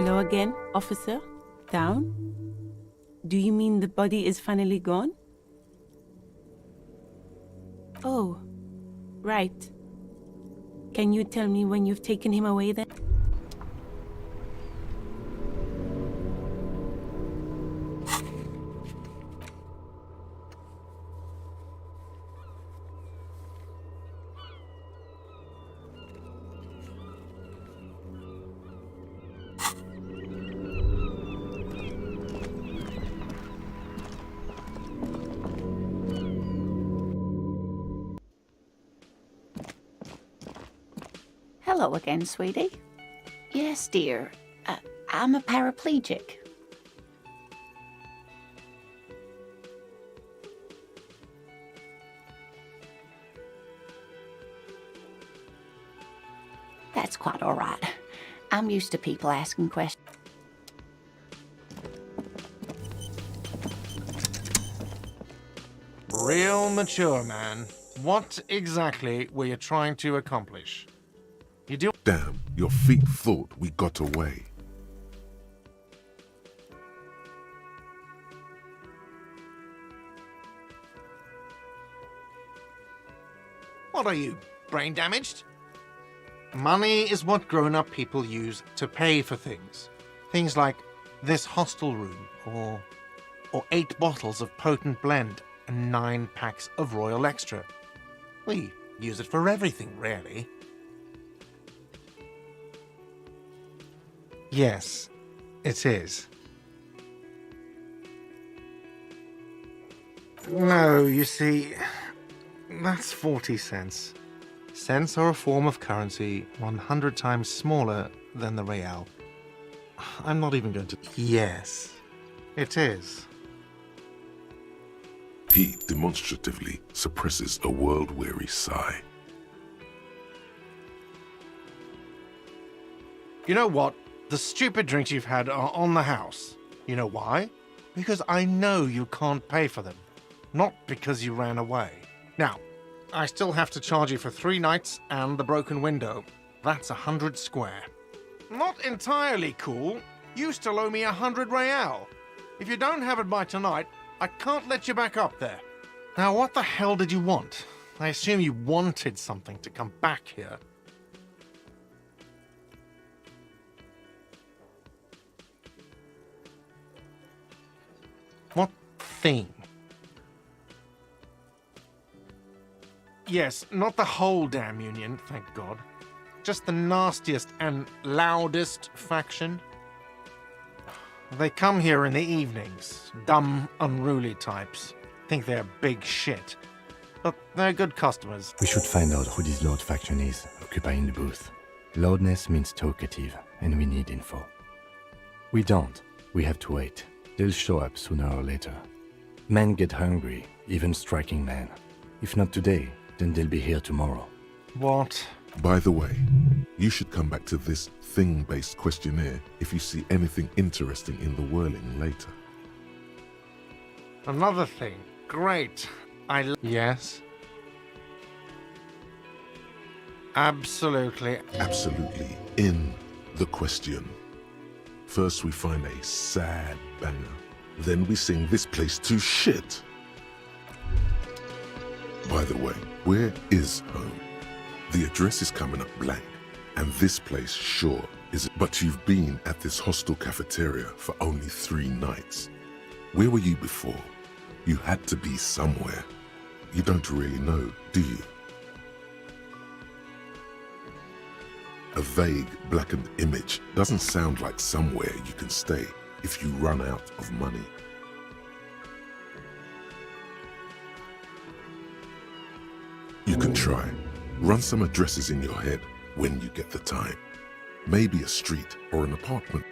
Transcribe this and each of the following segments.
Hello again, officer. Down? Do you mean the body is finally gone? Oh, right. Can you tell me when you've taken him away then? Hello again, sweetie. Yes, dear. I'm a paraplegic. That's quite all right. I'm used to people asking questions. Real mature, man. What exactly were you trying to accomplish? You do— Damn, your feet thought we got away. What are you, brain damaged? Money is what grown-up people use to pay for things. Things like this hostel room, or 8 bottles of potent blend and 9 packs of Royal Extra. We use it for everything, really. Yes, it is. No, you see, that's 40 cents. Cents are a form of currency 100 times smaller than the real. I'm not even going to— Yes, it is. He demonstratively suppresses a world-weary sigh. You know what? The stupid drinks you've had are on the house. You know why? Because I know you can't pay for them. Not because you ran away. Now, I still have to charge you for 3 nights and the broken window. That's 100 square. Not entirely cool. You still owe me 100 real. If you don't have it by tonight, I can't let you back up there. Now, what the hell did you want? I assume you wanted something to come back here. What thing? Yes, not the whole damn union, thank God. Just the nastiest and loudest faction. They come here in the evenings. Dumb, unruly types. Think they're big shit. But they're good customers. We should find out who this Lord faction is, occupying the booth. Loudness means talkative, and we need info. We don't. We have to wait. They'll show up sooner or later. Men get hungry, even striking men. If not today, then they'll be here tomorrow. What? By the way, you should come back to this thing-based questionnaire if you see anything interesting in the whirling later. Another thing. Great. Yes? Absolutely. Absolutely in the question. First we find a sad banger. Then we sing this place to shit. By the way, where is home? The address is coming up blank, and this place sure is. But you've been at this hostel cafeteria for only 3 nights. Where were you before? You had to be somewhere. You don't really know, do you? A vague, blackened image doesn't sound like somewhere you can stay if you run out of money. You can try. Run some addresses in your head when you get the time. Maybe a street or an apartment.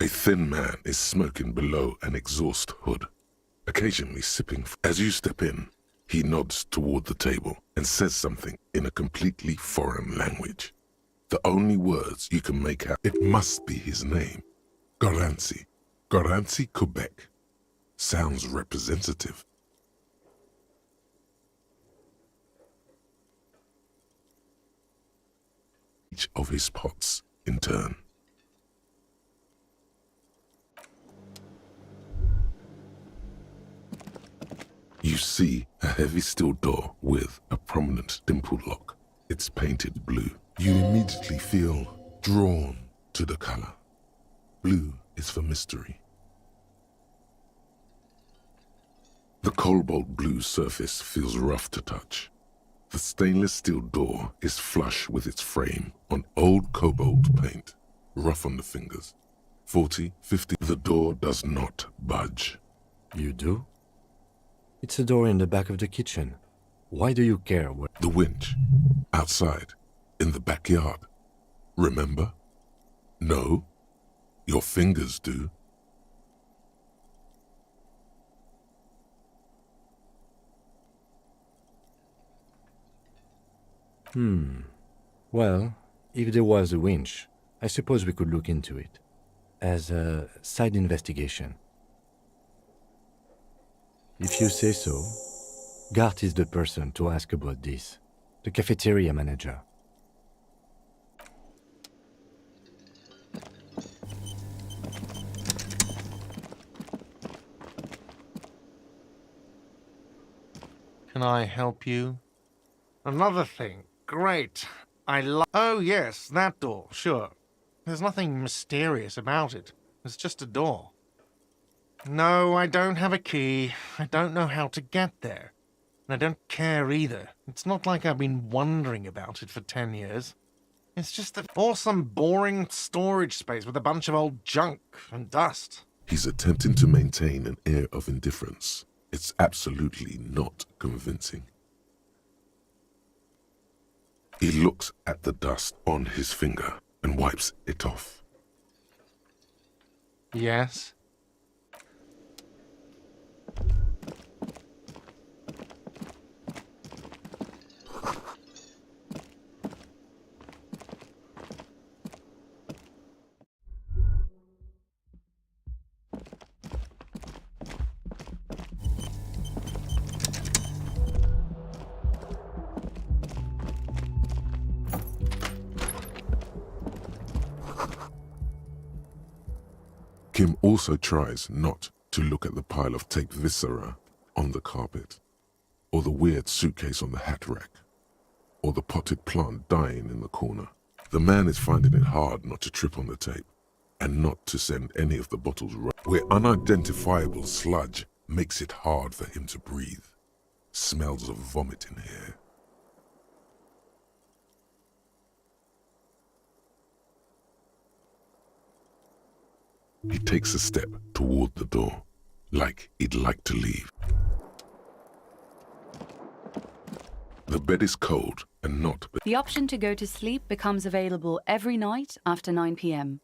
A thin man is smoking below an exhaust hood, occasionally sipping. As you step in, he nods toward the table and says something in a completely foreign language. The only words you can make out, it must be his name. Goranci. Goranci, Quebec. Sounds representative. Each of his pots in turn. You see a heavy steel door with a prominent dimpled lock. It's painted blue. You immediately feel drawn to the color. Blue is for mystery. The cobalt blue surface feels rough to touch. The stainless steel door is flush with its frame on old cobalt paint, rough on the fingers. 40, 50, the door does not budge. You do? It's a door in the back of the kitchen. Why do you care where... The winch, outside, in the backyard. Remember? No? Your fingers do. Well, if there was a winch, I suppose we could look into it. As a side investigation. If you say so, Gart is the person to ask about this. The cafeteria manager. Can I help you? Another thing. Great. Oh, yes, that door, sure. There's nothing mysterious about it. It's just a door. No, I don't have a key. I don't know how to get there. And I don't care either. It's not like I've been wondering about it for 10 years. It's just an awesome, boring storage space with a bunch of old junk and dust. He's attempting to maintain an air of indifference. It's absolutely not convincing. He looks at the dust on his finger and wipes it off. Yes? Kim also tries not to look at the pile of taped viscera on the carpet, or the weird suitcase on the hat rack, or the potted plant dying in the corner. The man is finding it hard not to trip on the tape, and not to send any of the bottles where unidentifiable sludge makes it hard for him to breathe. Smells of vomit in here. He takes a step toward the door, like he'd like to leave. The bed is cold and not... The option to go to sleep becomes available every night after 9 p.m.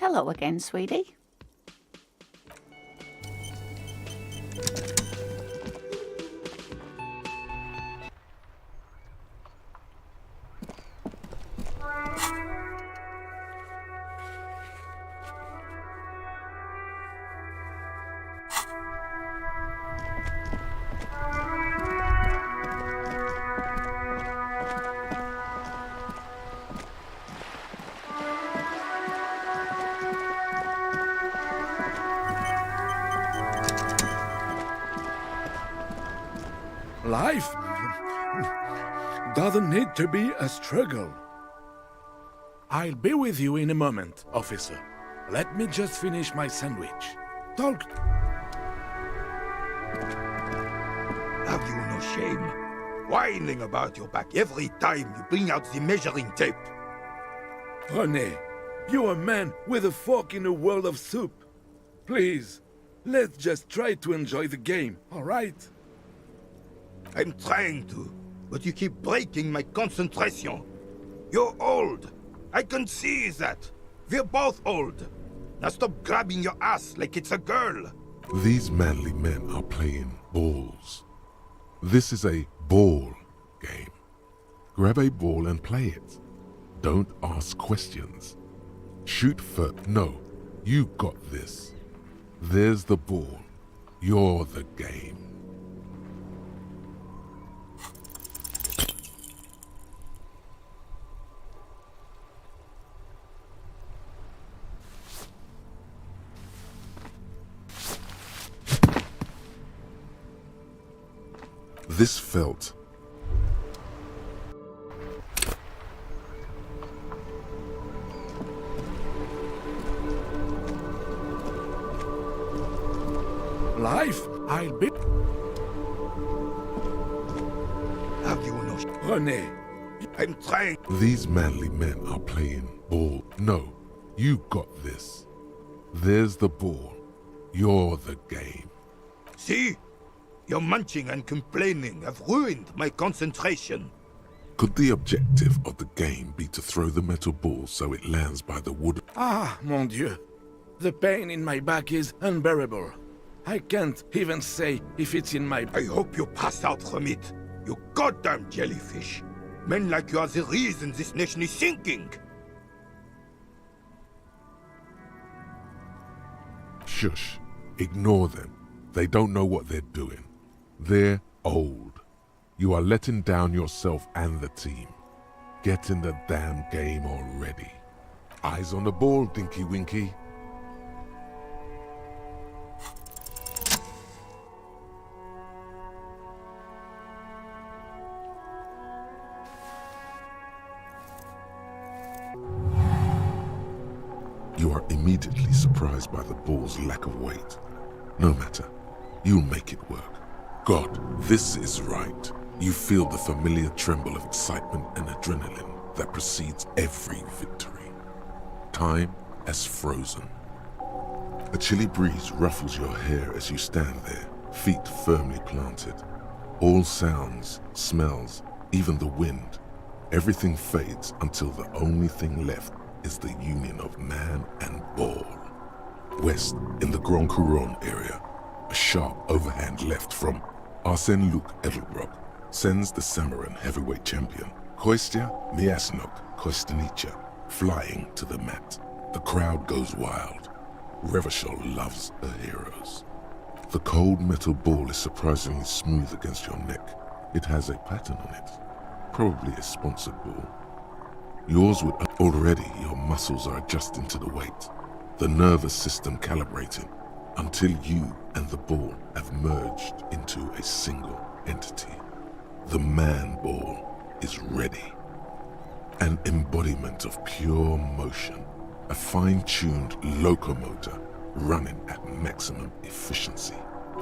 Hello again, sweetie. Life doesn't need to be a struggle. I'll be with you in a moment, officer. Let me just finish my sandwich. Talk. Have you no shame? Whining about your back every time you bring out the measuring tape. René, you're a man with a fork in a world of soup. Please, let's just try to enjoy the game, all right? I'm trying to, but you keep breaking my concentration. You're old. I can see that. We're both old. Now stop grabbing your ass like it's a girl. These manly men are playing balls. This is a ball game. Grab a ball and play it. Don't ask questions. Shoot first. No, you got this. There's the ball. You're the game. This felt Life, I'll be... Have you no René, I'm trying. these manly men are playing ball. No, you got this. There's the ball. You're the game. See? Your munching and complaining have ruined my concentration. Could the objective of the game be to throw the metal ball so it lands by the wood? Ah, mon Dieu. The pain in my back is unbearable. I can't even say if it's in my... I hope you pass out from it. You goddamn jellyfish. Men like you are the reason this nation is sinking. Shush. Ignore them. They don't know what they're doing. They're old. You are letting down yourself and the team. Get in the damn game already. Eyes on the ball, Dinky Winky. You are immediately surprised by the ball's lack of weight. No matter. You'll make it work. God, this is right. You feel the familiar tremble of excitement and adrenaline that precedes every victory. Time has frozen. A chilly breeze ruffles your hair as you stand there, feet firmly planted. All sounds, smells, even the wind, everything fades until the only thing left is the union of man and ball. West, in the Grand Couronne area, a sharp overhand left from Arsène Luc Edelbrock sends the Samaran heavyweight champion, Kostya Miasnok Kostanicha, flying to the mat. The crowd goes wild. Revachol loves her heroes. The cold metal ball is surprisingly smooth against your neck. It has a pattern on it, probably a sponsored ball. Yours would already, your muscles are adjusting to the weight, the nervous system calibrating, until you and the ball have merged into a single entity. The man ball is ready. An embodiment of pure motion, a fine-tuned locomotor running at maximum efficiency.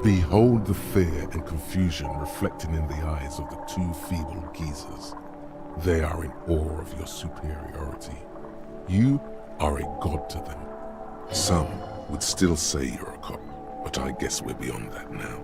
Behold the fear and confusion reflecting in the eyes of the two feeble geezers. They are in awe of your superiority. You are a god to them. Some would still say you're a cop, but I guess we're beyond that now.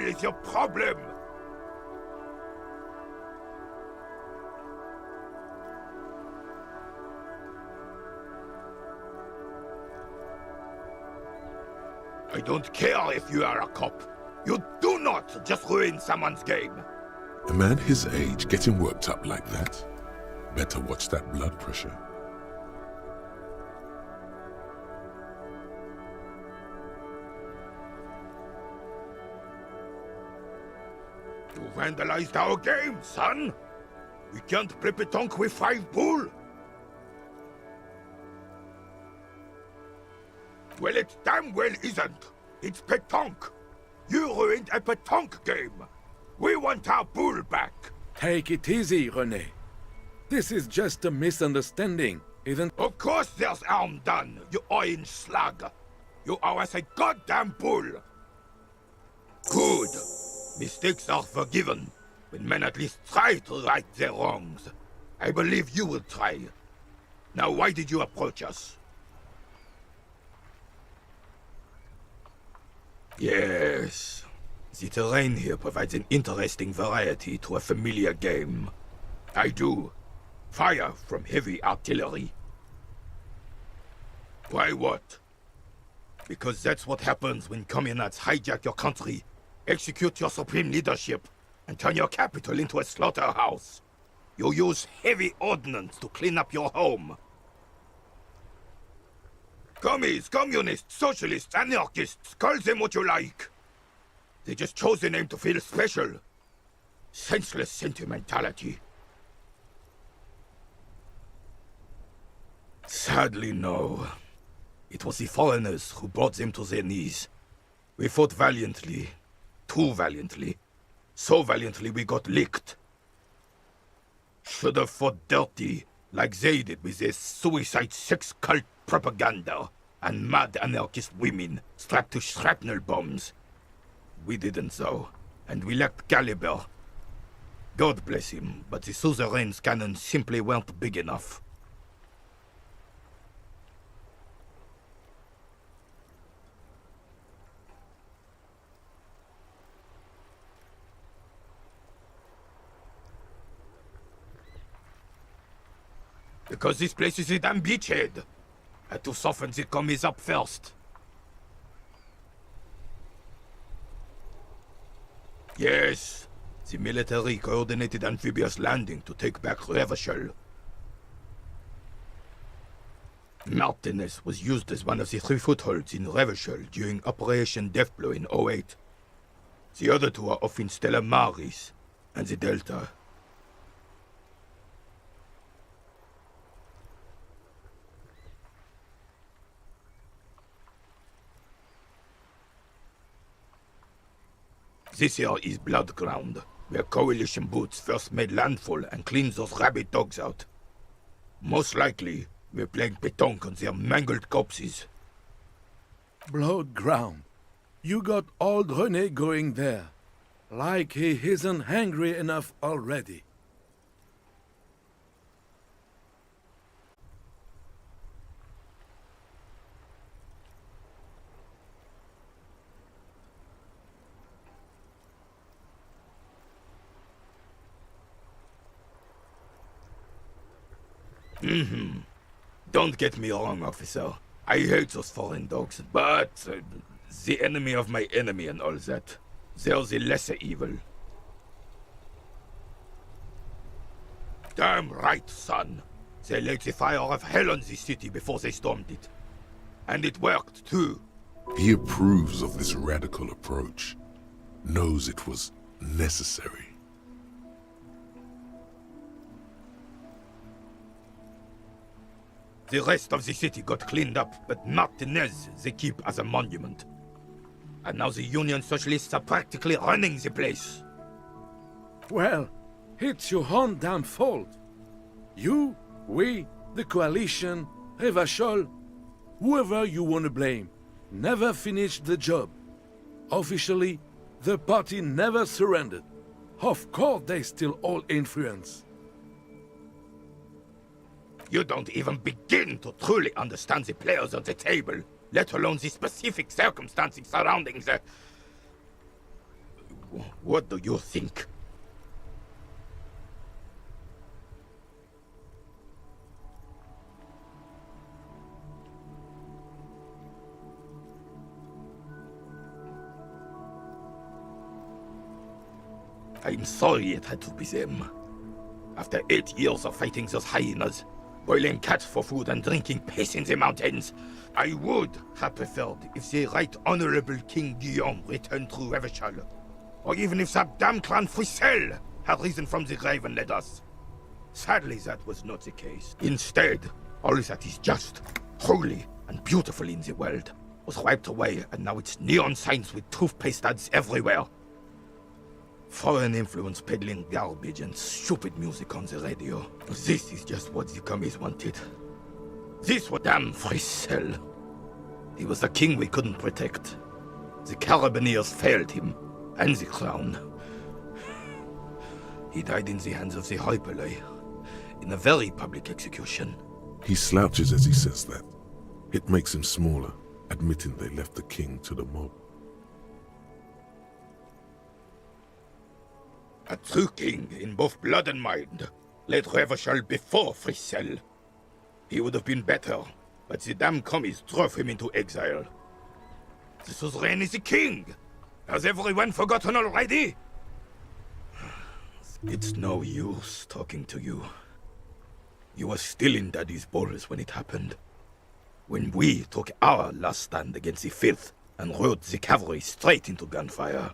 is your problem? I don't care if you are a cop. You do not just ruin someone's game. A man his age getting worked up like that? Better watch that blood pressure. You vandalized our game, son! We can't play pétanque with 5 bull! Well, it damn well isn't. It's pétanque. You ruined a pétanque game. We want our bull back. Take it easy, René. This is just a misunderstanding, isn't... Of course there's harm done, you orange slug. You owe us a goddamn bull. Good. Mistakes are forgiven when men at least try to right their wrongs. I believe you will try. Now, why did you approach us? Yes. The terrain here provides an interesting variety to a familiar game. I do. Fire from heavy artillery. Why what? Because that's what happens when communards hijack your country, execute your supreme leadership, and turn your capital into a slaughterhouse. You use heavy ordnance to clean up your home. Commies, communists, socialists, anarchists, call them what you like. They just chose a name to feel special. Senseless sentimentality. Sadly, no. It was the foreigners who brought them to their knees. We fought valiantly. Too valiantly. So valiantly we got licked. Should have fought dirty, like they did with their suicide sex cult propaganda and mad anarchist women strapped to shrapnel bombs. We didn't though, and we lacked caliber. God bless him, but the suzerain's cannons simply weren't big enough. Because this place is a damn beachhead. Had to soften the commies up first. Yes, the military coordinated amphibious landing to take back Revachol. Martinez was used as one of the 3 footholds in Revachol during Operation Deathblow in 08. The other 2 are off in Stella Maris and the Delta. This here is Blood Ground, where Coalition boots first made landfall and cleaned those rabid dogs out. Most likely, we're playing pétanque on their mangled corpses. Blood ground. You got old René going there. Like he isn't hungry enough already. Don't get me wrong, officer. I hate those foreign dogs, but the enemy of my enemy and all that. They're the lesser evil. Damn right, son. They lit the fire of hell on the city before they stormed it. And it worked, too. He approves of this radical approach, knows it was necessary. The rest of the city got cleaned up, but Martinez they keep as a monument. And now the Union Socialists are practically running the place. Well, it's your own damn fault. You, we, the Coalition, Revachol, whoever you want to blame, never finished the job. Officially, the party never surrendered. Of course they still hold influence. You don't even begin to truly understand the players on the table, let alone the specific circumstances surrounding the... What do you think? I'm sorry it had to be them. After 8 years of fighting those hyenas, boiling cats for food and drinking piss in the mountains, I would have preferred if the Right Honorable King Guillaume returned to Revachol, or even if that damn clan Frissel had risen from the grave and led us. Sadly, that was not the case. Instead, all that is just, holy, and beautiful in the world was wiped away, and now it's neon signs with toothpaste ads everywhere. Foreign influence peddling garbage and stupid music on the radio. This is just what the commies wanted. This was damn Frissel. He was the king we couldn't protect. The Carabineers failed him, and the crown. He died in the hands of the Hyperlay, in a very public execution. He slouches as he says that. It makes him smaller, admitting they left the king to the mob. A true king in both blood and mind led Revachol before Frissel. He would have been better, but the damn commies drove him into exile. The suzerain is the king! Has everyone forgotten already? It's no use talking to you. You were still in Daddy's balls when it happened. When we took our last stand against the filth and rode the cavalry straight into gunfire.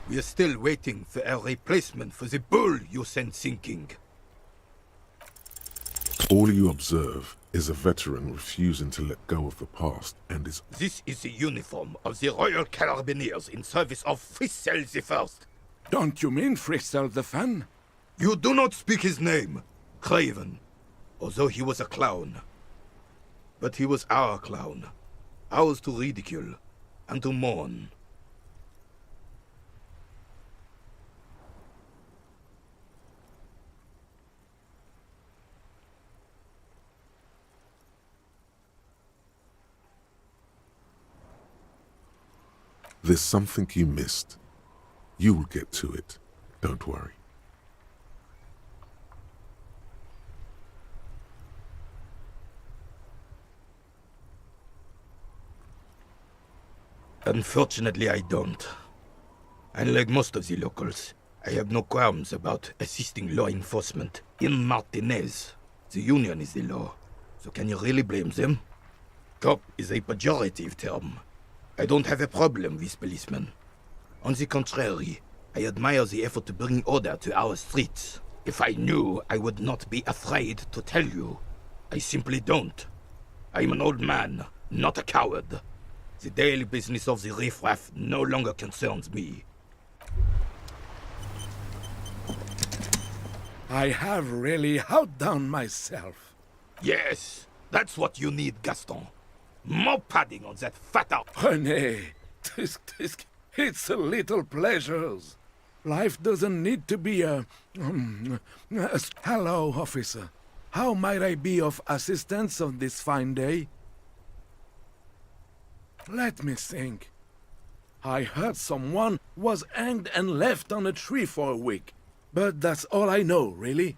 We are still waiting for a replacement for the bull you sent sinking. All you observe is a veteran refusing to let go of the past and is... This is the uniform of the Royal Carabineers in service of Frissel the First. Don't you mean Frissel the Fan? You do not speak his name, Craven, although he was a clown. But he was our clown, ours to ridicule and to mourn. There's something you missed. You'll get to it. Don't worry. Unfortunately, I don't. Unlike most of the locals, I have no qualms about assisting law enforcement. In Martinez, the Union is the law. So can you really blame them? Cop is a pejorative term. I don't have a problem with policemen. On the contrary, I admire the effort to bring order to our streets. If I knew, I would not be afraid to tell you. I simply don't. I'm an old man, not a coward. The daily business of the riffraff no longer concerns me. I have really outdone myself. Yes, that's what you need, Gaston. More padding on that fat out. René, it's a little pleasures. Life doesn't need to be a... Hello, officer. How might I be of assistance on this fine day? Let me think. I heard someone was hanged and left on a tree for a week. But that's all I know, really.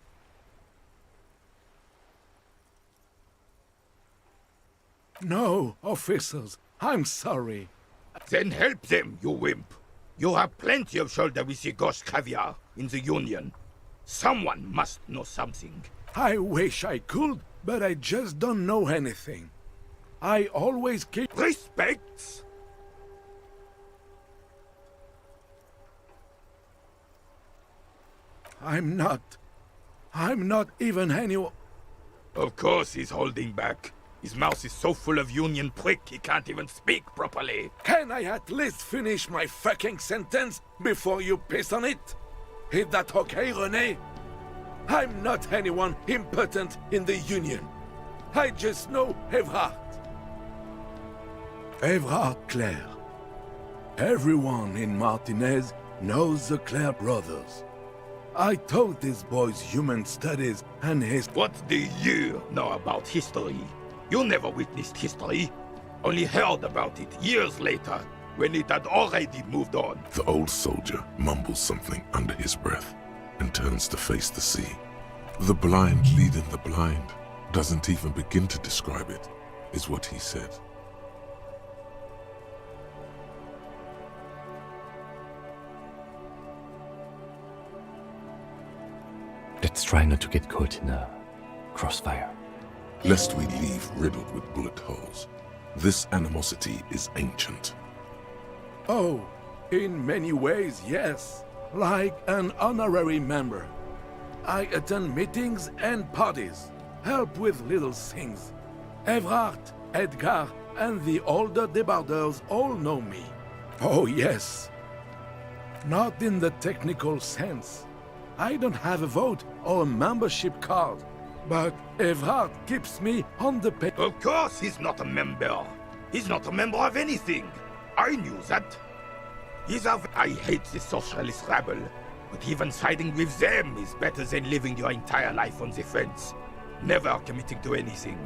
No, officers, I'm sorry. Then help them, you wimp. You have plenty of shoulder with the ghost caviar in the Union. Someone must know something. I wish I could, but I just don't know anything. I always keep... Respects? I'm not even anyone... Of course he's holding back. His mouth is so full of Union prick he can't even speak properly. Can I at least finish my fucking sentence before you piss on it? Is that okay, René? I'm not anyone impotent in the Union. I just know Evrard. Evrard Clare. Everyone in Martinez knows the Clare brothers. I taught these boys human studies and What do you know about history? You never witnessed history. Only heard about it years later, when it had already moved on. The old soldier mumbles something under his breath and turns to face the sea. The blind leading the blind doesn't even begin to describe it, is what he said. Let's try not to get caught in a crossfire. Lest we leave riddled with bullet holes. This animosity is ancient. Oh, in many ways, yes. Like an honorary member. I attend meetings and parties, help with little things. Evrard, Edgar, and the older debarders all know me. Oh, yes. Not in the technical sense. I don't have a vote or a membership card, but Evrard keeps me on the pay. Of course he's not a member. He's not a member of anything. I knew that. I hate the socialist rabble, but even siding with them is better than living your entire life on the fence, never committing to anything.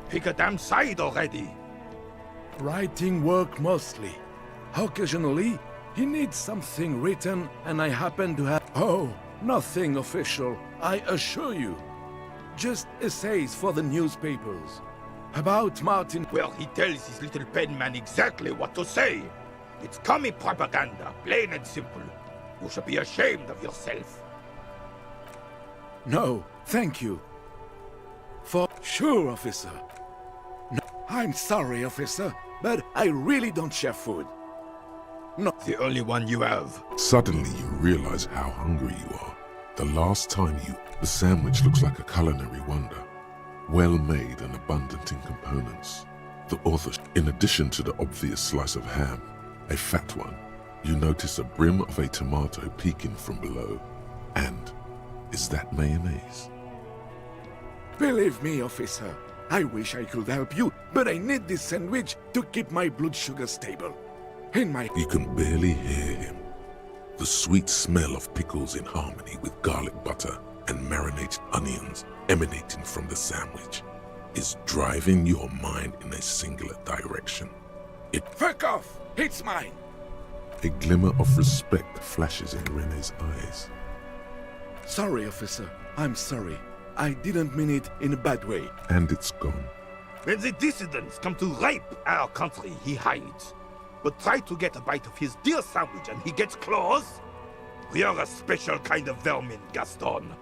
Pick a damn side already. Writing work mostly. Occasionally, he needs something written, and I happen to have... Oh, nothing official, I assure you. Just essays for the newspapers. About Martin... Well, he tells his little pen man exactly what to say. It's commie propaganda, plain and simple. You should be ashamed of yourself. No, thank you. For sure, officer. No, I'm sorry, officer, but I really don't share food. No. The only one you have. Suddenly you realize how hungry you are. The last time the sandwich looks like a culinary wonder. Well made and abundant in components. The author, in addition to the obvious slice of ham, a fat one, you notice a brim of a tomato peeking from below. And is that mayonnaise? Believe me, officer, I wish I could help you, but I need this sandwich to keep my blood sugar stable. You can barely hear him. The sweet smell of pickles in harmony with garlic butter and marinated onions emanating from the sandwich is driving your mind in a singular direction. Fuck off! It's mine! A glimmer of respect flashes in Rene's eyes. Sorry, officer. I'm sorry. I didn't mean it in a bad way. And it's gone. When the dissidents come to rape our country, he hides. But try to get a bite of his dear sandwich and he gets claws? We are a special kind of vermin, Gaston.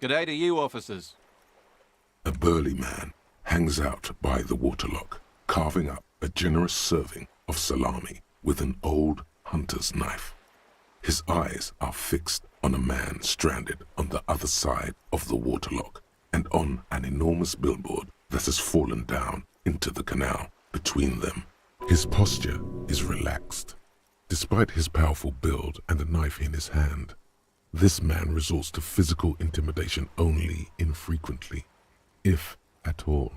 G'day to you, officers. A burly man hangs out by the waterlock, carving up a generous serving of salami with an old hunter's knife. His eyes are fixed on a man stranded on the other side of the waterlock and on an enormous billboard that has fallen down into the canal between them. His posture is relaxed. Despite his powerful build and a knife in his hand, this man resorts to physical intimidation only infrequently, if at all.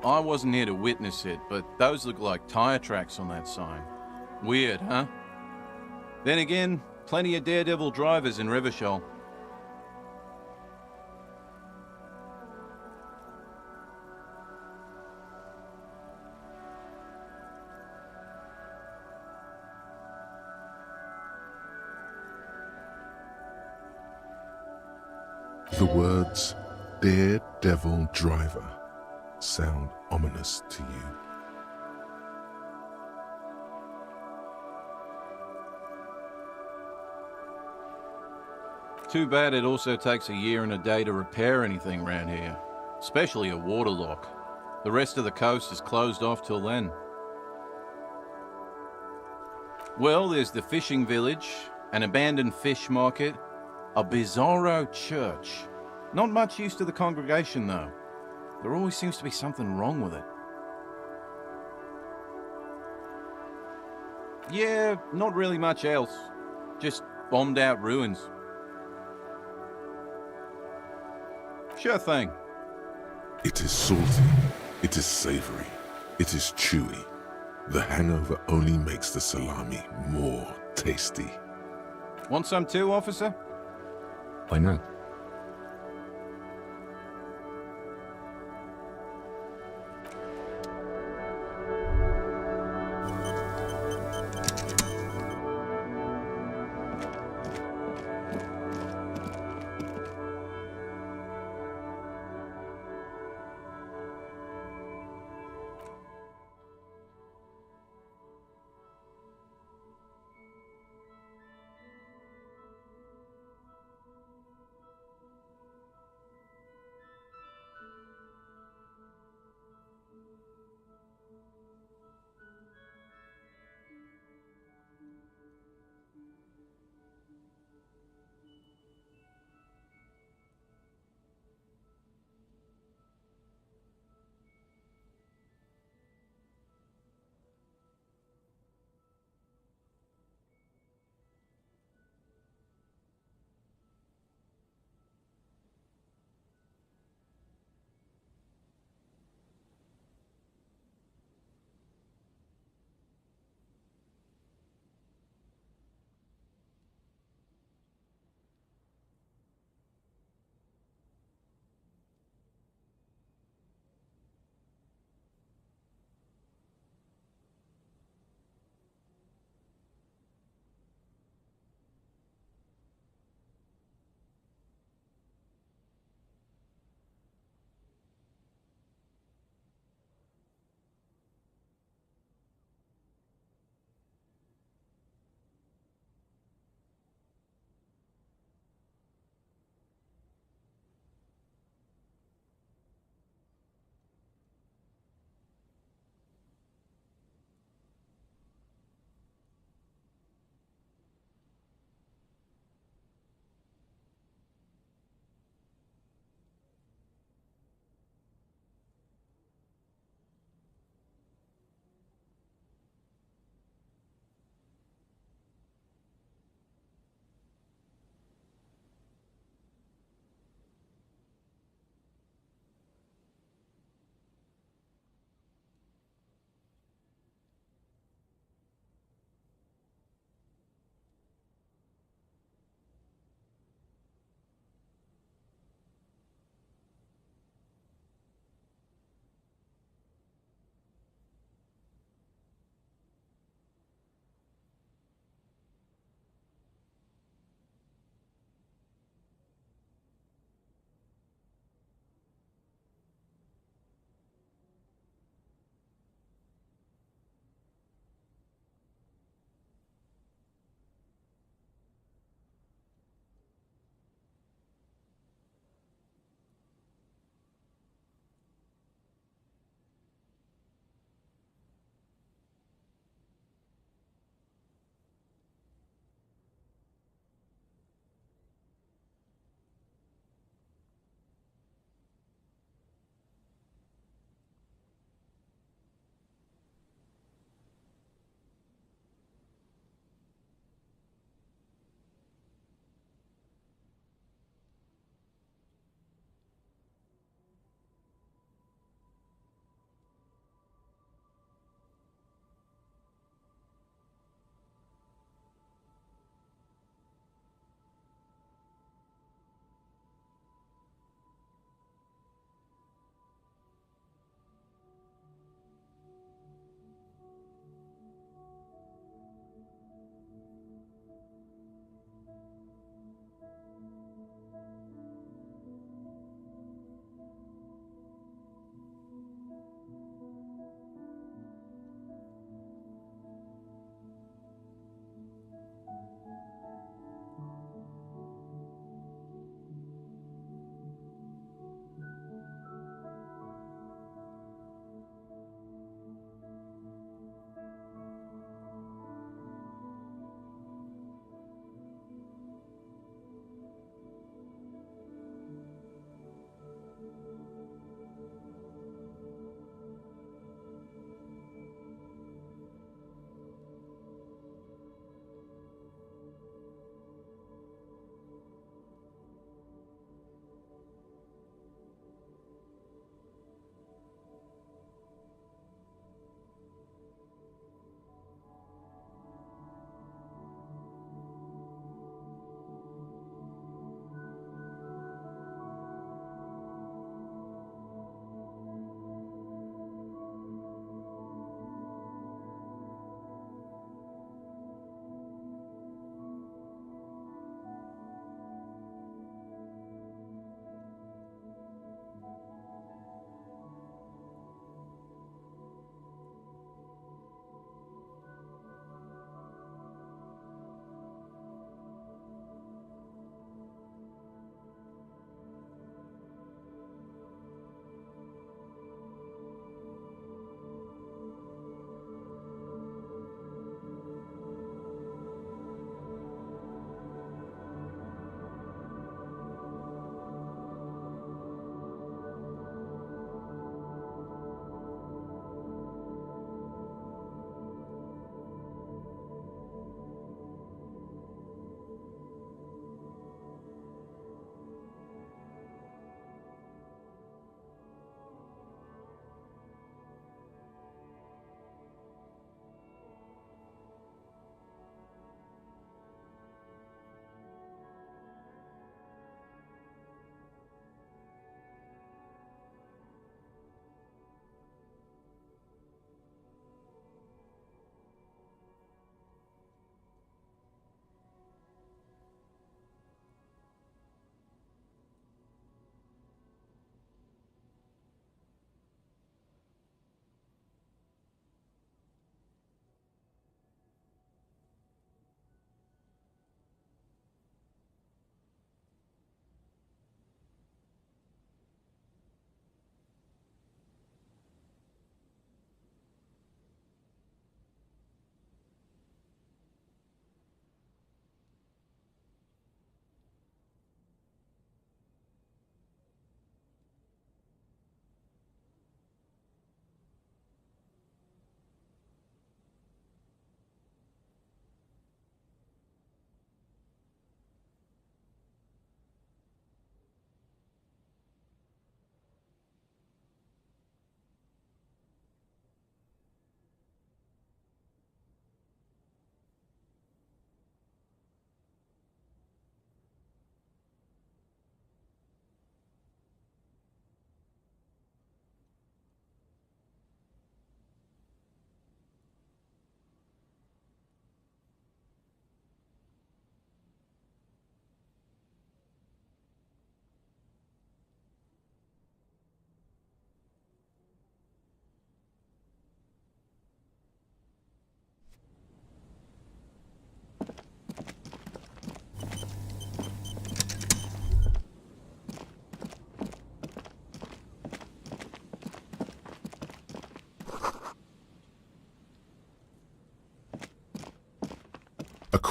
I wasn't here to witness it, but those look like tire tracks on that sign. Weird, huh? Then again, plenty of daredevil drivers in Revachol. The words daredevil driver sound ominous to you. Too bad it also takes a year and a day to repair anything around here, especially a waterlock. The rest of the coast is closed off till then. Well, there's the fishing village, an abandoned fish market, a bizarro church. Not much use to the congregation, though. There always seems to be something wrong with it. Yeah, not really much else. Just bombed out ruins. Sure thing. It is salty, it is savory, it is chewy. The hangover only makes the salami more tasty. Want some too, officer? Why not?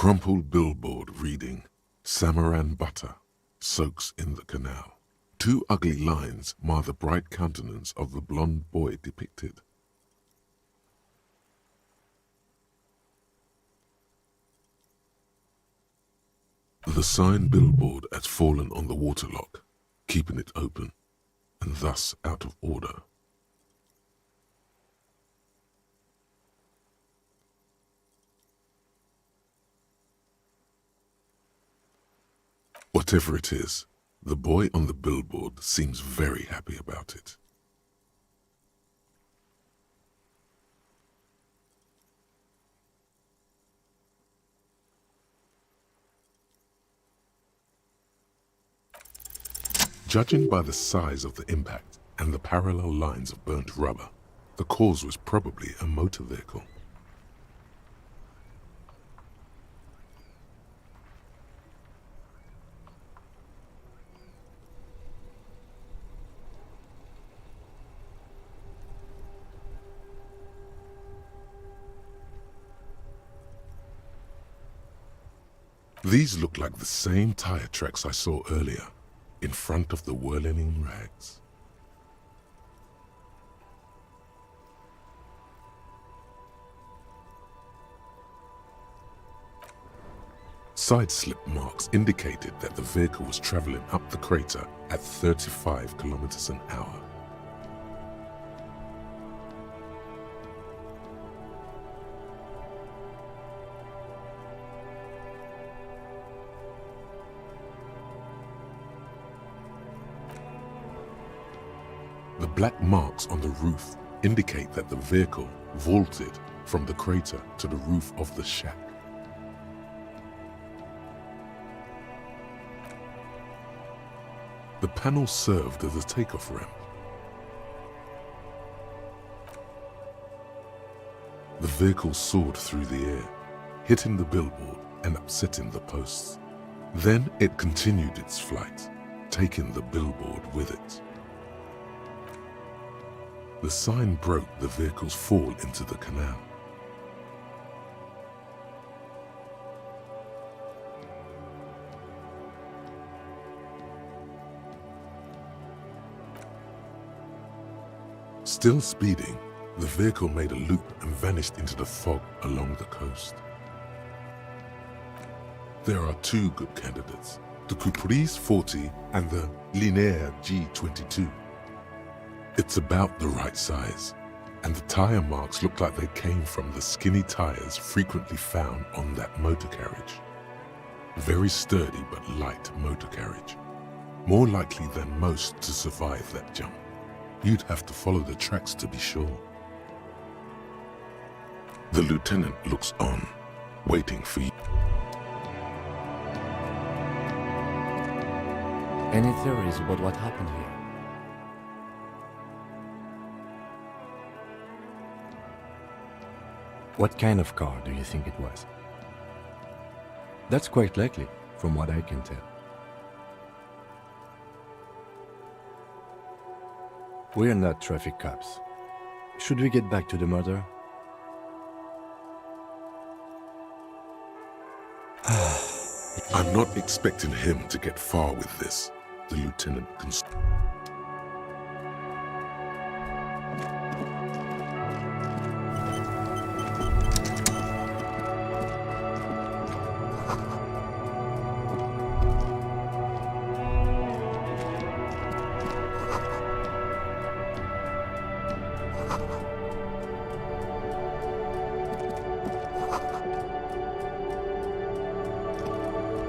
crumpled billboard reading, Samaran butter soaks in the canal. 2 ugly lines mar the bright countenance of the blonde boy depicted. The sign billboard has fallen on the waterlock, keeping it open, and thus out of order. Whatever it is, the boy on the billboard seems very happy about it. Judging by the size of the impact and the parallel lines of burnt rubber, the cause was probably a motor vehicle. These look like the same tire tracks I saw earlier, in front of the whirling rags. Side slip marks indicated that the vehicle was traveling up the crater at 35 kilometers an hour. The black marks on the roof indicate that the vehicle vaulted from the crater to the roof of the shack. The panel served as a takeoff ramp. The vehicle soared through the air, hitting the billboard and upsetting the posts. Then it continued its flight, taking the billboard with it. The sign broke the vehicle's fall into the canal. Still speeding, the vehicle made a loop and vanished into the fog along the coast. There are 2 good candidates, the Caprice 40 and the Linéaire G22. It's about the right size, and the tire marks look like they came from the skinny tires frequently found on that motor carriage. Very sturdy but light motor carriage, more likely than most to survive that jump. You'd have to follow the tracks to be sure. The lieutenant looks on, waiting for you. Any theories about what happened here? What kind of car do you think it was? That's quite likely, from what I can tell. We're not traffic cops. Should we get back to the murder? I'm not expecting him to get far with this, the lieutenant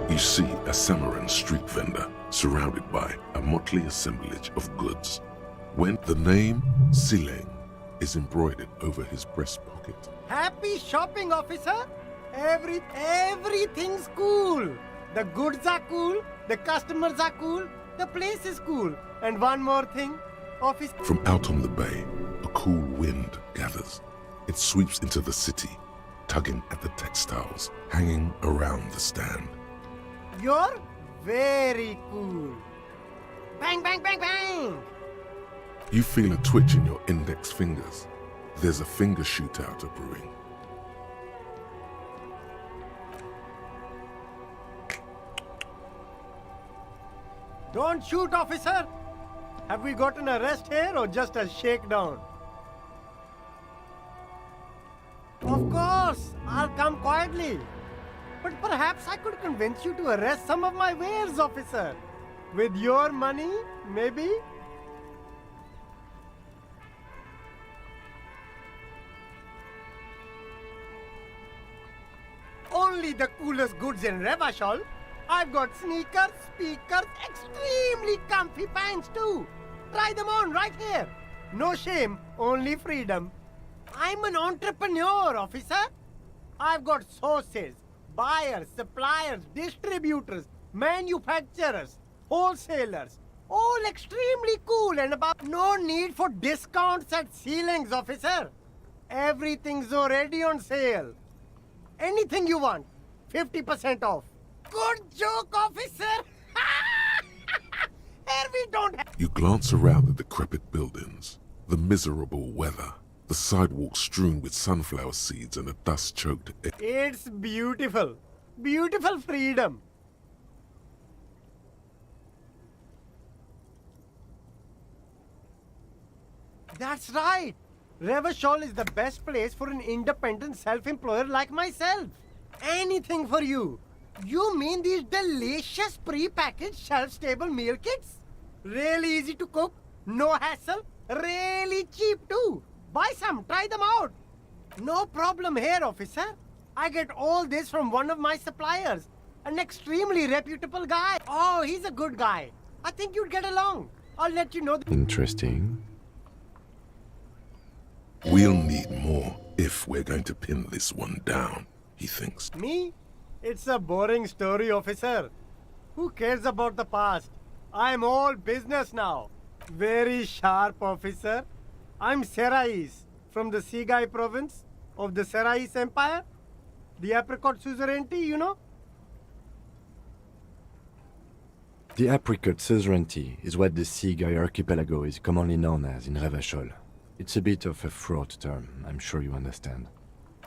You see a Samaran street vendor surrounded by a motley assemblage of goods, when the name Sileng is embroidered over his breast pocket. Happy shopping, officer! Everything's cool. The goods are cool, the customers are cool, the place is cool. And one more thing, office... From out on the bay, a cool wind gathers. It sweeps into the city, tugging at the textiles hanging around the stand. You're very cool. Bang, bang, bang, bang! You feel a twitch in your index fingers. There's a finger shootout brewing. Don't shoot, officer! Have we got an arrest here or just a shakedown? Of course, I'll come quietly. But perhaps I could convince you to arrest some of my wares, officer. With your money, maybe? Only the coolest goods in Revachol. I've got sneakers, speakers, extremely comfy pants too. Try them on right here. No shame, only freedom. I'm an entrepreneur, officer. I've got sources, buyers, suppliers, distributors, manufacturers, wholesalers. All extremely cool and about no need for discounts at ceilings, officer. Everything's already on sale. Anything you want, 50% off. Good joke, officer! Here we don't have... You glance around the decrepit buildings, the miserable weather, the sidewalks strewn with sunflower seeds and a dust-choked air. It's beautiful. Beautiful freedom. That's right. Revachol is the best place for an independent self-employer like myself. Anything for you. You mean these delicious pre-packaged shelf-stable meal kits? Really easy to cook, no hassle, really cheap too. Buy some, try them out. No problem here, officer. I get all this from one of my suppliers, an extremely reputable guy. Oh, he's a good guy. I think you'd get along. I'll let you know. Interesting. We'll need more if we're going to pin this one down, he thinks. Me? It's a boring story, officer. Who cares about the past? I'm all business now. Very sharp, officer. I'm Serais, from the Sigai province of the Serais Empire. The apricot suzerainty, you know? The apricot suzerainty is what the Sigai archipelago is commonly known as in Revachol. It's a bit of a fraught term, I'm sure you understand.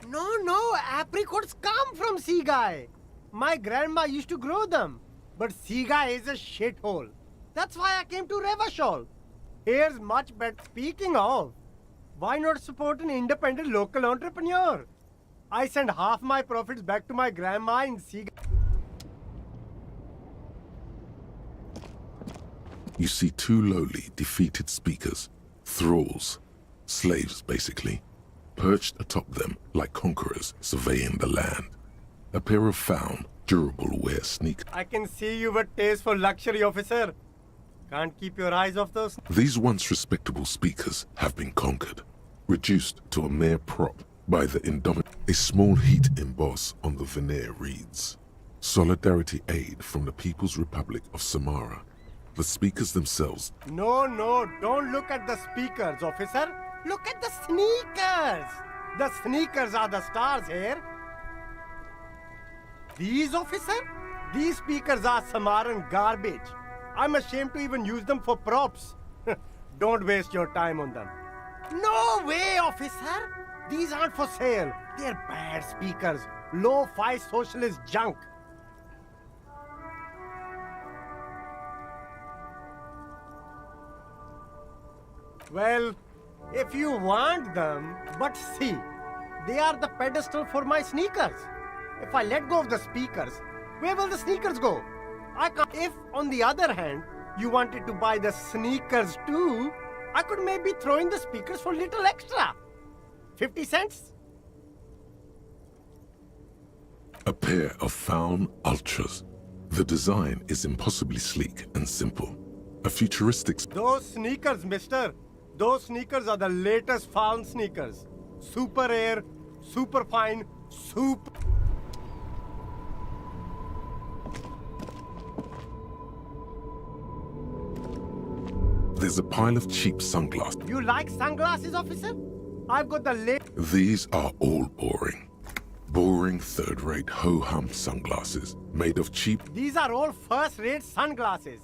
No, apricots come from Sigai. My grandma used to grow them. But Sigai is a shithole. That's why I came to Revachol. Here's much better. Speaking of, why not support an independent local entrepreneur? I send half my profits back to my grandma in Sigai. You see two lowly, defeated speakers, thralls, slaves basically, perched atop them like conquerors surveying the land. A pair of found, durable wear sneakers. I can see you've a taste for luxury, officer. Can't keep your eyes off those. These once respectable speakers have been conquered, reduced to a mere prop by the indomitable. A small heat emboss on the veneer reads, Solidarity Aid from the People's Republic of Samara. The speakers themselves. No, don't look at the speakers, officer. Look at the sneakers. The sneakers are the stars here. These, officer? These speakers are Samaran garbage. I'm ashamed to even use them for props. Don't waste your time on them. No way, officer. These aren't for sale. They're bad speakers. Low-fi socialist junk. Well, if you want them, but see, they are the pedestal for my sneakers. If I let go of the speakers, where will the sneakers go? I can't. If, on the other hand, you wanted to buy the sneakers too, I could maybe throw in the speakers for little extra. 50 cents? A pair of found ultras. The design is impossibly sleek and simple. A futuristic... Those sneakers, mister. Those sneakers are the latest found sneakers. Super air, super fine, super... There's a pile of cheap sunglasses. You like sunglasses, officer? I've got the latest... These are all boring. Boring third-rate ho-hum sunglasses made of cheap... These are all first-rate sunglasses.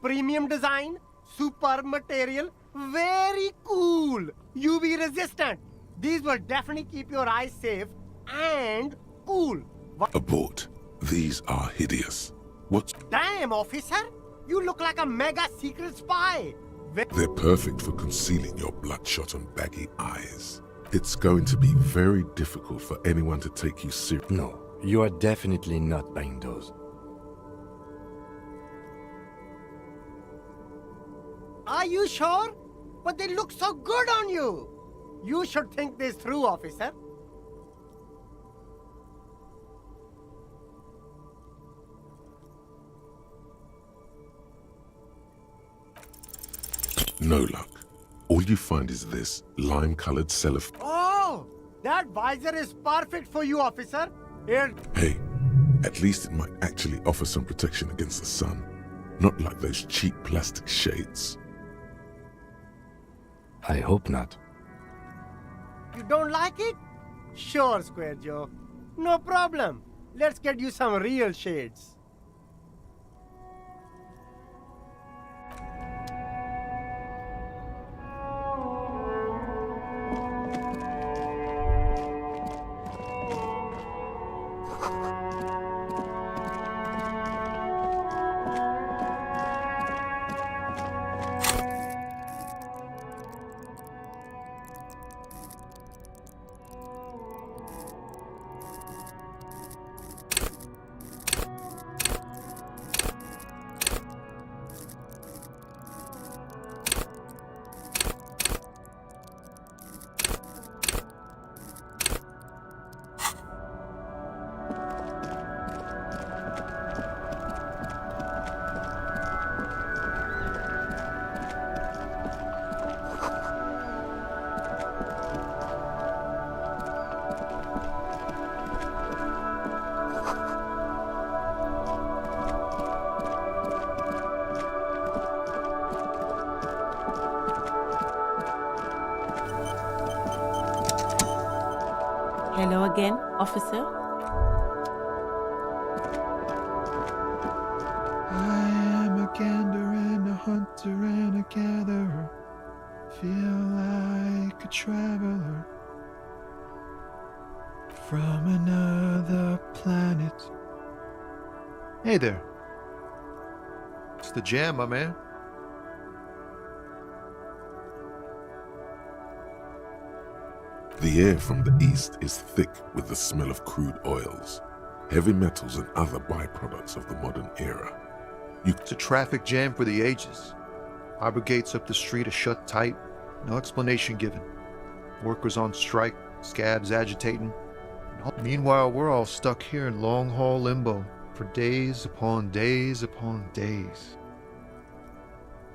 Premium design, superb material, very cool. UV resistant. These will definitely keep your eyes safe and cool. Abort. These are hideous. What's... Damn, officer. You look like a mega secret spy. They're perfect for concealing your bloodshot and baggy eyes. It's going to be very difficult for anyone to take you seriously. No, you are definitely not buying those. Are you sure? But they look so good on you. You should think this through, officer. No luck. All you find is this lime-colored cellophane. Oh, that visor is perfect for you, officer. Here. Hey, at least it might actually offer some protection against the sun. Not like those cheap plastic shades. I hope not. You don't like it? Sure, Square Joe. No problem. Let's get you some real shades. Hello again, officer. I am a gander and a hunter and a gatherer. Feel like a traveler from another planet. Hey there. It's the jam, my man. The air from the east is thick with the smell of crude oils, heavy metals and other byproducts of the modern era. It's a traffic jam for the ages. Harbor gates up the street are shut tight, no explanation given. Workers on strike, scabs agitating. Meanwhile, we're all stuck here in long-haul limbo for days upon days upon days.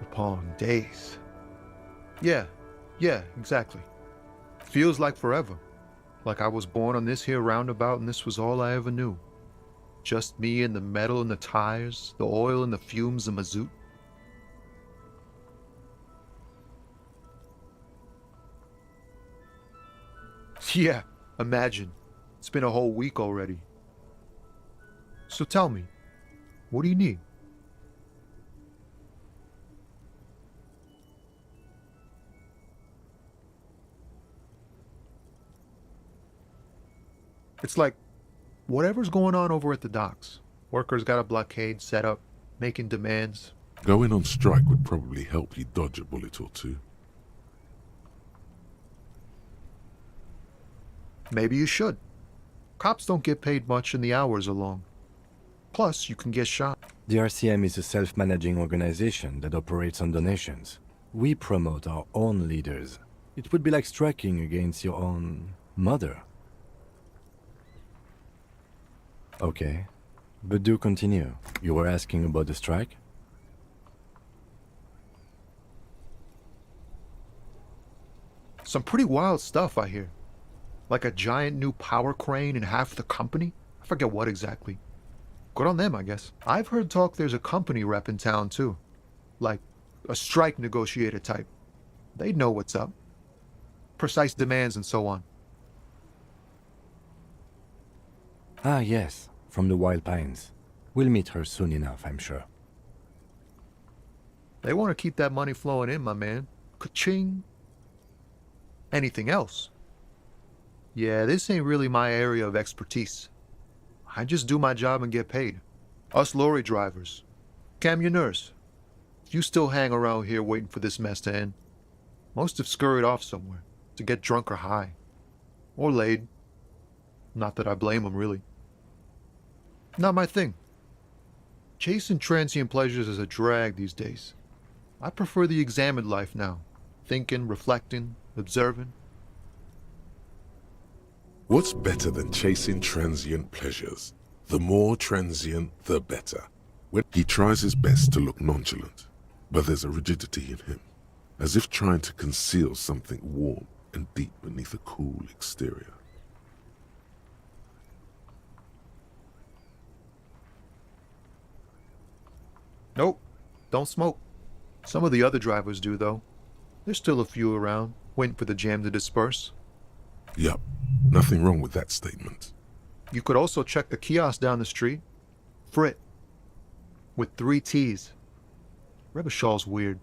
Upon days. Yeah, exactly. Feels like forever. Like I was born on this here roundabout and this was all I ever knew. Just me and the metal and the tires, the oil and the fumes of mazout. Yeah, imagine. It's been a whole week already. So tell me, what do you need? It's like, whatever's going on over at the docks. Workers got a blockade set up, making demands. Going on strike would probably help you dodge a bullet or two. Maybe you should. Cops don't get paid much and the hours are long. Plus, you can get shot. The RCM is a self-managing organization that operates on donations. We promote our own leaders. It would be like striking against your own mother. Okay, but do continue. You were asking about the strike? Some pretty wild stuff, I hear. Like a giant new power crane in half the company? I forget what exactly. Good on them, I guess. I've heard talk there's a company rep in town, too. Like, a strike negotiator type. They'd know what's up. Precise demands and so on. Ah, yes, from the Wild Pines. We'll meet her soon enough, I'm sure. They want to keep that money flowing in, my man. Ka-ching. Anything else? Yeah, this ain't really my area of expertise. I just do my job and get paid. Us lorry drivers, camionneurs, Few still hang around here waiting for this mess to end. Most have scurried off somewhere to get drunk or high. Or laid. Not that I blame them, really. Not my thing. Chasing transient pleasures is a drag these days. I prefer the examined life now. Thinking, reflecting, observing. What's better than chasing transient pleasures? The more transient, the better. When he tries his best to look nonchalant, but there's a rigidity in him, as if trying to conceal something warm and deep beneath a cool exterior. Nope, don't smoke. Some of the other drivers do, though. There's still a few around, waiting for the jam to disperse. Yup, nothing wrong with that statement. You could also check the kiosk down the street. Frit. With 3 T's. Revachol's weird.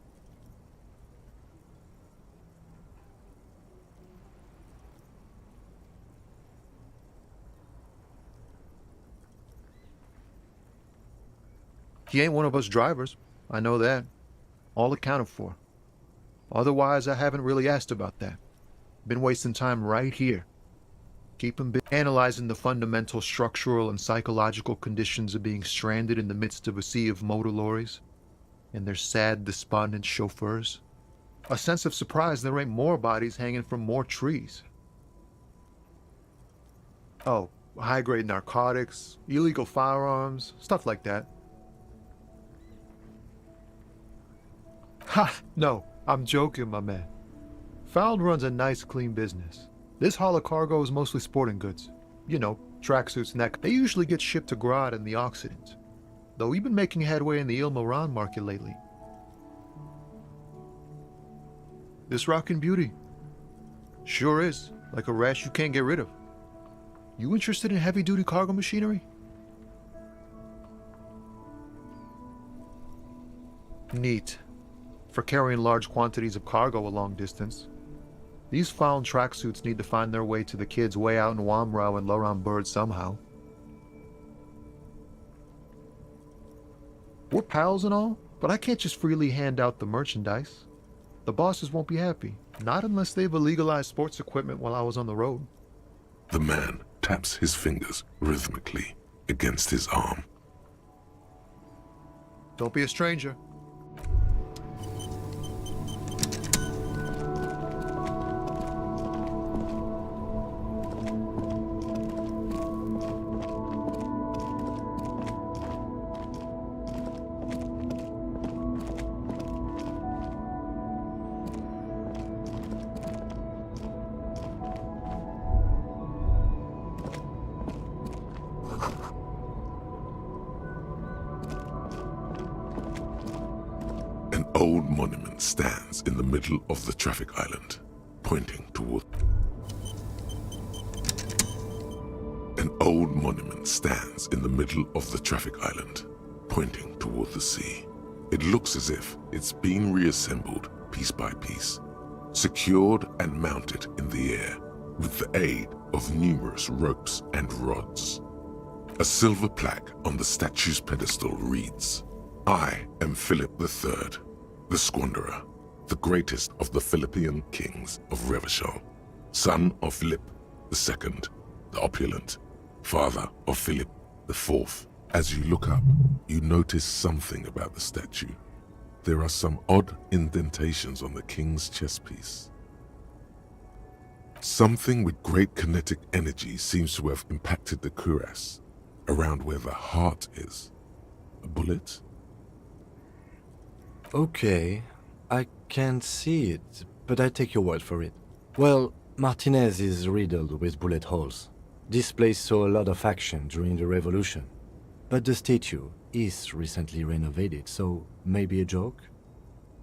He ain't one of us drivers. I know that. All accounted for. Otherwise, I haven't really asked about that. Been wasting time right here. Keep him analyzing the fundamental structural and psychological conditions of being stranded in the midst of a sea of motor lorries and their sad, despondent chauffeurs. A sense of surprise there ain't more bodies hanging from more trees. Oh, high-grade narcotics, illegal firearms, stuff like that. Ha! No, I'm joking, my man. Found runs a nice, clean business. This haul of cargo is mostly sporting goods. You know, tracksuits and that. They usually get shipped to Grad and the Occident. Though we've been making headway in the Il-Moran market lately. This rockin' beauty. Sure is, like a rash you can't get rid of. You interested in heavy-duty cargo machinery? Neat. For carrying large quantities of cargo a long distance. These found tracksuits need to find their way to the kids way out in Wamrau and Loran Bird somehow. We're pals and all, but I can't just freely hand out the merchandise. The bosses won't be happy, not unless they've illegalized sports equipment while I was on the road. The man taps his fingers rhythmically against his arm. Don't be a stranger. An old monument stands in the middle of the traffic island, pointing toward... An old monument stands in the middle of the traffic island, pointing toward the sea. It looks as if it's been reassembled piece by piece, secured and mounted in the air with the aid of numerous ropes and rods. A silver plaque on the statue's pedestal reads, "I am Philip III, the Squanderer, the greatest of the Philippian kings of Revachol, son of Philip II, the opulent, father of Philip IV. As you look up, you notice something about the statue. There are some odd indentations on the king's chestpiece. Something with great kinetic energy seems to have impacted the cuirass, around where the heart is. A bullet? Okay, I can't see it, but I take your word for it. Well, Martinez is riddled with bullet holes. This place saw a lot of action during the revolution. But the statue is recently renovated, so maybe a joke?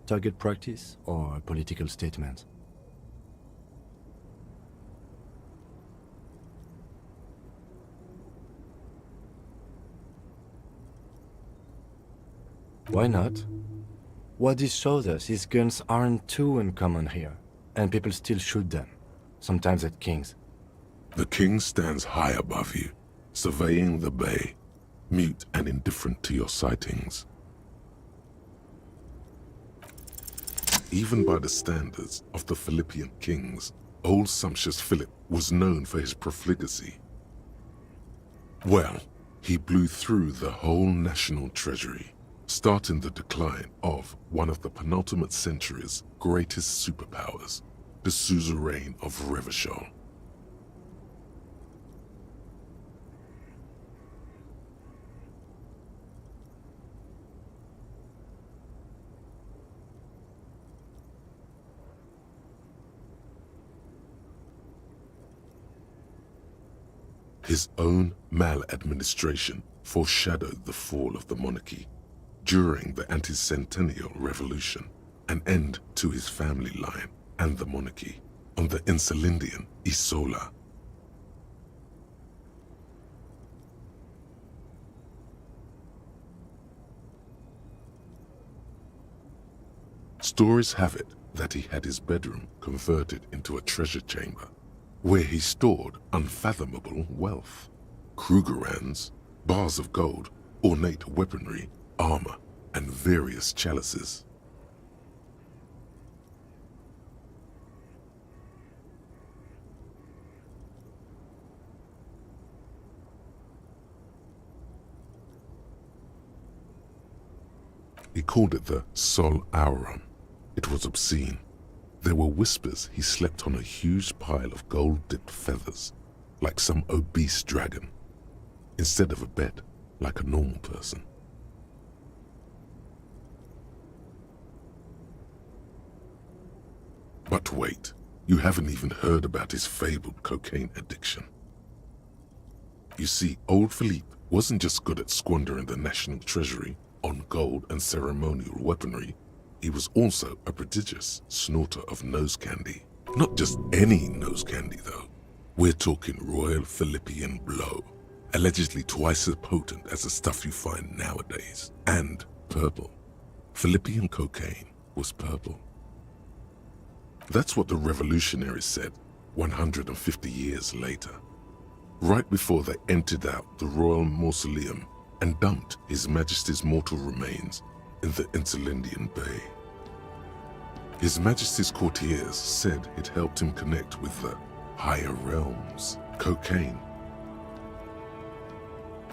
Target practice or a political statement? Why not? What this shows us is guns aren't too uncommon here, and people still shoot them, sometimes at kings. The king stands high above you, surveying the bay, mute and indifferent to your sightings. Even by the standards of the Philippian kings, old sumptuous Philip was known for his profligacy. Well, he blew through the whole national treasury, starting the decline of one of the penultimate century's greatest superpowers, the suzerain of Revachol. His own maladministration foreshadowed the fall of the monarchy during the anti-centennial revolution, an end to his family line and the monarchy on the Insulindian Isola. Stories have it that he had his bedroom converted into a treasure chamber, where he stored unfathomable wealth. Krugerrands, bars of gold, ornate weaponry, armor, and various chalices. He called it the Sol Auron. It was obscene. There were whispers he slept on a huge pile of gold-dipped feathers, like some obese dragon, instead of a bed, like a normal person. But wait, you haven't even heard about his fabled cocaine addiction. You see, old Philippe wasn't just good at squandering the national treasury on gold and ceremonial weaponry, he was also a prodigious snorter of nose candy. Not just any nose candy, though. We're talking Royal Philippian Blow, allegedly twice as potent as the stuff you find nowadays, and purple. Philippian cocaine was purple. That's what the revolutionaries said 150 years later, right before they emptied out the royal mausoleum and dumped His Majesty's mortal remains in the Insulindian Bay. His Majesty's courtiers said it helped him connect with the higher realms, cocaine.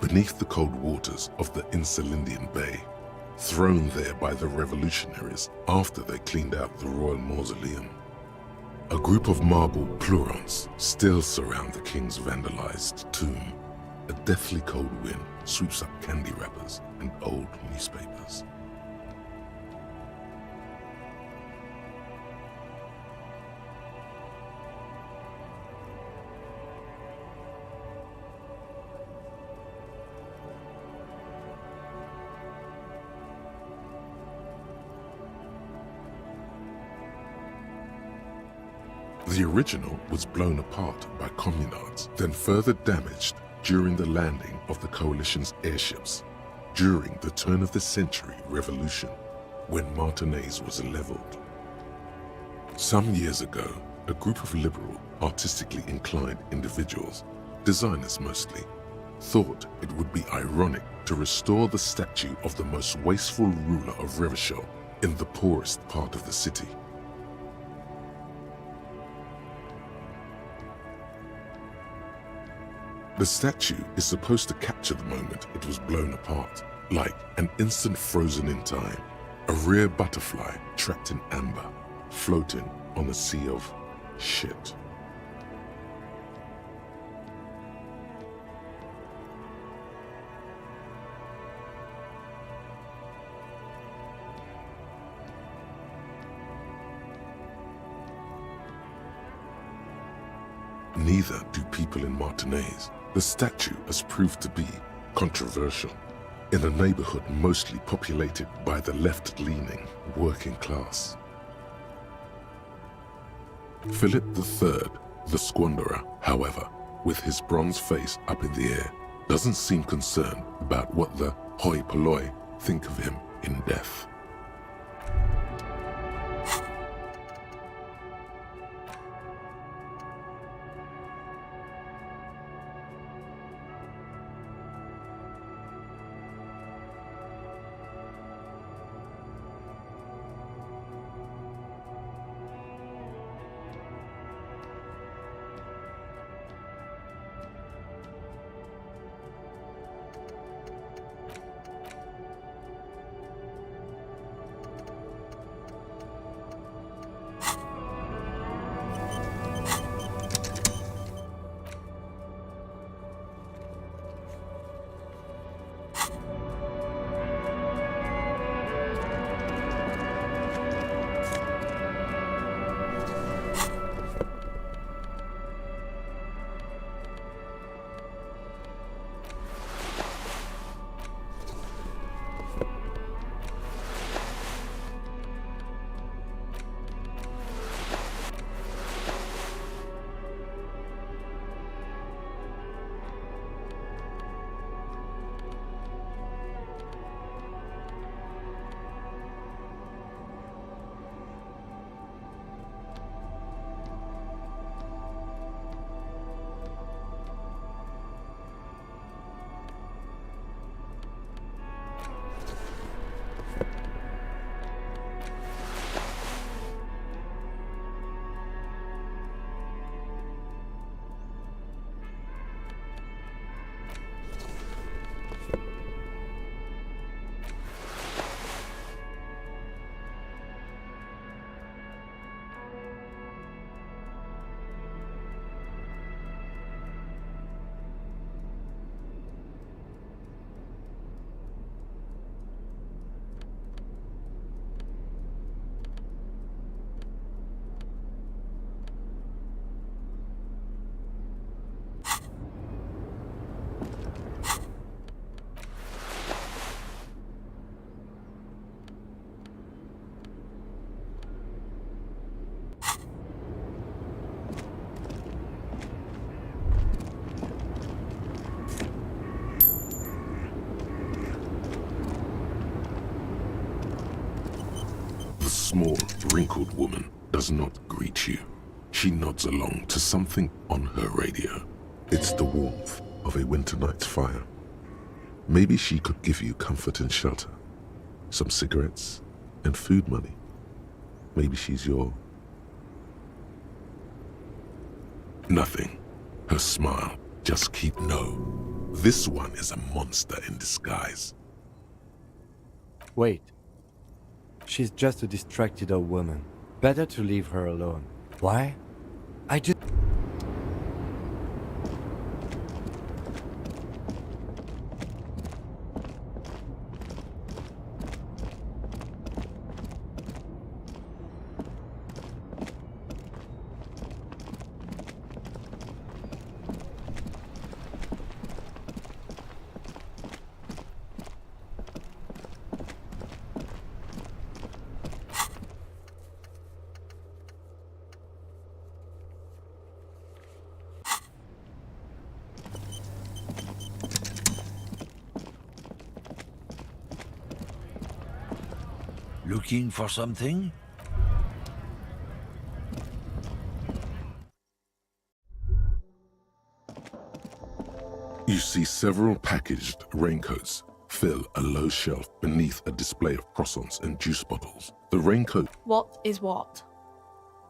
Beneath the cold waters of the Insulindian Bay, thrown there by the revolutionaries after they cleaned out the royal mausoleum, a group of marble pleurons still surround the king's vandalized tomb. A deathly cold wind sweeps up candy wrappers and old newspapers. The original was blown apart by communards, then further damaged during the landing of the coalition's airships during the turn-of-the-century revolution, when Martinez was leveled. Some years ago, a group of liberal, artistically inclined individuals, designers mostly, thought it would be ironic to restore the statue of the most wasteful ruler of Revachol in the poorest part of the city. The statue is supposed to capture the moment it was blown apart, like an instant frozen in time, a rare butterfly trapped in amber, floating on a sea of shit. Neither do people in Martinez. The statue has proved to be controversial in a neighborhood mostly populated by the left-leaning working class. Philip III, the squanderer, however, with his bronze face up in the air, doesn't seem concerned about what the hoi polloi think of him in death. small, wrinkled woman does not greet you. She nods along to something on her radio. It's the warmth of a winter night's fire. Maybe she could give you comfort and shelter, some cigarettes and food money. Maybe she's your... Nothing. Her smile. Just keep no. This one is a monster in disguise. Wait. She's just a distracted old woman. Better to leave her alone. Why? I just... Looking for something? You see several packaged raincoats fill a low shelf beneath a display of croissants and juice bottles. The raincoat... What is what?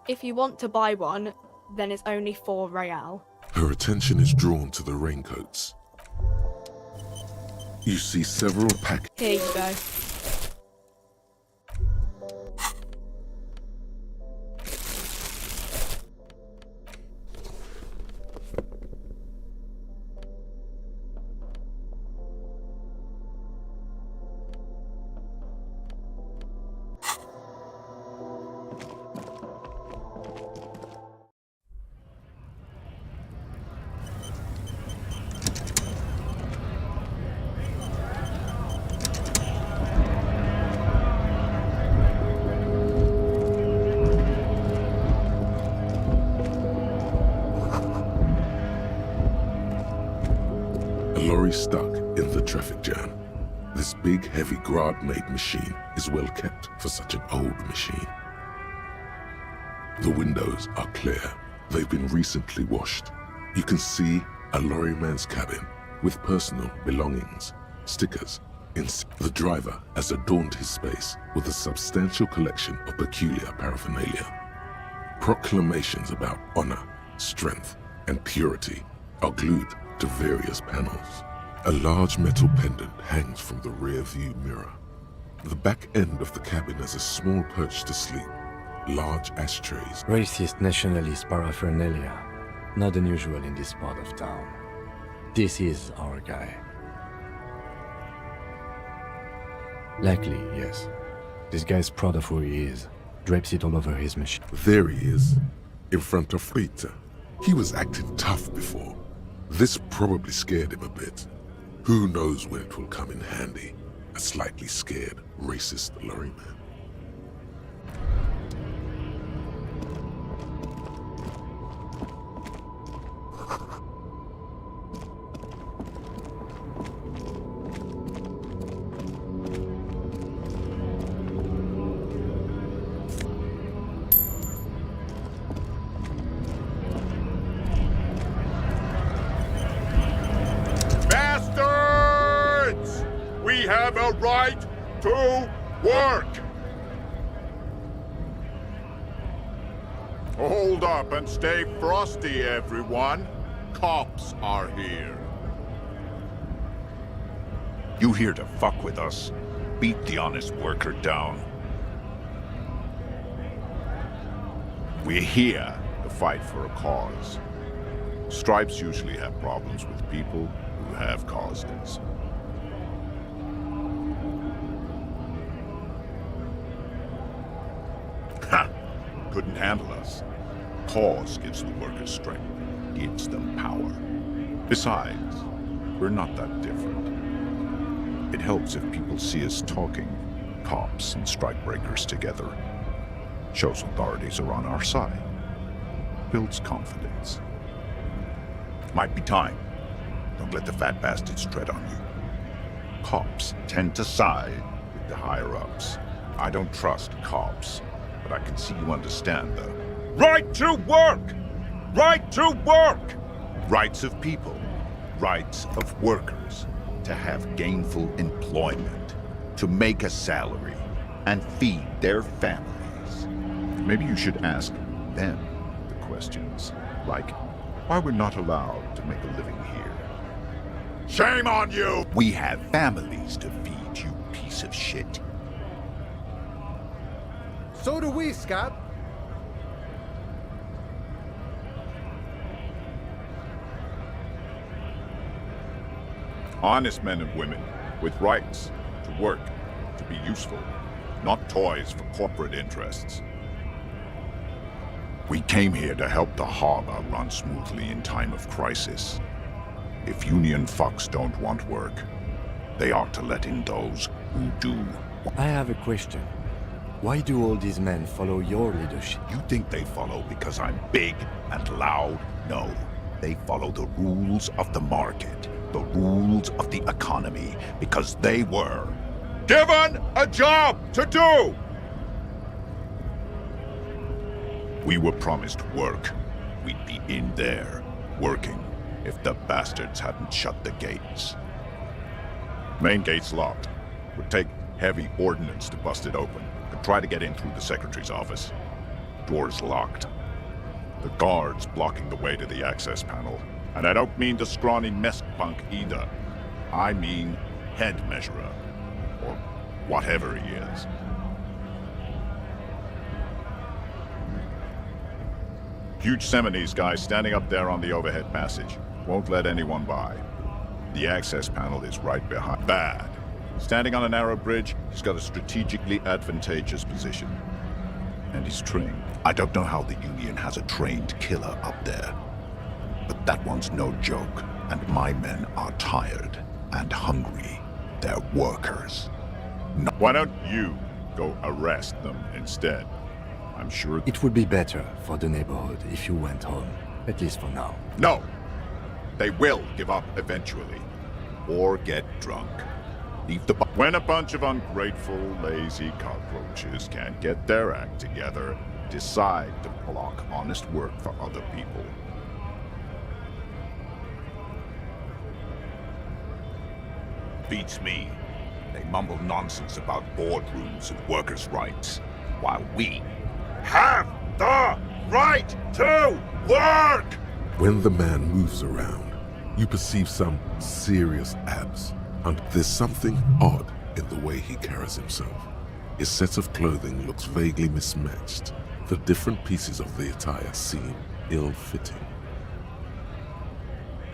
If you want to buy one, then it's only 4 real. Her attention is drawn to the raincoats. You see several Here you go. Stuck in the traffic jam. This big, heavy Grad-made machine is well kept for such an old machine. The windows are clear. They've been recently washed. You can see a lorryman's cabin with personal belongings, stickers. The driver has adorned his space with a substantial collection of peculiar paraphernalia. Proclamations about honor, strength, and purity are glued to various panels. A large metal pendant hangs from the rear view mirror. The back end of the cabin has a small perch to sleep, large ashtrays. Racist nationalist paraphernalia. Not unusual in this part of town. This is our guy. Likely, yes. This guy's proud of who he is. Drapes it all over his machine. There he is, in front of Rita. He was acting tough before. This probably scared him a bit. Who knows when it will come in handy? A slightly scared, racist lorryman. Have a right to work! Hold up and stay frosty, everyone. Cops are here. You here to fuck with us? Beat the honest worker down. We're here to fight for a cause. Stripes usually have problems with people who have causes. Ha! Couldn't handle us. Cause gives the workers strength, gives them power. Besides, we're not that different. It helps if people see us talking, cops and strikebreakers together. Shows authorities are on our side. Builds confidence. Might be time. Don't let the fat bastards tread on you. Cops tend to side with the higher-ups. I don't trust cops, but I can see you understand the right to work! Right to work! Rights of people, rights of workers, to have gainful employment, to make a salary, and feed their families. Maybe you should ask them the questions, like why we're not allowed to make a living here. Shame on you! We have families to feed, you piece of shit. So do we, Scott. Honest men and women with rights to work, to be useful, not toys for corporate interests. We came here to help the harbor run smoothly in time of crisis. If Union fucks don't want work, they ought to let in those who do. I have a question. Why do all these men follow your leadership? You think they follow because I'm big and loud? No. They follow the rules of the market, the rules of the economy, because they were given a job to do! We were promised work. We'd be in there, working, if the bastards hadn't shut the gates. Main gate's locked. Would take heavy ordnance to bust it open. Could try to get in through the secretary's office. Door's locked. The guard's blocking the way to the access panel. And I don't mean the scrawny mess punk either. I mean head measurer. Or whatever he is. Huge Seminese guy standing up there on the overhead passage. Won't let anyone by. The access panel is right behind. Bad. Standing on a narrow bridge, he's got a strategically advantageous position. And he's trained. I don't know how the Union has a trained killer up there. But that one's no joke. And my men are tired and hungry. They're workers. No. Why don't you go arrest them instead? I'm sure It would be better for the neighborhood if you went home, at least for now. No! They will give up eventually. Or get drunk. Leave the When a bunch of ungrateful, lazy cockroaches can't get their act together, decide to block honest work for other people. Beats me. They mumble nonsense about boardrooms and workers' rights, while we have the right to work! When the man moves around, you perceive some serious abs, and there's something odd in the way he carries himself. His set of clothing looks vaguely mismatched. The different pieces of the attire seem ill-fitting.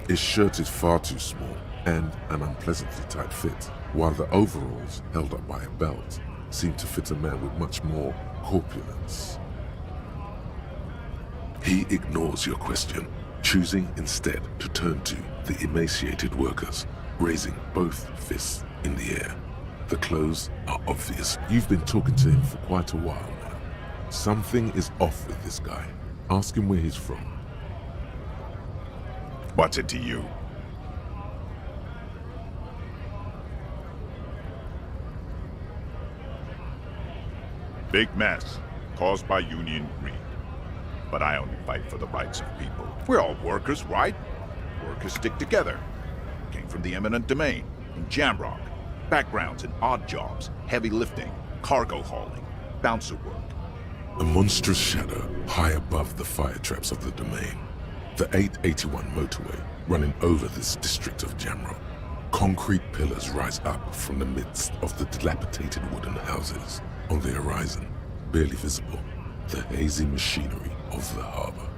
His shirt is far too small and an unpleasantly tight fit, while the overalls, held up by a belt, seem to fit a man with much more corpulence. He ignores your question, choosing instead to turn to the emaciated workers, raising both fists in the air. The clothes are obvious. You've been talking to him for quite a while now. Something is off with this guy. Ask him where he's from. What's it to you? Big mess, caused by union greed. But I only fight for the rights of people. We're all workers, right? Workers stick together. Came from the eminent domain, in Jamrock. Backgrounds in odd jobs, heavy lifting, cargo hauling, bouncer work. A monstrous shadow high above the fire traps of the domain. The 881 motorway running over this district of Jamrock. Concrete pillars rise up from the midst of the dilapidated wooden houses. On the horizon, barely visible, the hazy machinery of the harbor.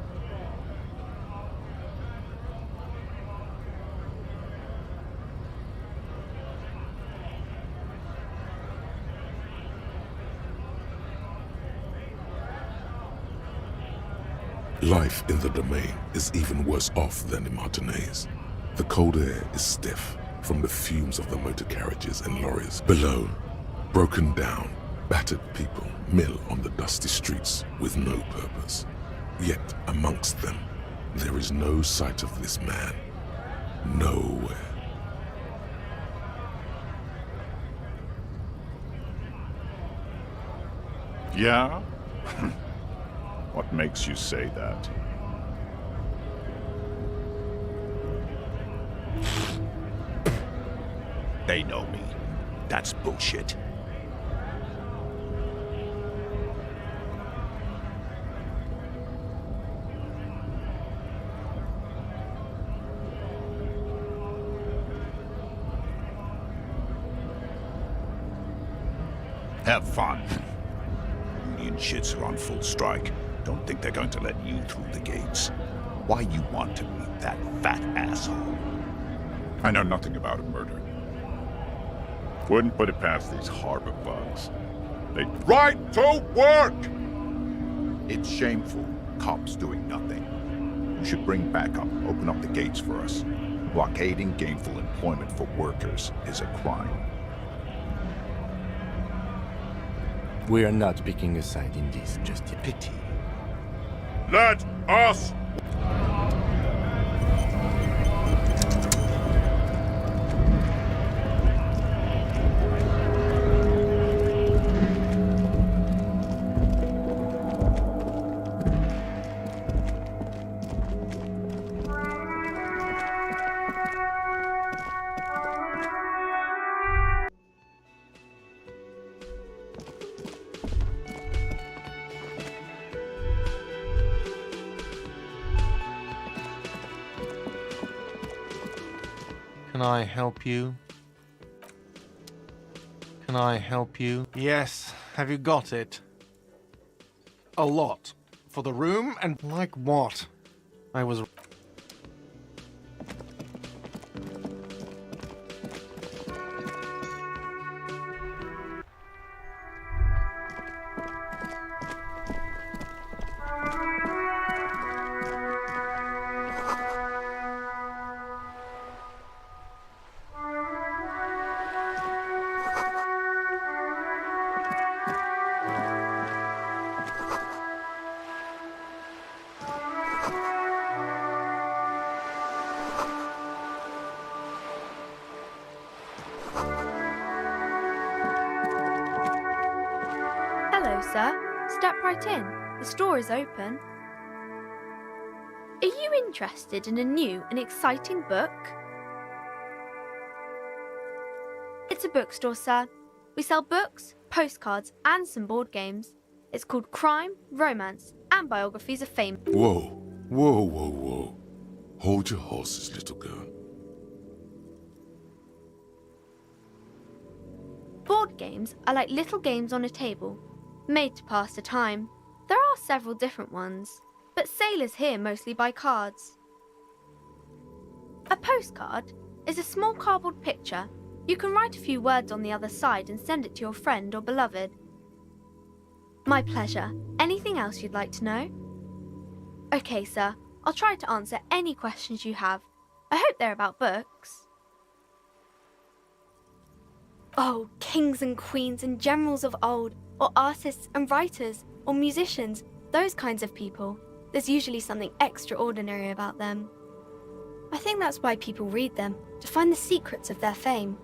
Life in the domain is even worse off than in Martinez. The cold air is stiff from the fumes of the motor carriages and lorries. Below, broken down, battered people mill on the dusty streets with no purpose. Yet amongst them, there is no sight of this man. Nowhere. Yeah? What makes you say that? They know me. That's bullshit. Have fun. Union shits are on full strike. Don't think they're going to let you through the gates. Why you want to meet that fat asshole? I know nothing about a murder. Wouldn't put it past these harbor bugs. They right to work! It's shameful. Cops doing nothing. You should bring backup. Open up the gates for us. Blockading gainful employment for workers is a crime. We are not picking a side in this just yet. Pity. Let us Can I help you? Can I help you? Yes. Have you got it? A lot. For the room and like what? I was... Hello, sir. Step right in. The store is open. Are you interested in a new and exciting book? It's a bookstore, sir. We sell books, postcards, and some board games. It's called Crime, Romance, and Biographies of Fame. Whoa, whoa, whoa, whoa. Hold your horses, little girl. Board games are like little games on a table, made to pass the time. There are several different ones, but sailors here mostly buy cards. A postcard is a small cardboard picture. You can write a few words on the other side and send it to your friend or beloved. My pleasure. Anything else you'd like to know? Okay, sir. I'll try to answer any questions you have. I hope they're about books. Oh, kings and queens and generals of old, or artists and writers, or musicians, those kinds of people. There's usually something extraordinary about them. I think that's why people read them, to find the secrets of their fame.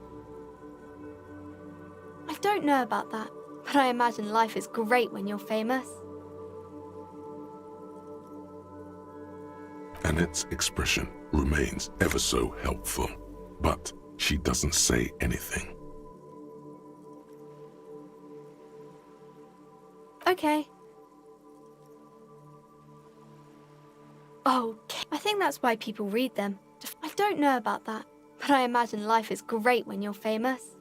I don't know about that, but I imagine life is great when you're famous. Annette's expression remains ever so helpful, but she doesn't say anything. Okay. Oh, I think that's why people read them. I don't know about that, but I imagine life is great when you're famous.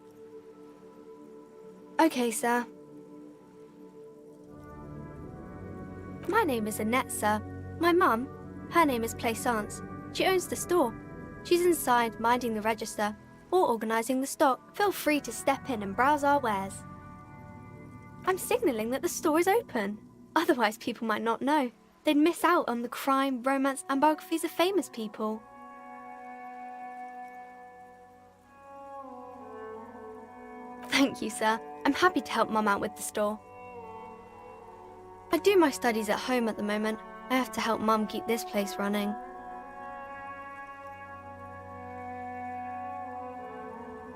Okay, sir. My name is Annette, sir. My mum, her name is Plaisance. She owns the store. She's inside minding the register or organising the stock. Feel free to step in and browse our wares. I'm signalling that the store is open. Otherwise, people might not know. They'd miss out on the crime, romance, and biographies of famous people. Thank you, sir. I'm happy to help Mum out with the store. I do my studies at home at the moment. I have to help Mum keep this place running.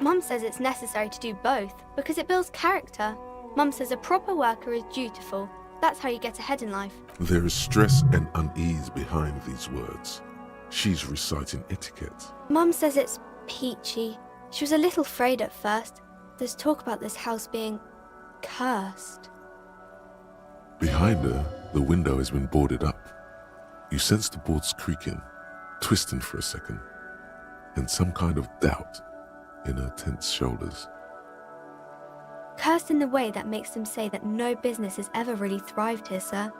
Mum says it's necessary to do both because it builds character. Mum says a proper worker is dutiful. That's how you get ahead in life. There is stress and unease behind these words. She's reciting etiquette. Mum says it's peachy. She was a little afraid at first. There's talk about this house being cursed. Behind her, the window has been boarded up. You sense the boards creaking, twisting for a second, and some kind of doubt in her tense shoulders. Cursed in the way that makes them say that no business has ever really thrived here, sir.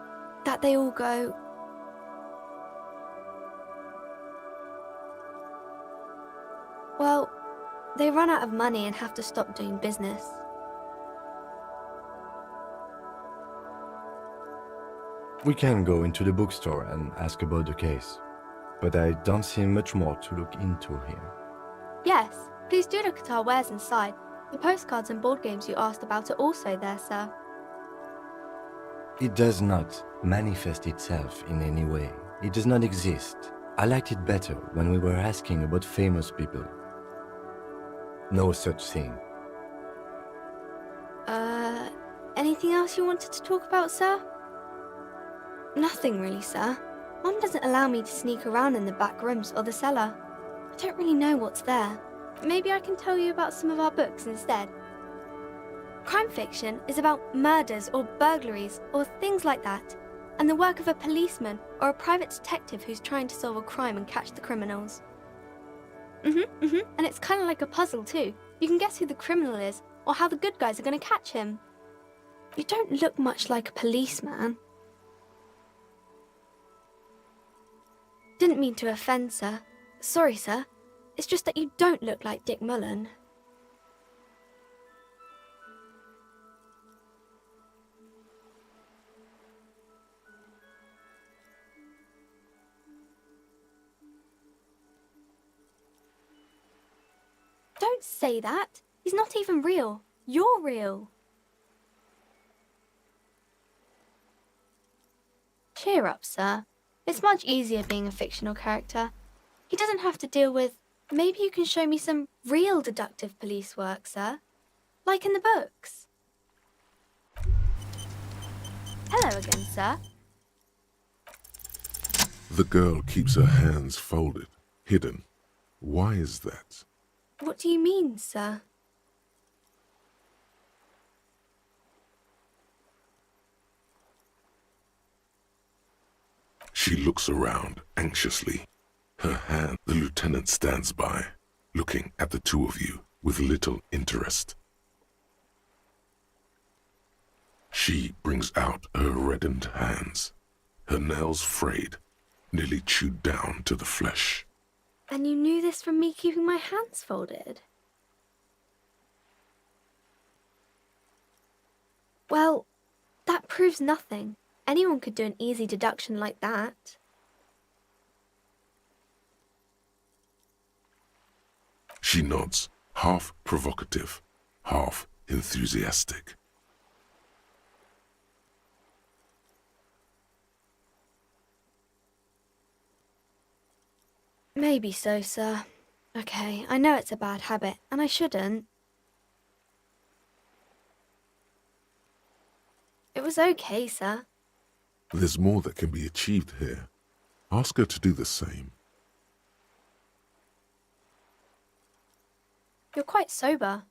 That they all go... Well, they run out of money and have to stop doing business. We can go into the bookstore and ask about the case, but I don't see much more to look into here. Yes, please do look at our wares inside. The postcards and board games you asked about are also there, sir. It does not manifest itself in any way. It does not exist. I liked it better when we were asking about famous people. No such thing. Anything else you wanted to talk about, sir? Nothing really, sir. Mum doesn't allow me to sneak around in the back rooms or the cellar. I don't really know what's there. Maybe I can tell you about some of our books instead. Crime fiction is about murders or burglaries or things like that, and the work of a policeman or a private detective who's trying to solve a crime and catch the criminals. And it's kind of like a puzzle too. You can guess who the criminal is or how the good guys are going to catch him. You don't look much like a policeman. Didn't mean to offend, sir. Sorry, sir. It's just that you don't look like Dick Mullen. Don't say that. He's not even real. You're real. Cheer up, sir. It's much easier being a fictional character. He doesn't have to deal with... Maybe you can show me some real deductive police work, sir. Like in the books. Hello again, sir. The girl keeps her hands folded, hidden. Why is that? What do you mean, sir? She looks around anxiously. Her hand, the lieutenant stands by, looking at the two of you with little interest. She brings out her reddened hands, her nails frayed, nearly chewed down to the flesh. And you knew this from me keeping my hands folded? Well, that proves nothing. Anyone could do an easy deduction like that. She nods, half provocative, half enthusiastic. Maybe so, sir. Okay, I know it's a bad habit, and I shouldn't. It was okay, sir. There's more that can be achieved here. Ask her to do the same. You're quite sober.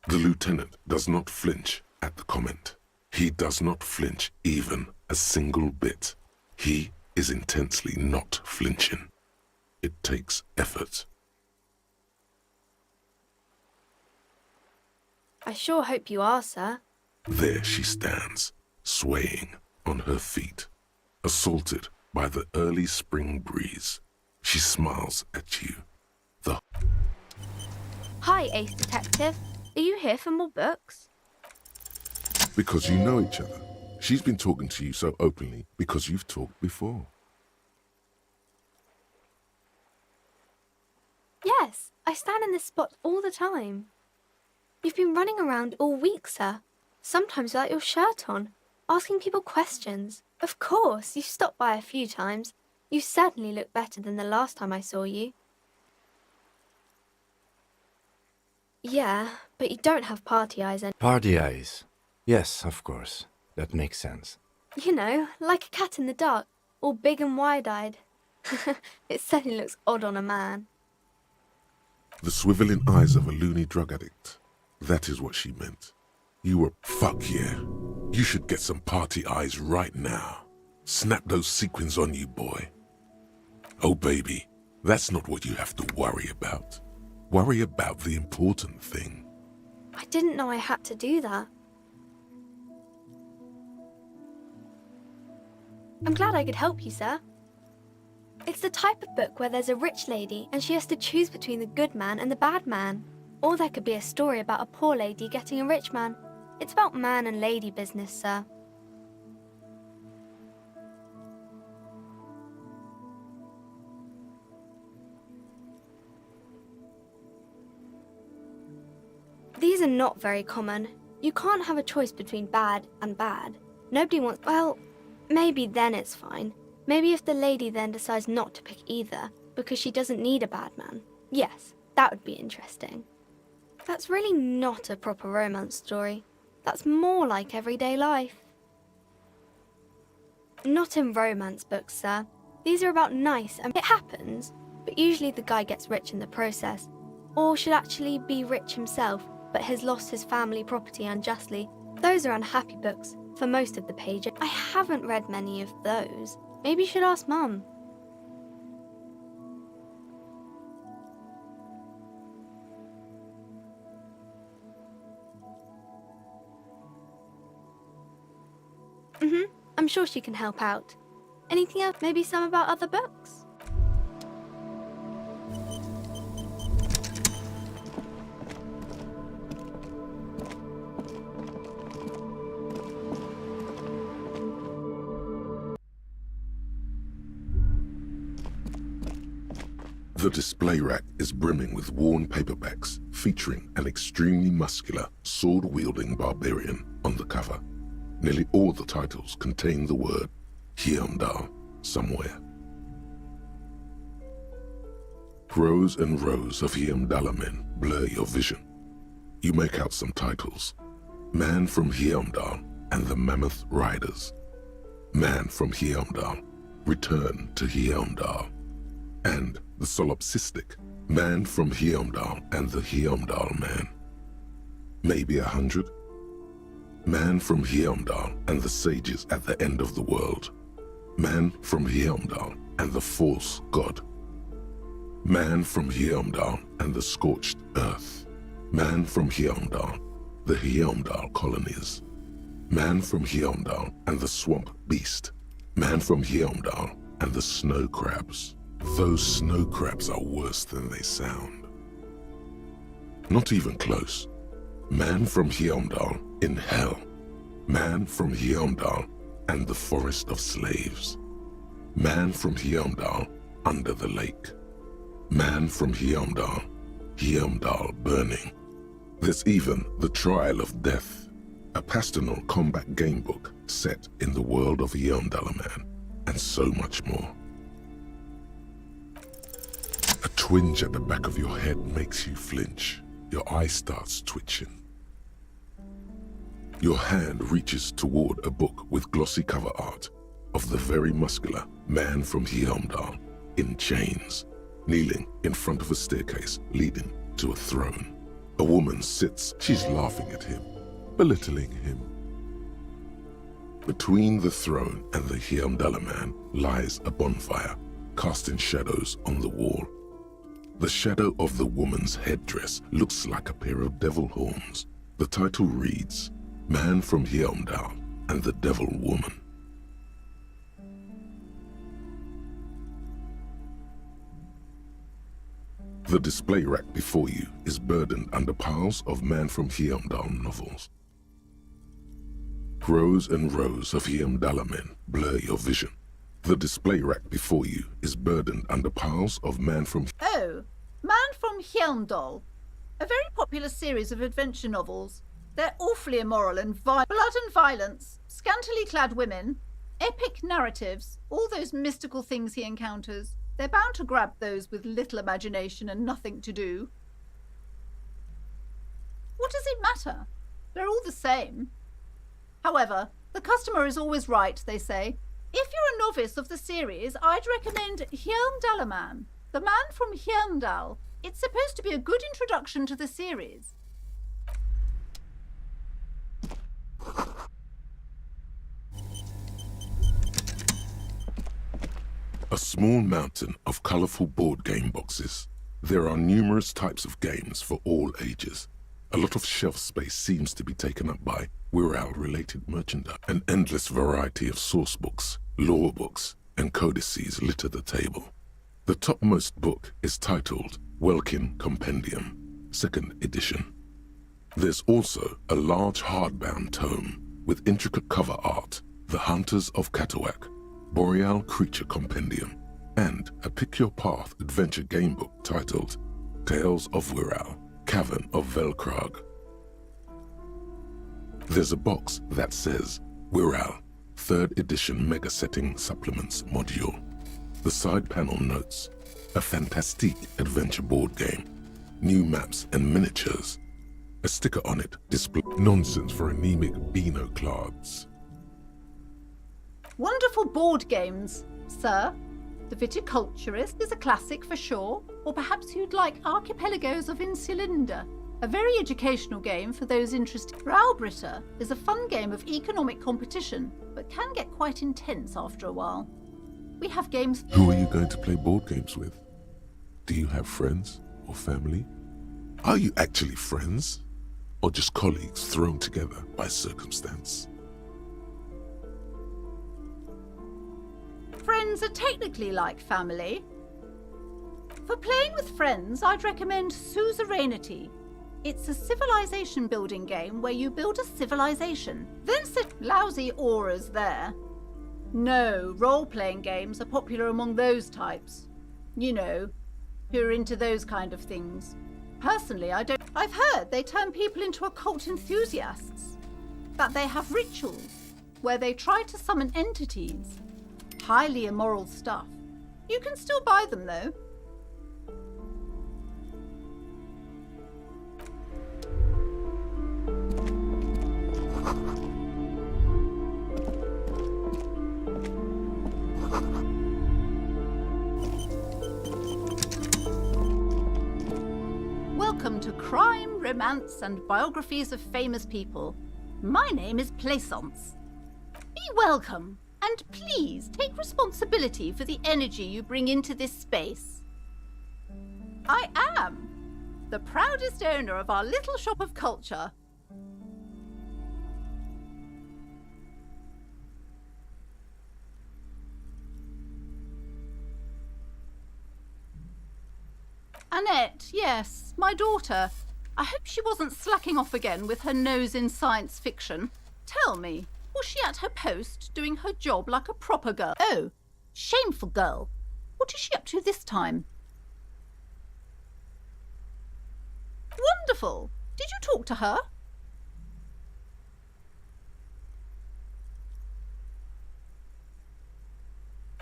The lieutenant does not flinch at the comment. He does not flinch even a single bit. He is intensely not flinching. It takes effort. I sure hope you are, sir. There she stands, swaying on her feet, assaulted by the early spring breeze. She smiles at you. Hi, Ace Detective. Are you here for more books? Because you know each other. She's been talking to you so openly because you've talked before. Yes, I stand in this spot all the time. You've been running around all week, sir. Sometimes without your shirt on, asking people questions. Of course, you stopped by a few times. You certainly look better than the last time I saw you. Yeah, but you don't have party eyes anymore. Party eyes. Yes, of course. That makes sense. You know, like a cat in the dark, all big and wide-eyed. It certainly looks odd on a man. The swiveling eyes of a loony drug addict. That is what she meant. You were... Fuck yeah. You should get some party eyes right now. Snap those sequins on you, boy. Oh, baby, that's not what you have to worry about. Worry about the important thing. I didn't know I had to do that. I'm glad I could help you, sir. It's the type of book where there's a rich lady and she has to choose between the good man and the bad man. Or there could be a story about a poor lady getting a rich man. It's about man and lady business, sir. These are not very common. You can't have a choice between bad and bad. Nobody wants... Well, maybe then it's fine. Maybe if the lady then decides not to pick either, because she doesn't need a bad man. Yes, that would be interesting. That's really not a proper romance story. That's more like everyday life. Not in romance books, sir. These are about nice, and it happens, but usually the guy gets rich in the process. Or should actually be rich himself, but has lost his family property unjustly. Those are unhappy books, for most of the pages. I haven't read many of those. Maybe you should ask Mum. I'm sure she can help out. Anything else? Maybe some about other books? The display rack is brimming with worn paperbacks featuring an extremely muscular, sword-wielding barbarian on the cover. Nearly all the titles contain the word Heimdall somewhere. Rows and rows of Heimdall men blur your vision. You make out some titles. Man from Heimdall and the Mammoth Riders. Man from Heimdall, Return to Heimdall. And the solipsistic Man from Heimdall and the Heimdall Man. Maybe 100. Man from Heimdall and the sages at the end of the world. Man from Heimdall and the false god. Man from Heimdall and the scorched earth. Man from Heimdall, the Heimdall colonies. Man from Heimdall and the swamp beast. Man from Heimdall and the snow crabs. Those snow crabs are worse than they sound. Not even close. Man from Heimdall in hell. Man from Heimdall and the forest of slaves. Man from Heimdall under the lake. Man from Heimdall, Heimdall burning. There's even The Trial of Death, a Pastanol combat gamebook set in the world of Heimdallaman, and so much more. A twinge at the back of your head makes you flinch. Your eye starts twitching. Your hand reaches toward a book with glossy cover art of the very muscular Man from Heimdall in chains, kneeling in front of a staircase leading to a throne. A woman sits. She's laughing at him, belittling him. Between the throne and the Heimdallaman lies a bonfire, casting shadows on the wall. The shadow of the woman's headdress looks like a pair of devil horns. The title reads, Man from Heimdall and the Devil Woman. The display rack before you is burdened under piles of Man from Heimdall novels. Rows and rows of Heimdallamen blur your vision. The display rack before you is burdened under piles of Man from... Oh, Man from Heimdall. A very popular series of adventure novels. They're awfully immoral and blood and violence, scantily clad women, epic narratives, all those mystical things he encounters. They're bound to grab those with little imagination and nothing to do. What does it matter? They're all the same. However, the customer is always right, they say. If you're a novice of the series, I'd recommend Hjelmdalaman, the man from Hjelmdal. It's supposed to be a good introduction to the series. A small mountain of colorful board game boxes. There are numerous types of games for all ages. A lot of shelf space seems to be taken up by Wirral-related merchandise. An endless variety of source books, lore books, and codices litter the table. The topmost book is titled Welkin Compendium, 2nd edition. There's also a large hardbound tome with intricate cover art, The Hunters of Katawak, Boreal Creature Compendium, and a Pick Your Path adventure game book titled Tales of Wirral, Cavern of Velkrag. There's a box that says Wirral, 3rd edition Mega Setting Supplements Module. The side panel notes, a fantastique adventure board game, new maps and miniatures. A sticker on it displays nonsense for anemic Beano-clads. Wonderful board games, sir. The Viticulturist is a classic for sure, or perhaps you'd like Archipelagos of Insulinda, a very educational game for those interested. Raubritter is a fun game of economic competition, but can get quite intense after a while. We have games. Who are you going to play board games with? Do you have friends or family? Are you actually friends? Or just colleagues thrown together by circumstance? Friends are technically like family. For playing with friends, I'd recommend Suzerainty. It's a civilization building game where you build a civilization, then set lousy auras there. No, role-playing games are popular among those types. You know, who are into those kind of things. Personally, I don't. I've heard they turn people into occult enthusiasts. That they have rituals where they try to summon entities. Highly immoral stuff. You can still buy them though. Welcome to Crime, Romance, and Biographies of Famous People. My name is Plaisance. Be welcome, and please take responsibility for the energy you bring into this space. I am the proudest owner of our little shop of culture. Annette, yes, my daughter. I hope she wasn't slacking off again with her nose in science fiction. Tell me, was she at her post doing her job like a proper girl? Oh, shameful girl. What is she up to this time? Wonderful. Did you talk to her?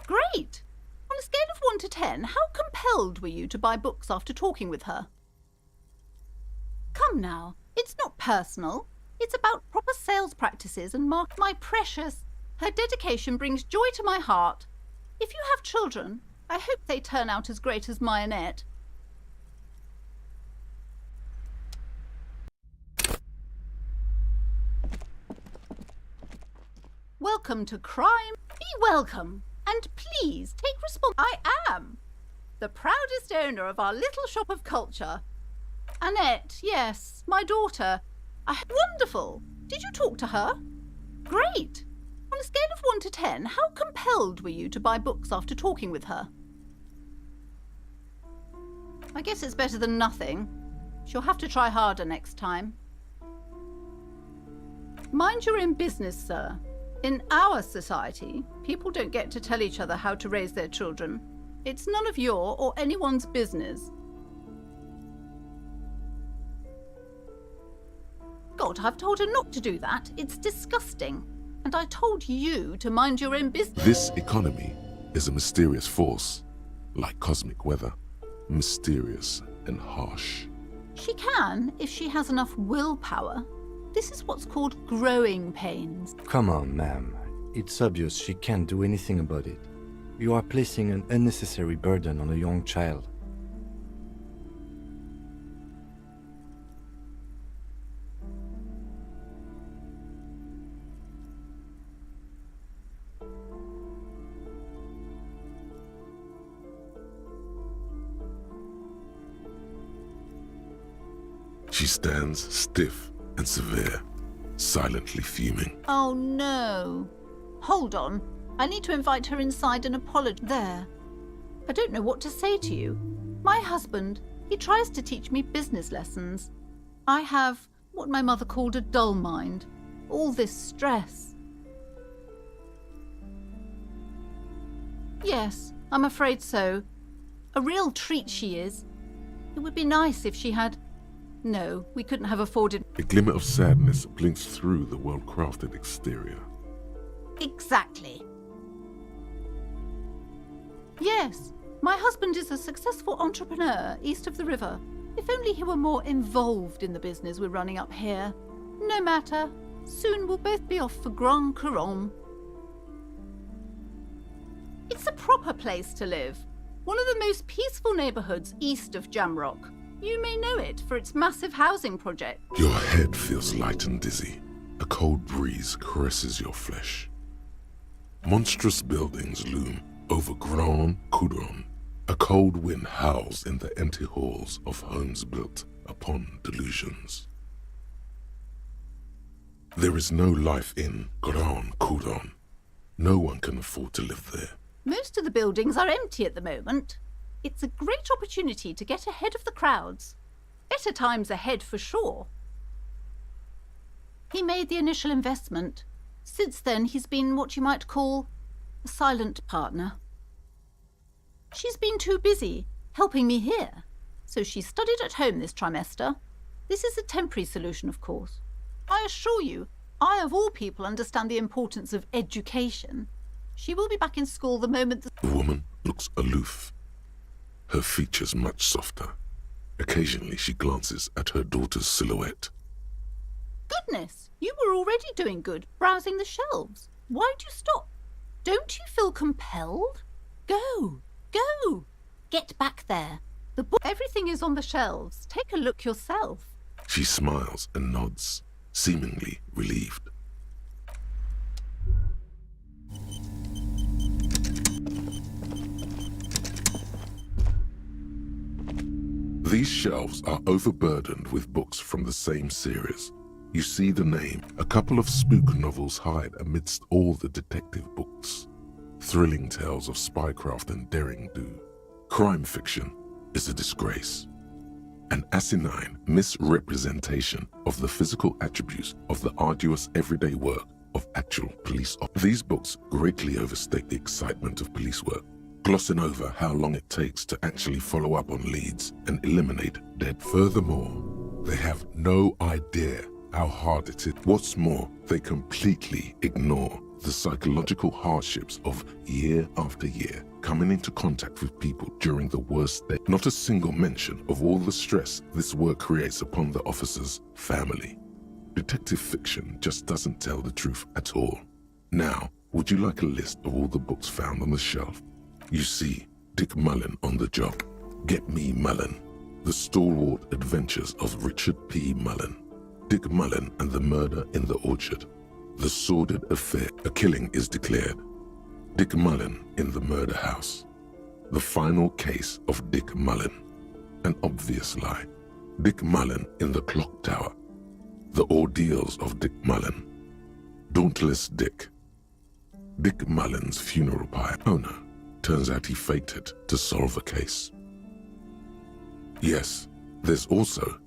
Great. On a scale of 1 to 10, how compelled were you to buy books after talking with her? Come now, it's not personal. It's about proper sales practices and my precious. Her dedication brings joy to my heart. If you have children, I hope they turn out as great as my Annette. Welcome to Crime. Be welcome. And please take I am the proudest owner of our little shop of culture. Annette, yes, my daughter. Wonderful. Did you talk to her? Great. On a scale of 1 to 10, how compelled were you to buy books after talking with her? I guess it's better than nothing. She'll have to try harder next time. Mind your own business, sir. In our society, people don't get to tell each other how to raise their children. It's none of your or anyone's business. God, I've told her not to do that. It's disgusting. And I told you to mind your own business. This economy is a mysterious force, like cosmic weather, mysterious and harsh. She can, if she has enough willpower. This is what's called growing pains. Come on, ma'am. It's obvious she can't do anything about it. You are placing an unnecessary burden on a young child. She stands stiff and severe, silently fuming. Oh no. Hold on. I need to invite her inside and apologize. There. I don't know what to say to you. My husband, he tries to teach me business lessons. I have what my mother called a dull mind. All this stress. Yes, I'm afraid so. A real treat she is. It would be nice if she had... No, we couldn't have afforded... A glimmer of sadness blinks through the well-crafted exterior. Exactly. Yes, my husband is a successful entrepreneur east of the river. If only he were more involved in the business we're running up here. No matter. Soon we'll both be off for Grand Couronne. It's a proper place to live. One of the most peaceful neighborhoods east of Jamrock. You may know it for its massive housing project. Your head feels light and dizzy. A cold breeze caresses your flesh. Monstrous buildings loom over Grand Couronne. A cold wind howls in the empty halls of homes built upon delusions. There is no life in Grand Couronne. No one can afford to live there. Most of the buildings are empty at the moment. It's a great opportunity to get ahead of the crowds. Better times ahead for sure. He made the initial investment. Since then, he's been what you might call a silent partner. She's been too busy helping me here, so she studied at home this trimester. This is a temporary solution, of course. I assure you, I of all people understand the importance of education. She will be back in school the moment The woman looks aloof, her features much softer. Occasionally she glances at her daughter's silhouette. Goodness, you were already doing good, browsing the shelves. Why'd you stop? Don't you feel compelled? Go, go. Get back there. The book, everything is on the shelves. Take a look yourself. She smiles and nods, seemingly relieved. These shelves are overburdened with books from the same series. You see the name. A couple of spook novels hide amidst all the detective books. Thrilling tales of spycraft and daring-do. Crime fiction is a disgrace. An asinine misrepresentation of the physical attributes of the arduous everyday work of actual police officers. These books greatly overstate the excitement of police work, glossing over how long it takes to actually follow up on leads and eliminate dead. Furthermore, they have no idea how hard it is. What's more, they completely ignore the psychological hardships of year after year coming into contact with people during the worst day. Not a single mention of all the stress this work creates upon the officer's family. Detective fiction just doesn't tell the truth at all. Now, would you like a list of all the books found on the shelf? You see Dick Mullen on the job. Get Me Mullen. The Stalwart Adventures of Richard P. Mullen. Dick Mullen and the Murder in the Orchard. The Sordid Affair. A killing is declared. Dick Mullen in the Murder House. The Final Case of Dick Mullen. An obvious lie. Dick Mullen in the Clock Tower. The Ordeals of Dick Mullen. Dauntless Dick. Dick Mullen's funeral pyre. Oh no. Turns out he faked it to solve a case. Yes, there's also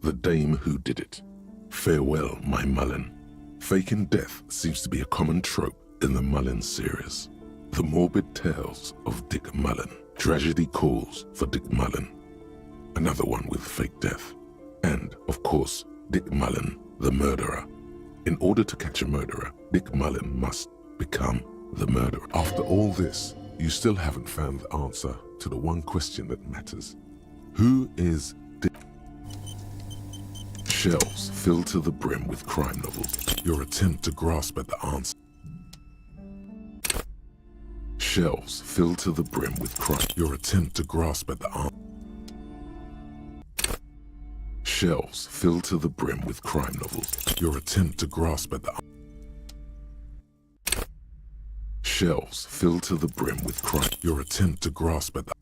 The Dame Who Did It. Farewell, My Mullen. Faking death seems to be a common trope in the Mullen series. The Morbid Tales of Dick Mullen. Tragedy Calls for Dick Mullen. Another one with fake death. And, of course, Dick Mullen, the murderer. In order to catch a murderer, Dick Mullen must become the murderer. After all this, you still haven't found the answer to the one question that matters. Who is Dick? Shelves filled to the brim with crime novels. Your attempt to grasp at the answer. Shelves filled to the brim with crime. Your attempt to grasp at the answer. Shelves filled to the brim with crime novels. Your attempt to grasp at the Shelves filled to the brim with crime. Your attempt to grasp at the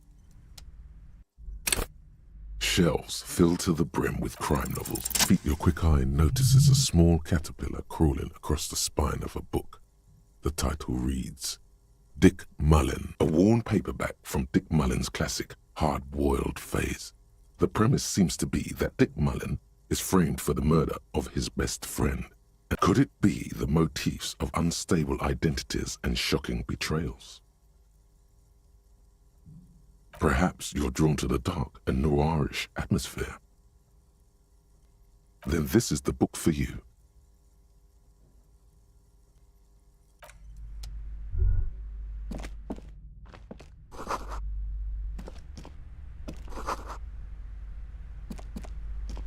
Shelves filled to the brim with crime novels. Your quick eye notices a small caterpillar crawling across the spine of a book. The title reads, Dick Mullen, a worn paperback from Dick Mullen's classic Hard-Boiled Phase. The premise seems to be that Dick Mullen is framed for the murder of his best friend. And could it be the motifs of unstable identities and shocking betrayals? Perhaps you're drawn to the dark and noirish atmosphere. Then this is the book for you.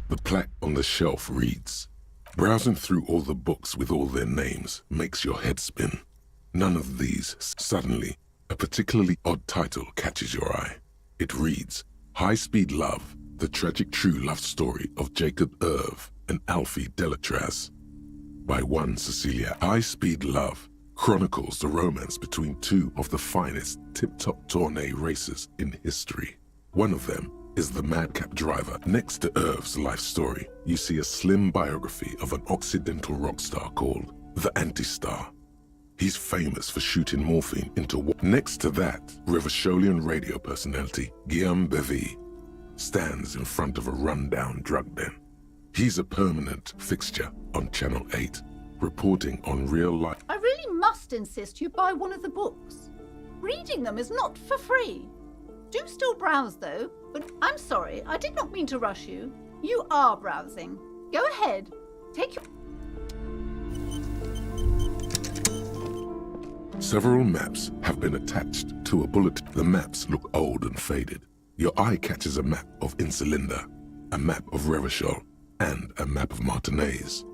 The plaque on the shelf reads, Browsing through all the books with all their names makes your head spin. None of these. Suddenly, a particularly odd title catches your eye. It reads, High-Speed Love, the tragic true love story of Jacob Irv and Alfie Delatraz. By one Cecilia. High-Speed Love chronicles the romance between two of the finest tip-top tourney racers in history. One of them is the madcap driver. Next to Irv's life story, you see a slim biography of an Occidental rock star called the Anti-Star. He's famous for shooting morphine into Next to that, Revacholian radio personality Guillaume Bevy stands in front of a rundown drug den. He's a permanent fixture on Channel 8, reporting on real life. I really must insist you buy one of the books. Reading them is not for free. Do still browse though, but I'm sorry, I did not mean to rush you. You are browsing. Go ahead. Take your... Several maps have been attached to a bulletin. The maps look old and faded. Your eye catches a map of Insulinda, a map of Revachol, and a map of Martinaise.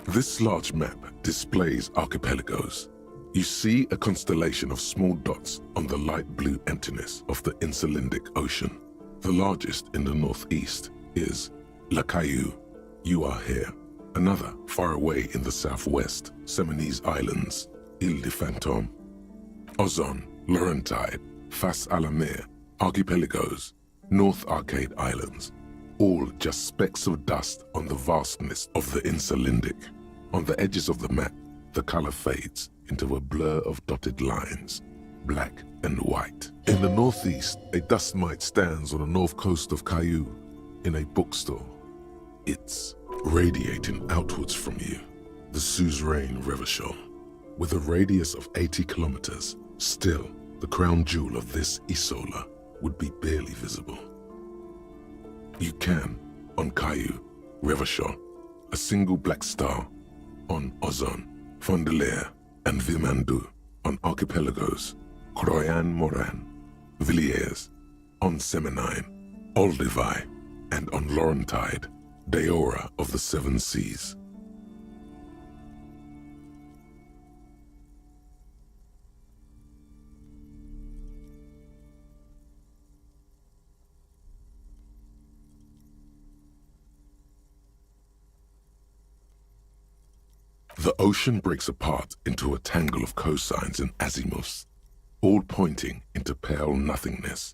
This large map displays archipelagos. You see a constellation of small dots on the light blue emptiness of the Insulindic Ocean. The largest in the northeast is La Caillou. You are here. Another far away in the southwest, Seminese Islands, Ile de Fantôme. Ozon, Laurentide, Fas à la Mer, archipelagos, North Arcade Islands, all just specks of dust on the vastness of the Insulindic. On the edges of the map, the color fades into a blur of dotted lines, black and white. In the northeast, a dust mite stands on the north coast of Caillou in a bookstore. It's radiating outwards from you, the suzerain Revachol. With a radius of 80 kilometers, still, the crown jewel of this Isola would be barely visible. You can, on Caillou, Revachol, a single black star, on Ozon, Fondelier, and Vilmandu, on archipelagos, Croyan Moran, Villiers, on Seminine, Olduvai, and on Laurentide, Deora of the Seven Seas. The ocean breaks apart into a tangle of cosines and azimuths, all pointing into pale nothingness.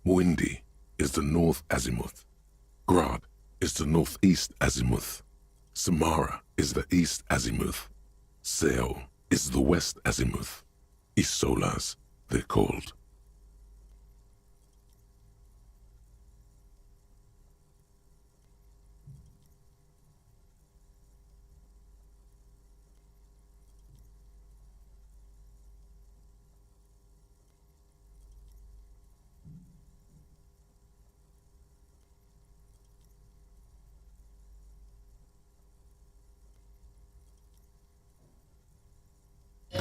Muindi is the north azimuth. Grad is the northeast azimuth. Samara is the east azimuth. Seol is the west azimuth. Isolas, they're called.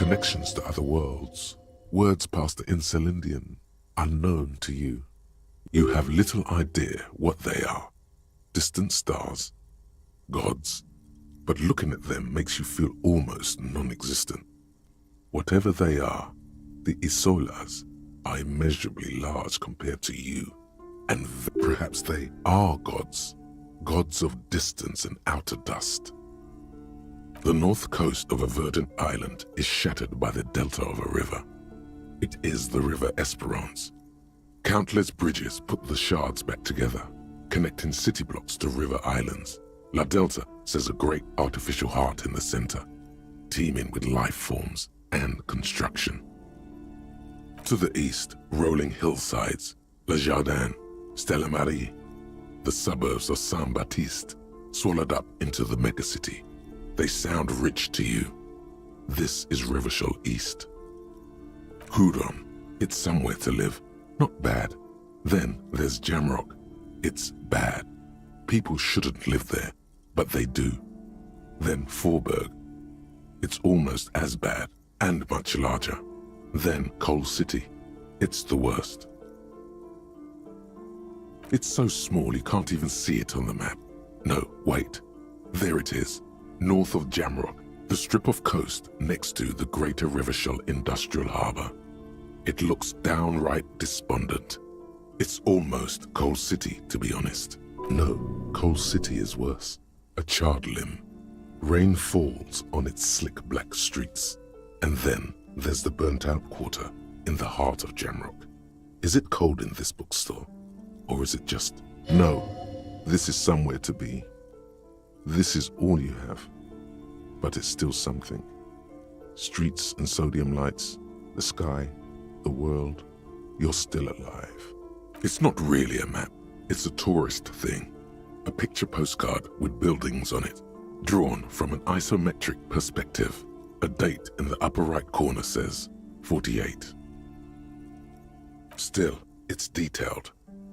Connections to other worlds, words past the Insulindian, unknown to you. You have little idea what they are. Distant stars, gods, but looking at them makes you feel almost non-existent. Whatever they are, the Isolas are immeasurably large compared to you, and perhaps they are gods, gods of distance and outer dust. The north coast of a verdant island is shattered by the delta of a river. It is the River Esperance. Countless bridges put the shards back together, connecting city blocks to river islands. La Delta says a great artificial heart in the center, teeming with life forms and construction. To the east, rolling hillsides, Le Jardin, Stella Marie, the suburbs of Saint-Baptiste, swallowed up into the megacity. They sound rich to you. This is Revachol East. Hudon, it's somewhere to live. Not bad. Then there's Jamrock. It's bad. People shouldn't live there, but they do. Then Forburg. It's almost as bad and much larger. Then Coal City. It's the worst. It's so small you can't even see it on the map. No, wait. There it is. North of Jamrock, the strip of coast next to the Greater Revachol Industrial Harbour. It looks downright despondent. It's almost Coal City, to be honest. No, Coal City is worse. A charred limb. Rain falls on its slick black streets. And then there's the burnt-out quarter in the heart of Jamrock. Is it cold in this bookstore? Or is it just... No, this is somewhere to be. This is all you have. But it's still something. Streets and sodium lights, the sky, the world. You're still alive. It's not really a map. It's a tourist thing. A picture postcard with buildings on it, drawn from an isometric perspective. A date in the upper right corner says 48. Still, it's detailed.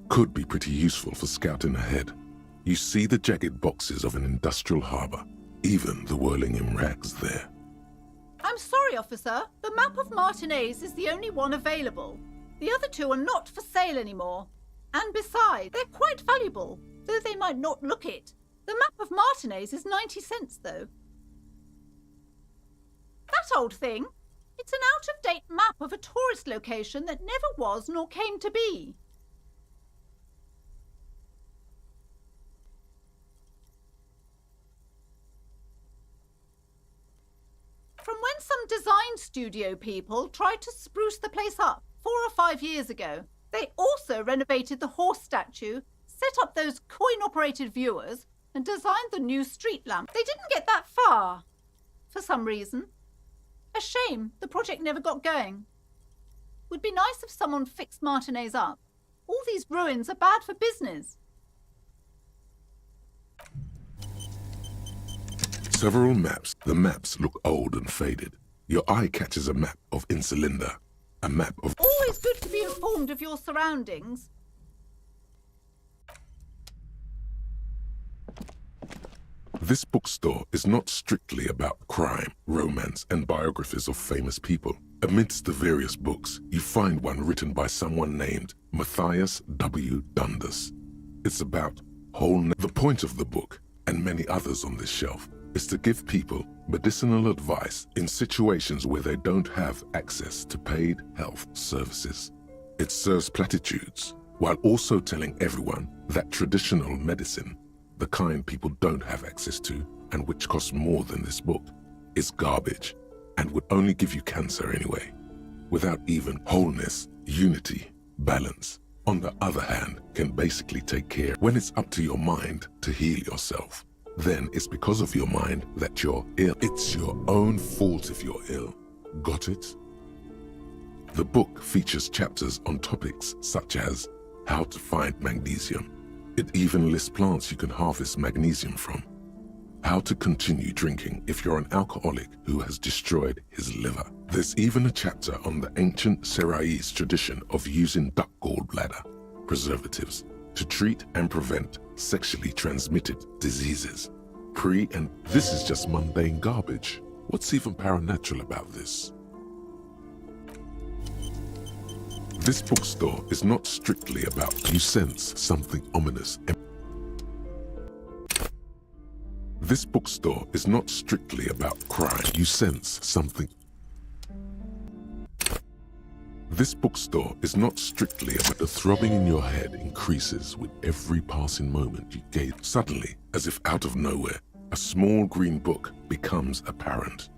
Could be pretty useful for scouting ahead. You see the jagged boxes of an industrial harbour, even the whirling in rags there. I'm sorry, officer. The map of Martinez is the only one available. The other two are not for sale anymore. And besides, they're quite valuable, though they might not look it. The map of Martinez is 90 cents, though. That old thing. It's an out-of-date map of a tourist location that never was nor came to be. From when some design studio people tried to spruce the place up 4 or 5 years ago. They also renovated the horse statue, set up those coin-operated viewers, and designed the new street lamp. They didn't get that far, for some reason. A shame the project never got going. Would be nice if someone fixed Martinez up. All these ruins are bad for business. Several maps. The maps look old and faded. Your eye catches a map of Insulinda, a map of... Always good to be informed of your surroundings. This bookstore is not strictly about crime, romance, and biographies of famous people. Amidst the various books, you find one written by someone named Matthias W. Dundas. It's about wholeness. The point of the book, and many others on this shelf, is to give people medicinal advice in situations where they don't have access to paid health services. It serves platitudes, while also telling everyone that traditional medicine, the kind people don't have access to, and which costs more than this book, is garbage, and would only give you cancer anyway, without even wholeness, unity, balance. On the other hand, can basically take care when it's up to your mind to heal yourself. Then it's because of your mind that you're ill. It's your own fault if you're ill. Got it? The book features chapters on topics such as how to find magnesium. It even lists plants you can harvest magnesium from. How to continue drinking if you're an alcoholic who has destroyed his liver. There's even a chapter on the ancient Seraïs tradition of using duck gallbladder, preservatives, to treat and prevent sexually transmitted diseases. This is just mundane garbage. What's even paranatural about this? This bookstore is not strictly about you sense something ominous. This bookstore is not strictly about crime. You sense something. This bookstore is not strictly about the throbbing in your head increases with every passing moment you gaze. Suddenly, as if out of nowhere, a small green book becomes apparent.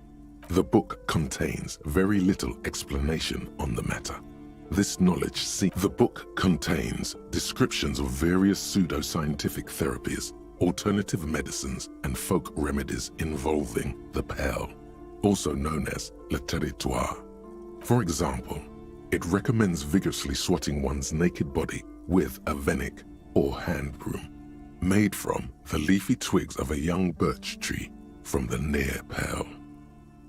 The book contains very little explanation on the matter. This knowledge the book contains descriptions of various pseudoscientific therapies, alternative medicines, and folk remedies involving the Pale, also known as Pt.2. For example, it recommends vigorously swatting one's naked body with a venik or hand broom, made from the leafy twigs of a young birch tree from the near Pale.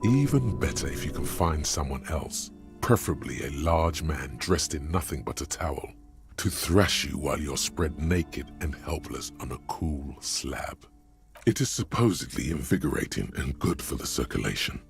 Even better if you can find someone else, preferably a large man dressed in nothing but a towel, to thrash you while you're spread naked and helpless on a cool slab. It is supposedly invigorating and good for the circulation.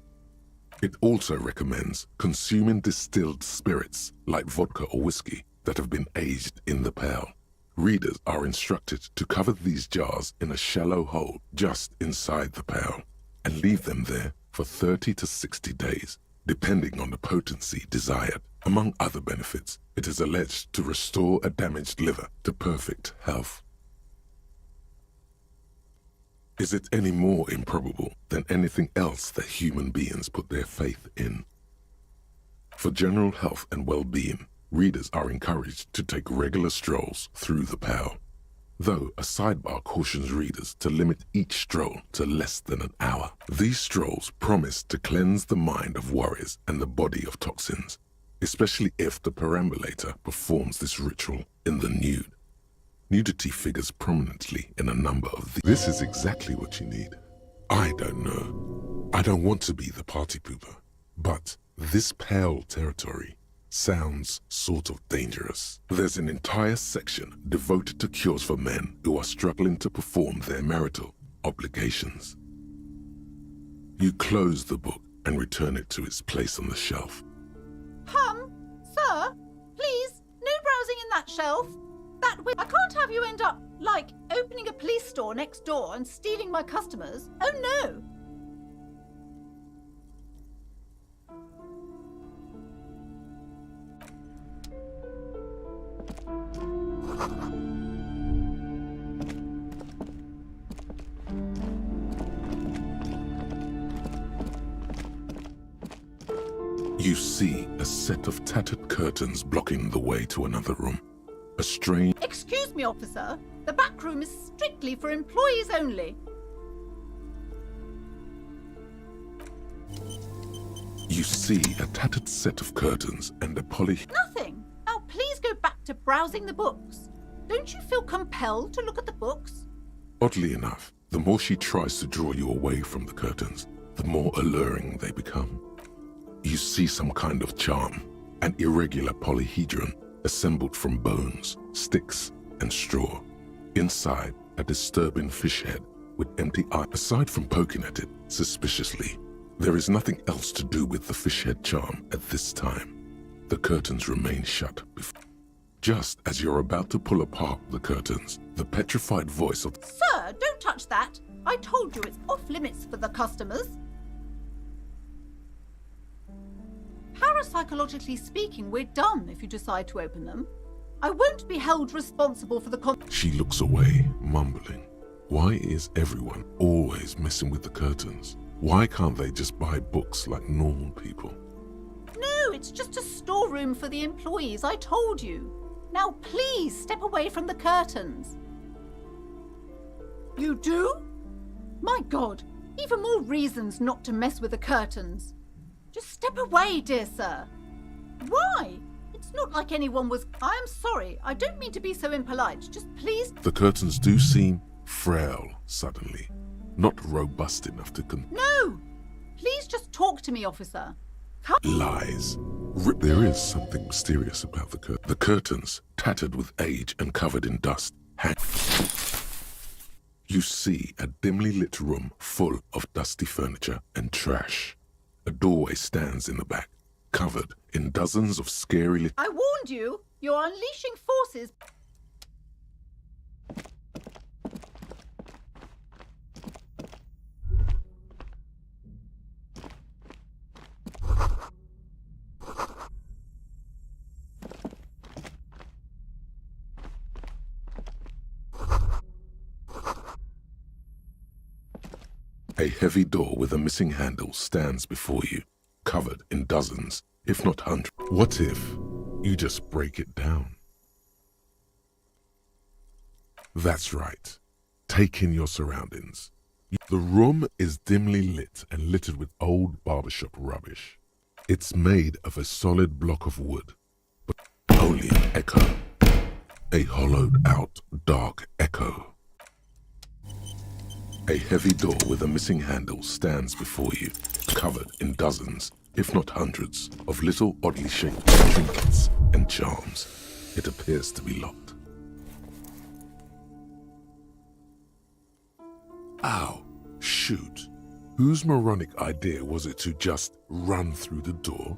It also recommends consuming distilled spirits like vodka or whiskey that have been aged in the Pale. Readers are instructed to cover these jars in a shallow hole just inside the Pale and leave them there for 30 to 60 days, depending on the potency desired. Among other benefits, it is alleged to restore a damaged liver to perfect health. Is it any more improbable than anything else that human beings put their faith in? For general health and well-being, readers are encouraged to take regular strolls through the Pale, though a sidebar cautions readers to limit each stroll to less than an hour. These strolls promise to cleanse the mind of worries and the body of toxins, especially if the perambulator performs this ritual in the nude. Nudity figures prominently in a number of these. This is exactly what you need. I don't know. I don't want to be the party pooper, but this Pale territory sounds sort of dangerous. There's an entire section devoted to cures for men who are struggling to perform their marital obligations. You close the book and return it to its place on the shelf. Sir, please, no browsing in that shelf. That way, I can't have you end up, like, opening a police store next door and stealing my customers. Oh no! You see a set of tattered curtains blocking the way to another room. A strange... Excuse me, officer. The back room is strictly for employees only. You see a tattered set of curtains and a Nothing. Now please go back to browsing the books. Don't you feel compelled to look at the books? Oddly enough, the more she tries to draw you away from the curtains, the more alluring they become. You see some kind of charm, an irregular polyhedron assembled from bones, sticks, and straw. Inside, a disturbing fish head with empty eyes. Aside from poking at it suspiciously, there is nothing else to do with the fish head charm at this time. The curtains remain shut. Just as you're about to pull apart the curtains, the petrified voice of... Sir, don't touch that. I told you it's off limits for the customers. Parapsychologically speaking, we're done if you decide to open them. I won't be held responsible for the She looks away, mumbling. Why is everyone always messing with the curtains? Why can't they just buy books like normal people? No, it's just a storeroom for the employees, I told you. Now please step away from the curtains. You do? My God, even more reasons not to mess with the curtains. Just step away, dear sir. Why? It's not like anyone was... I am sorry, I don't mean to be so impolite. Just please... The curtains do seem frail suddenly, not robust enough to No! Please just talk to me, officer. Come... Lies. There is something mysterious about the curtains. The curtains, tattered with age and covered in dust, hang... You see a dimly lit room full of dusty furniture and trash. A doorway stands in the back, covered in dozens of scary I warned you! You're unleashing forces... A heavy door with a missing handle stands before you, covered in dozens, if not hundreds. What if you just break it down? That's right. Take in your surroundings. The room is dimly lit and littered with old barbershop rubbish. It's made of a solid block of wood, but only an echo. A hollowed-out, dark echo. A heavy door with a missing handle stands before you, covered in dozens, if not hundreds, of little oddly shaped trinkets and charms. It appears to be locked. Ow, shoot. Whose moronic idea was it to just run through the door?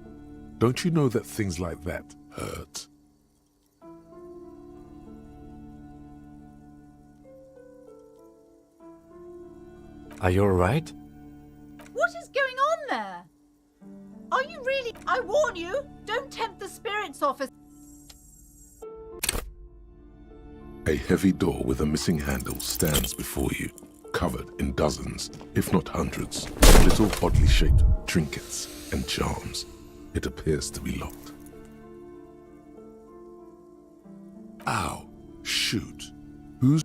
Don't you know that things like that hurt? Are you alright? What is going on there? Are you really? I warn you, don't tempt the spirits office. A heavy door with a missing handle stands before you, covered in dozens, if not hundreds, of little oddly shaped trinkets and charms. It appears to be locked. Ow, shoot. Who's...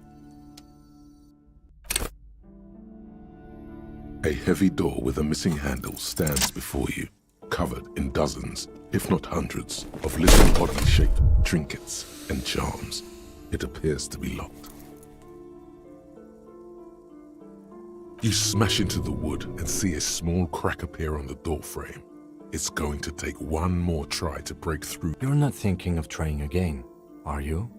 A heavy door with a missing handle stands before you, covered in dozens, if not hundreds, of little oddly shaped trinkets and charms. It appears to be locked. You smash into the wood and see a small crack appear on the door frame. It's going to take one more try to break through. You're not thinking of trying again, are you?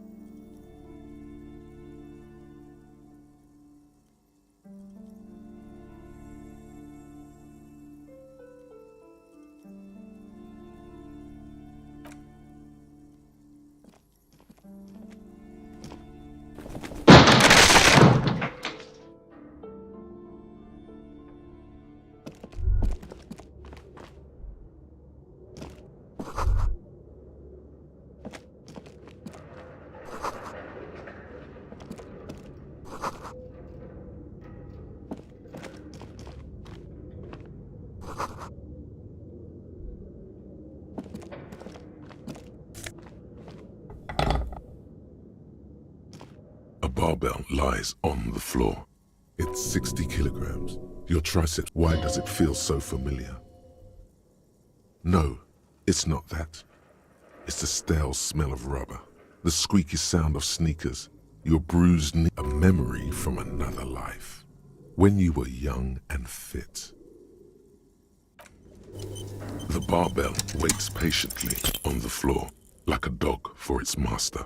Barbell lies on the floor. It's 60 kilograms. Your triceps, why does it feel so familiar? No, it's not that. It's the stale smell of rubber, the squeaky sound of sneakers, your bruised knee, a memory from another life, when you were young and fit. The barbell waits patiently on the floor, like a dog for its master.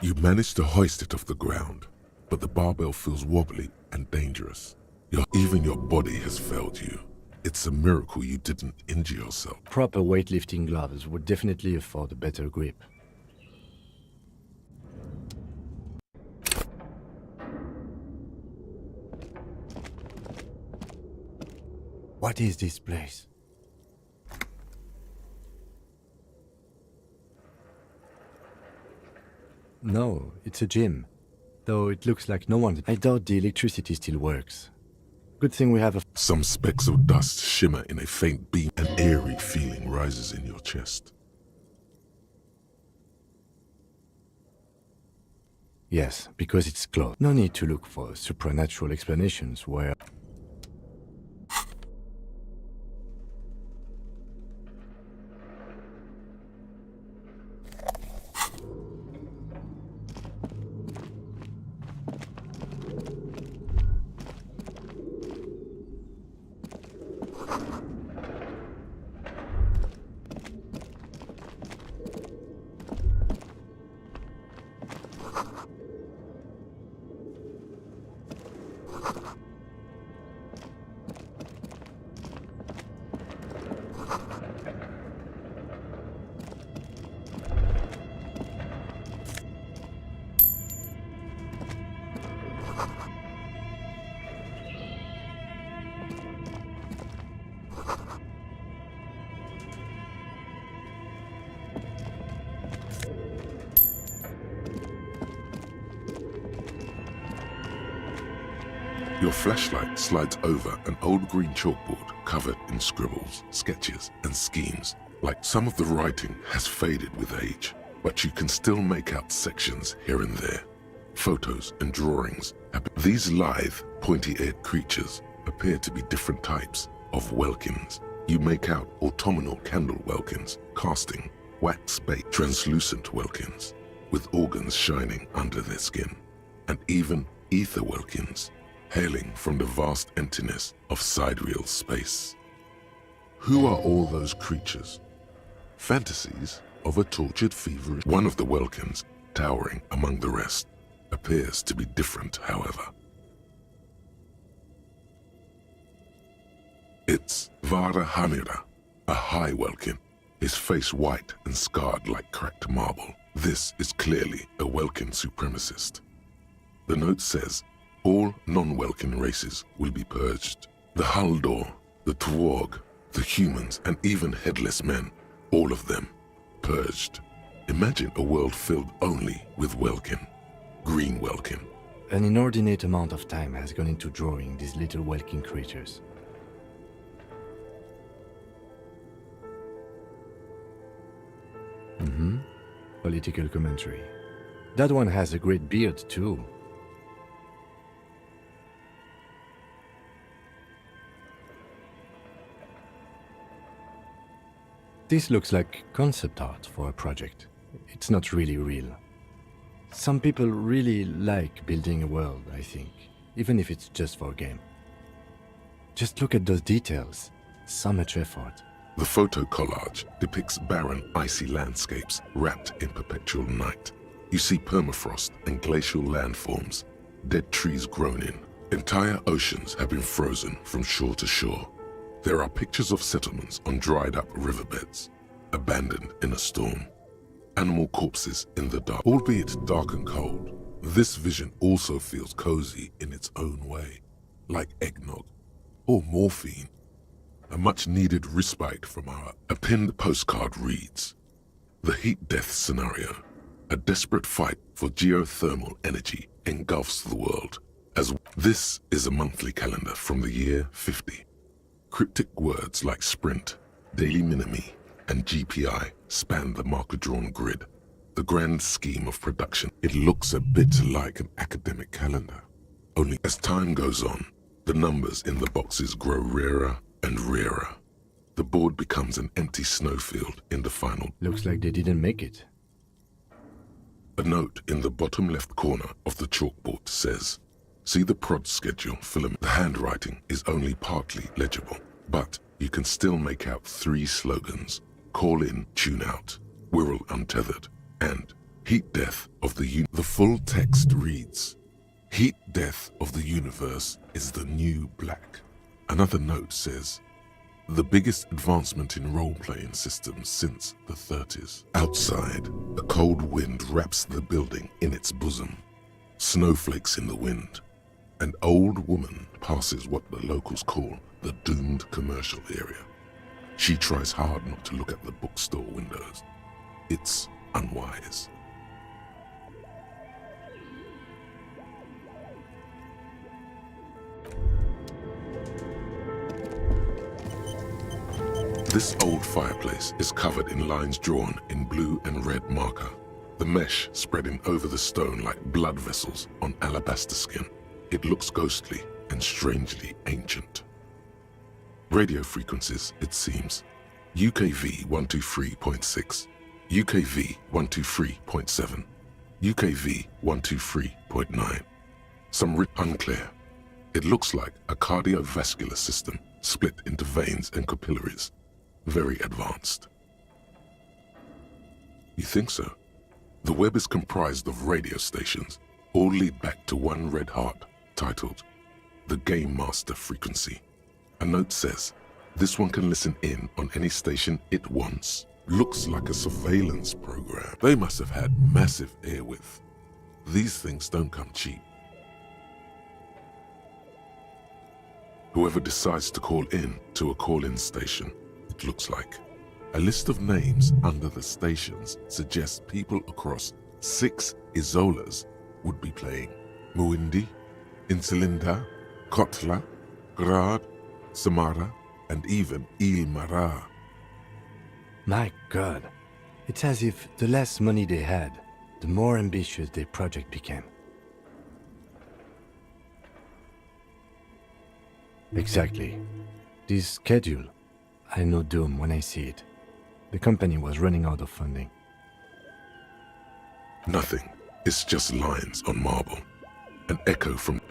You manage to hoist it off the ground, but the barbell feels wobbly and dangerous. Even your body has failed you. It's a miracle you didn't injure yourself. Proper weightlifting gloves would definitely afford a better grip. What is this place? No, it's a gym. Though it looks like no one... I doubt the electricity still works. Good thing we have a... Some specks of dust shimmer in a faint beam. An eerie feeling rises in your chest. Yes, because it's closed. No need to look for supernatural explanations where... Your flashlight slides over an old green chalkboard covered in scribbles, sketches, and schemes. Like some of the writing has faded with age, but you can still make out sections here and there. Photos and drawings. These lithe, pointy-eared creatures appear to be different types of welkins. You make out autumnal candle welkins, casting, wax-baked, translucent welkins, with organs shining under their skin, and even ether welkins, hailing from the vast emptiness of sidereal space. Who are all those creatures? Fantasies of a tortured feverish. One of the welkins, towering among the rest, appears to be different, however. It's Vara Hamira, a high welkin, his face white and scarred like cracked marble. This is clearly a welkin supremacist. The note says, all non-welkin races will be purged. The Haldor, the Twarg, the humans, and even headless men, all of them, purged. Imagine a world filled only with welkin. Green welkin. An inordinate amount of time has gone into drawing these little welkin creatures. Political commentary. That one has a great beard too. This looks like concept art for a project. It's not really real. Some people really like building a world, I think, even if it's just for a game. Just look at those details. So much effort. The photo collage depicts barren, icy landscapes wrapped in perpetual night. You see permafrost and glacial landforms, dead trees grown in. Entire oceans have been frozen from shore to shore. There are pictures of settlements on dried-up riverbeds, abandoned in a storm. Animal corpses in the dark. Albeit dark and cold, this vision also feels cozy in its own way, like eggnog or morphine. A much-needed respite from our... A pinned postcard reads, the heat death scenario. A desperate fight for geothermal energy engulfs the world. As this is a monthly calendar from the year 50. Cryptic words like sprint, daily minimi, and GPI span the marker-drawn grid. The grand scheme of production. It looks a bit like an academic calendar. Only as time goes on, the numbers in the boxes grow rarer and rarer. The board becomes an empty snowfield in the final. Looks like they didn't make it. A note in the bottom left corner of the chalkboard says, see the prod schedule filament. The handwriting is only partly legible, but you can still make out 3 slogans. Call in, tune out, Wirral untethered, and heat death of the The full text reads, heat death of the universe is the new black. Another note says, the biggest advancement in role-playing systems since the 30s. Outside, a cold wind wraps the building in its bosom. Snowflakes in the wind. An old woman passes what the locals call the doomed commercial area. She tries hard not to look at the bookstore windows. It's unwise. This old fireplace is covered in lines drawn in blue and red marker, the mesh spreading over the stone like blood vessels on alabaster skin. It looks ghostly and strangely ancient. Radio frequencies, it seems. UKV 123.6, UKV 123.7, UKV 123.9. Some writ unclear. It looks like a cardiovascular system split into veins and capillaries. Very advanced. You think so? The web is comprised of radio stations, all lead back to one red heart, titled the Game Master Frequency. A note says, this one can listen in on any station it wants. Looks like a surveillance program. They must have had massive airwidth. These things don't come cheap. Whoever decides to call in to a call-in station, it looks like. A list of names under the stations suggests people across 6 Isolas would be playing. Muindi, Insulinda, Kotla, Grad, Samara, and even Ilmara. My God. It's as if the less money they had, the more ambitious their project became. Exactly. This schedule, I know doom when I see it. The company was running out of funding. Nothing. It's just lines on marble. An echo from...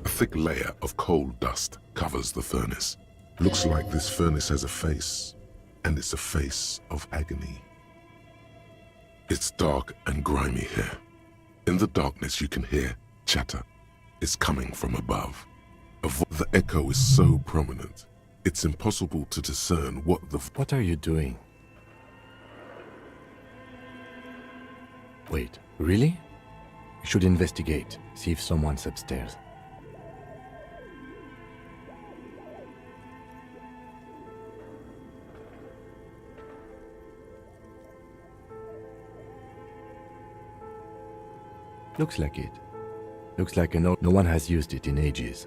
A thick layer of coal dust covers the furnace. Looks like this furnace has a face, and it's a face of agony. It's dark and grimy here. In the darkness you can hear chatter. It's coming from above. The echo is so prominent, it's impossible to discern what the... What are you doing? Wait, really? We should investigate, see if someone's upstairs. Looks like it. Looks like no one has used it in ages.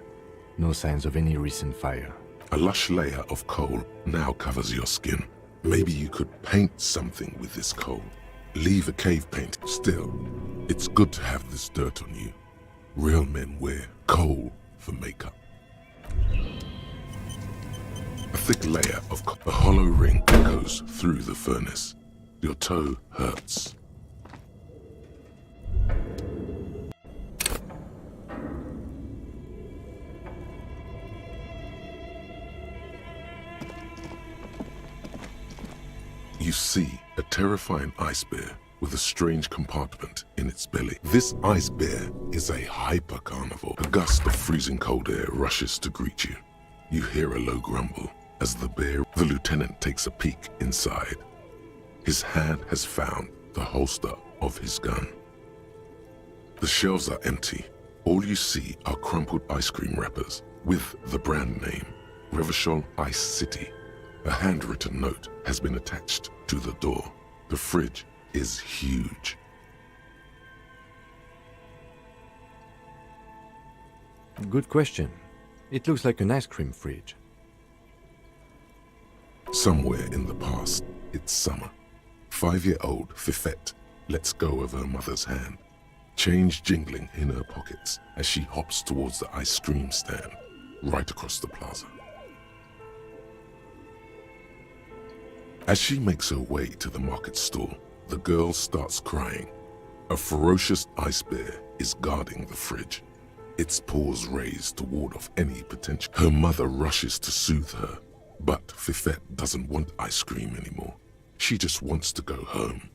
No signs of any recent fire. A lush layer of coal now covers your skin. Maybe you could paint something with this coal. Leave a cave paint. Still, it's good to have this dirt on you. Real men wear coal for makeup. A thick layer of a hollow ring echoes through the furnace. Your toe hurts. You see a terrifying ice bear with a strange compartment in its belly. This ice bear is a hyper-carnivore. A gust of freezing cold air rushes to greet you. You hear a low grumble as the lieutenant takes a peek inside. His hand has found the holster of his gun. The shelves are empty. All you see are crumpled ice cream wrappers with the brand name, Revachol Ice City. A handwritten note has been attached to the door. The fridge is huge. Good question. It looks like an ice cream fridge. Somewhere in the past, it's summer. 5-year-old Fifette lets go of her mother's hand, change jingling in her pockets as she hops towards the ice cream stand right across the plaza. As she makes her way to the market stall, the girl starts crying. A ferocious ice bear is guarding the fridge, its paws raised to ward off any potential. Her mother rushes to soothe her, but Fifette doesn't want ice cream anymore. She just wants to go home.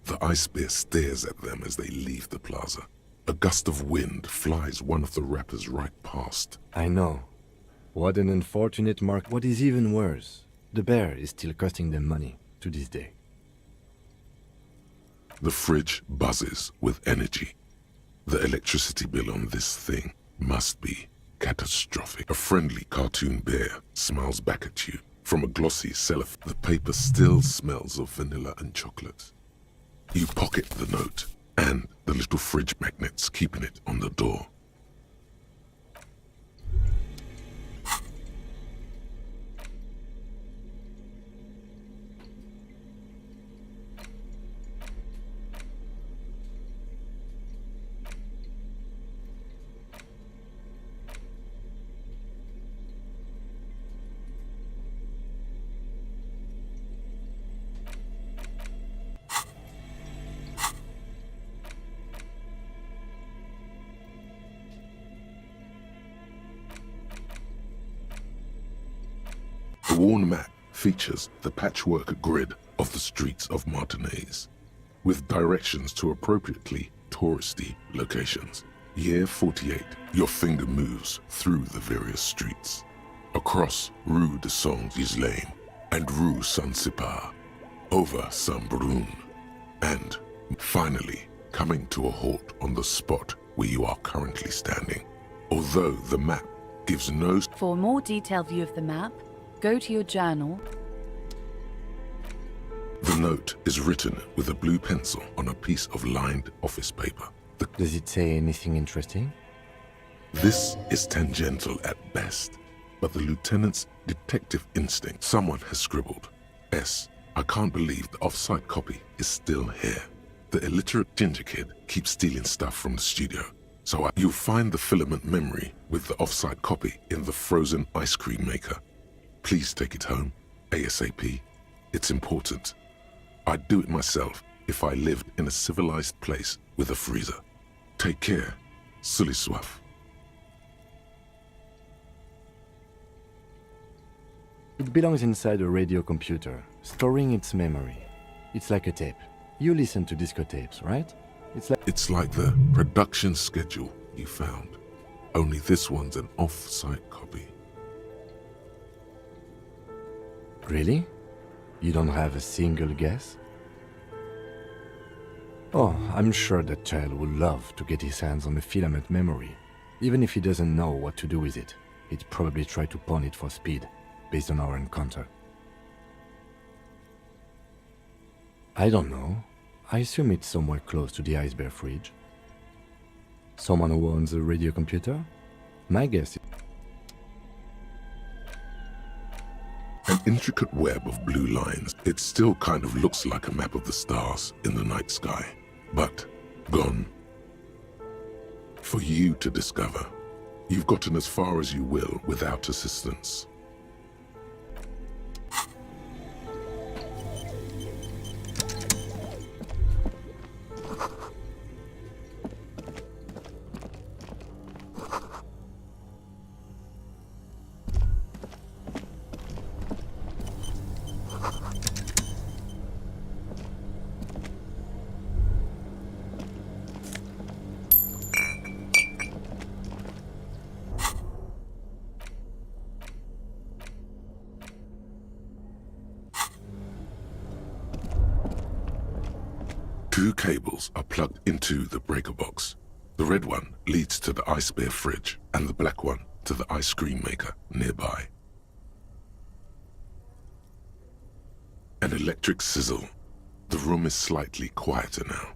The ice bear stares at them as they leave the plaza. A gust of wind flies one of the wrappers right past. I know. What an unfortunate mark. What is even worse, the bear is still costing them money to this day. The fridge buzzes with energy. The electricity bill on this thing must be catastrophic. A friendly cartoon bear smiles back at you. From a glossy cellophane, the paper still smells of vanilla and chocolate. You pocket the note and the little fridge magnets keeping it on the door. worn map features the patchwork grid of the streets of Martinez, with directions to appropriately touristy locations. Year 48, your finger moves through the various streets, across Rue de Saint-Ghislain and Rue Saint-Sipar, over Saint-Brun, and finally coming to a halt on the spot where you are currently standing. Although the map gives no... For a more detailed view of the map, go to your journal. The note is written with a blue pencil on a piece of lined office paper. Does it say anything interesting? This is tangential at best, but the lieutenant's detective instinct, someone has scribbled, S. I can't believe the off-site copy is still here. The illiterate ginger kid keeps stealing stuff from the studio, so you'll find the filament memory with the off-site copy in the frozen ice cream maker. Please take it home, ASAP. It's important. I'd do it myself if I lived in a civilized place with a freezer. Take care, Sully Swaff. It belongs inside a radio computer, storing its memory. It's like a tape. You listen to disco tapes, right? It's like the production schedule you found. Only this one's an off-site copy. Really? You don't have a single guess? Oh, I'm sure that child would love to get his hands on the filament memory. Even if he doesn't know what to do with it, he'd probably try to pawn it for speed, based on our encounter. I don't know. I assume it's somewhere close to the Ice Bear fridge. Someone who owns a radio computer? My guess is... An intricate web of blue lines. It still kind of looks like a map of the stars in the night sky, but gone. For you to discover. You've gotten as far as you will without assistance. Two cables are plugged into the breaker box. The red one leads to the Ice Bear fridge and the black one to the ice cream maker nearby. An electric sizzle. The room is slightly quieter now.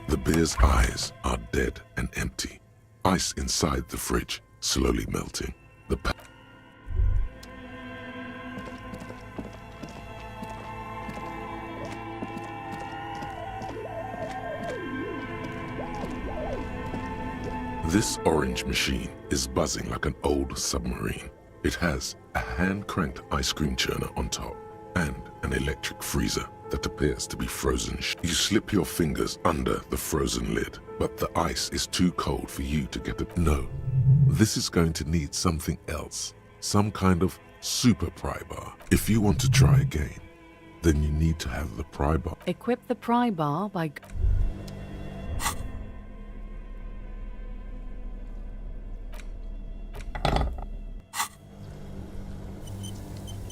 The bear's eyes are dead and empty. Ice inside the fridge, slowly melting. This orange machine is buzzing like an old submarine. It has a hand-cranked ice cream churner on top and an electric freezer that appears to be frozen. You slip your fingers under the frozen lid, but the ice is too cold for you to get it. No, this is going to need something else. Some kind of super pry bar. If you want to try again, then you need to have the pry bar. Equip the pry bar by...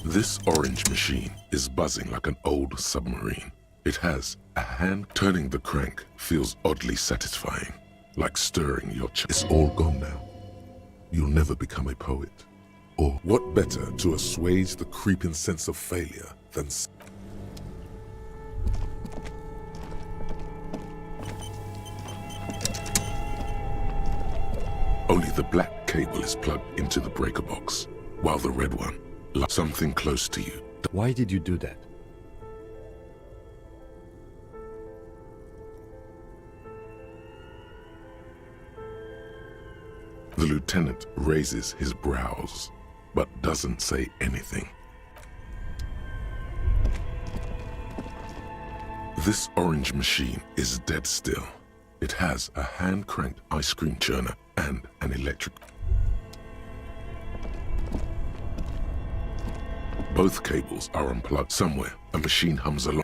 This orange machine is buzzing like an old submarine. It has a hand. Turning the crank feels oddly satisfying, like stirring your chest. It's all gone now. You'll never become a poet. Or what better to assuage the creeping sense of failure than... Only the black cable is plugged into the breaker box, while the red one like something close to you. Why did you do that? The lieutenant raises his brows, but doesn't say anything. This orange machine is dead still. It has a hand-cranked ice cream churner and an electric. Both cables are unplugged somewhere. A machine hums along.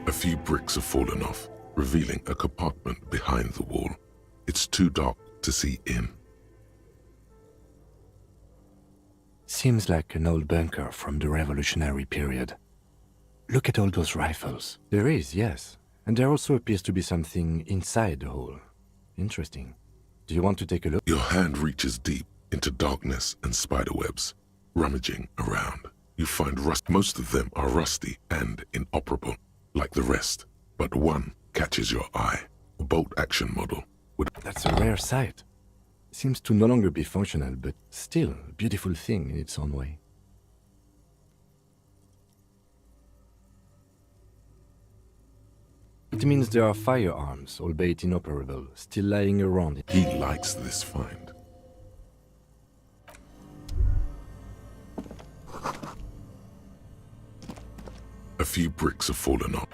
A few bricks have fallen off, revealing a compartment behind the wall. It's too dark to see in. Seems like an old bunker from the revolutionary period. Look at all those rifles. There is, yes. And there also appears to be something inside the hole. Interesting. Do you want to take a look? Your hand reaches deep into darkness and spiderwebs, rummaging around. You find rust. Most of them are rusty and inoperable, like the rest. But one catches your eye. A bolt-action model with... That's a rare sight. Seems to no longer be functional, but still a beautiful thing in its own way. It means there are firearms, albeit inoperable, still lying around. He likes this find. A few bricks have fallen off.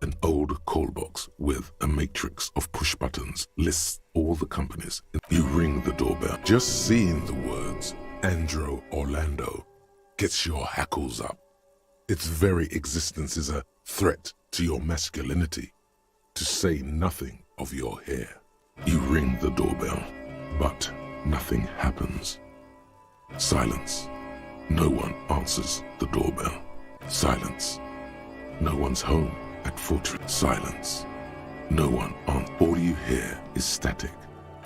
An old call box with a matrix of push buttons lists all the companies. You ring the doorbell. Just seeing the words Andro Orlando gets your hackles up. Its very existence is a threat to your masculinity, to say nothing of your hair. You ring the doorbell, but nothing happens. Silence. No one answers the doorbell. Silence. No one's home. At Fortress. Silence. No one on. All you hear is static.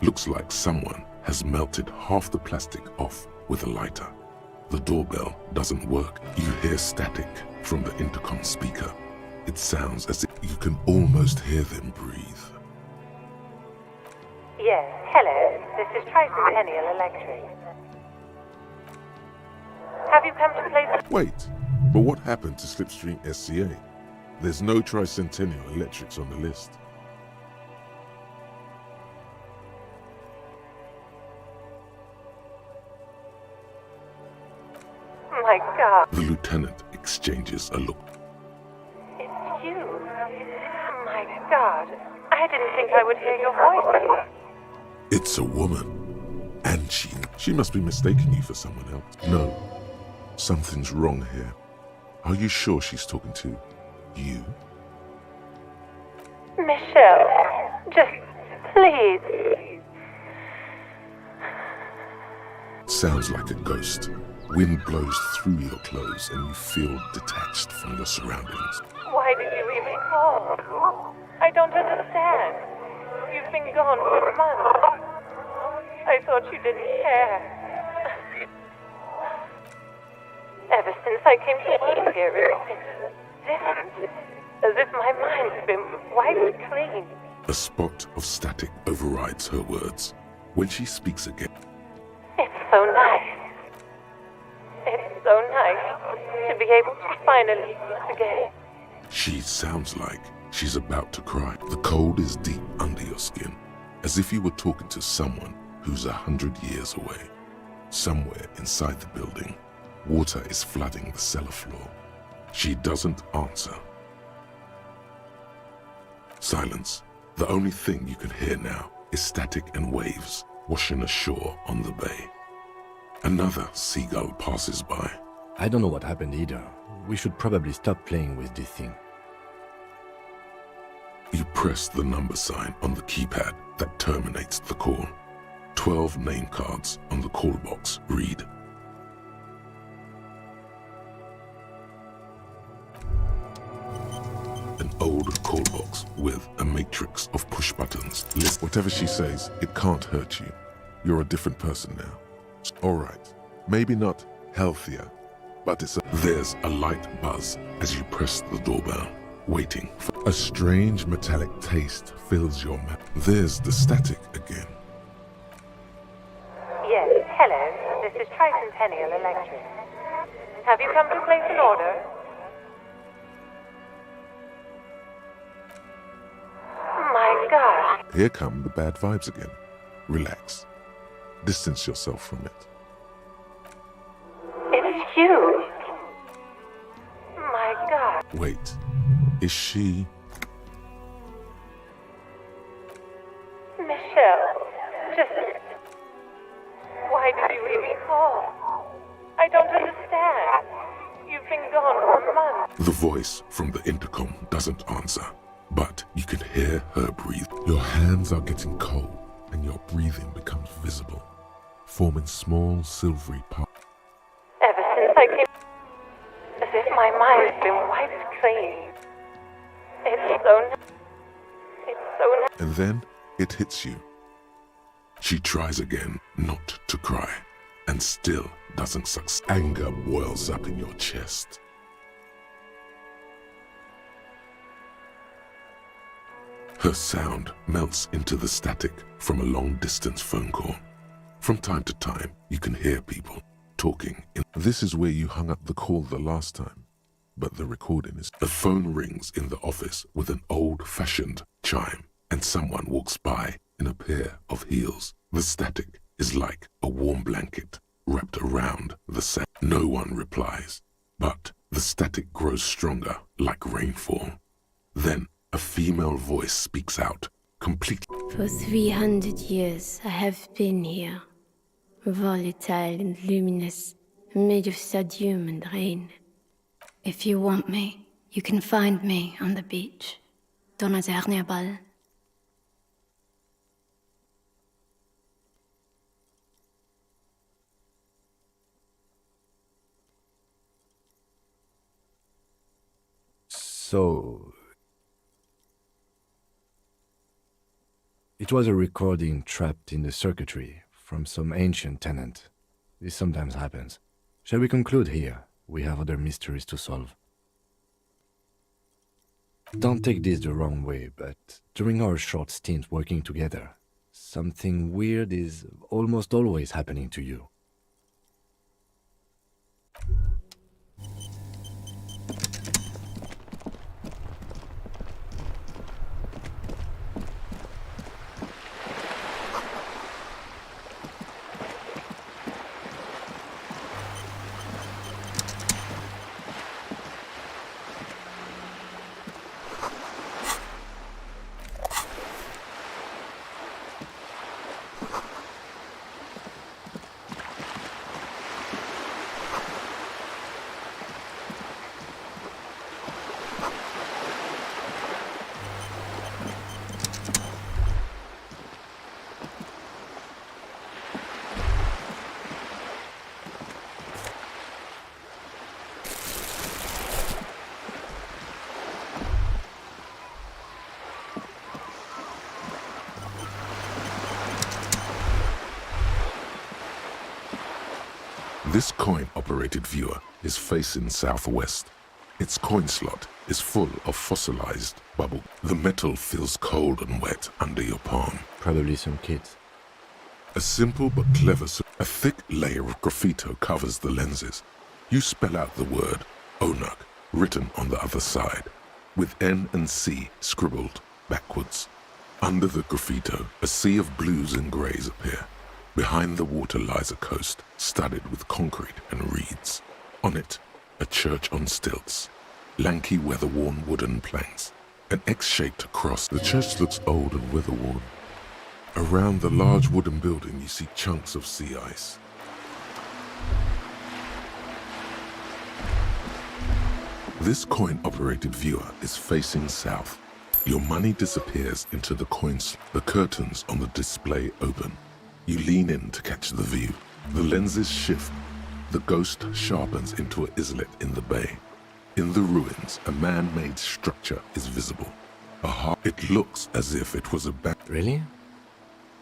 Looks like someone has melted half the plastic off with a lighter. The doorbell doesn't work. You hear static from the intercom speaker. It sounds as if you can almost hear them breathe. Yes, hello. This is Tricentennial Electric. Have you come to play the... Wait, but what happened to Slipstream SCA? There's no Tricentennial Electrics on the list. My God. The lieutenant exchanges a look. It's you. My God. I didn't think I would hear your voice. It's a woman. And she must be mistaking you for someone else. No. Something's wrong here. Are you sure she's talking to you? Michelle, just please. Sounds like a ghost. Wind blows through your clothes and you feel detached from your surroundings. Why did you even call? I don't understand. You've been gone for months. I thought you didn't care. Ever since I came to work here, it's different. As if my mind's been wiped clean. A spot of static overrides her words. When she speaks again, It's so nice. It's so nice to be able to finally speak again. she sounds like she's about to cry. The cold is deep under your skin, as if you were talking to someone who's 100 years away, somewhere inside the building. Water is flooding the cellar floor. She doesn't answer. Silence. The only thing you can hear now is static and waves washing ashore on the bay. Another seagull passes by. I don't know what happened either. We should probably stop playing with this thing. You press the number sign on the keypad that terminates the call. 12 name cards on the call box read. An old call box with a matrix of push buttons. Whatever she says, it can't hurt you. You're a different person now. All right, maybe not healthier, but there's a light buzz as you press the doorbell, waiting for a strange metallic taste fills your mouth. There's the static again. Yes, hello. This is Tricentennial Electric. Have you come to place an order? My God. Here come the bad vibes again. Relax. Distance yourself from it. It's you. My God. Wait, is she... Michelle, just... Why did you even call? I don't understand. You've been gone for months. The voice from the intercom doesn't answer, but you can hear her breathe. Your hands are getting cold, and your breathing becomes visible, forming small silvery parts. Ever since I came... As if my mind's been wiped clean. It's so... And then it hits you. She tries again not to cry, and still doesn't succeed. Anger boils up in your chest. Her sound melts into the static from a long-distance phone call. From time to time, you can hear people talking. This is where you hung up the call the last time, but the recording is... The phone rings in the office with an old-fashioned chime, and someone walks by in a pair of heels. The static is like a warm blanket wrapped around the sound. No one replies, but the static grows stronger like rainfall. Then a female voice speaks out, completely. For 300 years I have been here, volatile and luminous, made of sodium and rain. If you want me, you can find me on the beach. Donnersernia Ball. So... It was a recording trapped in the circuitry from some ancient tenant. This sometimes happens. Shall we conclude here? We have other mysteries to solve. Don't take this the wrong way, but during our short stint working together, something weird is almost always happening to you. This coin-operated viewer is facing southwest. Its coin slot is full of fossilized bubble. The metal feels cold and wet under your palm. Probably some kids. A simple but clever... A thick layer of graffito covers the lenses. You spell out the word Onuk written on the other side, with N and C scribbled backwards. Under the graffito, a sea of blues and greys appear. Behind the water lies a coast studded with concrete and reeds. On it, a church on stilts, lanky weather-worn wooden planks, an X-shaped cross. The church looks old and weather-worn. Around the large wooden building you see chunks of sea ice. This coin-operated viewer is facing south. Your money disappears into the coins. The curtains on the display open. You lean in to catch the view. The lenses shift. The ghost sharpens into an islet in the bay. In the ruins, a man-made structure is visible. It looks as if it was a Really?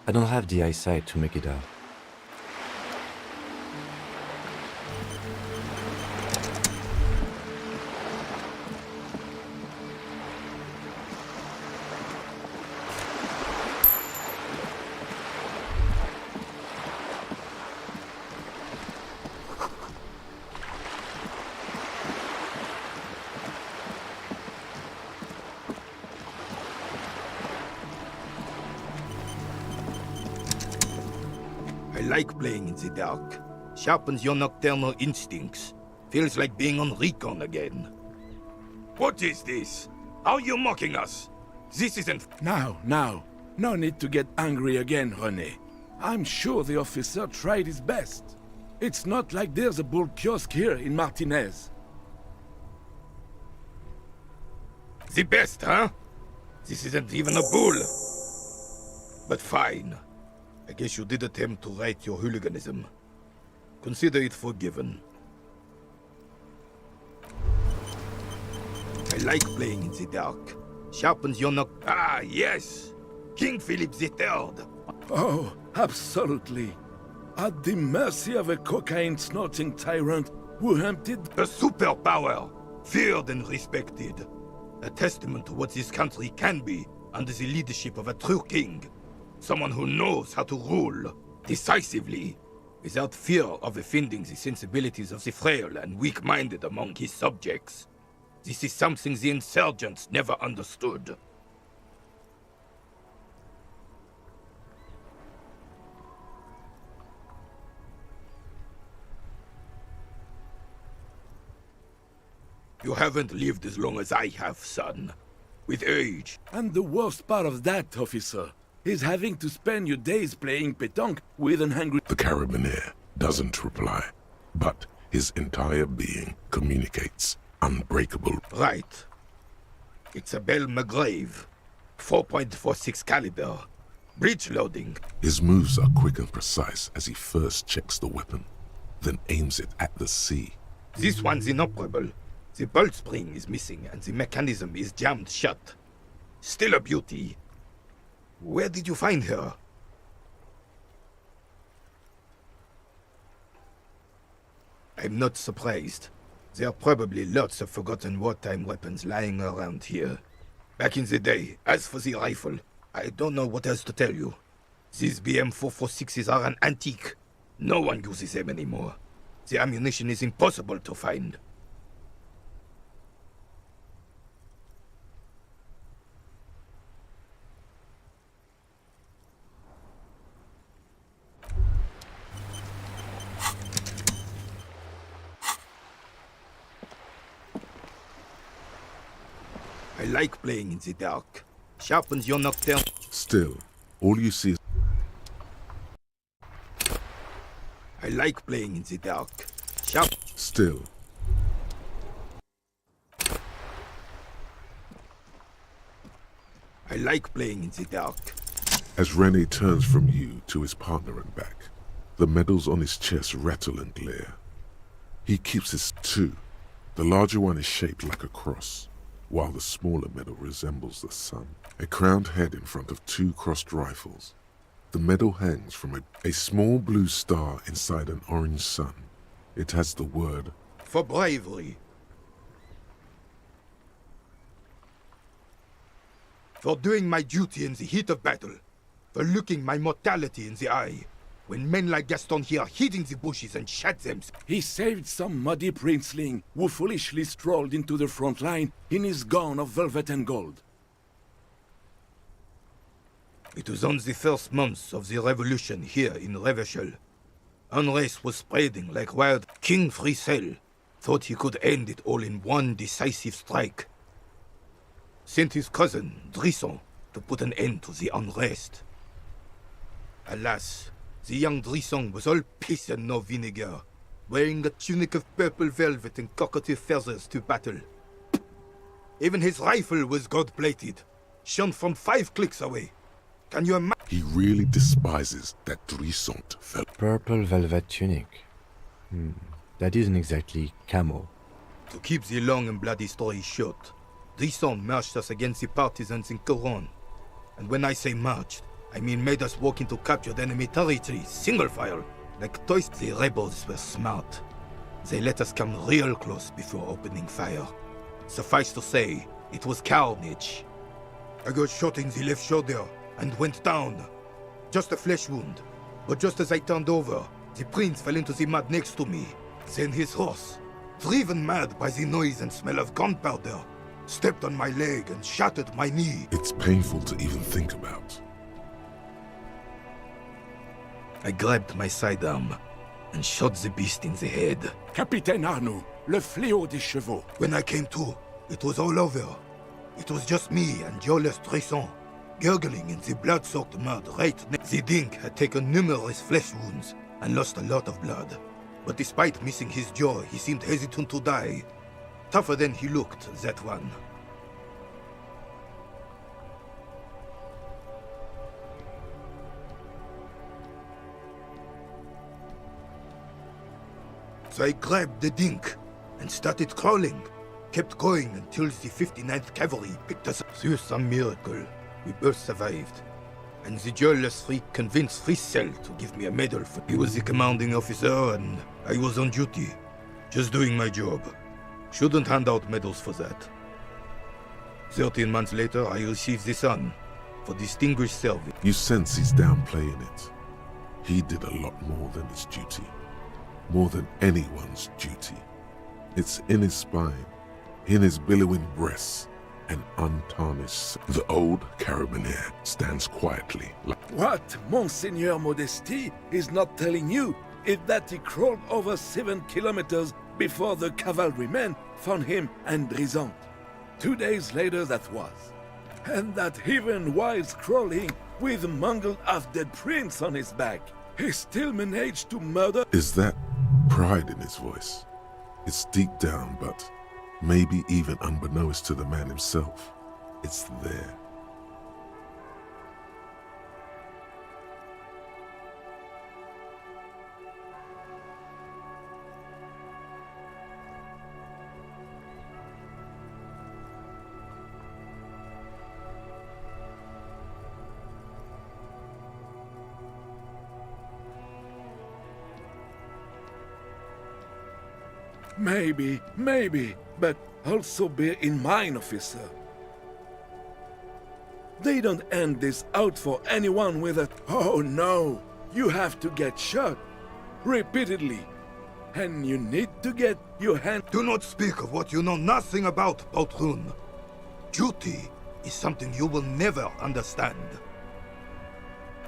I don't have the eyesight to make it out. I like playing in the dark. Sharpens your nocturnal instincts. Feels like being on recon again. What is this? Are you mocking us? This isn't... Now. No need to get angry again, René. I'm sure the officer tried his best. It's not like there's a bull kiosk here in Martinez. The best, huh? This isn't even a bull. But fine. I guess you did attempt to right your hooliganism. Consider it forgiven. I like playing in the dark. Sharpens your Ah, yes! King Philip III! Oh, absolutely. At the mercy of a cocaine-snorting tyrant who emptied... A superpower! Feared and respected. A testament to what this country can be under the leadership of a true king. Someone who knows how to rule decisively, without fear of offending the sensibilities of the frail and weak-minded among his subjects. This is something the insurgents never understood. You haven't lived as long as I have, son. With age. And the worst part of that, officer, is having to spend your days playing pétanque with an angry... The carabinier doesn't reply, but his entire being communicates. Unbreakable. Right. It's a Bell McGrave. 4.46 caliber. Breech loading. His moves are quick and precise as he first checks the weapon, then aims it at the sea. This one's inoperable. The bolt spring is missing and the mechanism is jammed shut. Still a beauty. Where did you find her? I'm not surprised. There are probably lots of forgotten wartime weapons lying around here. Back in the day, as for the rifle, I don't know what else to tell you. These BM-446s are an antique. No one uses them anymore. The ammunition is impossible to find. I like playing in the dark. Sharpens your nocturnal... Still, all you see is... I like playing in the dark. Still. I like playing in the dark. As René turns from you to his partner and back, the medals on his chest rattle and glare. He keeps his two. The larger one is shaped like a cross, while the smaller medal resembles the sun. A crowned head in front of two crossed rifles. The medal hangs from a small blue star inside an orange sun. It has the word... For bravery. For doing my duty in the heat of battle. For looking my mortality in the eye. When men like Gaston here hid in the bushes and shot them. He saved some muddy princeling who foolishly strolled into the front line in his gown of velvet and gold. It was on the first months of the revolution here in Revachol. Unrest was spreading like wild. King Frisel, thought he could end it all in one decisive strike. Sent his cousin, Drisson, to put an end to the unrest. Alas, the young Drisson was all piss and no vinegar, wearing a tunic of purple velvet and cockatiel feathers to battle. Even his rifle was gold-plated, shone from 5 clicks away. Can you imagine? He really despises that Drisson fell. Purple velvet tunic. That isn't exactly camo. To keep the long and bloody story short, Drisson marched us against the partisans in Coron. And when I say marched, I mean made us walk into captured enemy territory, single file. Like toys, the rebels were smart. They let us come real close before opening fire. Suffice to say, it was carnage. I got shot in the left shoulder and went down. Just a flesh wound. But just as I turned over, the prince fell into the mud next to me. Then his horse, driven mad by the noise and smell of gunpowder, stepped on my leg and shattered my knee. It's painful to even think about. I grabbed my sidearm and shot the beast in the head. Capitaine Arnoux, le fléau des chevaux. When I came to, it was all over. It was just me and Jolas Tresson, gurgling in the blood-soaked mud right next. The Dink had taken numerous flesh wounds and lost a lot of blood. But despite missing his jaw, he seemed hesitant to die. Tougher than he looked, that one. So I grabbed the Dink and started crawling. Kept going until the 59th Cavalry picked us up. Through some miracle, we both survived. And the jealous freak convinced Frissel to give me a medal for... He was the commanding officer and I was on duty. Just doing my job. Shouldn't hand out medals for that. 13 months later, I received the Sun for distinguished service. You sense he's downplaying it. He did a lot more than his duty. More than anyone's duty. It's in his spine, in his billowing breasts, and untarnished. The old carabinier stands quietly. What Monseigneur Modesty is not telling you is that he crawled over 7 kilometers before the cavalrymen found him and Drisson. 2 days later that was. And that even whilst crawling with a mangled half-dead prince on his back, he still managed to murder... Is that pride in his voice? It's deep down, but maybe even unbeknownst to the man himself, it's there. Maybe, but also bear in mind, officer. They don't end this out for anyone with a... Oh no, you have to get shot. Repeatedly. And you need to get your hand... Do not speak of what you know nothing about, Poltroon. Duty is something you will never understand.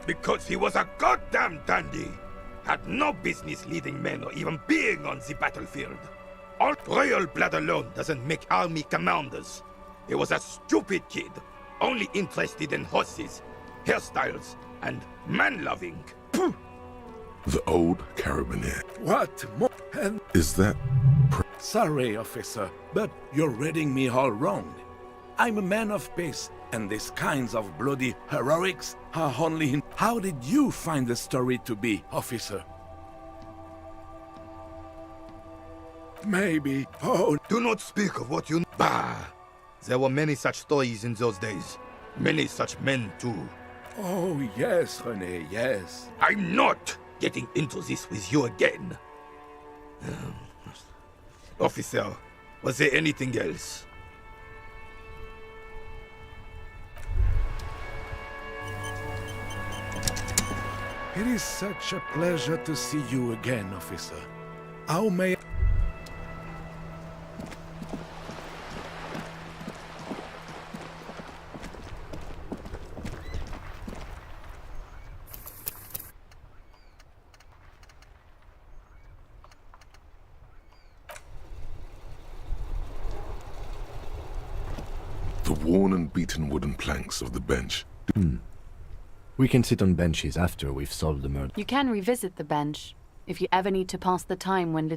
Because he was a goddamn dandy. Had no business leading men or even being on the battlefield. All royal blood alone doesn't make army commanders. He was a stupid kid, only interested in horses, hairstyles, and man-loving. The old carabinier. What more? And... Is that... Sorry, officer, but you're reading me all wrong. I'm a man of peace, and these kinds of bloody heroics are only in... How did you find the story to be, officer? Maybe... Oh... Do not speak of what you know. Bah! There were many such stories in those days. Many such men, too. Oh, yes, René, yes. I'm not getting into this with you again. Officer, was there anything else? It is such a pleasure to see you again, officer. How may... worn and beaten wooden planks of the bench. We can sit on benches after we've solved the murder. You can revisit the bench if you ever need to pass the time when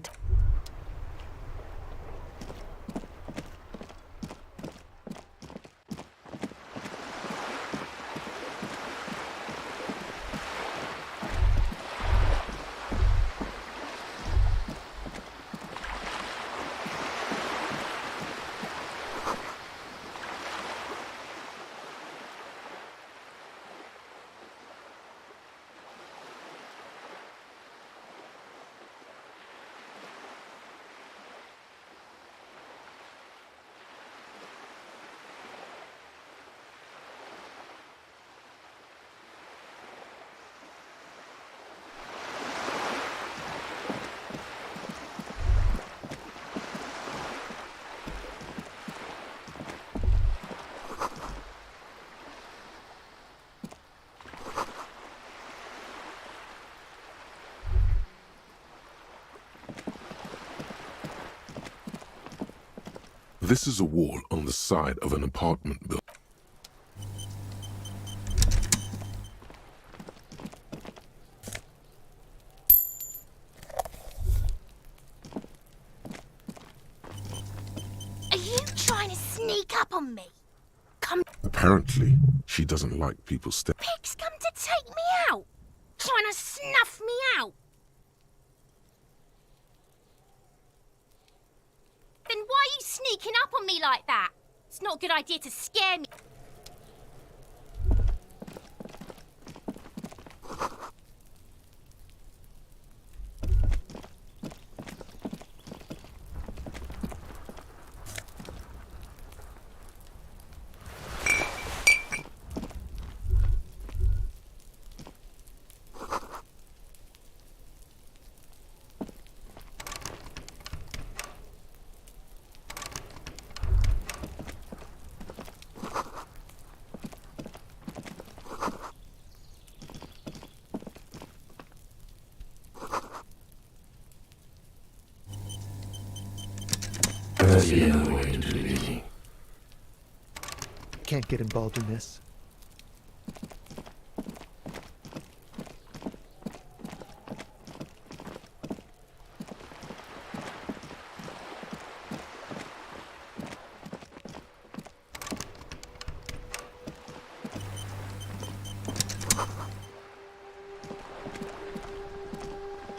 This is a wall on the side of an apartment building. Are you trying to sneak up on me? Come. Apparently, she doesn't like people Pigs come to take me out. Trying to snuff me out. Then why are you sneaking up on me like that? It's not a good idea to scare me. Can't get involved in this.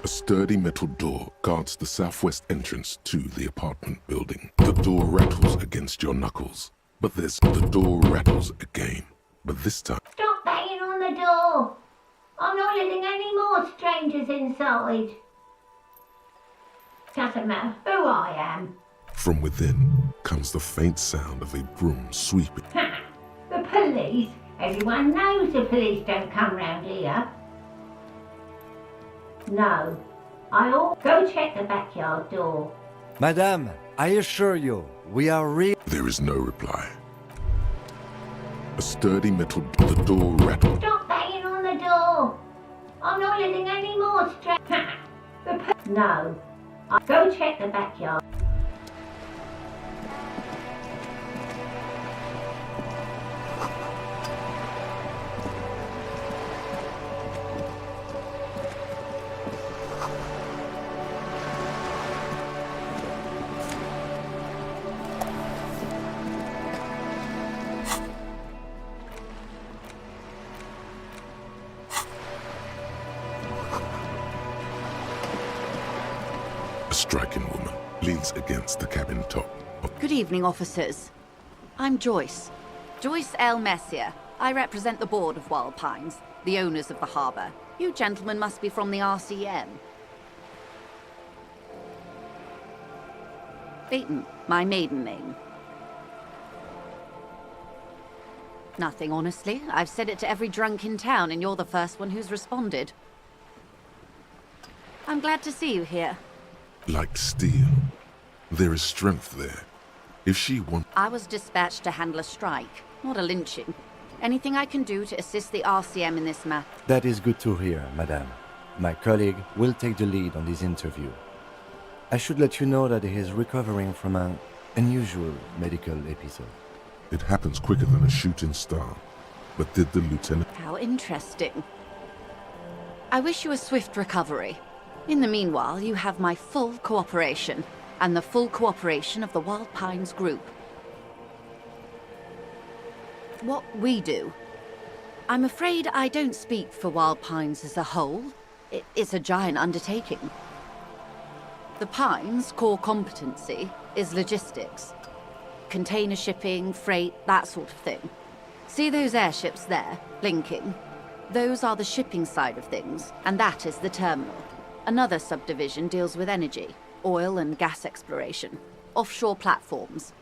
A sturdy metal door guards the southwest entrance to the apartment building. The door rattles against your knuckles, but the door rattles again, but this time. Stop banging on the door! I'm not letting any more strangers inside. Doesn't matter who I am. From within comes the faint sound of a broom sweeping. Ha! The police? Everyone knows the police don't come round here. No. I'll go check the backyard door. Madame, I assure you, we are real. There is no reply. A sturdy metal the door rattles. Stop banging on the door! I'm not letting any more strangers. No. I'll go check the backyard. A striking woman leans against the cabin top. Good evening, officers. I'm Joyce. Joyce L. Messier. I represent the board of Wild Pines, the owners of the harbour. You gentlemen must be from the RCM. Beaton, my maiden name. Nothing, honestly. I've said it to every drunk in town, and you're the first one who's responded. I'm glad to see you here. Like steel, there is strength there. If she wants... I was dispatched to handle a strike, not a lynching. Anything I can do to assist the RCM in this matter? That is good to hear, madame. My colleague will take the lead on this interview. I should let you know that he is recovering from an unusual medical episode. It happens quicker than a shooting star. But did the lieutenant... How interesting. I wish you a swift recovery. In the meanwhile, you have my full cooperation, and the full cooperation of the Wild Pines Group. What we do. I'm afraid I don't speak for Wild Pines as a whole. It's a giant undertaking. The Pines' core competency is logistics. Container shipping, freight, that sort of thing. See those airships there, blinking? Those are the shipping side of things, and that is the terminal. Another subdivision deals with energy, oil and gas exploration, offshore platforms.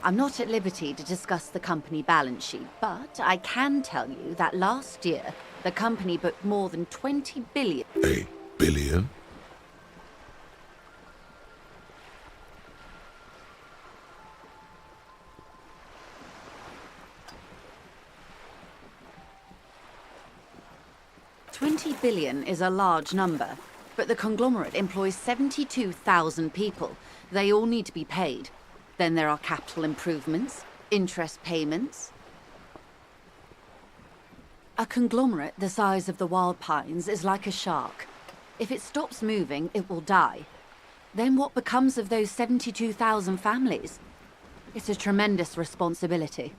I'm not at liberty to discuss the company balance sheet, but I can tell you that last year, the company booked more than 20 billion. A billion? $20 billion is a large number, but the conglomerate employs 72,000 people. They all need to be paid. Then there are capital improvements, interest payments. A conglomerate the size of the Wild Pines is like a shark. If it stops moving, it will die. Then what becomes of those 72,000 families? It's a tremendous responsibility.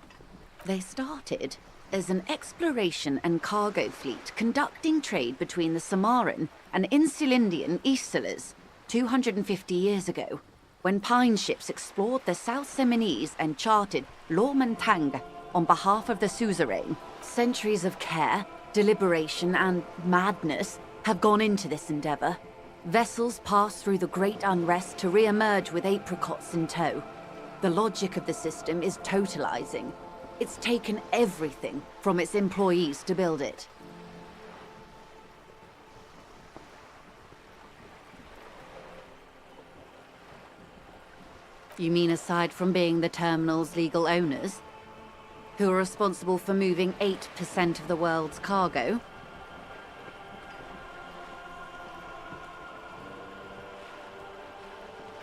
They started as an exploration and cargo fleet conducting trade between the Samaran and Insulindian Isolas 250 years ago, when pine ships explored the South Seminese and charted Lomantang on behalf of the suzerain. Centuries of care, deliberation, and madness have gone into this endeavor. Vessels pass through the great unrest to re-emerge with apricots in tow. The logic of the system is totalizing. It's taken everything from its employees to build it. You mean aside from being the terminal's legal owners, who are responsible for moving 8% of the world's cargo?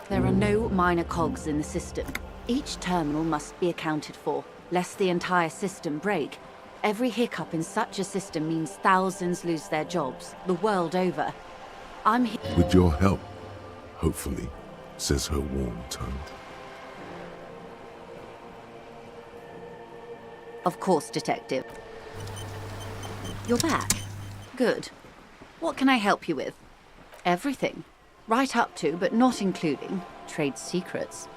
There are no minor cogs in the system. Each terminal must be accounted for, lest the entire system break. Every hiccup in such a system means thousands lose their jobs, the world over. I'm here. With your help, hopefully, says her warm tongue. Of course, Detective. You're back. Good. What can I help you with? Everything. Right up to, but not including, trade secrets.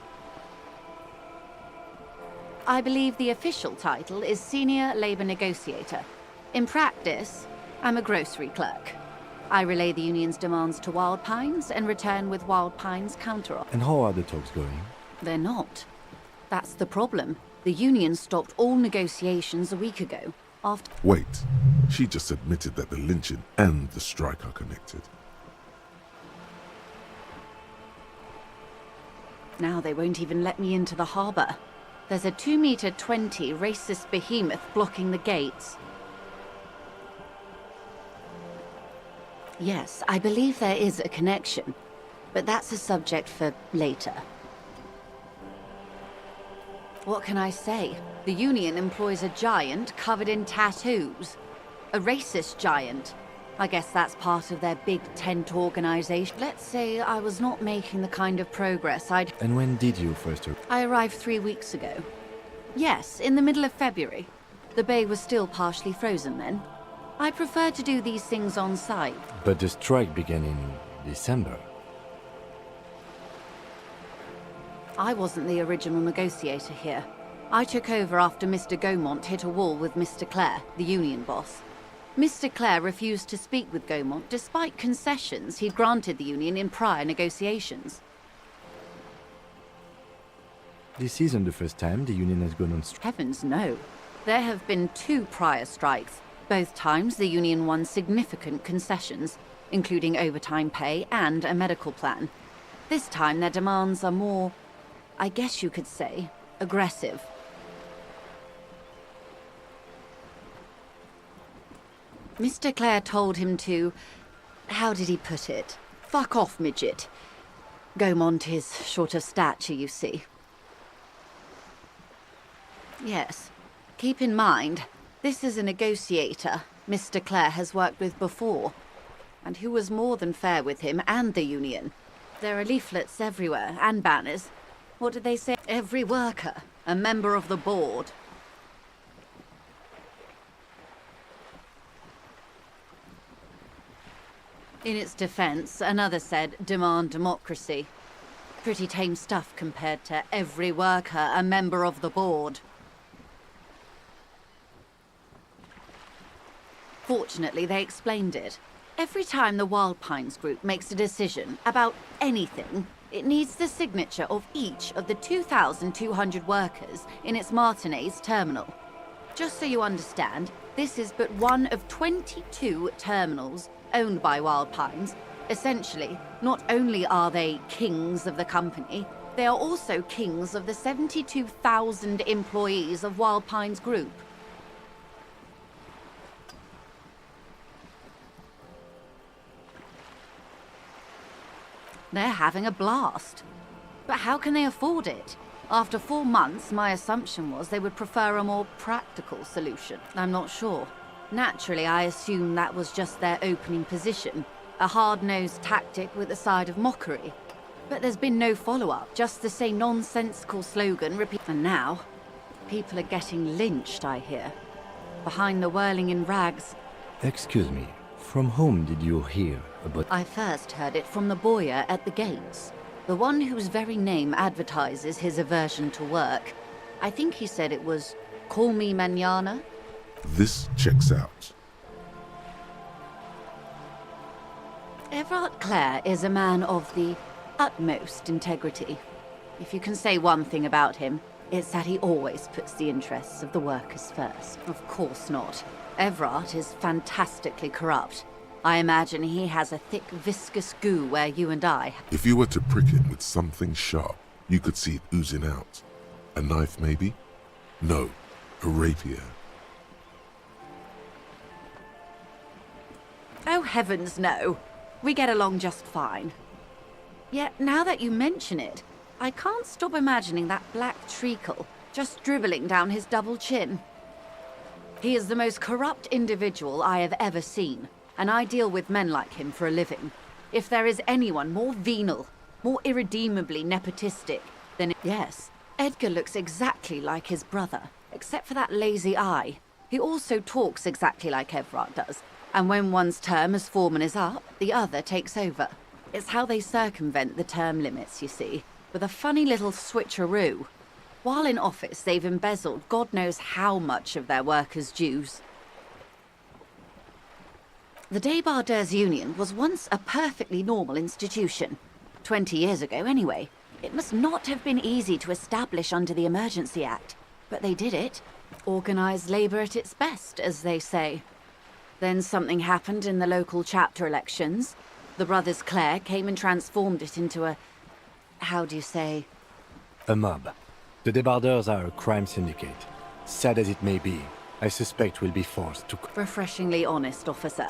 I believe the official title is Senior Labor Negotiator. In practice, I'm a grocery clerk. I relay the union's demands to Wild Pines and return with Wild Pines' counter-offer. And how are the talks going? They're not. That's the problem. The union stopped all negotiations a week ago, after... Wait, she just admitted that the lynching and the strike are connected. Now they won't even let me into the harbor. There's a 2-meter 20 racist behemoth blocking the gates. Yes, I believe there is a connection, but that's a subject for later. What can I say? The union employs a giant covered in tattoos. A racist giant. I guess that's part of their big tent organization. Let's say I was not making the kind of progress I'd... And when did you first arrive? I arrived 3 weeks ago. Yes, in the middle of February. The bay was still partially frozen then. I prefer to do these things on site. But the strike began in December. I wasn't the original negotiator here. I took over after Mr. Gaumont hit a wall with Mr. Clare, the union boss. Mr. Clare refused to speak with Gaumont despite concessions he'd granted the union in prior negotiations. This isn't the first time the union has gone on strike. Heavens no. There have been 2 prior strikes. Both times the union won significant concessions, including overtime pay and a medical plan. This time their demands are more I guess you could say, aggressive. Mr. Clare told him to... how did he put it? Fuck off, midget. Gaumont is short of stature, you see. Yes. Keep in mind, this is a negotiator Mr. Clare has worked with before, and who was more than fair with him and the union. There are leaflets everywhere, and banners. What did they say? Every worker, a member of the board. In its defense, another said, demand democracy. Pretty tame stuff compared to every worker, a member of the board. Fortunately, they explained it. Every time the Wild Pines group makes a decision about anything, it needs the signature of each of the 2,200 workers in its Martinez terminal. Just so you understand, this is but one of 22 terminals owned by Wild Pines. Essentially, not only are they kings of the company, they are also kings of the 72,000 employees of Wild Pines Group. They're having a blast. But how can they afford it? After 4 months, my assumption was they would prefer a more practical solution. I'm not sure. Naturally, I assumed that was just their opening position, a hard-nosed tactic with a side of mockery. But there's been no follow-up, just the same nonsensical slogan repeated. And now, people are getting lynched, I hear. Behind the whirling in rags. Excuse me, from whom did you hear about... I first heard it from the bowyer at the gates. The one whose very name advertises his aversion to work. I think he said it was, call me mañana. This checks out. Everard Clare is a man of the utmost integrity. If you can say one thing about him, it's that he always puts the interests of the workers first. Of course not. Everard is fantastically corrupt. I imagine he has a thick, viscous goo where you and I... If you were to prick it with something sharp, you could see it oozing out. A knife, maybe? No, a rapier. Oh, heavens, no. We get along just fine. Yet, now that you mention it, I can't stop imagining that black treacle just dribbling down his double chin. He is the most corrupt individual I have ever seen, and I deal with men like him for a living. If there is anyone more venal, more irredeemably nepotistic, then yes, Edgar looks exactly like his brother, except for that lazy eye. He also talks exactly like Everard does. And when one's term as foreman is up, the other takes over. It's how they circumvent the term limits, you see, with a funny little switcheroo. While in office, they've embezzled God knows how much of their workers' dues. The Débardeurs Union was once a perfectly normal institution. 20 years ago, anyway. It must not have been easy to establish under the Emergency Act. But they did it. Organised labour at its best, as they say. Then something happened in the local chapter elections. The brothers Clare came and transformed it into a... how do you say? A mob. The Débardeurs are a crime syndicate. Sad as it may be, I suspect we'll be forced to... Refreshingly honest, officer.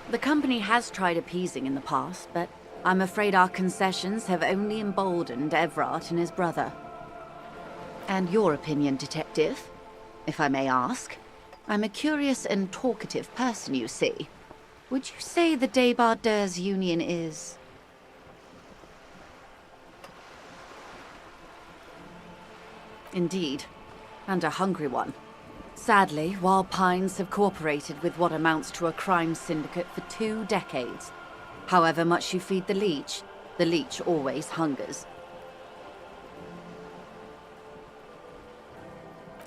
The company has tried appeasing in the past, but I'm afraid our concessions have only emboldened Everard and his brother. And your opinion, detective, if I may ask? I'm a curious and talkative person, you see. Would you say the Débardeurs Union is... Indeed, and a hungry one. Sadly, Wild Pines have cooperated with what amounts to a crime syndicate for 2 decades. However much you feed the leech always hungers.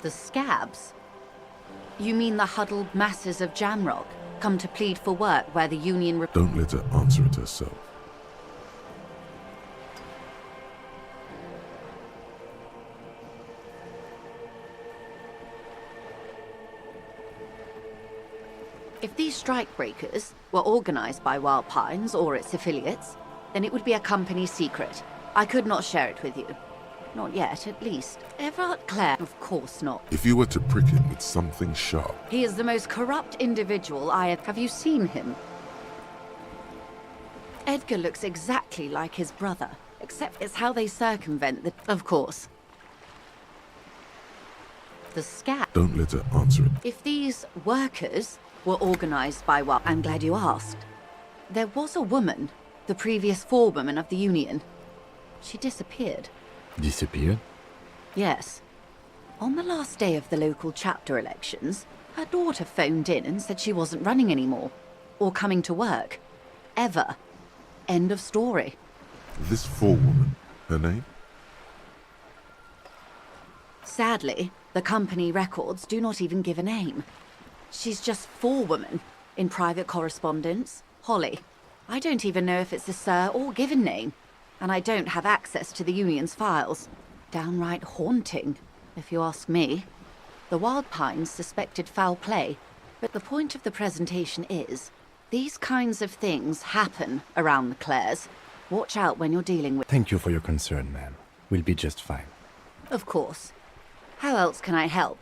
The scabs? You mean the huddled masses of Jamrock, come to plead for work where the Union... Don't let her answer it herself. If these strikebreakers were organized by Wild Pines or its affiliates, then it would be a company secret. I could not share it with you. Not yet, at least. Everard Clare? Of course not. If you were to prick him with something sharp, He is the most corrupt individual I have... Have you seen him? Edgar looks exactly like his brother, except it's how they circumvent the... Of course. The scat. don't let her answer it. If these workers were organized by what? I'm glad you asked. There was a woman, the previous forewoman of the Union. She disappeared. Disappeared? Yes. On the last day of the local chapter elections, her daughter phoned in and said she wasn't running anymore. Or coming to work. Ever. End of story. This forewoman, her name? Sadly, the company records do not even give a name. She's just forewoman in private correspondence. Holly. I don't even know if it's a sir or given name. And I don't have access to the Union's files. Downright haunting, if you ask me. The Wild Pines suspected foul play, but the point of the presentation is, these kinds of things happen around the Clares. Watch out when you're dealing with... Thank you for your concern, ma'am. We'll be just fine. Of course. How else can I help?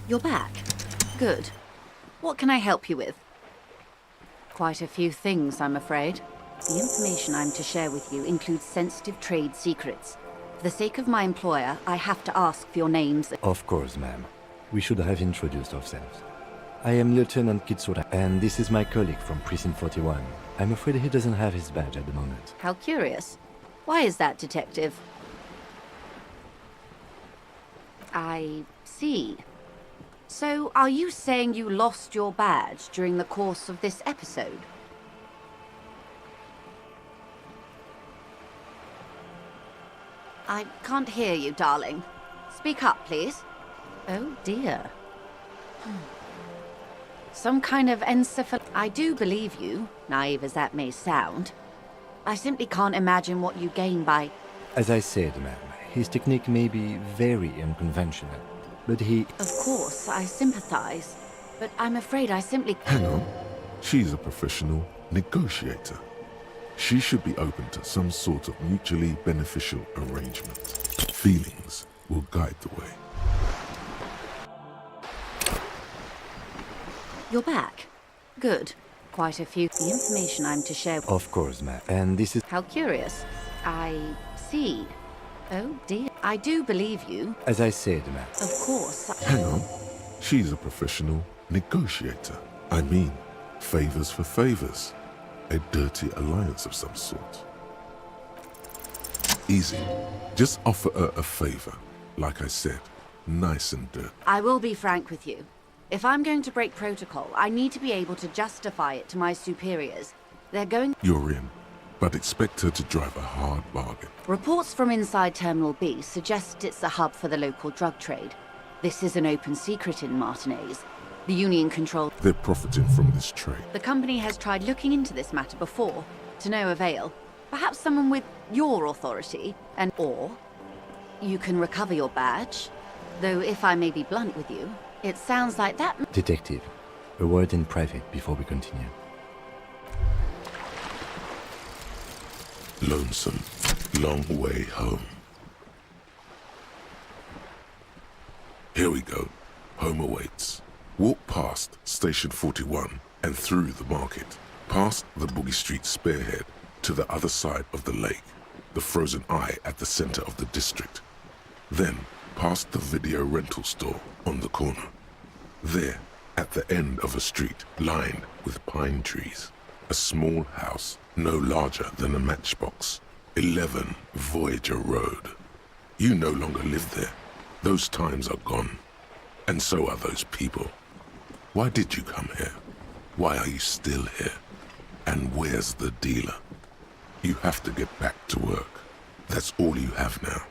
You're back. Good. What can I help you with? Quite a few things, I'm afraid. The information I'm to share with you includes sensitive trade secrets. For the sake of my employer, I have to ask for your names. Of course, ma'am. We should have introduced ourselves. I am Lieutenant Kitsura, and this is my colleague from Precinct 41. I'm afraid he doesn't have his badge at the moment. How curious. Why is that, Detective? I see. So, are you saying you lost your badge during the course of this episode? I can't hear you, darling. Speak up, please. Oh, dear. Some kind of I do believe you, naive as that may sound. I simply can't imagine what you gain by... As I said, ma'am, his technique may be very unconventional, but he... Of course, I sympathize, but I'm afraid I simply... Hang on. She's a professional negotiator. She should be open to some sort of mutually beneficial arrangement. Feelings will guide the way. You're back. Good. Quite a few... The information I'm to share... Of course, ma'am. And this is... How curious. I see. Oh, dear. I do believe you. As I said, ma'am. Of course. Hang on. She's a professional negotiator. I mean, favors for favors. A dirty alliance of some sort. Easy. Just offer her a favor. Like I said, nice and dirty. I will be frank with you. If I'm going to break protocol, I need to be able to justify it to my superiors. They're going... You're in, but expect her to drive a hard bargain. Reports from inside Terminal B suggest it's a hub for the local drug trade. This is an open secret in Martinez. The Union controls... They're profiting from this trade. The company has tried looking into this matter before, to no avail. Perhaps someone with your authority, or you can recover your badge. Though if I may be blunt with you, it sounds like that... Detective, a word in private before we continue. Lonesome, long way home. Here we go. Home awaits. Walk past Station 41 and through the market, past the Boogie Street spearhead to the other side of the lake, the frozen eye at the center of the district. Then, past the video rental store on the corner. There, at the end of a street lined with pine trees, a small house no larger than a matchbox. 11 Voyager Road. You no longer live there. Those times are gone. And so are those people. Why did you come here? Why are you still here? And where's the dealer? You have to get back to work. That's all you have now.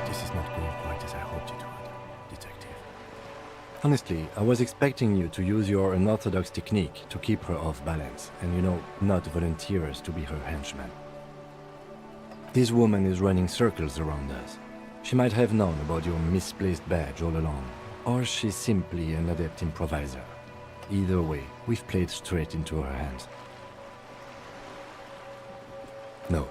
This is not going quite as I hoped it would, Detective. Honestly, I was expecting you to use your unorthodox technique to keep her off balance, and not volunteer us to be her henchmen. This woman is running circles around us. She might have known about your misplaced badge all along, or she's simply an adept improviser. Either way, we've played straight into her hands. No,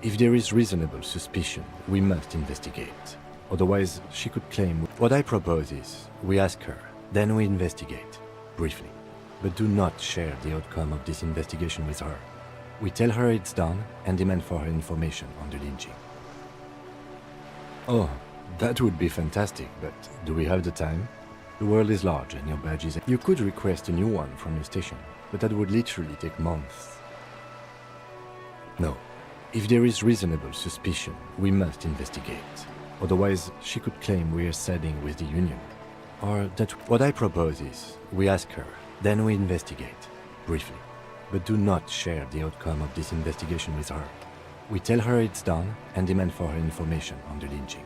if there is reasonable suspicion, we must investigate. Otherwise, she could claim. What I propose is, we ask her, then we investigate, briefly. But do not share the outcome of this investigation with her. We tell her it's done and demand for her information on the lynching. Oh, that would be fantastic, but do we have the time? The world is large and your badge is... You could request a new one from your station, but that would literally take months. No, if there is reasonable suspicion, we must investigate. Otherwise, she could claim we are siding with the Union. Or that what I propose is, we ask her, then we investigate, briefly. But do not share the outcome of this investigation with her. We tell her it's done and demand for her information on the lynching.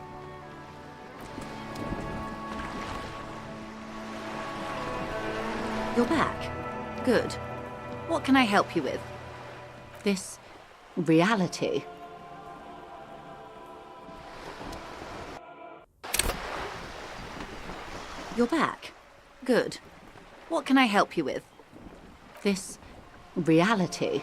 You're back. Good. What can I help you with? This reality. You're back. Good. What can I help you with? This reality.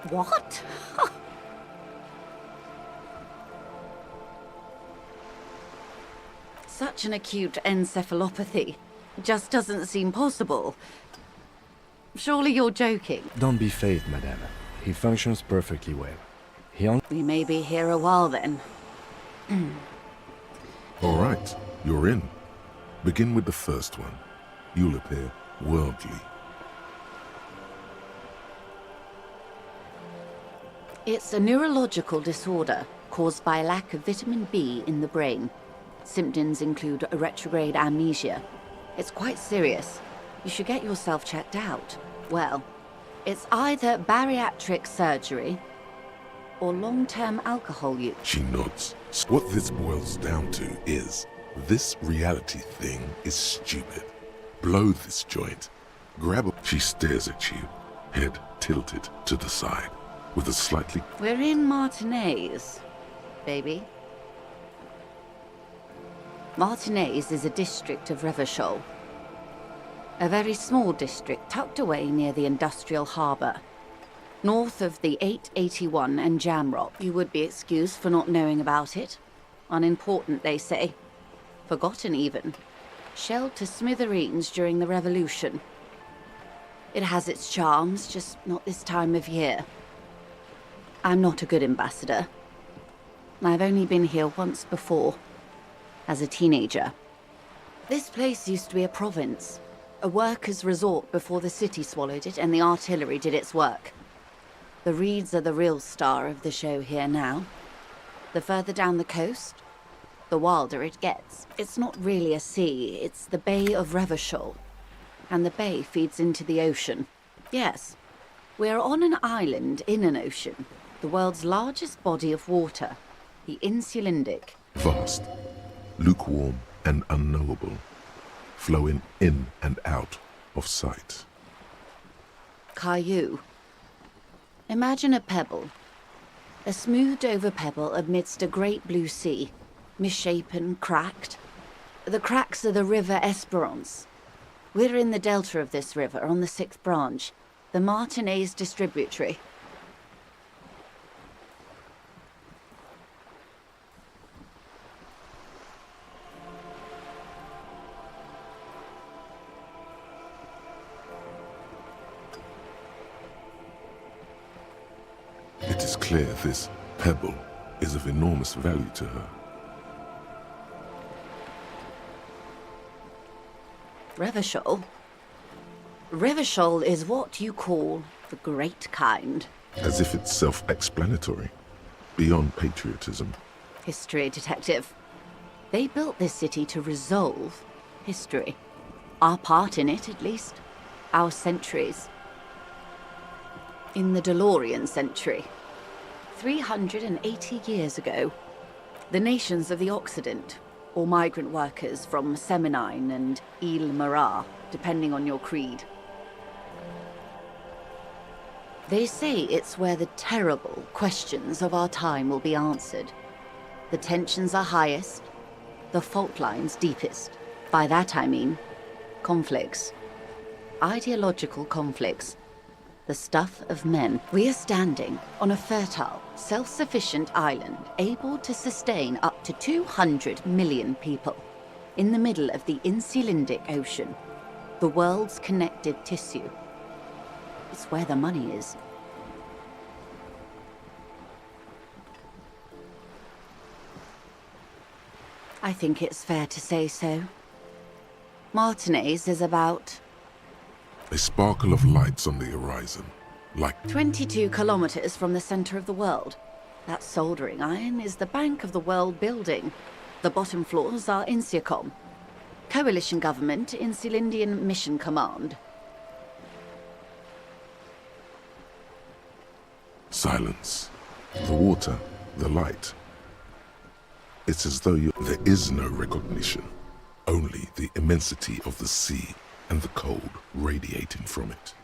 What? Such an acute encephalopathy just doesn't seem possible. Surely you're joking. Don't be phased, madame. He functions perfectly well. We may be here a while then. All right, you're in. Begin with the first one. You'll appear worldly. It's a neurological disorder caused by a lack of vitamin B in the brain. Symptoms include a retrograde amnesia. It's quite serious. You should get yourself checked out. Well, it's either bariatric surgery or long-term alcohol use. She nods. What this boils down to is, this reality thing is stupid. Blow this joint. Grab a... She stares at you, head tilted to the side, with a slightly... We're in Martinez, baby. Martinez is a district of Revachol. A very small district tucked away near the industrial harbour. North of the 881 and Jamrock. You would be excused for not knowing about it. Unimportant, they say. Forgotten, even. Shelled to smithereens during the Revolution. It has its charms, just not this time of year. I'm not a good ambassador. I've only been here once before, as a teenager. This place used to be a province. A workers' resort before the city swallowed it and the artillery did its work. The reeds are the real star of the show here now. The further down the coast, the wilder it gets. It's not really a sea, it's the Bay of Revachol. And the bay feeds into the ocean. Yes, we're on an island in an ocean. The world's largest body of water, the Insulindic. Vast, lukewarm and unknowable, flowing in and out of sight. Caillou. Imagine a pebble. A smoothed-over pebble amidst a great blue sea, misshapen, cracked. The cracks are the River Esperance. We're in the delta of this river, on the 6th branch, the Martinez distributary. It is clear this pebble is of enormous value to her. Revachol? Revachol is what you call the great kind. As if it's self-explanatory, beyond patriotism. History detective. They built this city to resolve history. Our part in it, at least. Our centuries. In the DeLorean century, 380 years ago, the nations of the Occident, or migrant workers from Semenine and Ile Marat, depending on your creed. They say it's where the terrible questions of our time will be answered. The tensions are highest, the fault lines deepest. By that I mean conflicts. Ideological conflicts. The stuff of men. We are standing on a fertile, self-sufficient island able to sustain up to 200 million people in the middle of the Insulindic Ocean, the world's connective tissue. It's where the money is. I think it's fair to say so. Martinez is about A sparkle of lights on the horizon, like 22 kilometers from the center of the world. That soldering iron is the bank of the world building. The bottom floors are Insiacom. Coalition government, Insulindian Mission Command. silence. The water, the light. It's as though there is no recognition, only the immensity of the sea and the cold radiating from it.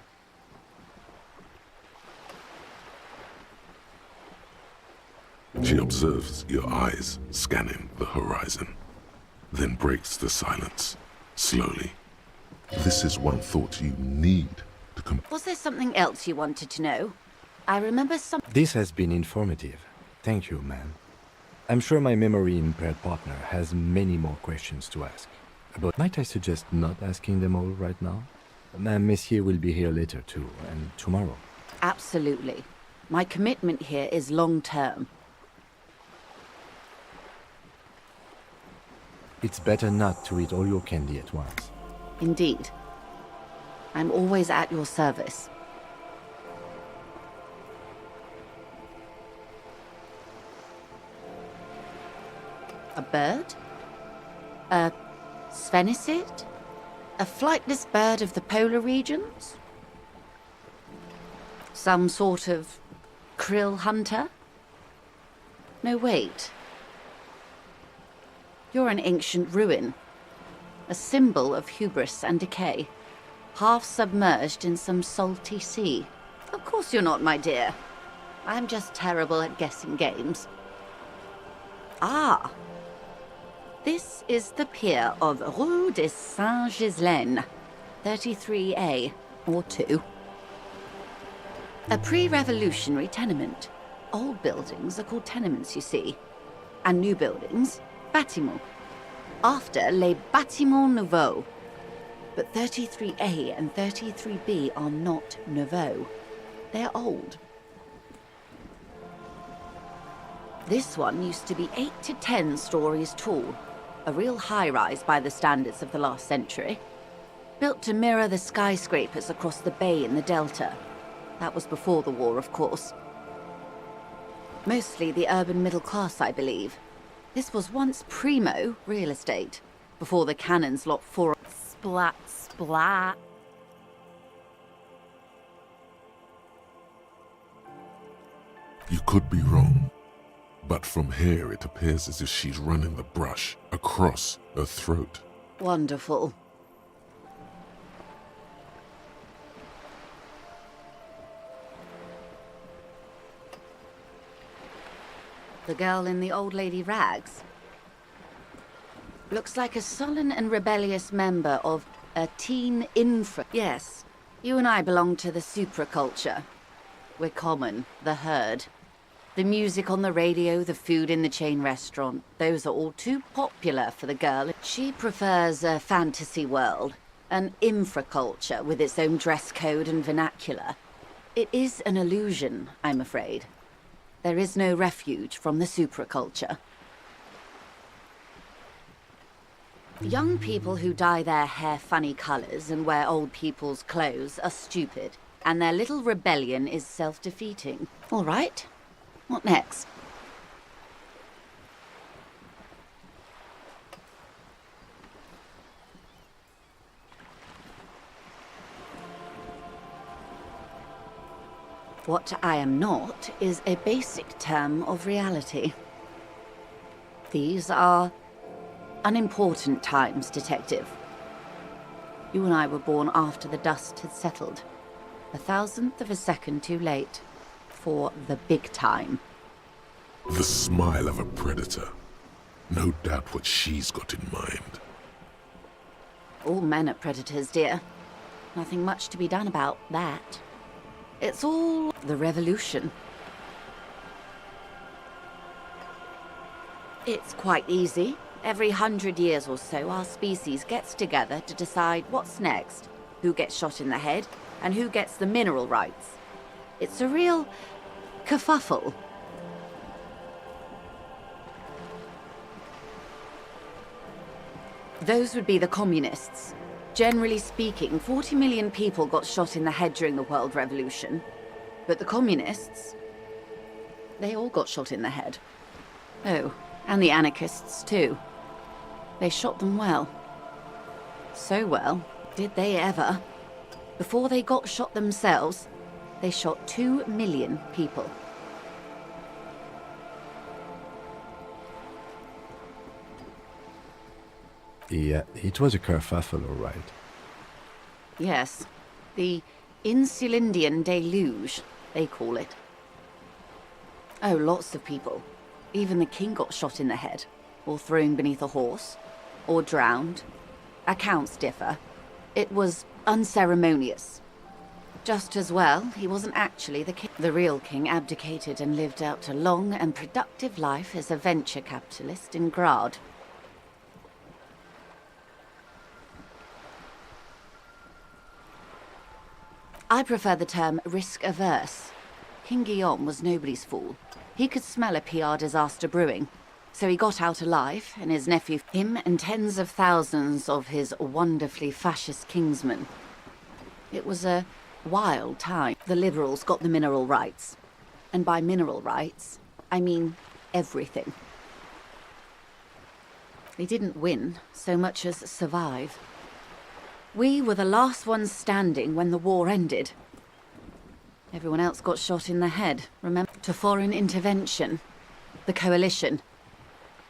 She observes your eyes scanning the horizon, then breaks the silence, slowly. This is one thought you need to Was there something else you wanted to know? I remember some... This has been informative. Thank you, ma'am. I'm sure my memory-impaired partner has many more questions to ask. But might I suggest not asking them all right now? Madame Messier will be here later too, and tomorrow. Absolutely. My commitment here is long-term. It's better not to eat all your candy at once. Indeed. I'm always at your service. A bird? A sphenicid? A flightless bird of the polar regions? Some sort of krill hunter? No, wait. You're an ancient ruin. A symbol of hubris and decay. Half submerged in some salty sea. Of course you're not, my dear. I'm just terrible at guessing games. Ah! This is the pier of Rue de Saint-Ghislain, 33A, or 2. A pre-revolutionary tenement. Old buildings are called tenements, you see. And new buildings, bâtiments. After les bâtiments nouveaux. But 33A and 33B are not nouveaux. They're old. This one used to be 8 to 10 stories tall. A real high-rise by the standards of the last century. Built to mirror the skyscrapers across the bay in the Delta. That was before the war, of course. Mostly the urban middle class, I believe. This was once primo real estate, before the cannons locked 4... Splat, splat. You could be wrong, but from here it appears as if she's running the brush across her throat. Wonderful. The girl in the old lady rags. Looks like a sullen and rebellious member of a teen infra... Yes, you and I belong to the supraculture. We're common, the herd. The music on the radio, the food in the chain restaurant, those are all too popular for the girl. She prefers a fantasy world, an infraculture with its own dress code and vernacular. It is an illusion, I'm afraid. There is no refuge from the supraculture. Young people who dye their hair funny colors and wear old people's clothes are stupid, and their little rebellion is self-defeating. All right. What next? What I am not is a basic term of reality. These are unimportant times, Detective. You and I were born after the dust had settled. 1,000th of a second too late for the big time. The smile of a predator. No doubt what she's got in mind. All men are predators, dear. Nothing much to be done about that. It's all the revolution. It's quite easy. Every 100 years or so, our species gets together to decide what's next, who gets shot in the head, and who gets the mineral rights. It's a real kerfuffle. Those would be the communists. Generally speaking, 40 million people got shot in the head during the World Revolution. But the communists, they all got shot in the head. Oh, and the anarchists too. They shot them well. So well, did they ever. Before they got shot themselves, they shot 2 million people. Yeah, it was a kerfuffle, all right. Yes, the Insulindian deluge, they call it. Oh, lots of people. Even the king got shot in the head, or thrown beneath a horse, or drowned. Accounts differ. It was unceremonious. Just as well, he wasn't actually the king. The real king abdicated and lived out a long and productive life as a venture capitalist in Grad. I prefer the term risk-averse. King Guillaume was nobody's fool. He could smell a PR disaster brewing. So he got out alive, and his nephew, him and tens of thousands of his wonderfully fascist kingsmen. It was a wild time. The liberals got the mineral rights. And by mineral rights, I mean everything. They didn't win so much as survive. We were the last ones standing when the war ended. Everyone else got shot in the head, remember? To foreign intervention. The coalition.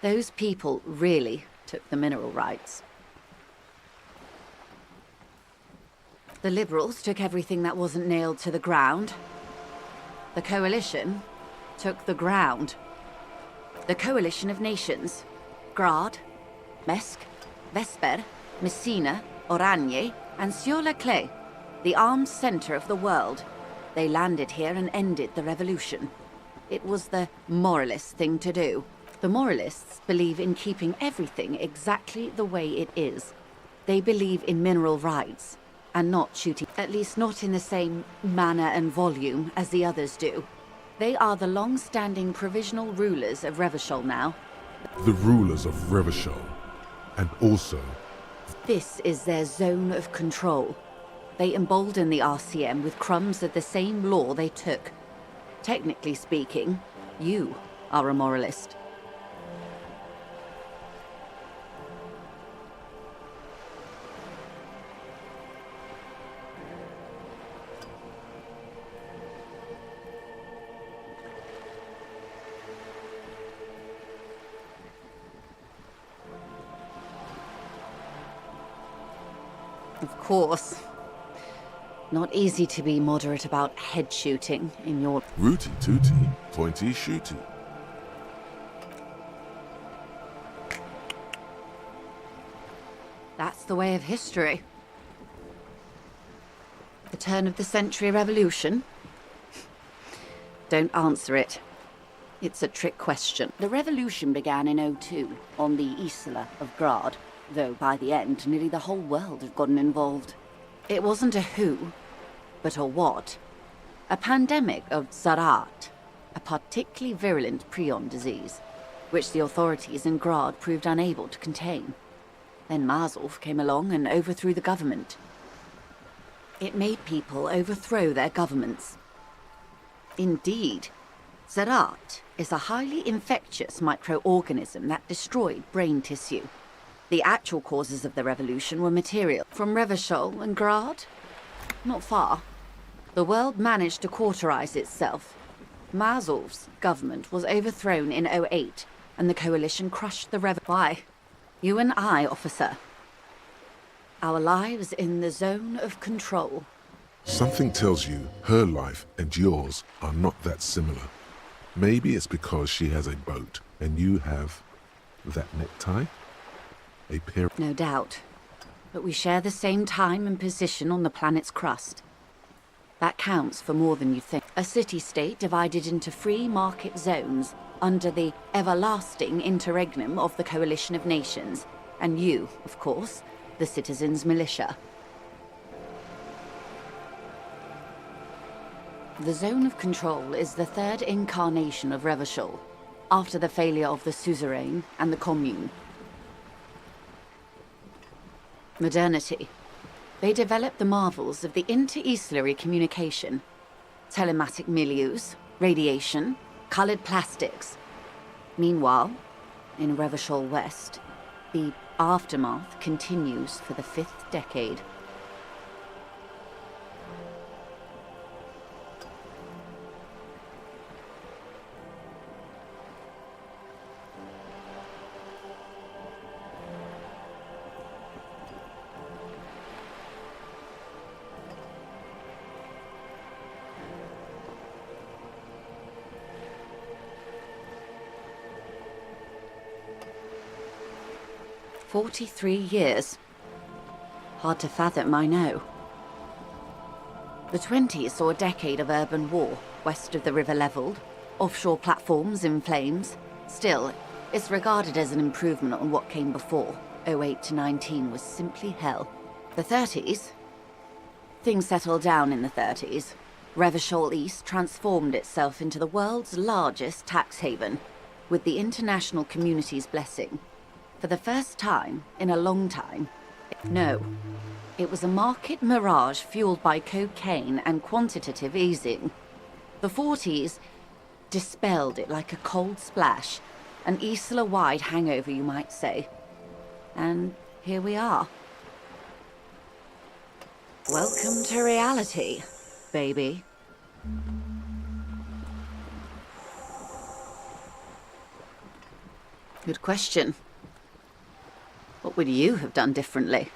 Those people really took the mineral rights. The liberals took everything that wasn't nailed to the ground. The coalition took the ground. The coalition of nations. Grad, Mesk, Vesper, Messina, Oranje, and Sur-le-Clay, the armed center of the world. They landed here and ended the revolution. It was the moralist thing to do. The moralists believe in keeping everything exactly the way it is. They believe in mineral rights, and not shooting, at least not in the same manner and volume as the others do. They are the long-standing provisional rulers of Revachol now. The rulers of Revachol, and also... This is their zone of control. They embolden the RCM with crumbs of the same law they took. Technically speaking, you are a moralist. Of course. Not easy to be moderate about head shooting in your... Rooty tooty, pointy shooty. That's the way of history. The turn of the century revolution? Don't answer it. It's a trick question. The revolution began in '02 on the Isla of Grad, though by the end, nearly the whole world had gotten involved. It wasn't a who, but a what. A pandemic of Zarat, a particularly virulent prion disease, which the authorities in Grad proved unable to contain. Then Marzolf came along and overthrew the government. It made people overthrow their governments. Indeed, Zarat is a highly infectious microorganism that destroyed brain tissue. The actual causes of the revolution were material. From Revachol and Grad? Not far. The world managed to cauterize itself. Mazov's government was overthrown in '08, and the coalition crushed the Why? You and I, officer. Our lives in the zone of control. Something tells you her life and yours are not that similar. Maybe it's because she has a boat and you have that necktie? A pair. No doubt. But we share the same time and position on the planet's crust. That counts for more than you think. A city-state divided into free market zones under the everlasting interregnum of the Coalition of Nations. And you, of course, the citizens' militia. The Zone of Control is the third incarnation of Revachol, after the failure of the Suzerain and the Commune. Modernity. They developed the marvels of the inter-eastlery communication, telematic milieus, radiation, colored plastics. Meanwhile, in Revachol West, the aftermath continues for the 5th decade. "43 years. Hard to fathom, I know. The 20s saw a decade of urban war, west of the river leveled, offshore platforms in flames. Still, it's regarded as an improvement on what came before. '08 to '19 was simply hell. The 30s? Things settled down in the 30s. Revachol East transformed itself into the world's largest tax haven, with the international community's blessing. For the first time in a long time, no, it was a market mirage fueled by cocaine and quantitative easing. The 40s dispelled it like a cold splash, an Isla-wide hangover, you might say. And here we are. Welcome to reality, baby. Good question. What would you have done differently?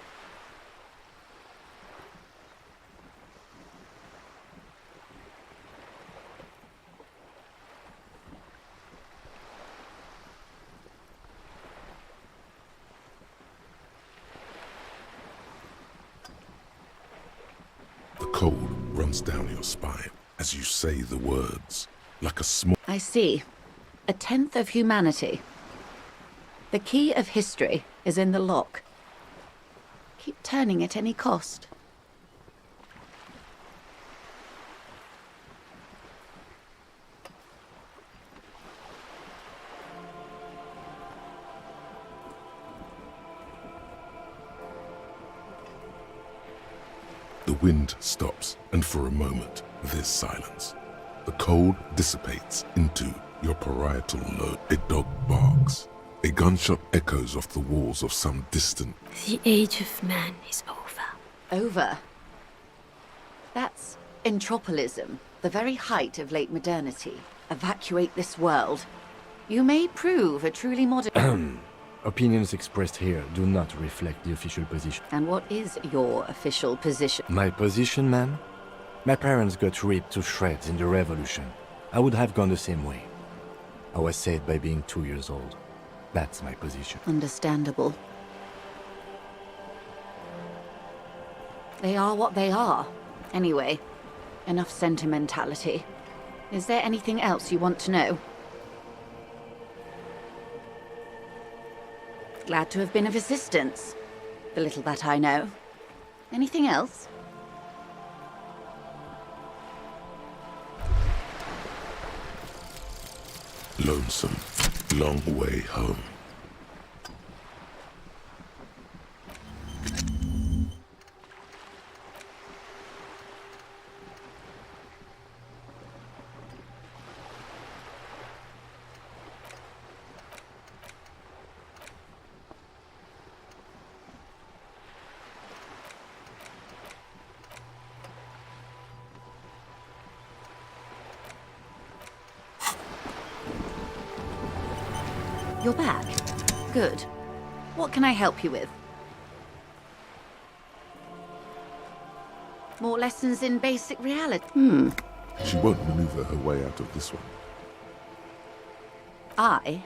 The cold runs down your spine as you say the words, like a small... I see. A tenth of humanity. The key of history is in the lock. Keep turning at any cost. The wind stops, and for a moment, there's silence. The cold dissipates into your parietal lobe. A dog barks. A gunshot echoes off the walls of some distant... The age of man is over. Over? That's entropolism, the very height of late modernity. Evacuate this world. You may prove a truly modern... Opinions expressed here do not reflect the official position. And what is your official position? My position, ma'am? My parents got ripped to shreds in the revolution. I would have gone the same way. I was saved by being 2 years old. That's my position. Understandable. They are what they are. Anyway, enough sentimentality. Is there anything else you want to know? Glad to have been of assistance. The little that I know. Anything else? Lonesome, long way home. You're back. Good. What can I help you with? More lessons in basic reality? She won't maneuver her way out of this one. I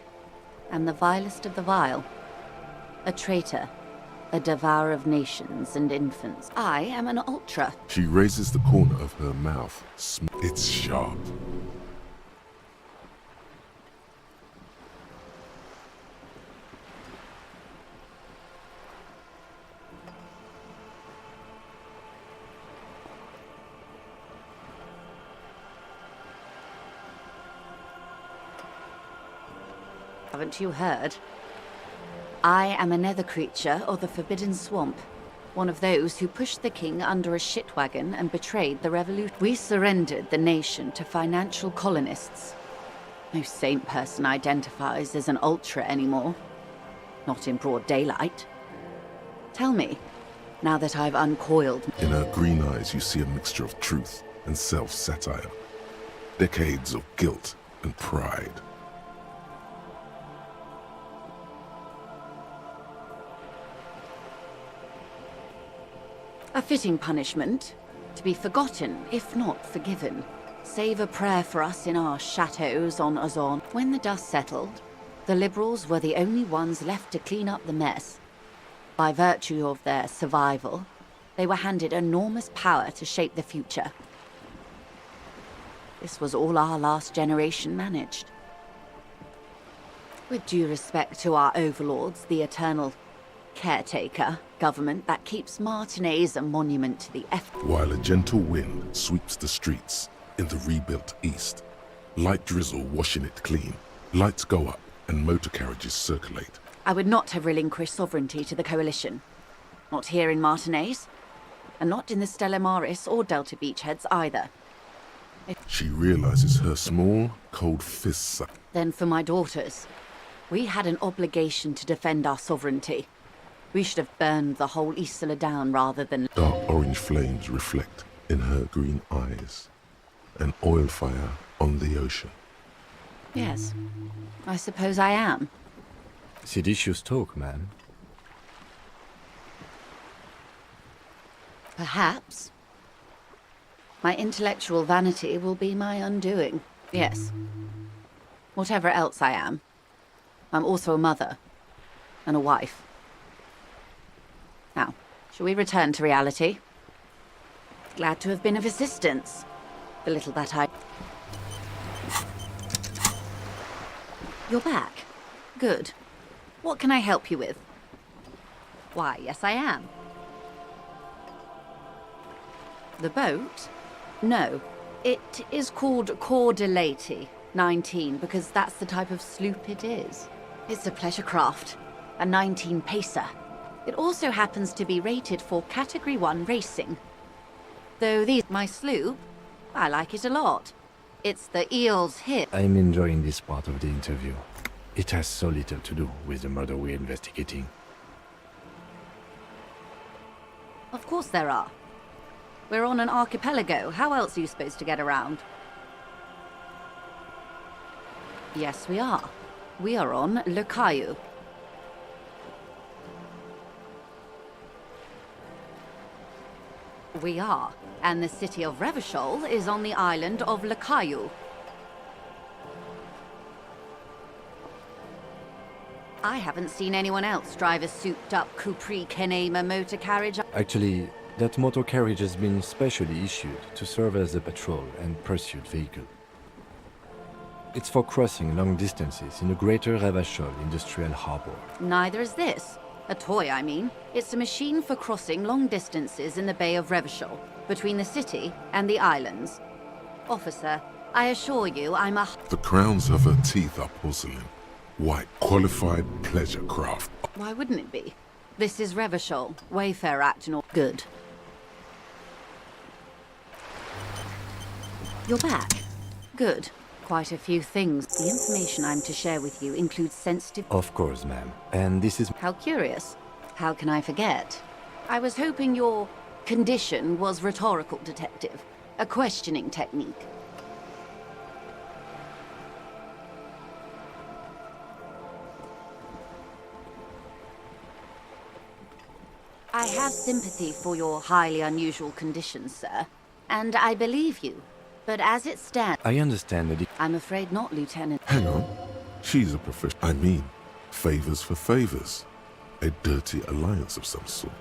am the vilest of the vile. A traitor. A devourer of nations and infants. I am an ultra. She raises the corner of her mouth. It's sharp. Haven't you heard? I am a nether creature of the Forbidden Swamp. One of those who pushed the king under a shit wagon and betrayed the revolution. We surrendered the nation to financial colonists. No saint person identifies as an ultra anymore. Not in broad daylight. Tell me, now that I've uncoiled... In her green eyes you see a mixture of truth and self-satire. Decades of guilt and pride. A fitting punishment, to be forgotten, if not forgiven. Save a prayer for us in our chateaus on Azon. When the dust settled, the Liberals were the only ones left to clean up the mess. By virtue of their survival, they were handed enormous power to shape the future. This was all our last generation managed. With due respect to our overlords, the eternal caretaker government that keeps Martinez a monument to the While a gentle wind sweeps the streets in the rebuilt east, light drizzle washing it clean, lights go up and motor carriages circulate. I would not have relinquished sovereignty to the Coalition. Not here in Martinez, and not in the Stella Maris or Delta Beachheads either. She realizes her small, cold fists. Then for my daughters, we had an obligation to defend our sovereignty. We should have burned the whole Isla down rather than... Dark orange flames reflect in her green eyes. An oil fire on the ocean. Yes, I suppose I am. Seditious talk, man. Perhaps. My intellectual vanity will be my undoing. Yes. Whatever else I am, I'm also a mother and a wife. Now, shall we return to reality? Glad to have been of assistance. The little that I... You're back. Good. What can I help you with? Why, yes I am. The boat? No. It is called Cordelati 19 because that's the type of sloop it is. It's a pleasure craft. A 19 pacer. It also happens to be rated for Category 1 racing. Though my sloop, I like it a lot. It's the eel's hip. I'm enjoying this part of the interview. It has so little to do with the murder we're investigating. Of course there are. We're on an archipelago. How else are you supposed to get around? Yes, we are. We are on Le Caillou. We are, and the city of Revachol is on the island of Le Caillou. I haven't seen anyone else drive a souped-up Capri Kenema motor carriage. Actually, that motor carriage has been specially issued to serve as a patrol and pursuit vehicle. It's for crossing long distances in the greater Revachol industrial harbor. Neither is this. A toy, I mean. It's a machine for crossing long distances in the Bay of Revachol, between the city and the islands. Officer, I assure you I'm a... The crowns of her teeth are porcelain. White, qualified pleasure craft. Why wouldn't it be? This is Revachol, Wayfair Act and all. Good. You're back. Good. Quite a few things. The information I'm to share with you includes sensitive... Of course, ma'am. And this is... How curious. How can I forget? I was hoping your condition was rhetorical, Detective. A questioning technique. I have sympathy for your highly unusual conditions, sir. And I believe you. But as it stands... I understand that I'm afraid not, Lieutenant. Hang on. She's a professional. I mean, favors for favors. A dirty alliance of some sort.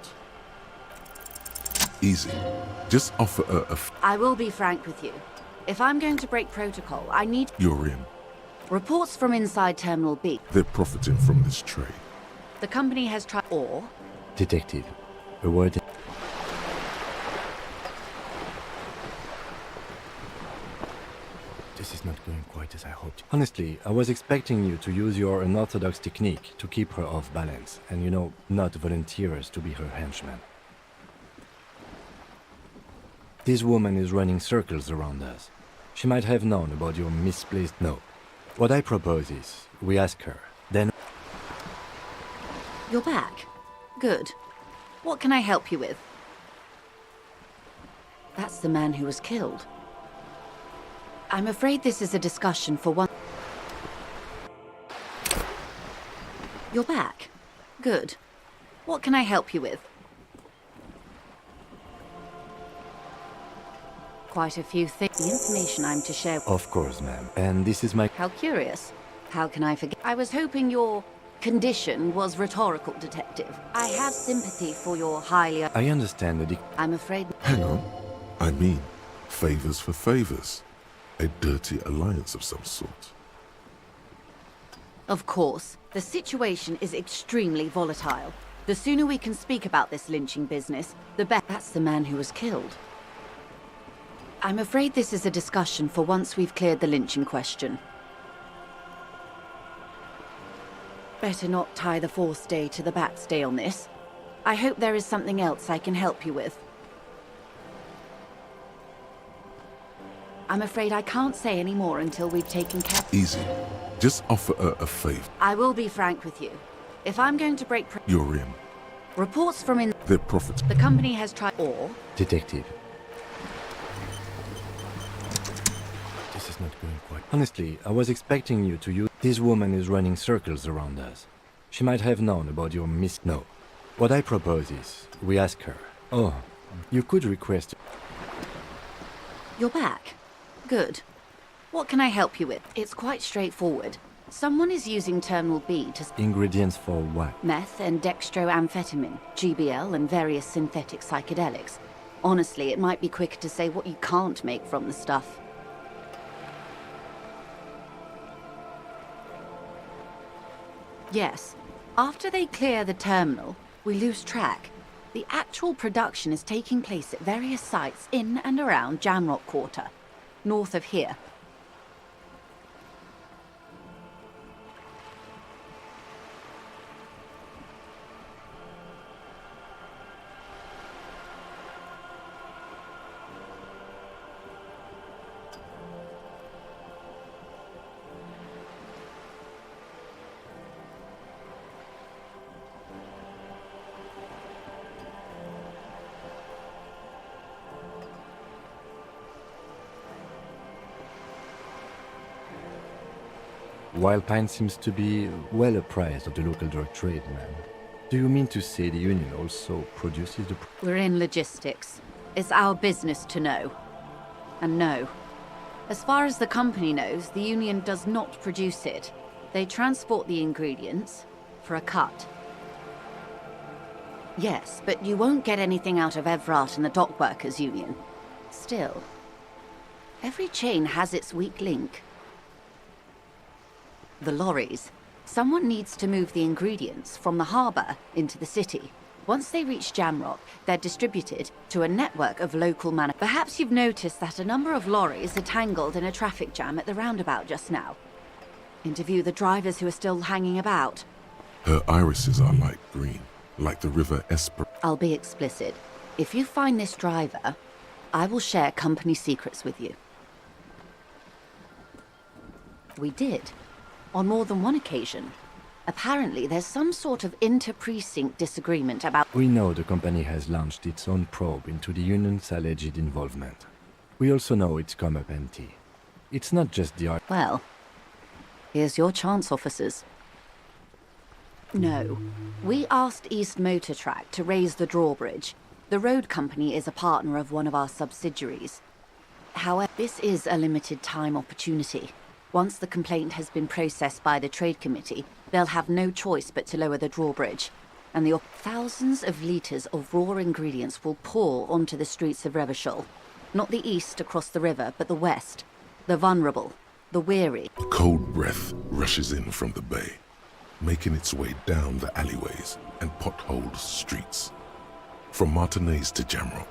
Easy. Just offer her a... I will be frank with you. If I'm going to break protocol, I need... You're in. Reports from inside Terminal B. They're profiting from this trade. The company has tried... Or... Detective, a word... This is not going quite as I hoped. Honestly, I was expecting you to use your unorthodox technique to keep her off balance, and you know, not volunteer us to be her henchman. This woman is running circles around us. She might have known about your misplaced... No. What I propose is, we ask her, then... You're back. Good. What can I help you with? That's the man who was killed. I'm afraid this is a discussion for one... You're back. Good. What can I help you with? Quite a few things. The information I'm to share... Of course, ma'am. And this is my... How curious. How can I forget? I was hoping your condition was rhetorical, Detective. I have sympathy for your highly... I understand that... I'm afraid... Hang on. I mean, favors for favors. A dirty alliance of some sort. Of course. The situation is extremely volatile. The sooner we can speak about this lynching business, the better. That's the man who was killed. I'm afraid this is a discussion for once we've cleared the lynching question. Better not tie the fourth day to the bat's day on this. I hope there is something else I can help you with. I'm afraid I can't say any more until we've taken care... Easy. Just offer her a favor. I will be frank with you. If I'm going to break... You're in. Reports from in... They're profits. The company has tried... Or... Detective. This is not going quite... Honestly, I was expecting you to use... This woman is running circles around us. She might have known about your No. What I propose is, we ask her... Oh, you could request... You're back. Good. What can I help you with? It's quite straightforward. Someone is using Terminal B to... Ingredients for what? Meth and dextroamphetamine, GBL, and various synthetic psychedelics. Honestly, it might be quicker to say what you can't make from the stuff. Yes. After they clear the terminal, we lose track. The actual production is taking place at various sites in and around Jamrock Quarter, north of here. Wild Pine seems to be well apprised of the local drug trade, ma'am. Do you mean to say the Union also produces the... We're in logistics. It's our business to know. And no. As far as the company knows, the Union does not produce it. They transport the ingredients for a cut. Yes, but you won't get anything out of Evrat and the Dockworkers Union. Still, every chain has its weak link. The lorries. Someone needs to move the ingredients from the harbour into the city. Once they reach Jamrock, they're distributed to a network of local Perhaps you've noticed that a number of lorries are tangled in a traffic jam at the roundabout just now. Interview the drivers who are still hanging about. Her irises are light green, like the river Esper. I'll be explicit. If you find this driver, I will share company secrets with you. We did. On more than one occasion. Apparently, there's some sort of inter-precinct disagreement about... We know the company has launched its own probe into the Union's alleged involvement. We also know it's come up empty. It's not just the art... Well, here's your chance, officers. No. We asked East Motor Track to raise the drawbridge. The road company is a partner of one of our subsidiaries. However, this is a limited time opportunity. Once the complaint has been processed by the trade committee, they'll have no choice but to lower the drawbridge. And the thousands of litres of raw ingredients will pour onto the streets of Revachol. Not the east across the river, but the west. The vulnerable, the weary. A cold breath rushes in from the bay, making its way down the alleyways and potholed streets. From Martinez to Jamrock,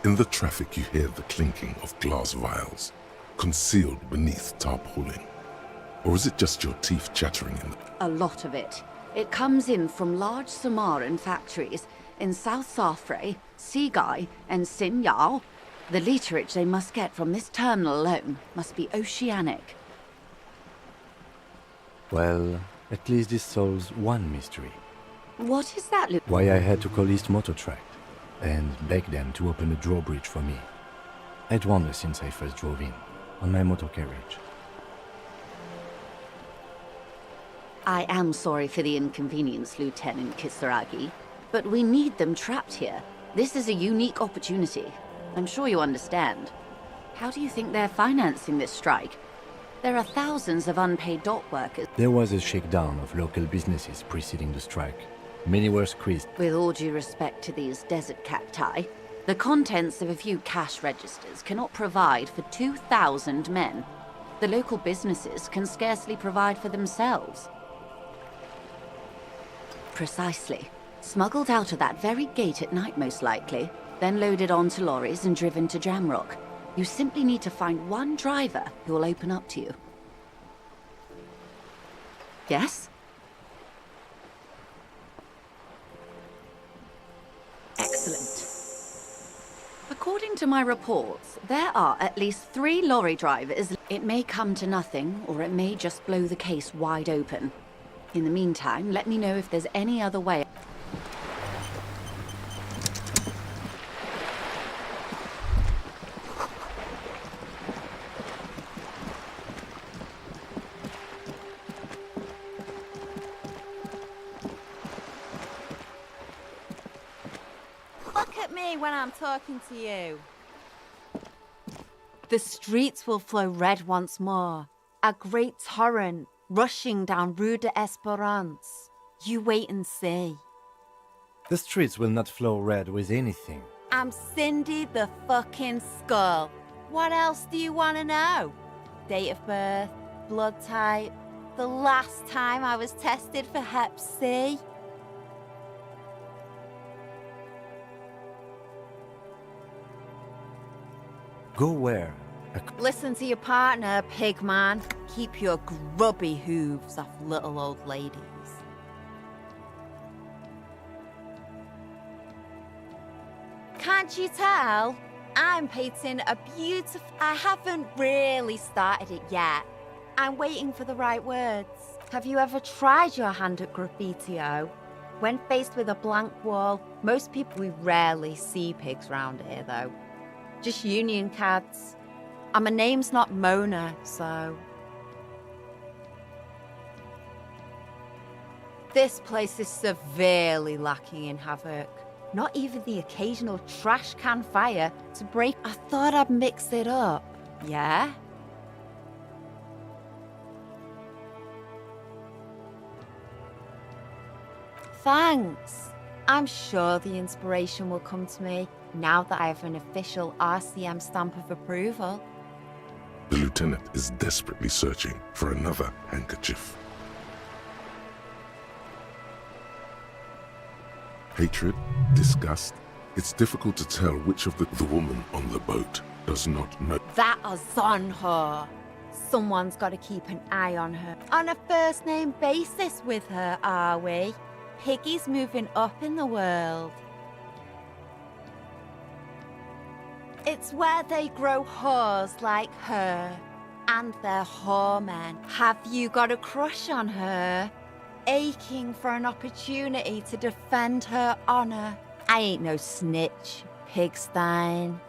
in the traffic you hear the clinking of glass vials, concealed beneath tarpaulin. Or is it just your teeth chattering in the... A lot of it. It comes in from large Samaran factories in South Safre, Sigai, and Sinyao. The literage they must get from this terminal alone must be oceanic. Well, at least this solves one mystery. What is that, Luke? Why I had to call East Motor Track and beg them to open a drawbridge for me. I'd wondered since I first drove in, on my motor carriage. I am sorry for the inconvenience, Lieutenant Kisaragi, but we need them trapped here. This is a unique opportunity. I'm sure you understand. How do you think they're financing this strike? There are thousands of unpaid dock workers. There was a shakedown of local businesses preceding the strike. Many were squeezed. With all due respect to these desert cacti, the contents of a few cash registers cannot provide for 2,000 men. The local businesses can scarcely provide for themselves. Precisely. Smuggled out of that very gate at night, most likely, then loaded onto lorries and driven to Jamrock. You simply need to find one driver who will open up to you. Yes? Excellent. According to my reports, there are at least 3 lorry drivers. It may come to nothing, or it may just blow the case wide open. In the meantime, let me know if there's any other way. Look at me when I'm talking to you. The streets will flow red once more. A great torrent rushing down Rue de Esperance. You wait and see. The streets will not flow red with anything. I'm Cindy the fucking Skull. What else do you want to know? Date of birth, blood type, the last time I was tested for Hep C. Go where? Listen to your partner, pigman. Keep your grubby hooves off little old ladies. Can't you tell? I'm painting a beautiful... I haven't really started it yet. I'm waiting for the right words. Have you ever tried your hand at graffiti-o? When faced with a blank wall, most people... We rarely see pigs round here, though. Just union cards. And my name's not Mona, so... This place is severely lacking in havoc. Not even the occasional trash can fire to break... I thought I'd mix it up, yeah? Thanks. I'm sure the inspiration will come to me now that I have an official RCM stamp of approval. The lieutenant is desperately searching for another handkerchief. Hatred, disgust, it's difficult to tell which of the woman on the boat does not know. That is on her. Someone's got to keep an eye on her. On a first-name basis with her, are we? Piggy's moving up in the world. It's where they grow whores like her. And they're whoremen. Have you got a crush on her? Aching for an opportunity to defend her honor. I ain't no snitch, Pigstein.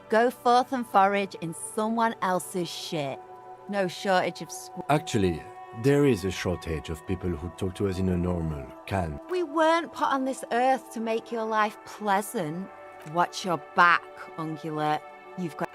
Go forth and forage in someone else's shit. No shortage of Actually, There is a shortage of people who talk to us in a normal, calm. We weren't put on this earth to make your life pleasant. Watch your back, Ungulate. You've got...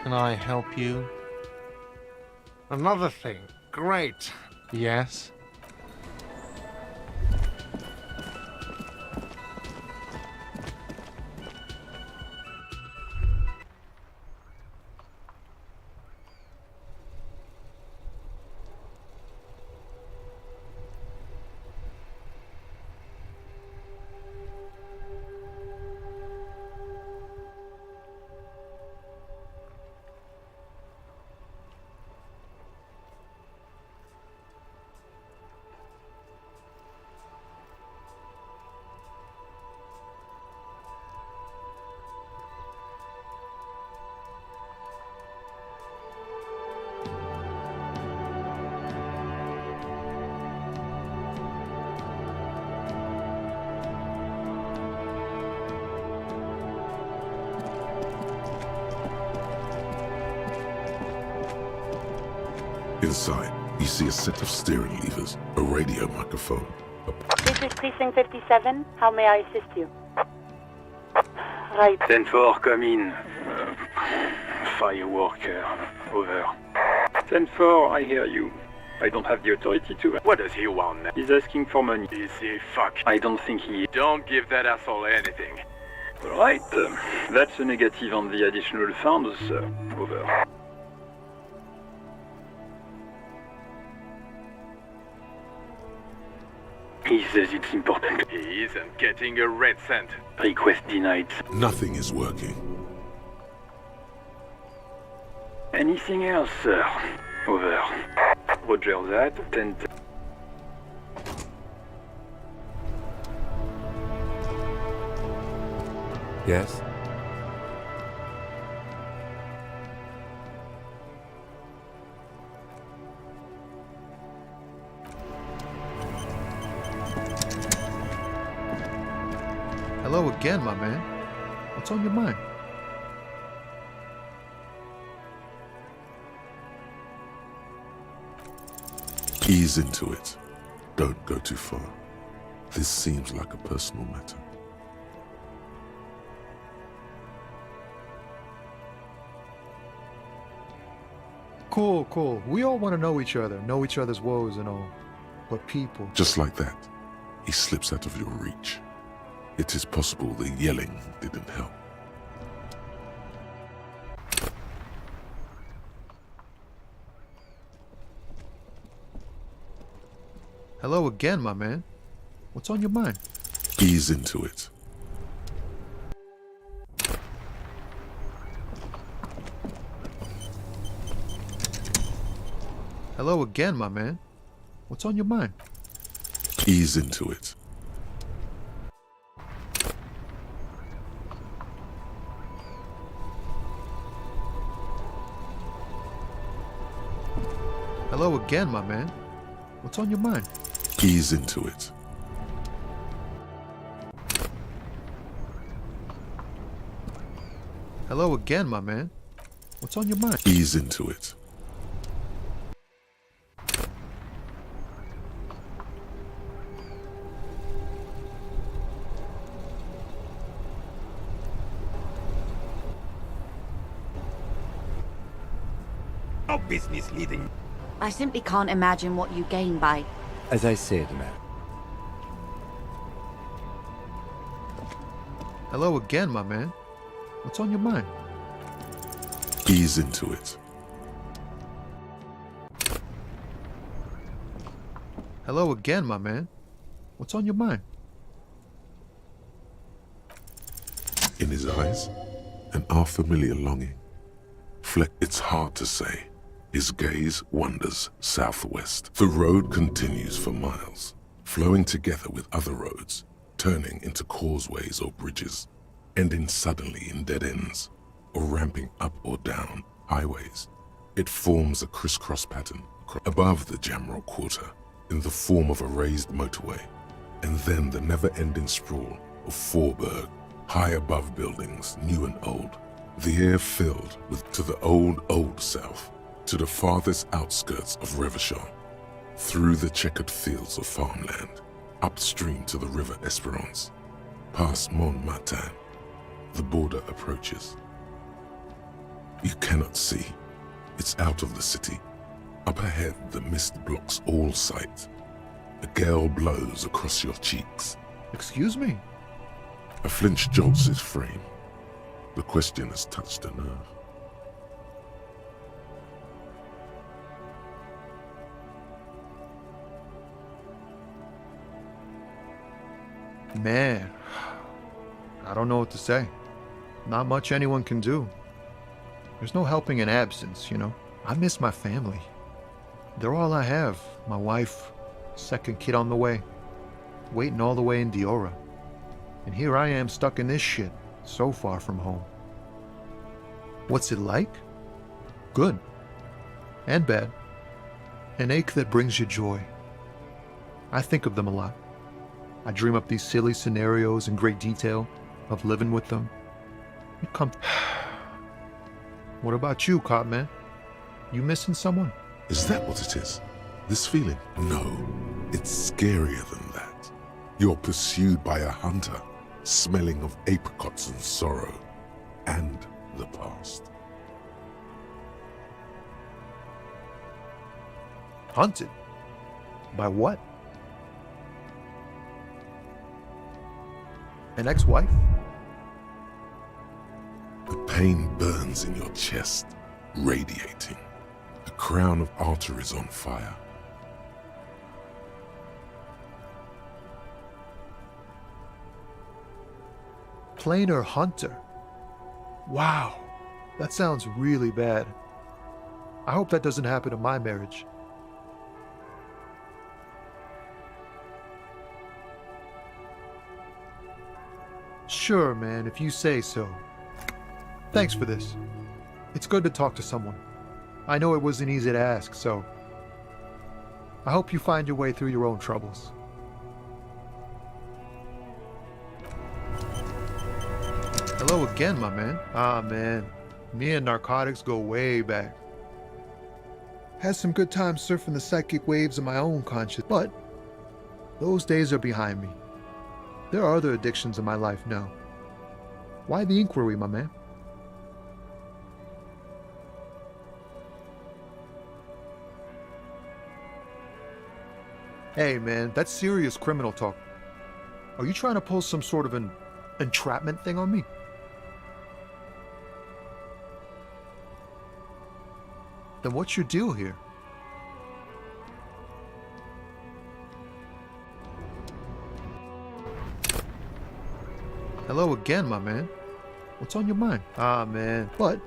Can I help you? Another thing. Great. Yes? Inside, you see a set of steering levers, a radio microphone. This is Precinct 57. How may I assist you? Right. 10-4, come in. Fireworker, over. 10-4, I hear you. I don't have the authority to... What does he want now? He's asking for money. Is he fuck? I don't think he... Don't give that asshole anything. Alright, that's a negative on the additional funds, over. He says it's important. He isn't getting a red cent. Request denied. Nothing is working. Anything else, sir? Over. Roger that. 10... Yes? Hello again, my man. What's on your mind? Ease into it. Don't go too far. This seems like a personal matter. Cool, cool. We all want to know each other's woes and all. But people... Just like that, he slips out of your reach. It is possible the yelling didn't help. Hello again, my man. What's on your mind? Ease into it. Hello again, my man. What's on your mind? Ease into it. Hello again, my man. What's on your mind? Ease into it. Hello again, my man. What's on your mind? Ease into it. No business leading. I simply can't imagine what you gain by... As I said, man. Hello again, my man. What's on your mind? Ease into it. Hello again, my man. What's on your mind? In his eyes, an unfamiliar longing. It's hard to say. His gaze wanders southwest. The road continues for miles, flowing together with other roads, turning into causeways or bridges, ending suddenly in dead ends, or ramping up or down highways. It forms a crisscross pattern above the Jamrock Quarter in the form of a raised motorway, and then the never-ending sprawl of Forburg, high above buildings, new and old. The air filled with to the old south, to the farthest outskirts of Revachol, through the checkered fields of farmland, upstream to the river Esperance, past Montmartin. The border approaches. You cannot see. It's out of the city. Up ahead, the mist blocks all sight. A gale blows across your cheeks. Excuse me? A flinch jolts his frame. The question has touched a nerve. Man, I don't know what to say. Not much anyone can do. There's no helping in absence, you know. I miss my family. They're all I have. My wife, second kid on the way, waiting all the way in Diora. And here I am stuck in this shit, so far from home. What's it like? Good. And bad. An ache that brings you joy. I think of them a lot. I dream up these silly scenarios in great detail of living with them. It comes. What about you, cop man? You missing someone? Is that what it is? This feeling? No, it's scarier than that. You're pursued by a hunter, smelling of apricots and sorrow, and the past. Hunted? By what? An ex-wife? The pain burns in your chest, radiating. A crown of arteries on fire. Plainer hunter? Wow, that sounds really bad. I hope that doesn't happen in my marriage. Sure, man, if you say so. Thanks for this. It's good to talk to someone. I know it wasn't easy to ask, so I hope you find your way through your own troubles. Hello again, my man. Ah, man. Me and narcotics go way back. Had some good times surfing the psychic waves of my own conscience, but those days are behind me. There are other addictions in my life now. Why the inquiry, my man? Hey, man, that's serious criminal talk. Are you trying to pull some sort of an entrapment thing on me? Then what's your deal here? Hello again, my man. What's on your mind? Ah, man. But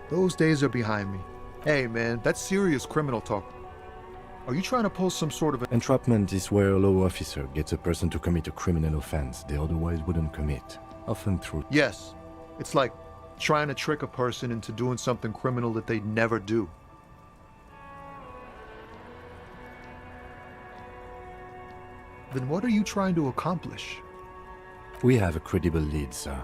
those days are behind me. Hey, man, that's serious criminal talk. Are you trying to pull some sort of... Entrapment is where a law officer gets a person to commit a criminal offense they otherwise wouldn't commit, often through... Yes. It's like trying to trick a person into doing something criminal that they'd never do. Then what are you trying to accomplish? We have a credible lead, sir.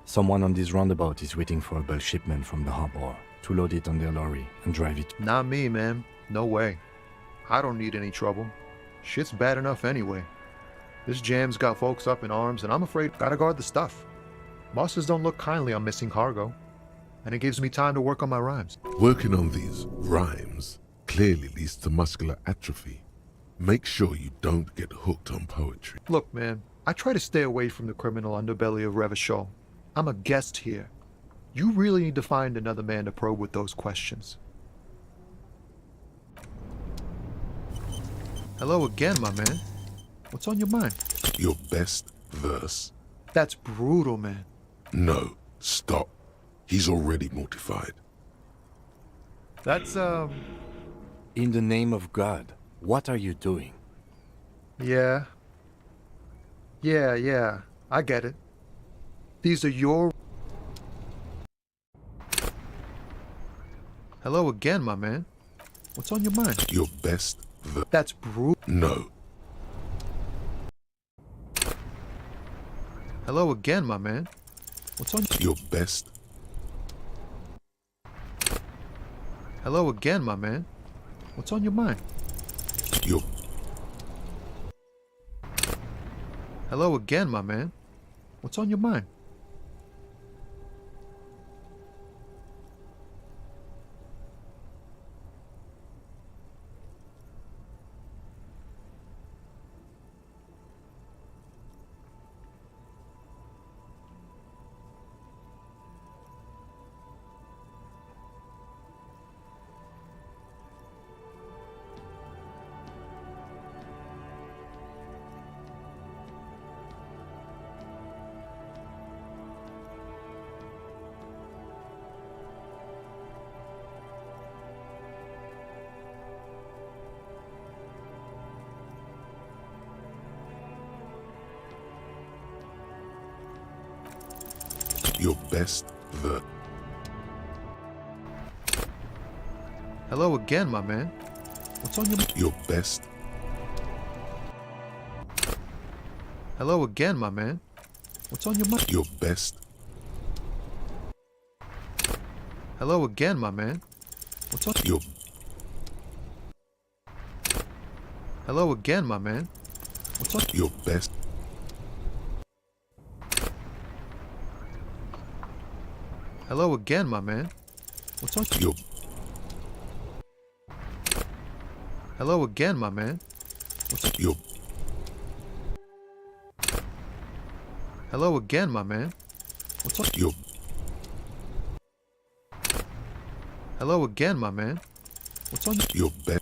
Someone on this roundabout is waiting for a bulk shipment from the harbor to load it on their lorry and drive it. Not me, man. No way. I don't need any trouble. Shit's bad enough anyway. This jam's got folks up in arms, and I'm afraid gotta guard the stuff. Bosses don't look kindly on missing cargo, and it gives me time to work on my rhymes. Working on these rhymes clearly leads to muscular atrophy. Make sure you don't get hooked on poetry. Look, man, I try to stay away from the criminal underbelly of Revachol. I'm a guest here. You really need to find another man to probe with those questions. Hello again, my man. What's on your mind? Your best verse? That's brutal, man. No, stop. He's already mortified. That's, In the name of God, what are you doing? Yeah. Yeah, I get it. These are your... Hello again, my man. What's on your mind? Your best verse? That's brutal. No. Hello again, my man. What's on your best? Hello again, my man. What's on your mind? Your... Hello again, my man. What's on your mind? Your best verse. Hello again, my man. What's on your... Your best. Hello again, my man. What's on your mind? Your best. Hello again, my man. What's on... Your... Hello again, my man. What's on... Your best. Hello again, my man. What's on... Your... Hello again, my man. What's on... Your... Hello again, my man. What's on... Your... Hello again, my man. What's on... Your best.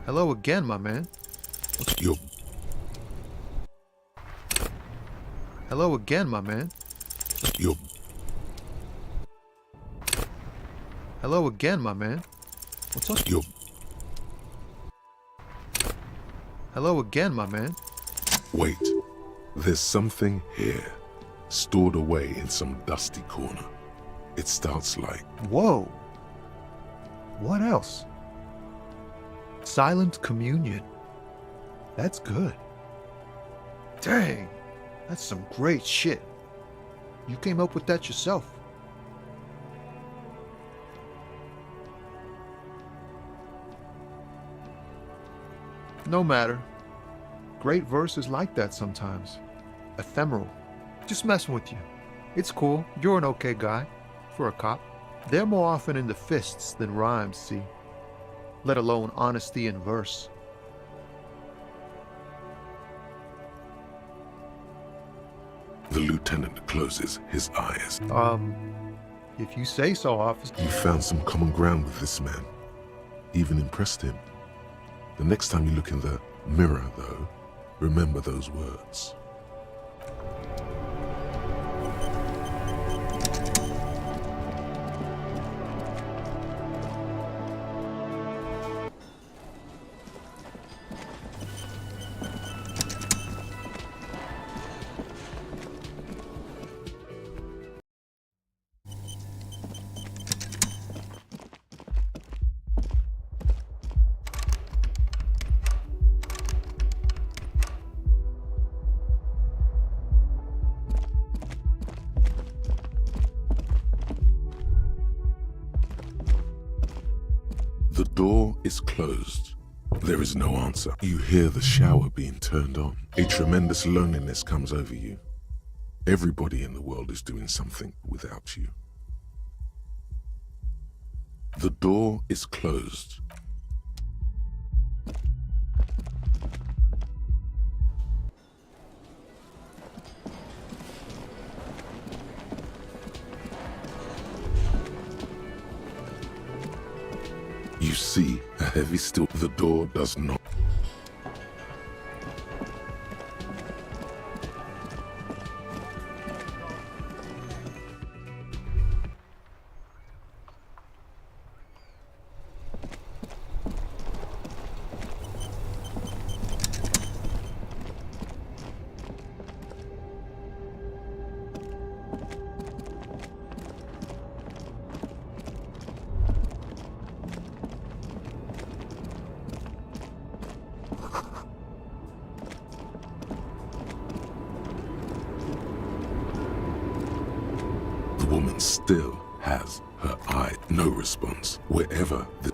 Hello again, my man. What's... Your... Hello again, my man. Your... Hello again, my man. What's on... Your... Hello again, my man. Wait. There's something here, stored away in some dusty corner. It starts like... Whoa. What else? Silent communion. That's good. Dang. That's some great shit. You came up with that yourself. No matter. Great verse is like that sometimes. Ephemeral. Just messing with you. It's cool. You're an okay guy. For a cop. They're more often in the fists than rhymes, see? Let alone honesty in verse. The lieutenant closes his eyes. If you say so, officer. You found some common ground with this man. Even impressed him. The next time you look in the mirror, though, remember those words. The door is closed. There is no answer. You hear the shower being turned on. A tremendous loneliness comes over you. Everybody in the world is doing something without you. The door is closed. You see a heavy steel. The door does not. The woman still has her eye. No response. Wherever the...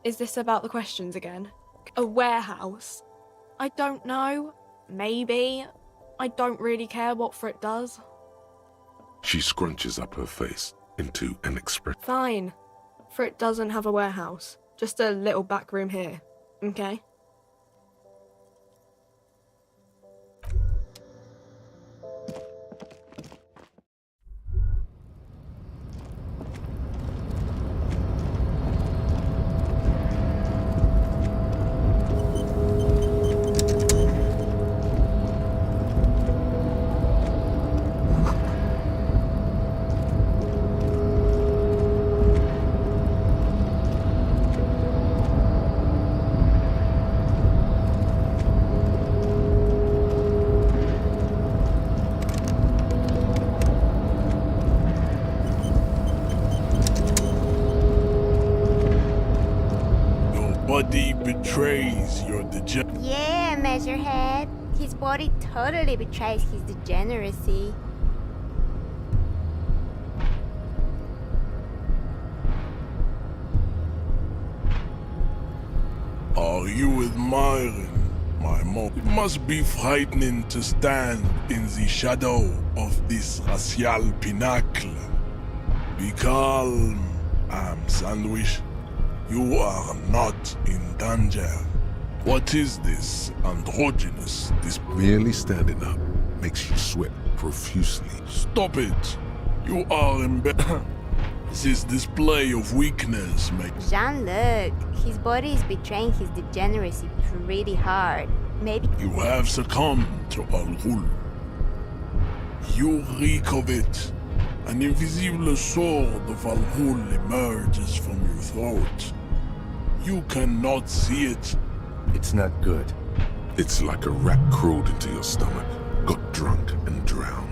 Is this about the questions again? A warehouse? I don't know. Maybe. I don't really care what Frit does. She scrunches up her face into an expression. Fine. Frit doesn't have a warehouse. Just a little back room here. Okay? Body betrays your degeneration. Yeah, Measurehead. His body totally betrays his degeneracy. Are you admiring my mom? It must be frightening to stand in the shadow of this racial pinnacle. Be calm, I'm Sandwich. You are not in danger. What is this androgynous? This merely standing up makes you sweat profusely. Stop it! You are embarrassed. This display of weakness makes Jean-Luc, his body is betraying his degeneracy pretty hard. Maybe you have succumbed to Al Ghul. You reek of it. An invisible sword of Al Ghul emerges from your throat. You cannot see it. It's not good. It's like a rat crawled into your stomach, got drunk and drowned.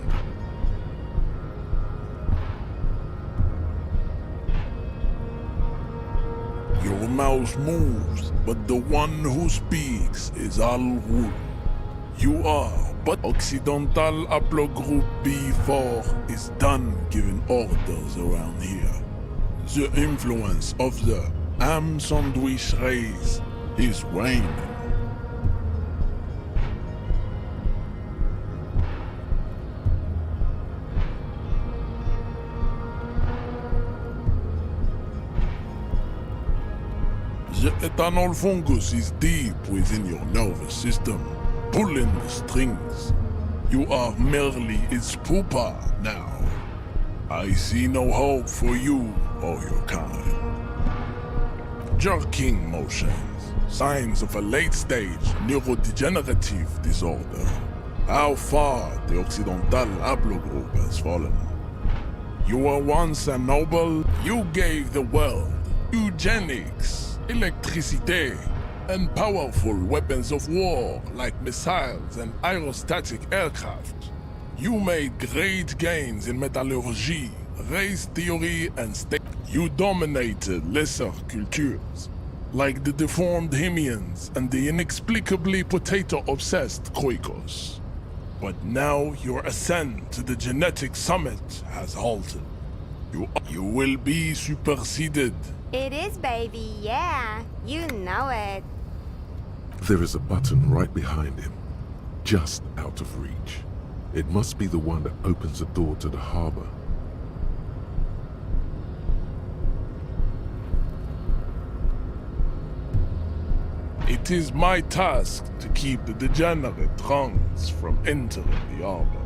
Your mouth moves, but the one who speaks is Al Ghul. You are, but Occidental Haplogroup B4 is done giving orders around here. The influence of the Am Sandwich race is waning. The ethanol fungus is deep within your nervous system, pulling the strings. You are merely its pupa now. I see no hope for you or your kind. Jerking motions, signs of a late-stage neurodegenerative disorder. How far the Occidental Haplogroup has fallen. You were once a noble. You gave the world eugenics. electricity, and powerful weapons of war like missiles and aerostatic aircraft. You made great gains in metallurgy, race theory, and state. You dominated lesser cultures, like the deformed Hemians and the inexplicably potato-obsessed Khoikos. But now your ascent to the genetic summit has halted. You will be superseded. It is, baby, yeah. You know it. There is a button right behind him, just out of reach. It must be the one that opens the door to the harbor. It is my task to keep the degenerate drunks from entering the harbor.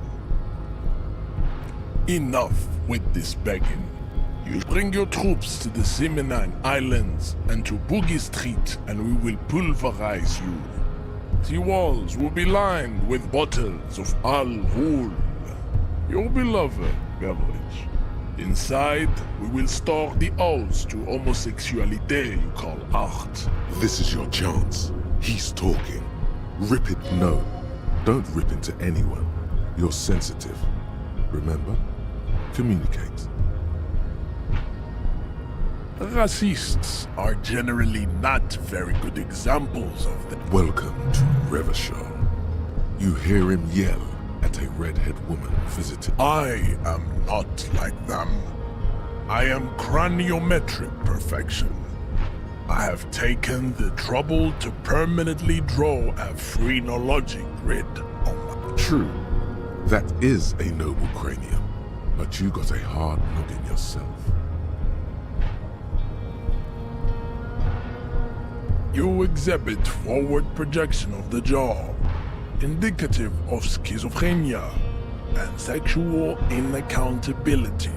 Enough with this begging. You bring your troops to the Simonine Islands and to Boogie Street, and we will pulverize you. The walls will be lined with bottles of Al Ghul, your beloved beverage. Inside, we will store the oaths to homosexuality you call art. This is your chance. He's talking. Rip it. No, don't rip into anyone. You're sensitive. Remember? Communicate. Racists are generally not very good examples of them. Welcome to Revachol. You hear him yell at a redhead woman visiting. I am not like them. I am craniometric perfection. I have taken the trouble to permanently draw a phrenologic grid on my... True, that is a noble cranium, but you got a hard noggin yourself. You exhibit forward projection of the jaw, indicative of schizophrenia and sexual inaccountability.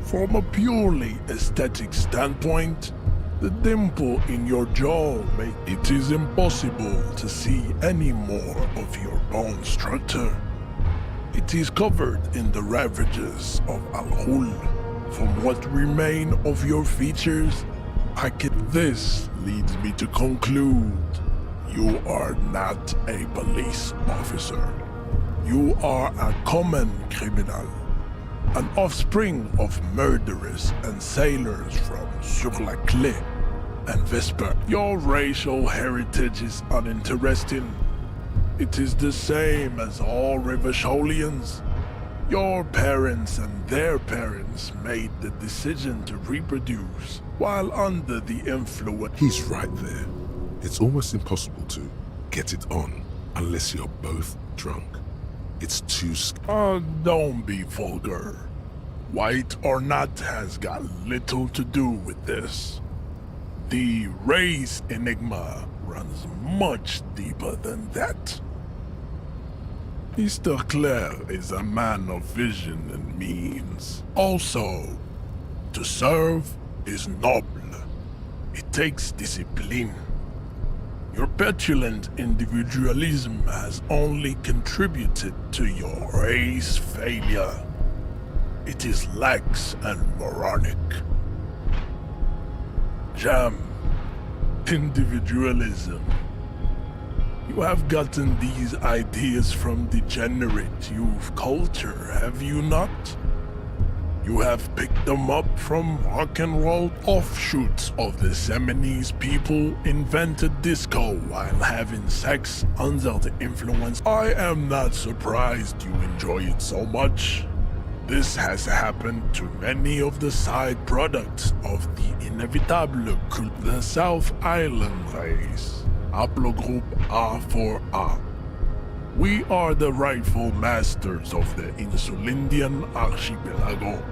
From a purely aesthetic standpoint, the dimple in your jaw makes it is impossible to see any more of your bone structure. It is covered in the ravages of Al Ghul. From what remain of your features, this leads me to conclude you are not a police officer. You are a common criminal, an offspring of murderers and sailors from Sur-la-Clé and Vesper. Your racial heritage is uninteresting. It is the same as all Revacholians. Your parents and their parents made the decision to reproduce while under the influence. He's right there. It's almost impossible to get it on unless you're both drunk. It's too... Don't be vulgar. White or not has got little to do with this. The race enigma runs much deeper than that. Mr. Claire is a man of vision and means. Also, to serve is noble. It takes discipline. Your petulant individualism has only contributed to your race failure. It is lax and moronic. Jam. Individualism. You have gotten these ideas from degenerate youth culture, have you not? You have picked them up from rock and roll. Offshoots of the Seminese people invented disco while having sex under the influence. I am not surprised you enjoy it so much. This has happened to many of the side products of the inevitable cult. The South Island race, haplogroup A4A. We are the rightful masters of the Insulindian archipelago.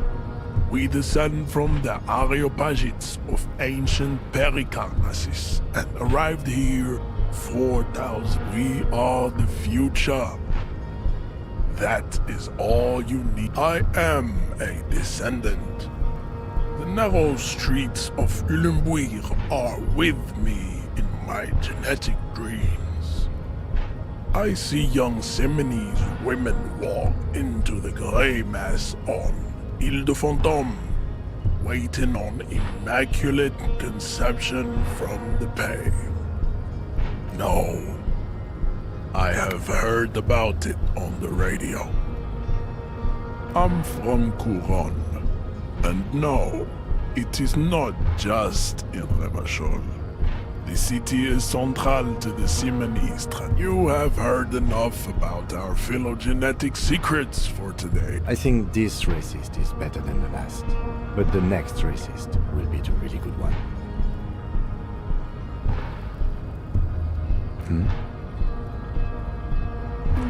We descend from the Areopagites of ancient Pericarnassus and arrived here 4,000. We are the future. That is all you need. I am a descendant. The narrow streets of Ulembuir are with me in my genetic dreams. I see young Seminese women walk into the grey mass on Ile de Fantôme, waiting on immaculate conception from the pay. No. I have heard about it on the radio. I'm from Couronne, and no, it is not just in Revachol. The city is central to the Siministra. You have heard enough about our phylogenetic secrets for today. I think this racist is better than the last, but the next racist will be the really good one.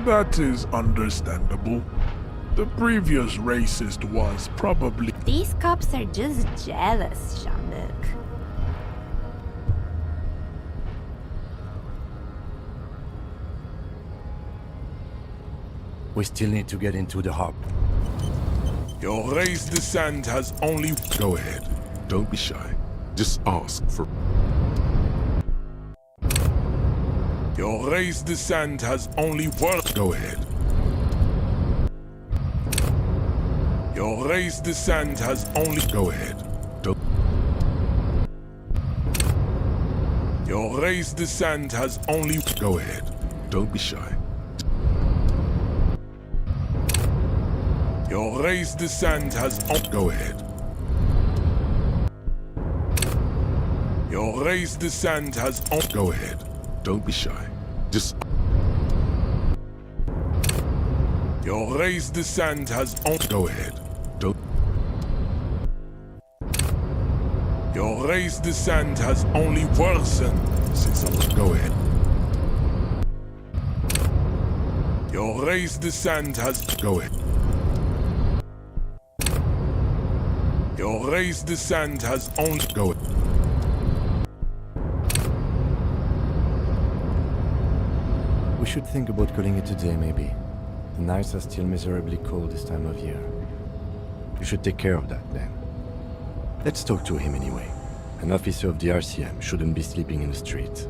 That is understandable. The previous racist was probably... These cops are just jealous, Jean-Luc. We still need to get into the hub. Your race descent has only... Go ahead. Don't be shy. Just ask for... Your race descent has only worked... Go ahead. Your race descent has only... Go ahead. Don't... Your race descent has only... Go ahead. Don't be shy. Your race descent has... Go ahead. Your race descent has... Go ahead. Don't be shy. Just... Your race descent has... Go ahead. Don't... Your race descent has only worsened since I... Go ahead. Your race descent has... Go ahead. Your race descent has only... Go ahead. We should think about calling it a day, maybe. The nights are still miserably cold this time of year. You should take care of that, then. Let's talk to him anyway. An officer of the RCM shouldn't be sleeping in the street.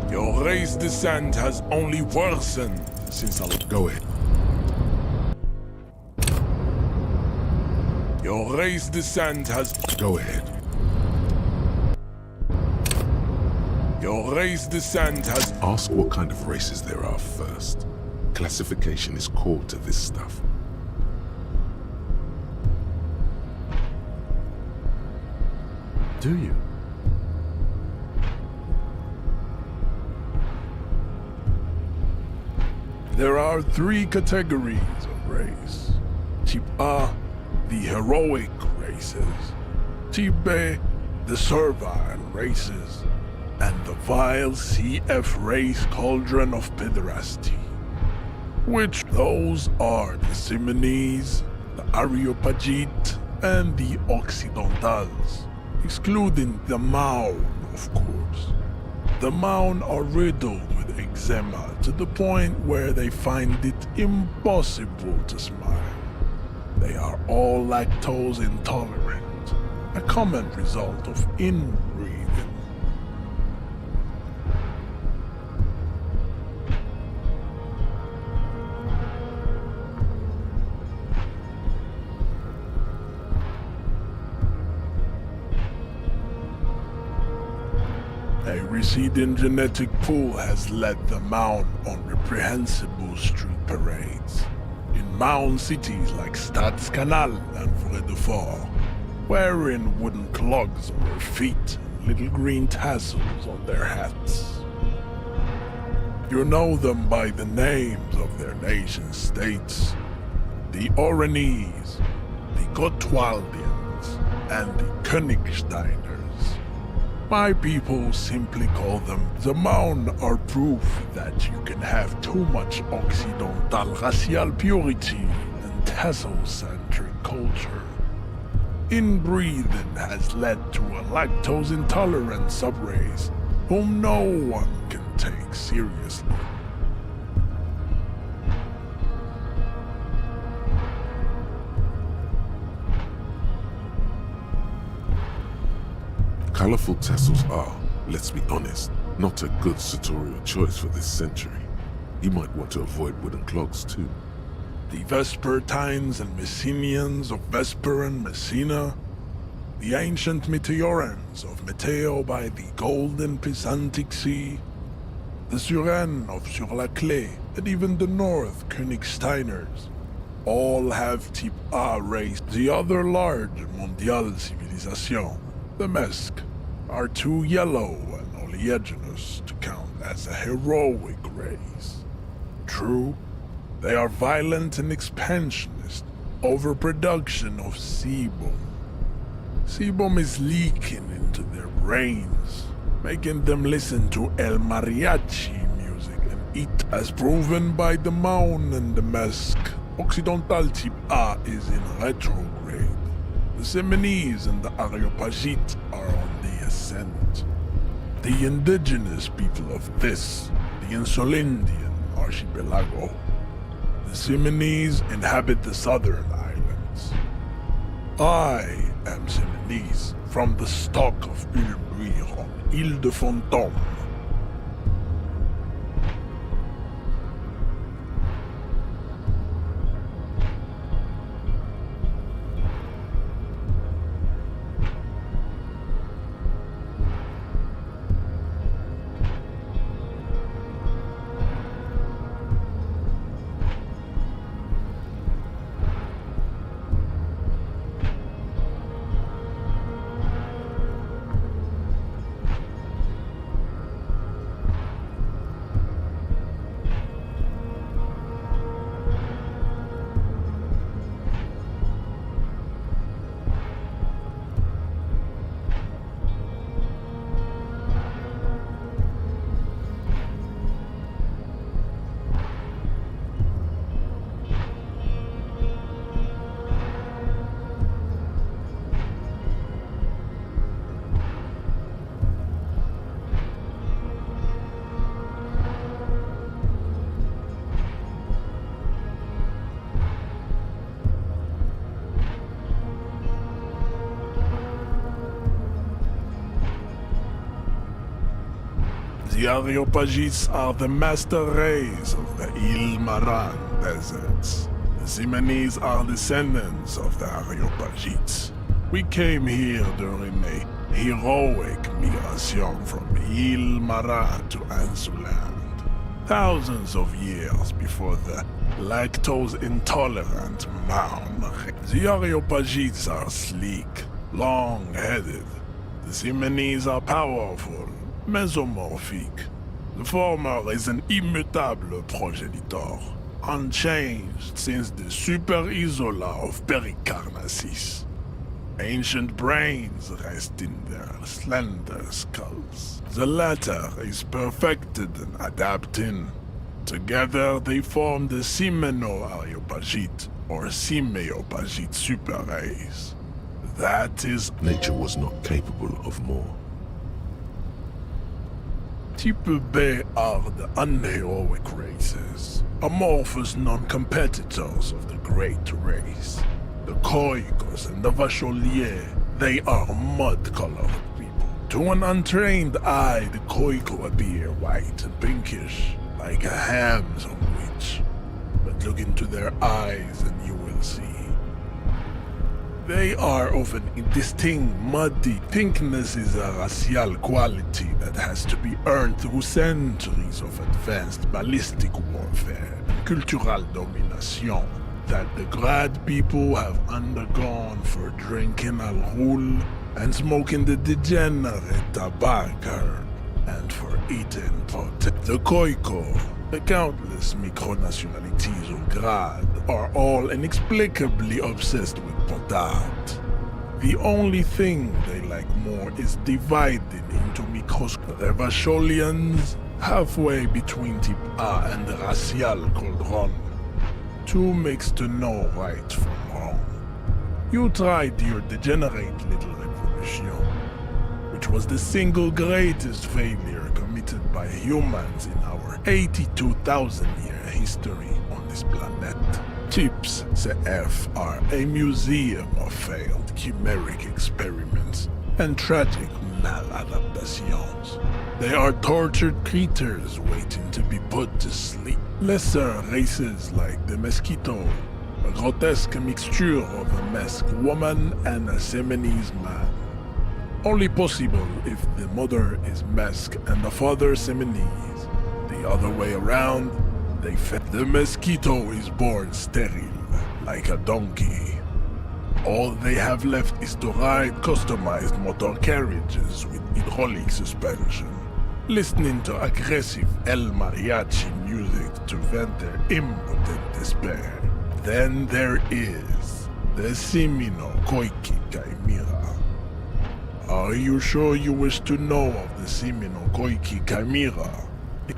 Your race descent has only worsened since I... Go ahead. Your race descent has... Go ahead. Your race descent has... Ask what kind of races there are first. Classification is core to this stuff. Do you? There are 3 categories of race. Type A, the heroic races. Type B, the servile races. And the vile CF race cauldron of pederasty. Which those are the Simonese, the Areopagite, and the Occidentals, excluding the Maun, of course. The Maun are riddled with eczema to the point where they find it impossible to smile. They are all lactose intolerant, a common result of inbreeding. A receding genetic pool has led the Maun on reprehensible street parades. In Maun cities like Stadskanal and Vredefort, wearing wooden clogs on their feet and little green tassels on their hats. You know them by the names of their nation-states. The Oranese, the Gotwaldians, and the Königsteiners. My people simply call them the Maun are proof that you can have too much Occidental racial purity and tassel-centric culture. Inbreeding has led to a lactose-intolerant subrace whom no one can take seriously. Colorful tassels are, let's be honest, not a good sartorial choice for this century. You might want to avoid wooden clogs too. the Vespertines and Messenians of Vesper and Messina, the ancient Meteorans of Meteo by the golden Pisantic Sea, the Suren of Sur-la-Clé, and even the North Königsteiners, all have Type A race. The other large Mondial civilization, the Mesk, are too yellow and oleaginous to count as a heroic race. True, they are violent and expansionist, overproduction of sebum. Sebum is leaking into their brains, making them listen to El Mariachi music and eat. As proven by the Maun and the Mesk, Occidental Type A is in retrograde. The Simonese and the Areopagite are on the ascent. The indigenous people of this, the Insulindian archipelago. The Simonese inhabit the southern islands. I am Simonese, from the stock of Ulmuir on Ile de Fantôme. The Areopagites are the master race of the Ile-Maran deserts. The Simonese are descendants of the Areopagites. We came here during a heroic migration from Ile-Maran to Ansuland, thousands of years before the lactose-intolerant Maun. The Areopagites are sleek, long-headed. The Simonese are powerful, mesomorphic. The former is an immutable progenitor, unchanged since the Super Isola of Pericarnassus. Ancient brains rest in their slender skulls. The latter is perfected and adapting. Together they form the Simeno-Areopagite or Simeopagite super race. That is... Nature was not capable of more. Type B are the unheroic races, amorphous non-competitors of the great race. The Khoikos and the Vacholier, they are mud-colored people. To an untrained eye, the Khoiko appear white and pinkish, like a ham sandwich. But look into their eyes and you will see. They are of an indistinct, muddy pinkness is a racial quality that has to be earned through centuries of advanced ballistic warfare and cultural domination that the Grad people have undergone for drinking al-Ghul and smoking the degenerate tobacco herb and for eating pot. The Khoiko, the countless micronationalities of Grad, are all inexplicably obsessed with potard. The only thing they like more is dividing into microscopic. The Vacholians, halfway between Type A and the racial cauldron. Two makes to know right from wrong. You tried your degenerate little revolution, which was the single greatest failure committed by humans in our 82,000-year history on this planet. Types CF are a museum of failed chimeric experiments and tragic maladaptations. They are tortured creatures waiting to be put to sleep. Lesser races like the mosquito, a grotesque mixture of a masked woman and a Semenese man. Only possible if the mother is masked and the father Semenese. The other way around, they fed. The mosquito is born sterile, like a donkey. All they have left is to ride customized motor carriages with hydraulic suspension, listening to aggressive El Mariachi music to vent their impotent despair. Then there is the Simino Koiki Chimera. Are you sure you wish to know of the Simino Koiki Chimera?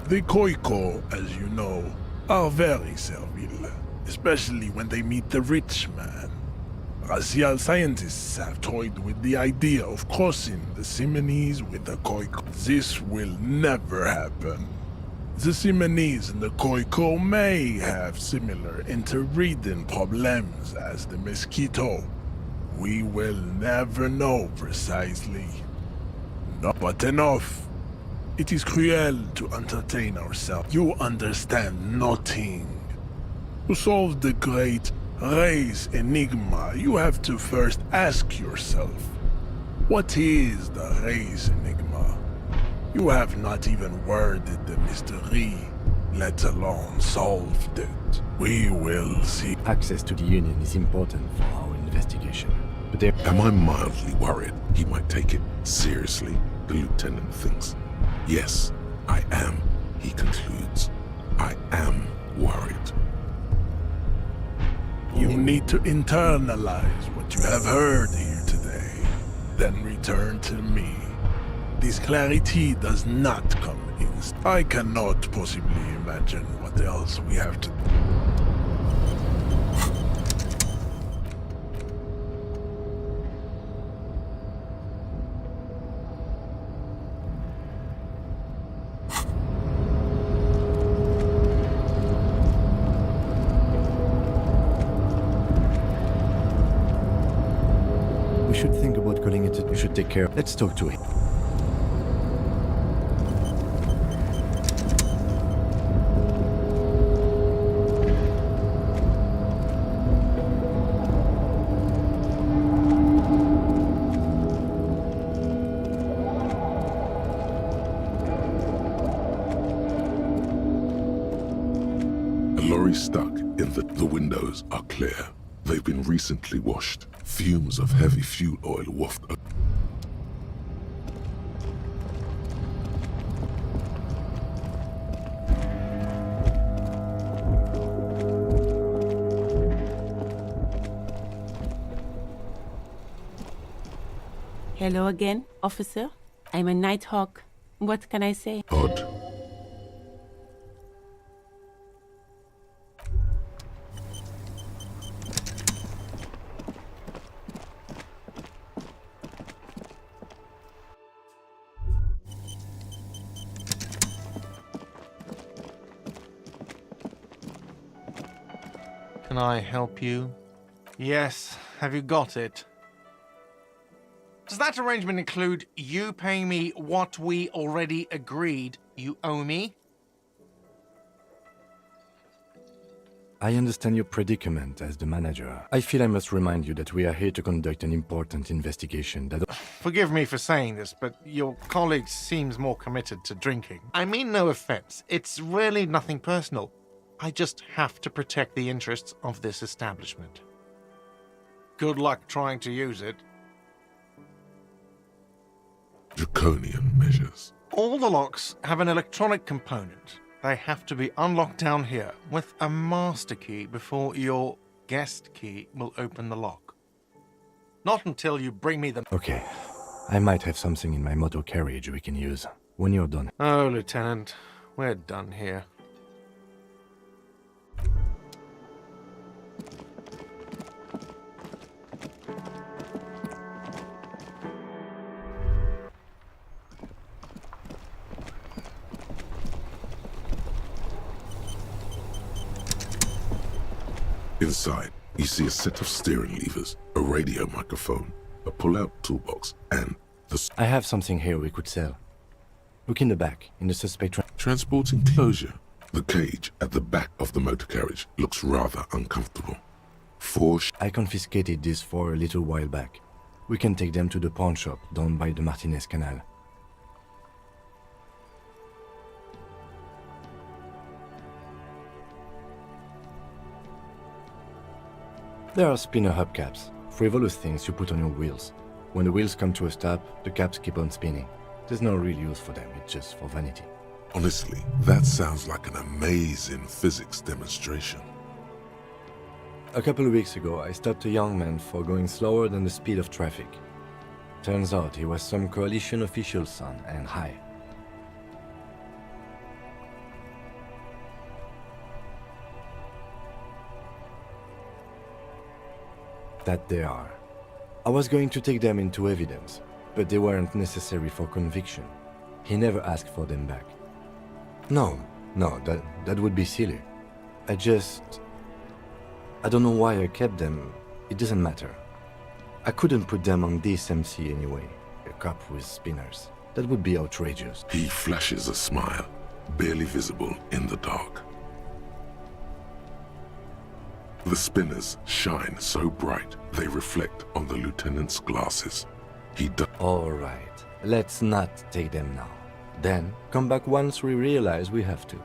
The Koiko, as you know, are very servile, especially when they meet the rich man. Racial scientists have toyed with the idea of crossing the Simonese with the Koiko. This will never happen. The Simonese and the Koiko may have similar interbreeding problems as the mosquito. We will never know precisely. No, but enough. It is cruel to entertain ourselves. You understand nothing. To solve the great race enigma, you have to first ask yourself, what is the race enigma? You have not even worded the mystery, let alone solved it. We will see. Access to the Union is important for our investigation. But there... Am I mildly worried he might take it seriously, the lieutenant thinks? Yes, I am, he concludes. I am worried. You need to internalize what you have heard here today, then return to me. This clarity does not come in. I cannot possibly imagine what else we have to do. We should think about calling it. We should take care. Let's talk to him. A lorry stuck in the windows are clear. They've been recently washed. Fumes of heavy fuel oil waft. Hello again, officer. I'm a Nighthawk. What can I say? Odd. Can I help you? Yes, have you got it? Does that arrangement include you paying me what we already agreed you owe me? I understand your predicament as the manager. I feel I must remind you that we are here to conduct an important investigation that... Forgive me for saying this, but your colleague seems more committed to drinking. I mean no offense. It's really nothing personal. I just have to protect the interests of this establishment. Good luck trying to use it. Draconian measures. All the locks have an electronic component. They have to be unlocked down here with a master key before your guest key will open the lock. Not until you bring me the... Okay. I might have something in my motor carriage we can use when you're done. Oh, Lieutenant, we're done here. Inside, you see a set of steering levers, a radio microphone, a pull-out toolbox, and I have something here we could sell. Look in the back, in the suspect Transport enclosure. The cage at the back of the motor carriage looks rather uncomfortable. I confiscated this for a little while back. We can take them to the pawn shop down by the Martinez Canal. There are spinner hubcaps, frivolous things you put on your wheels. When the wheels come to a stop, the caps keep on spinning. There's no real use for them, it's just for vanity. Honestly, that sounds like an amazing physics demonstration. A couple of weeks ago, I stopped a young man for going slower than the speed of traffic. Turns out he was some coalition official's son and high. That they are. I was going to take them into evidence, but they weren't necessary for conviction. He never asked for them back. No, that would be silly. I don't know why I kept them. It doesn't matter. I couldn't put them on this MC anyway. A cup with spinners. That would be outrageous. He flashes a smile, barely visible in the dark. The spinners shine so bright they reflect on the lieutenant's glasses. All right, let's not take them now. Then come back once we realize we have to.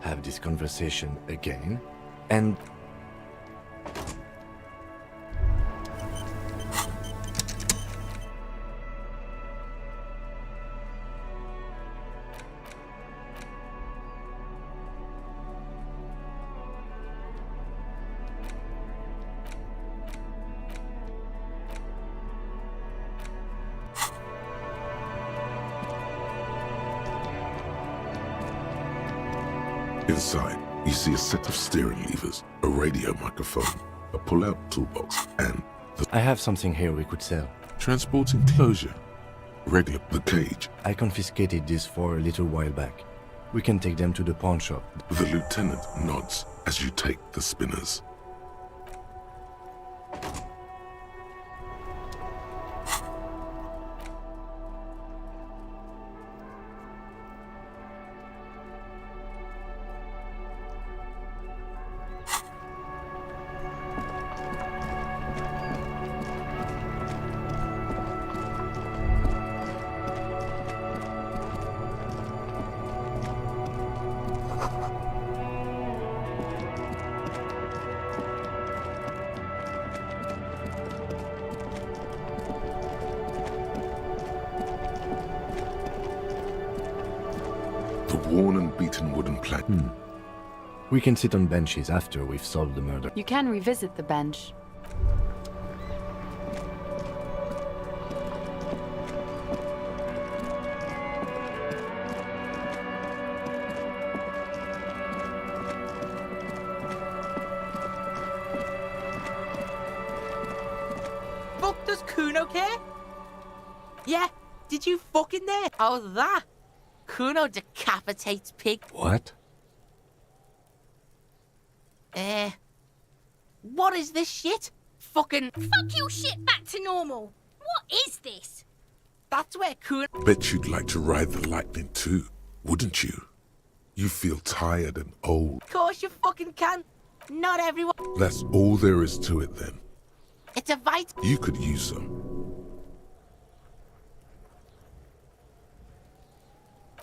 Have this conversation again, and... Inside, you see a set of steering levers, a radio microphone, a pull-out toolbox, and I have something here we could sell. Transport enclosure. The cage. I confiscated this for a little while back. We can take them to the pawn shop. The lieutenant nods as you take the spinners. Worn and beaten wooden plank. We can sit on benches after we've solved the murder. You can revisit the bench. Fuck, does Kuno care? Yeah, did you fucking there? Oh, that? Kuno decapitates pig. What? What is this shit? Fucking... Fuck your shit back to normal. What is this? That's where Kuno... Bet you'd like to ride the lightning too, wouldn't you? You feel tired and old. Of course you fucking can. Not everyone... That's all there is to it then. It's a vit... You could use some.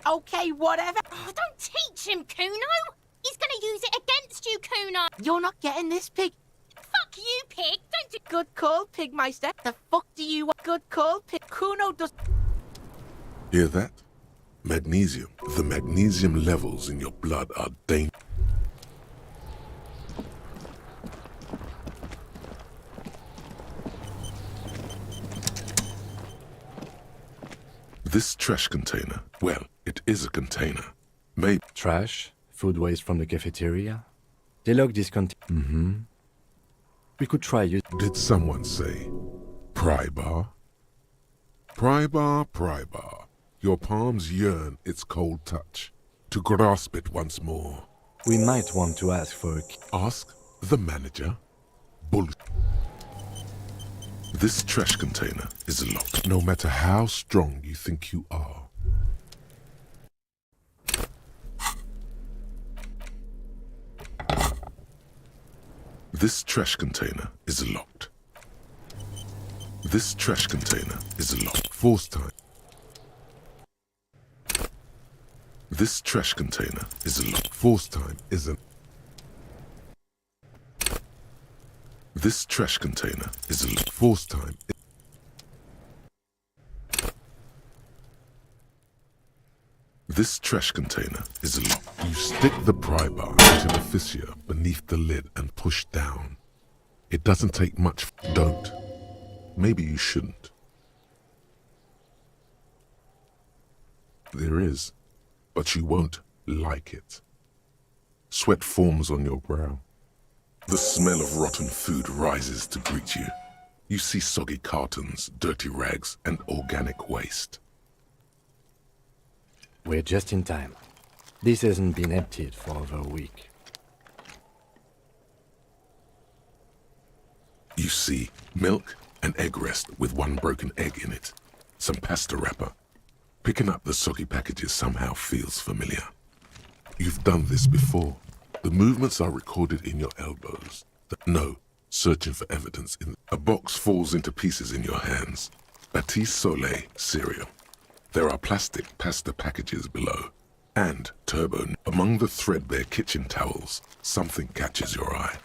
Okay, whatever. Oh, don't teach him, Kuno. He's gonna use it against you, Kuno. You're not getting this, pig. Fuck you, pig. Don't do... Good call, Pigmeister. The fuck do you want? Good call, pig. Kuno does... Hear that? Magnesium. The magnesium levels in your blood are dangerous. This trash container, well, it is a container. Maybe... Trash? Food waste from the cafeteria? They log this container. We could try it. Did someone say pry bar? Pry bar, pry bar. Your palms yearn its cold touch. To grasp it once more. We might want to ask for a... Ask the manager. Bull... This trash container is locked, no matter how strong you think you are. This trash container is locked. This trash container is locked. Force time. This trash container is locked. Force time isn't. This trash container is locked. Force time. This trash container is locked. You stick the pry bar into the fissure beneath the lid and push down. It doesn't take much. Don't. Maybe you shouldn't. There is, but you won't like it. Sweat forms on your brow. The smell of rotten food rises to greet you. You see soggy cartons, dirty rags, and organic waste. We're just in time. This hasn't been emptied for over a week. You see milk and egg rest with one broken egg in it. Some pasta wrapper. Picking up the soggy packages somehow feels familiar. You've done this before. The movements are recorded in your elbows. No, searching for evidence in... A box falls into pieces in your hands. Batiste Soleil cereal. There are plastic pasta packages below. And turbo. Among the threadbare kitchen towels, something catches your eye.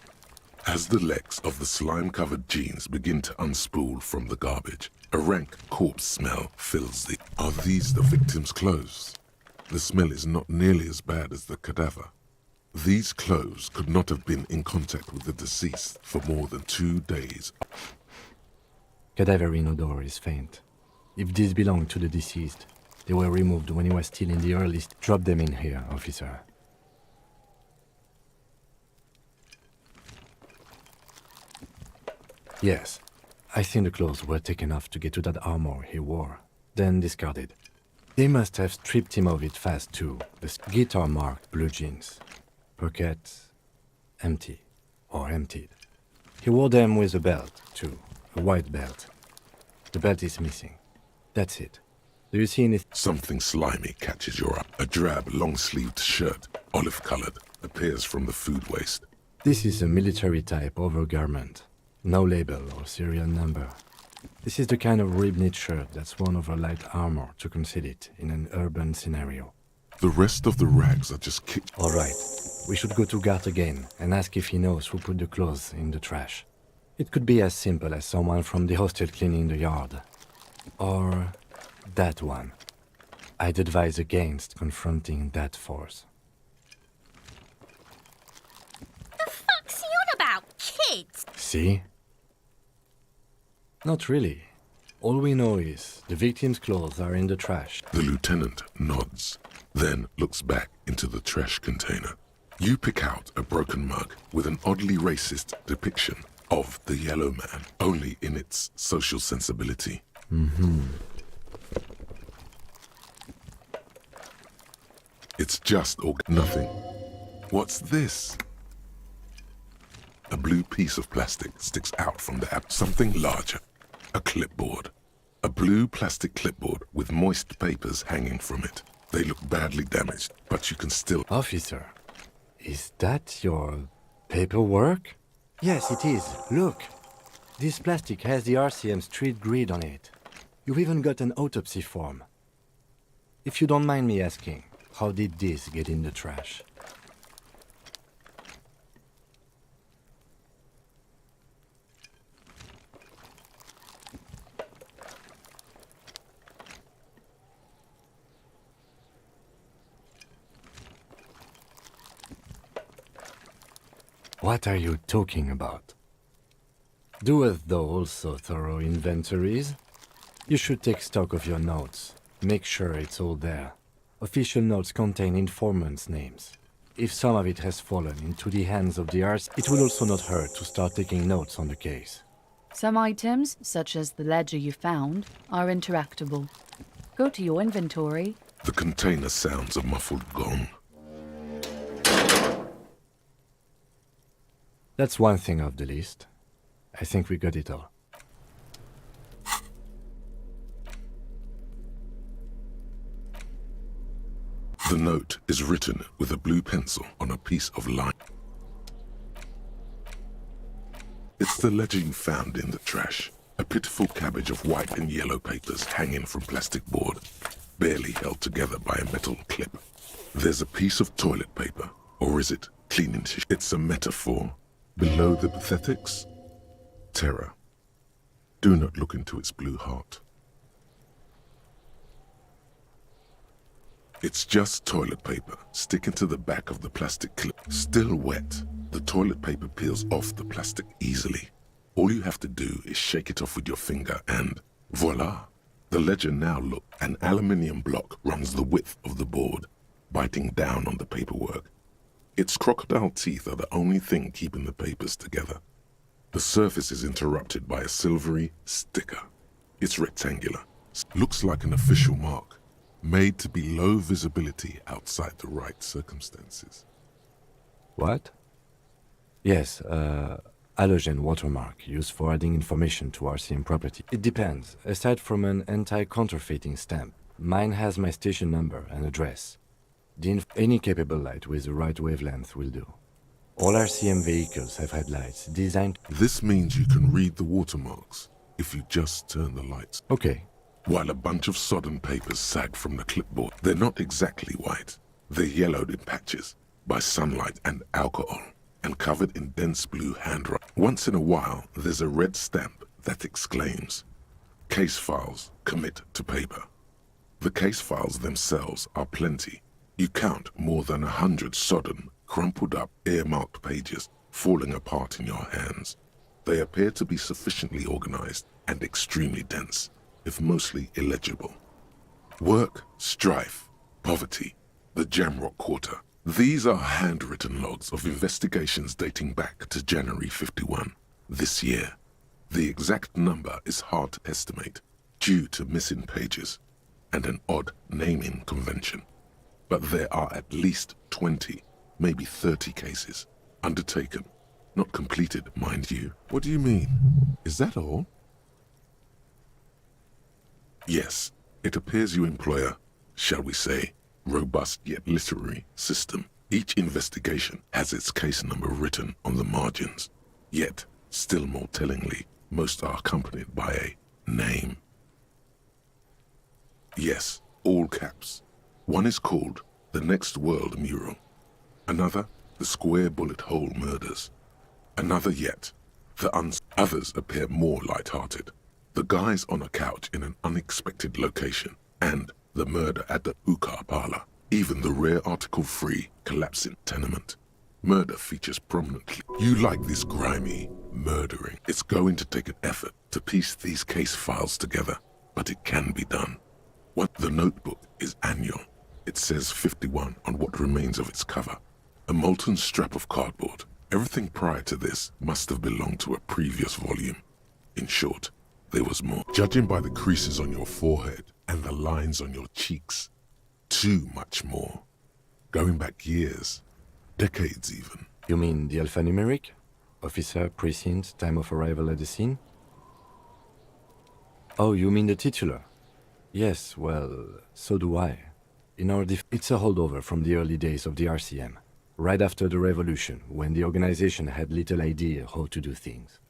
As the legs of the slime-covered jeans begin to unspool from the garbage, a rank corpse smell fills the... Are these the victim's clothes? The smell is not nearly as bad as the cadaver. These clothes could not have been in contact with the deceased for more than 2 days. Cadaverine odor is faint. If these belong to the deceased, they were removed when he was still in the early... Drop them in here, officer. Yes, I think the clothes were taken off to get to that armor he wore, then discarded. They must have stripped him of it fast too. The guitar-marked blue jeans. Pocket empty, or emptied. He wore them with a belt, too. A white belt. The belt is missing. That's it. Do you see anything? Something slimy catches your eye. A drab, long-sleeved shirt, olive-colored, appears from the food waste. This is a military-type overgarment. No label or serial number. This is the kind of rib-knit shirt that's worn over light armor to conceal it in an urban scenario. The rest of the rags are just kicked. All right. We should go to Gart again and ask if he knows who put the clothes in the trash. It could be as simple as someone from the hostel cleaning the yard. Or that one. I'd advise against confronting that force. The fuck's he on about? Kids? See? Not really. All we know is the victim's clothes are in the trash. The lieutenant nods, then looks back into the trash container. You pick out a broken mug with an oddly racist depiction of the yellow man, only in its social sensibility. Mm-hmm. It's just nothing. What's this? A blue piece of plastic sticks out from the app. Something larger. A clipboard. A blue plastic clipboard with moist papers hanging from it. They look badly damaged, but you can still... Officer, is that your paperwork? Yes, it is. Look. This plastic has the RCM street grid on it. You've even got an autopsy form. If you don't mind me asking, how did this get in the trash? What are you talking about? Doeth thou also thorough inventories? You should take stock of your notes. Make sure it's all there. Official notes contain informants' names. If some of it has fallen into the hands of the RC, it will also not hurt to start taking notes on the case. Some items, such as the ledger you found, are interactable. Go to your inventory. The container sounds a muffled gong. That's one thing off the list. I think we got it all. The note is written with a blue pencil on a piece of line. It's the ledger you found in the trash. A pitiful cabbage of white and yellow papers hanging from plastic board, barely held together by a metal clip. There's a piece of toilet paper, or is it cleaning tissue? It's a metaphor. Below the pathetics, terror. Do not look into its blue heart. It's just toilet paper sticking to the back of the plastic clip. Still wet, the toilet paper peels off the plastic easily. All you have to do is shake it off with your finger and voila! The ledger now look. An aluminium block runs the width of the board, biting down on the paperwork. Its crocodile teeth are the only thing keeping the papers together. The surface is interrupted by a silvery sticker. It's rectangular. Looks like an official mark, made to be low visibility outside the right circumstances. What? Yes, halogen watermark used for adding information to RCM property. It depends. Aside from an anti-counterfeiting stamp, mine has my station number and address. Any capable light with the right wavelength will do. All RCM vehicles have headlights designed... This means you can read the watermarks if you just turn the lights. Okay. While a bunch of sodden papers sag from the clipboard. They're not exactly white. They're yellowed in patches by sunlight and alcohol, and covered in dense blue handwriting. Once in a while, there's a red stamp that exclaims, "Case files commit to paper." The case files themselves are plenty. You count more than 100 sodden, crumpled up, earmarked pages falling apart in your hands. They appear to be sufficiently organized and extremely dense, if mostly illegible. Work, strife, poverty, the Jamrock Quarter. These are handwritten logs of investigations dating back to January 51, this year. The exact number is hard to estimate due to missing pages and an odd naming convention. But there are at least 20, maybe 30 cases undertaken, not completed, mind you. What do you mean? Is that all? Yes, it appears you employ a, shall we say, robust yet literary system. Each investigation has its case number written on the margins. Yet, still more tellingly, most are accompanied by a name. Yes, all caps. One is called The Next World Mural. Another, The Square Bullet Hole Murders. Another yet, Others appear more light-hearted. The guys on a couch in an unexpected location, and the murder at the hookah parlor. Even the rare article-free collapsing tenement. Murder features prominently. You like this grimy murdering. It's going to take an effort to piece these case files together, but it can be done. The notebook is annual. It says 51 on what remains of its cover. A molten strap of cardboard. Everything prior to this must have belonged to a previous volume. In short, there was more. Judging by the creases on your forehead and the lines on your cheeks, too much more. Going back years, decades even. You mean the alphanumeric? Officer, precinct, time of arrival at the scene? Oh, you mean the titular? Yes, well, so do I. It's a holdover from the early days of the RCM, right after the revolution, when the organization had little idea how to do things.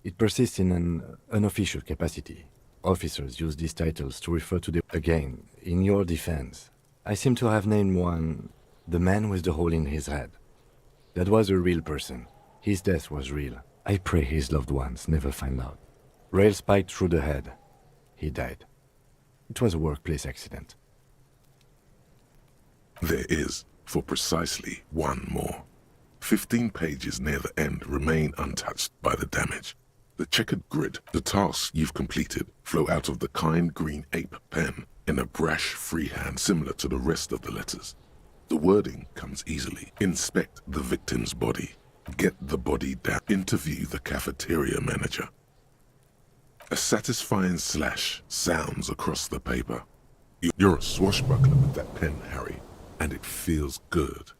It persists in an unofficial capacity. Officers use these titles to refer to the... Again, in your defense, I seem to have named one, the man with the hole in his head. That was a real person. His death was real. I pray his loved ones never find out. Rail spiked through the head. He died. It was a workplace accident. There is, for precisely one more. 15 pages near the end remain untouched by the damage. The checkered grid, the tasks you've completed, flow out of the kind green ape pen in a brash freehand similar to the rest of the letters. The wording comes easily. Inspect the victim's body. Get the body down. Interview the cafeteria manager. A satisfying slash sounds across the paper. You're a swashbuckler with that pen, Harry, and it feels good.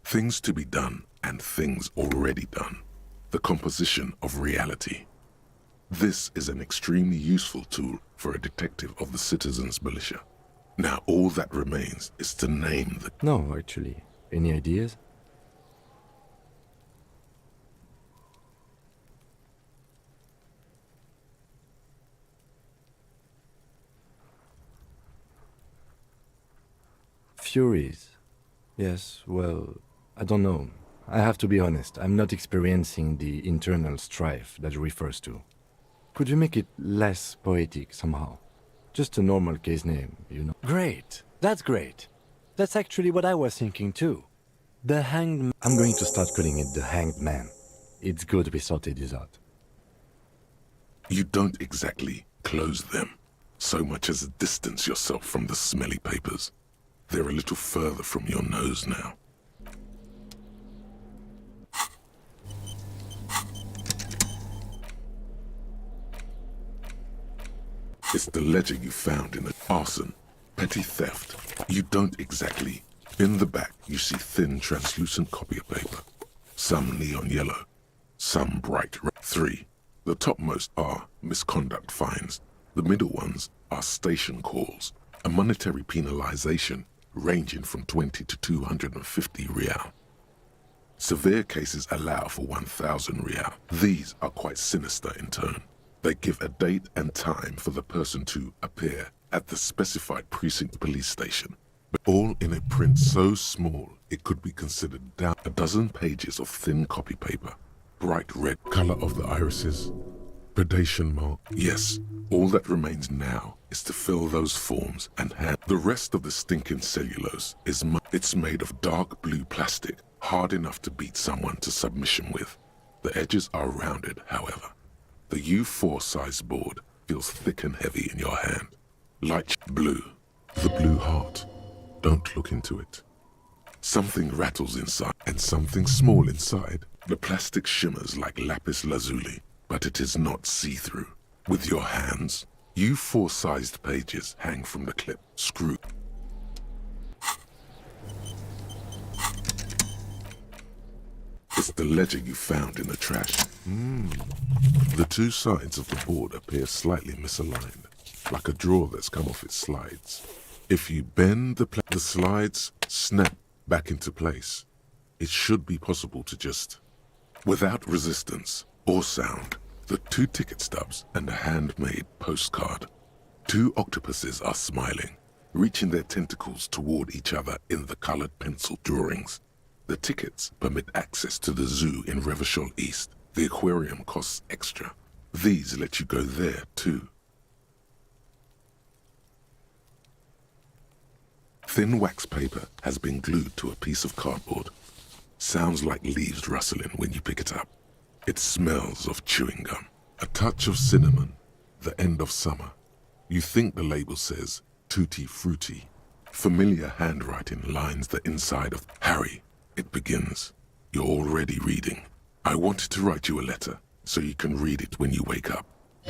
Things to be done and things already done. The composition of reality. This is an extremely useful tool for a detective of the citizens' militia. Now all that remains is to name the... No, actually. Any ideas? Furies. Yes, well, I don't know. I have to be honest, I'm not experiencing the internal strife that it refers to. Could you make it less poetic somehow? Just a normal case name, you know? Great! That's great! That's actually what I was thinking too. The Hanged... I'm going to start calling it the Hanged Man. It's good we sorted this out. You don't exactly close them, so much as distance yourself from the smelly papers. They're a little further from your nose now. It's the ledger you found in the arson, petty theft. You don't exactly. In the back, you see thin, translucent copy paper. Some neon yellow, some bright red. 3. The topmost are misconduct fines. The middle ones are station calls, a monetary penalization ranging from 20 to 250 real. Severe cases allow for 1,000 real. These are quite sinister in tone. They give a date and time for the person to appear at the specified precinct police station, but all in a print so small it could be considered down a dozen pages of thin copy paper. Bright red color of the irises, predation mark. Yes, all that remains now is to fill those forms and hand. The rest of the stinking cellulose is it's made of dark blue plastic, hard enough to beat someone to submission with. The edges are rounded, however. The U4 size board feels thick and heavy in your hand. Light blue. The blue heart. Don't look into it. Something rattles inside, and something small inside. The plastic shimmers like lapis lazuli, but it is not see-through. With your hands, U4 sized pages hang from the clip. Screw. It's the ledger you found in the trash. The two sides of the board appear slightly misaligned, like a drawer that's come off its slides. If you bend the slides snap back into place. It should be possible to just, without resistance or sound, the 2 ticket stubs and a handmade postcard. 2 octopuses are smiling, reaching their tentacles toward each other in the colored pencil drawings. The tickets permit access to the zoo in Revachol East. The aquarium costs extra. These let you go there, too. Thin wax paper has been glued to a piece of cardboard. Sounds like leaves rustling when you pick it up. It smells of chewing gum. A touch of cinnamon. The end of summer. You think the label says, Tutti Frutti. Familiar handwriting lines the inside of Harry. It begins. You're already reading. I wanted to write you a letter, so you can read it when you wake up.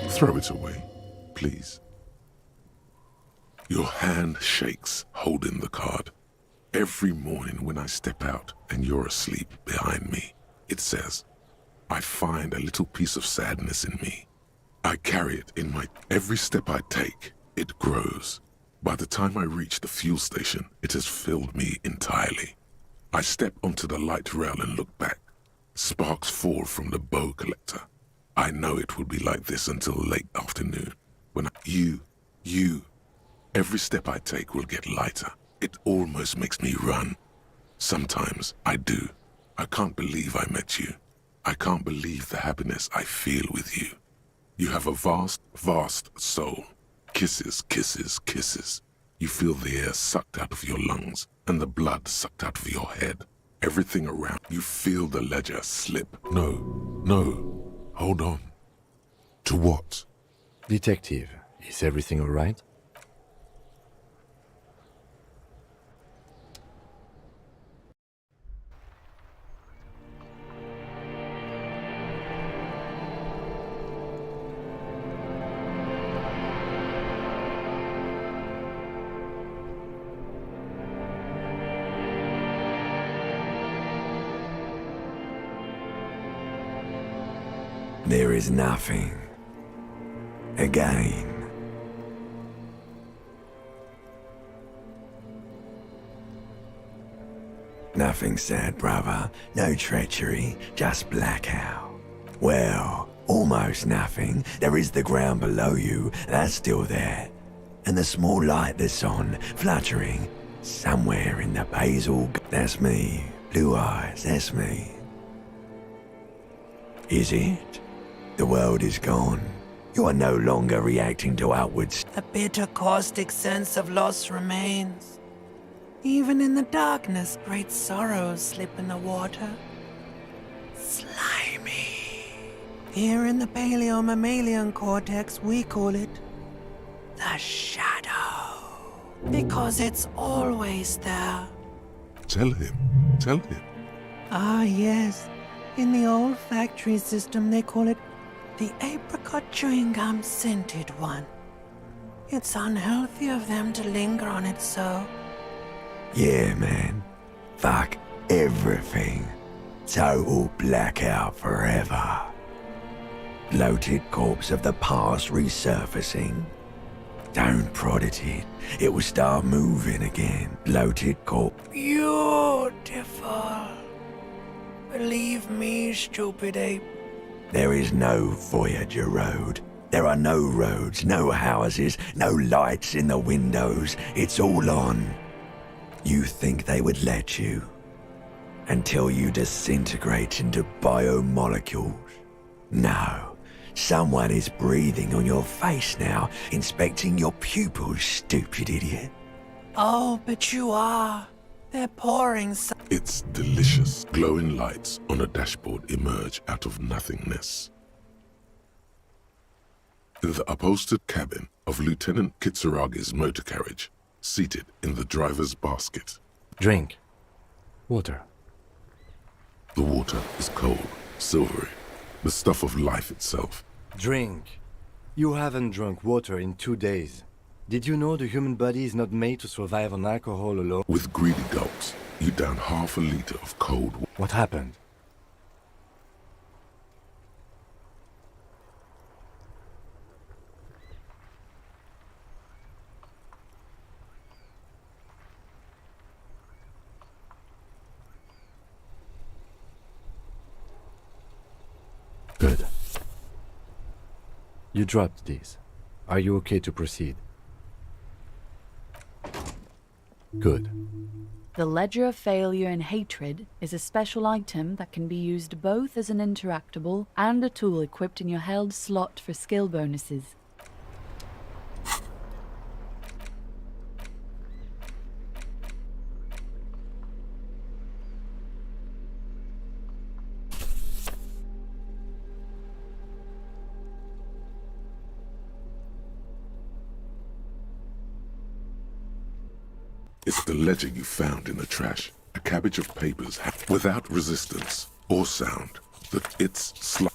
Throw it away, please. Your hand shakes, holding the card. Every morning when I step out and you're asleep behind me, it says, I find a little piece of sadness in me. I carry it in my... Every step I take, it grows. By the time I reach the fuel station, it has filled me entirely. I step onto the light rail and look back. Sparks fall from the bow collector. I know it will be like this until late afternoon. When every step I take will get lighter. It almost makes me run. Sometimes I do. I can't believe I met you. I can't believe the happiness I feel with you. You have a vast, vast soul. Kisses, kisses, kisses. You feel the air sucked out of your lungs and the blood sucked out of your head. Everything around you feel the ledger slip. No. Hold on. To what? Detective, is everything all right? There is nothing. Again. Nothing sad, brother. No treachery, just blackout. Well, almost nothing. There is the ground below you, that's still there. And the small light that's on, fluttering, somewhere in the basil. That's me. Blue eyes, that's me. Is it? The world is gone. You are no longer reacting to outwards. A bitter, caustic sense of loss remains. Even in the darkness, great sorrows slip in the water. Slimy. Here in the paleomammalian cortex, we call it the shadow. Because it's always there. Tell him. Tell him. Ah, yes. In the old factory system, they call it the apricot chewing gum scented one. It's unhealthy of them to linger on it so. Yeah, man. Fuck everything. Total blackout forever. Bloated corpse of the past resurfacing. Don't prod at it. It will start moving again. Bloated corpse. Beautiful. Believe me, stupid ape. There is no Voyager Road. There are no roads, no houses, no lights in the windows. It's all on. You think they would let you? Until you disintegrate into biomolecules. No. Someone is breathing on your face now, inspecting your pupils, stupid idiot. Oh, but you are. They're pouring It's delicious. Glowing lights on a dashboard emerge out of nothingness. In the upholstered cabin of Lieutenant Kitsuragi's motor carriage, seated in the driver's basket. Drink. Water. The water is cold, silvery, the stuff of life itself. Drink. You haven't drunk water in 2 days. Did you know the human body is not made to survive on alcohol alone? With greedy gulps, you down half a liter of cold water. What happened? Good. You dropped these. Are you okay to proceed? Good. The Ledger of Failure and Hatred is a special item that can be used both as an interactable and a tool equipped in your held slot for skill bonuses. It's the ledger you found in the trash. A cabbage of papers without resistance or sound.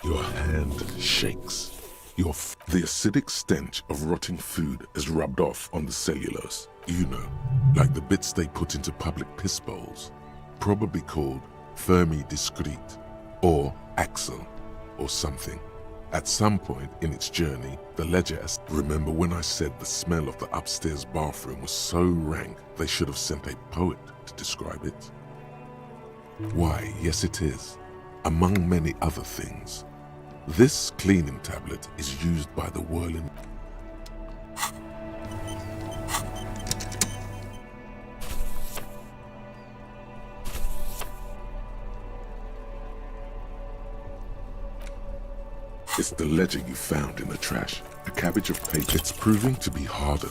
Your hand shakes. The acidic stench of rotting food is rubbed off on the cellulose. You know, like the bits they put into public piss bowls. Probably called Fermi Discrete or Axel or something. At some point in its journey, the ledger remember when I said the smell of the upstairs bathroom was so rank they should have sent a poet to describe it? Why, yes it is. Among many other things. This cleaning tablet is used by the whirling... It's the ledger you found in the trash. A cabbage of paper. It's proving to be harder.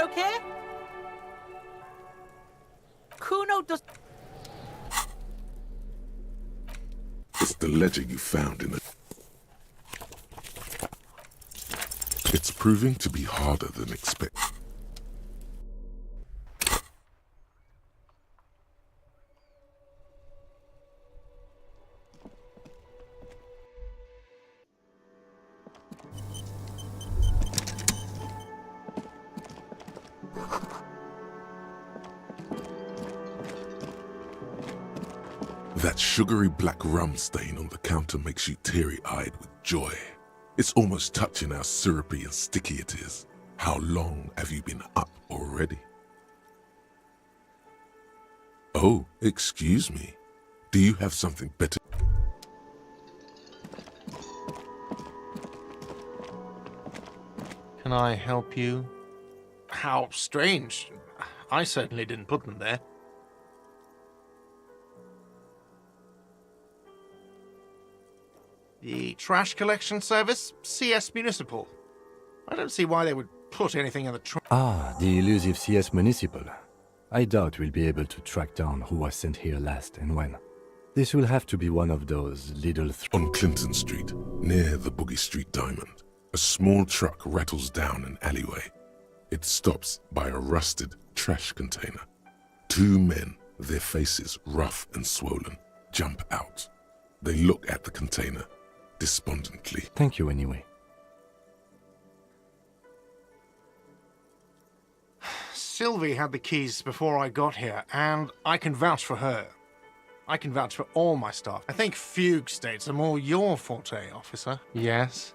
Kuno care? Kuno does... It's the ledger you found in the... It's proving to be harder than expected. That sugary black rum stain on the counter makes you teary-eyed with joy. It's almost touching how syrupy and sticky it is. How long have you been up already? Oh, excuse me. Do you have something better? Can I help you? How strange. I certainly didn't put them there. The trash collection service? CS Municipal. I don't see why they would put anything in the trash. Ah, the elusive CS Municipal. I doubt we'll be able to track down who was sent here last and when. This will have to be one of those little... On Clinton Street, near the Boogie Street Diamond, a small truck rattles down an alleyway. It stops by a rusted trash container. Two men, their faces rough and swollen, jump out. They look at the container despondently. Thank you anyway. Sylvie had the keys before I got here, and I can vouch for her. I can vouch for all my staff. I think fugue states are more your forte, officer. Yes?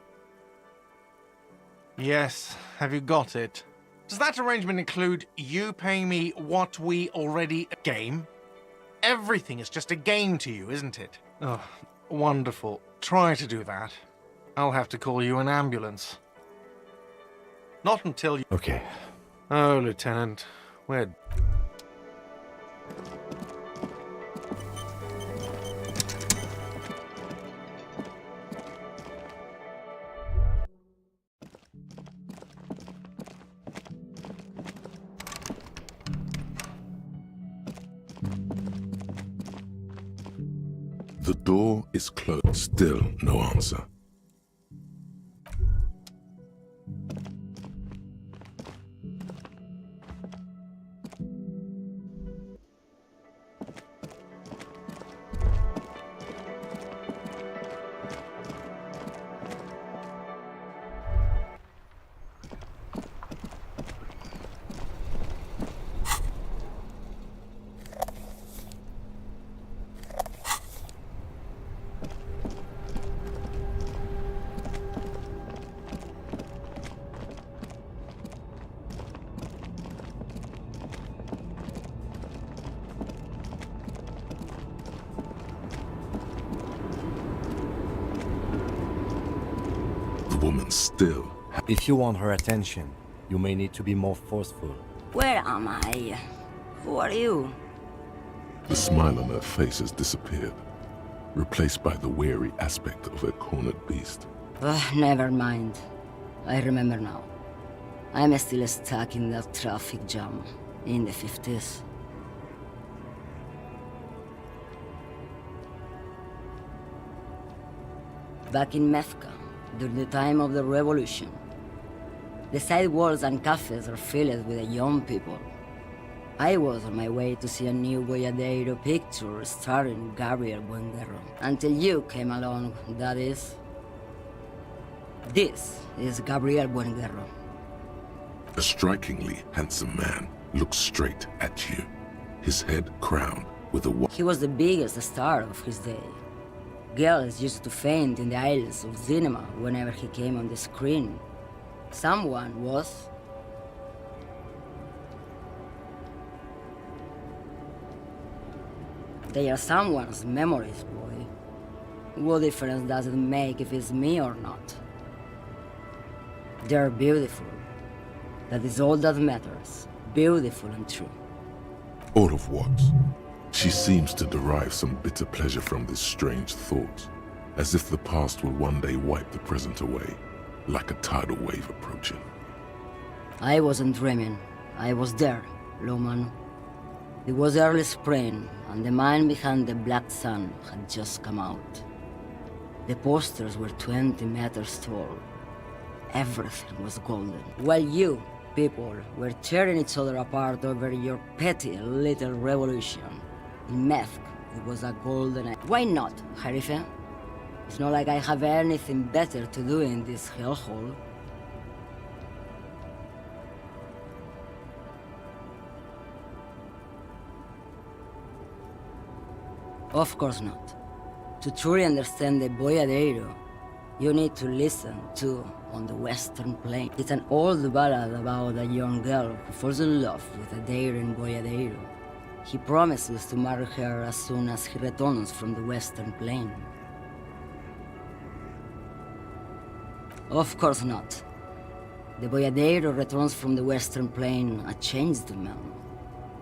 Yes, have you got it? Does that arrangement include you paying me what we already... a game? Everything is just a game to you, isn't it? Oh, wonderful. Try to do that. I'll have to call you an ambulance. Not until you... Okay. Oh, Lieutenant, we're... The door is closed. Still no answer. Woman still. If you want her attention, you may need to be more forceful. Where am I? Who are you? The smile on her face has disappeared, replaced by the weary aspect of a cornered beast. Never mind. I remember now. I'm still stuck in that traffic jam in the 50s. Back in Mefka, during the time of the revolution. The sidewalks and cafes are filled with the young people. I was on my way to see a new Boyadero picture starring Gabriel Buenguerro. Until you came along, that is. This is Gabriel Buenguerro. A strikingly handsome man looks straight at you, his head crowned with a... He was the biggest star of his day. Girls used to faint in the aisles of cinema whenever he came on the screen. Someone was... They are someone's memories, boy. What difference does it make if it's me or not? They're beautiful. That is all that matters. Beautiful and true. All of what? She seems to derive some bitter pleasure from this strange thought, as if the past will one day wipe the present away, like a tidal wave approaching. I wasn't dreaming. I was there, Lawman. It was early spring, and the mine behind the Black Sun had just come out. The posters were 20 meters tall. Everything was golden. While you, people, were tearing each other apart over your petty little revolution. In Meth, it was a golden age. Why not, Harife? It's not like I have anything better to do in this hellhole. Of course not. To truly understand the Boyadero, you need to listen to On the Western Plain. It's an old ballad about a young girl who falls in love with a daring Boyadero. He promises to marry her as soon as he returns from the Western Plain. Of course not. The Boyadero returns from the Western Plain a changed man.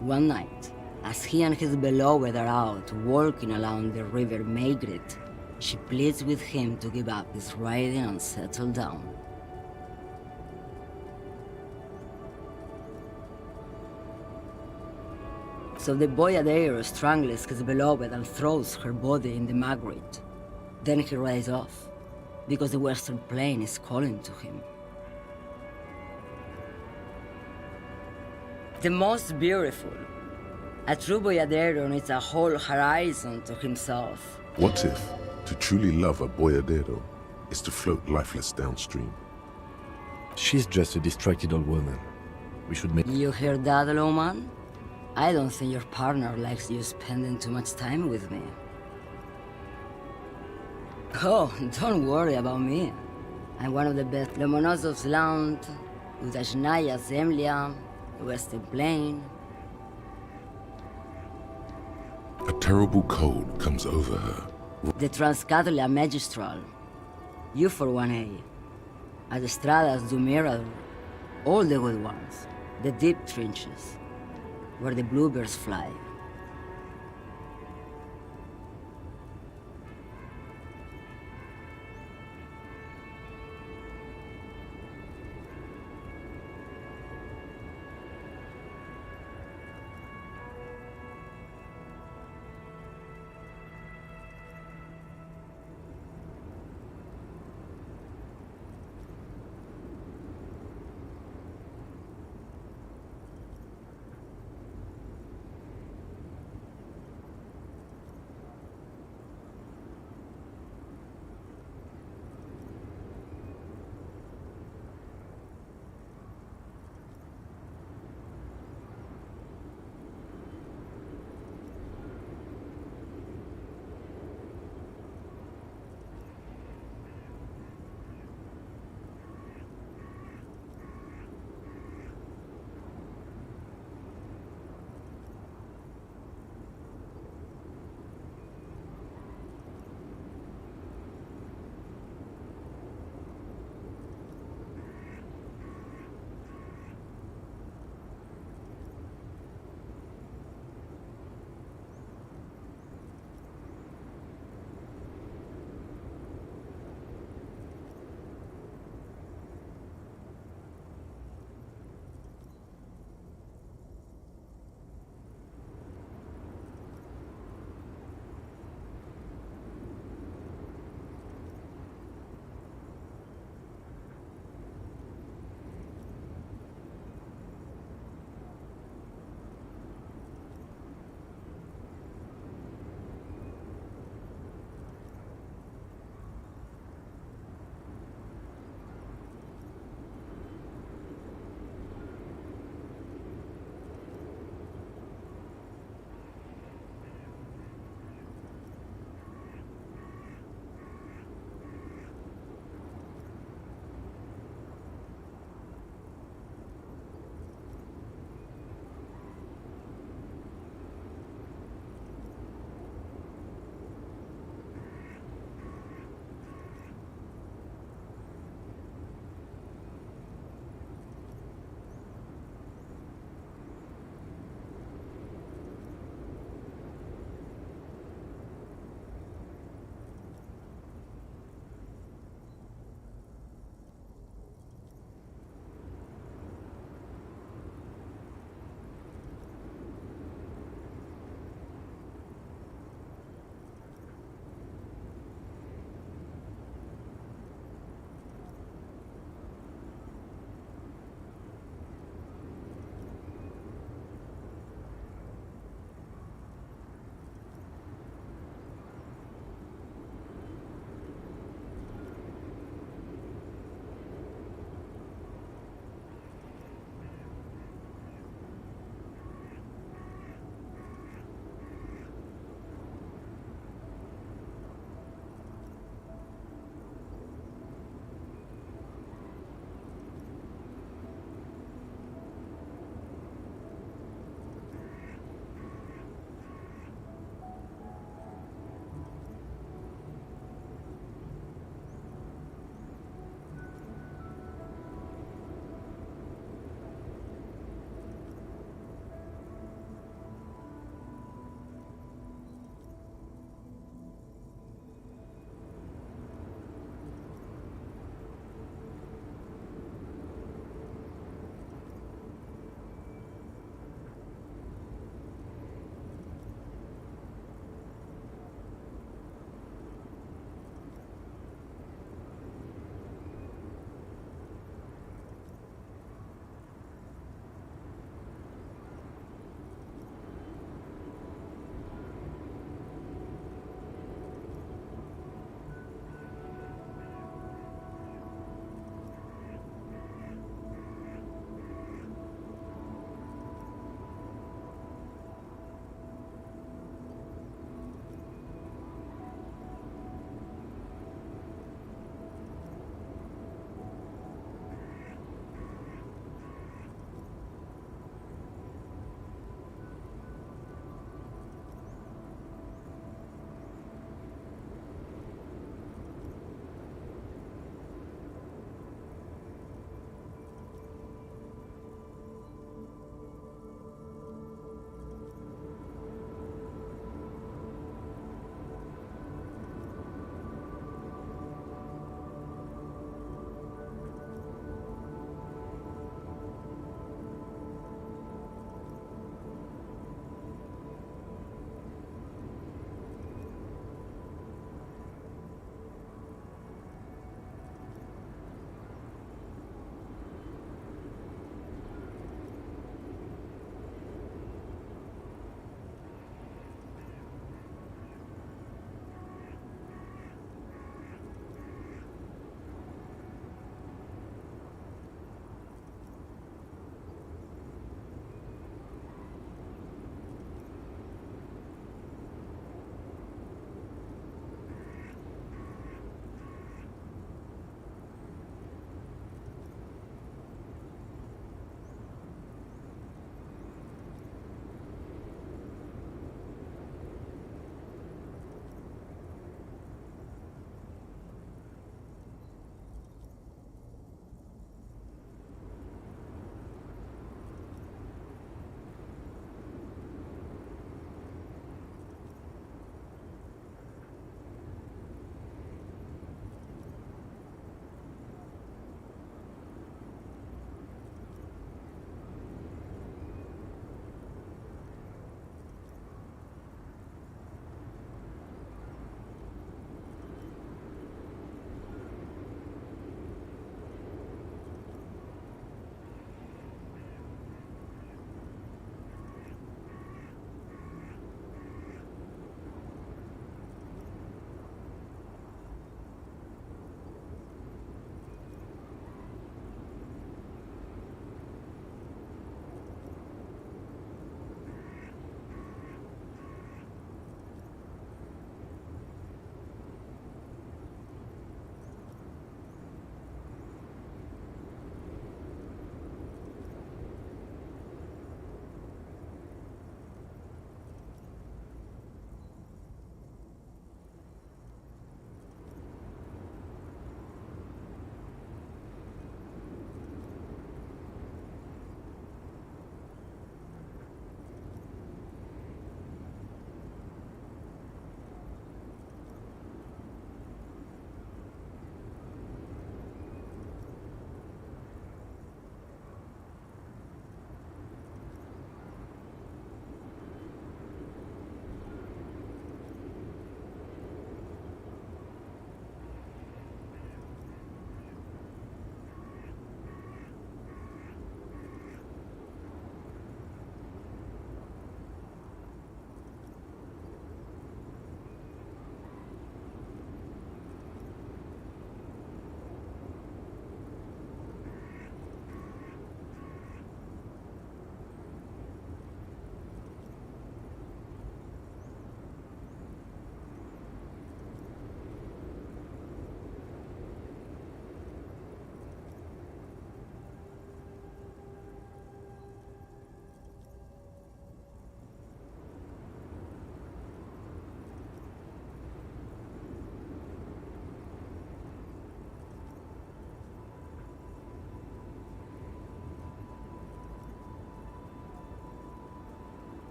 One night, as he and his beloved are out walking along the river Maigret, she pleads with him to give up his riding and settle down. So the Boyadero strangles his beloved and throws her body in the Maigret. Then he rides off, because the Western Plain is calling to him. The most beautiful. A true Boyadero needs a whole horizon to himself. What if to truly love a boyadero is to float lifeless downstream? She's just a distracted old woman. We should make... You hear that, Lawman? I don't think your partner likes you spending too much time with me. Oh, don't worry about me. I'm one of the best. Lomonosov's Land, Udajnaya Zemlya, the Western Plain. A terrible cold comes over her. The Transcatalia Magistral. You for 1A. At Estradas do Mirador. All the good ones. The deep trenches. Where the bluebirds fly.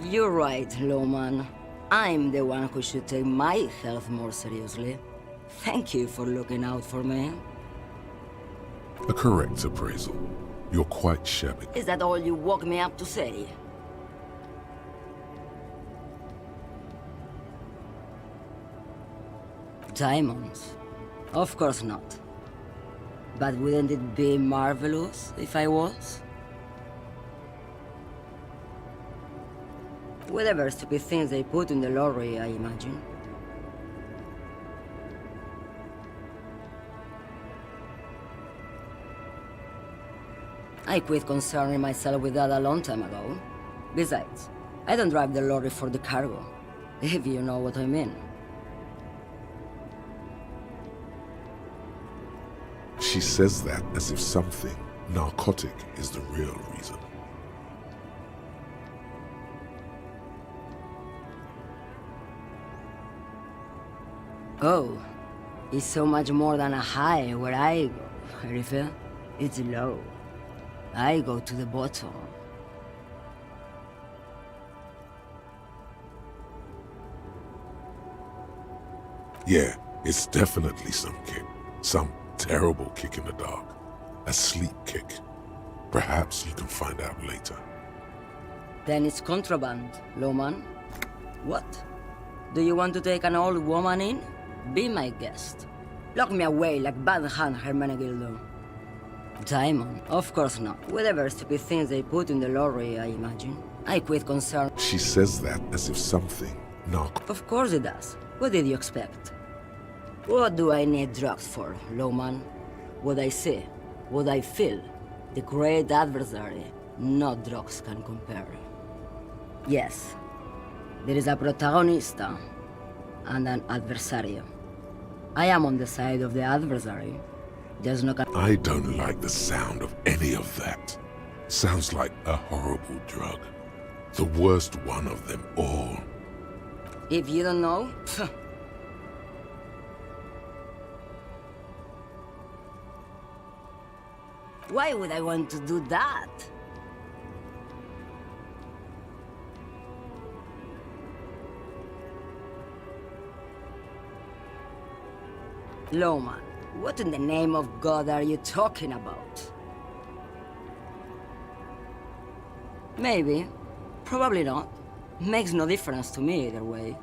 You're right, Lowman. I'm the one who should take my health more seriously. Thank you for looking out for me. A correct appraisal. You're quite shabby. Is that all you woke me up to say? Diamonds? Of course not. But wouldn't it be marvelous if I was? Whatever stupid things they put in the lorry, I imagine. I quit concerning myself with that a long time ago. Besides, I don't drive the lorry for the cargo, if you know what I mean. She says that as if something narcotic is the real reason. Oh, it's so much more than a high where I go, Rifa. It's low. I go to the bottom. Yeah, it's definitely some kick. Some terrible kick in the dark. A sleep kick. Perhaps you can find out later. Then it's contraband, Lowman. What? Do you want to take an old woman in? Be my guest. Lock me away like Bad Hand Hermenegildo. Diamond? Of course not. Whatever stupid things they put in the lorry, I imagine. I quit concern. She says that as if something Of course it does. What did you expect? What do I need drugs for, Lowman? What I see, what I feel. The great adversary. No drugs can compare. Yes, there is a protagonista and an adversario. I am on the side of the adversary. There's no... I don't like the sound of any of that. Sounds like a horrible drug. The worst one of them all. If you don't know... Why would I want to do that? Lowman, what in the name of God are you talking about? Maybe. Probably not. Makes no difference to me either way.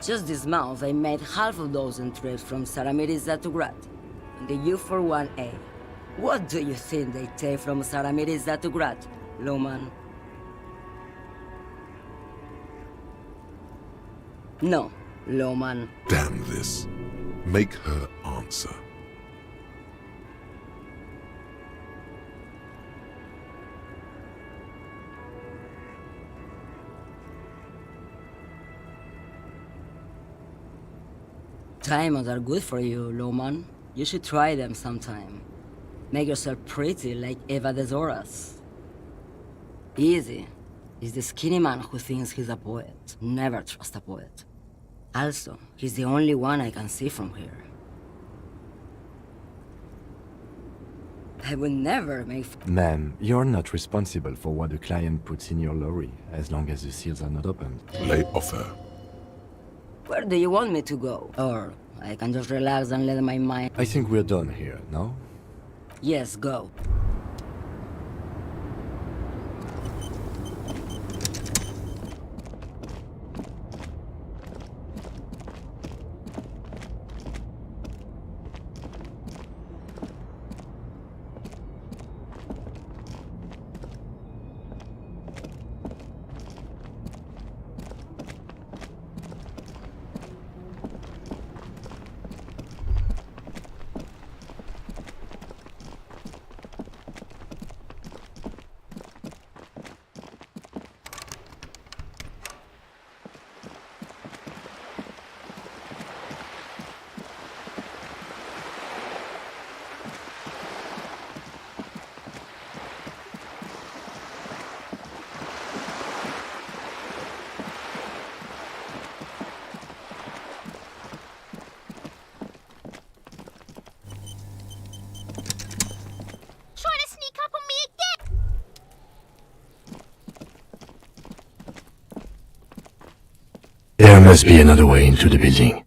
Just this month, I made half a dozen trips from Saramiris to Grad, and the U41A. What do you think they take from Saramiris to Grad, Lowman? No, Lowman. Damn this. Make her answer. Diamonds are good for you, Lowman. You should try them sometime. Make yourself pretty like Eva de Zoras. Easy. Is the skinny man who thinks he's a poet. Never trust a poet. Also, he's the only one I can see from here. I would never make... Ma'am, you're not responsible for what the client puts in your lorry, as long as the seals are not opened. Lay off her. Where do you want me to go? Or I can just relax and let my mind... I think we're done here, no? Yes, go. must be another way into the building.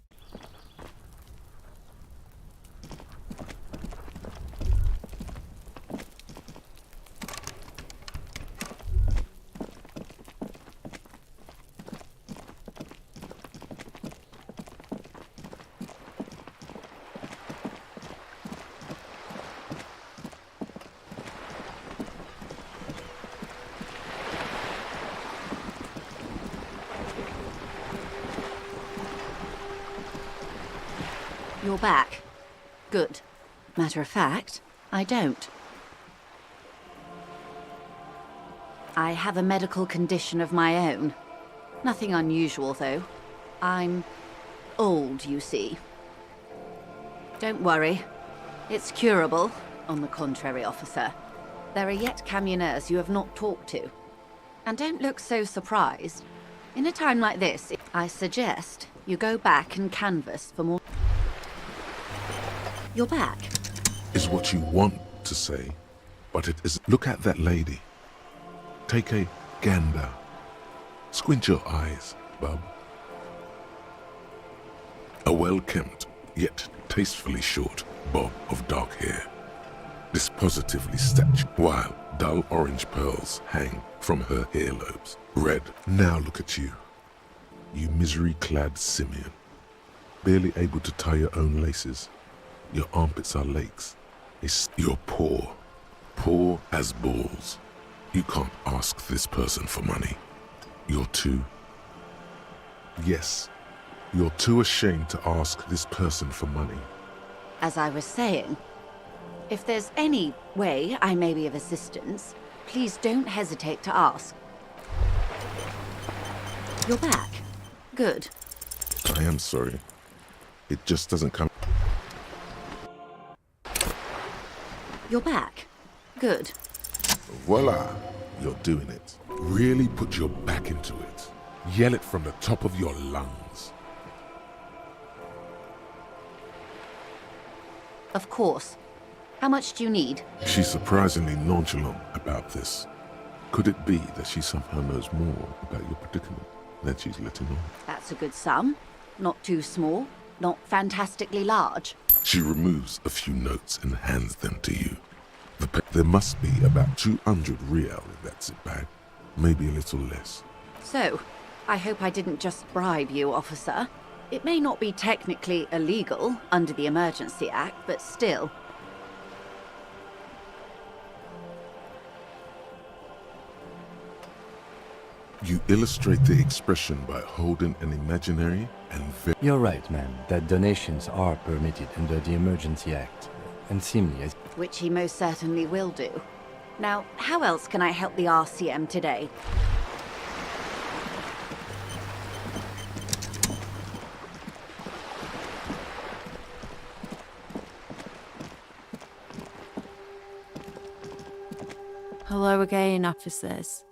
You're back. Good. Matter of fact, I don't. I have a medical condition of my own. Nothing unusual, though. I'm old, you see. Don't worry. It's curable, on the contrary, officer. There are yet camionneurs you have not talked to. And don't look so surprised. In a time like this, I suggest you go back and canvass for more... You're back. Is what you want to say, but it isn't. Look at that lady. Take a gander. Squint your eyes, bub. A well-kempt, yet tastefully short bob of dark hair. Dispositively statued, while dull orange pearls hang from her earlobes. Red. Now look at you. You misery-clad simian. Barely able to tie your own laces. Your armpits are lakes. You're poor. Poor as balls. You can't ask this person for money. You're too... Yes, you're too ashamed to ask this person for money. As I was saying, if there's any way I may be of assistance, please don't hesitate to ask. You're back. Good. I am sorry. It just doesn't come... You're back. Good. Voila, you're doing it. Really put your back into it. Yell it from the top of your lungs. Of course. How much do you need? She's surprisingly nonchalant about this. Could it be that she somehow knows more about your predicament than she's letting on? That's a good sum. Not too small, not fantastically large. She removes a few notes and hands them to you. There must be about 200 real in that zip bag. Maybe a little less. So, I hope I didn't just bribe you, officer. It may not be technically illegal under the Emergency Act, but still. You illustrate the expression by holding an imaginary and very... You're right, man, that donations are permitted under the Emergency Act, and seemingly as... Which he most certainly will do. Now, how else can I help the RCM today? Hello again, officers.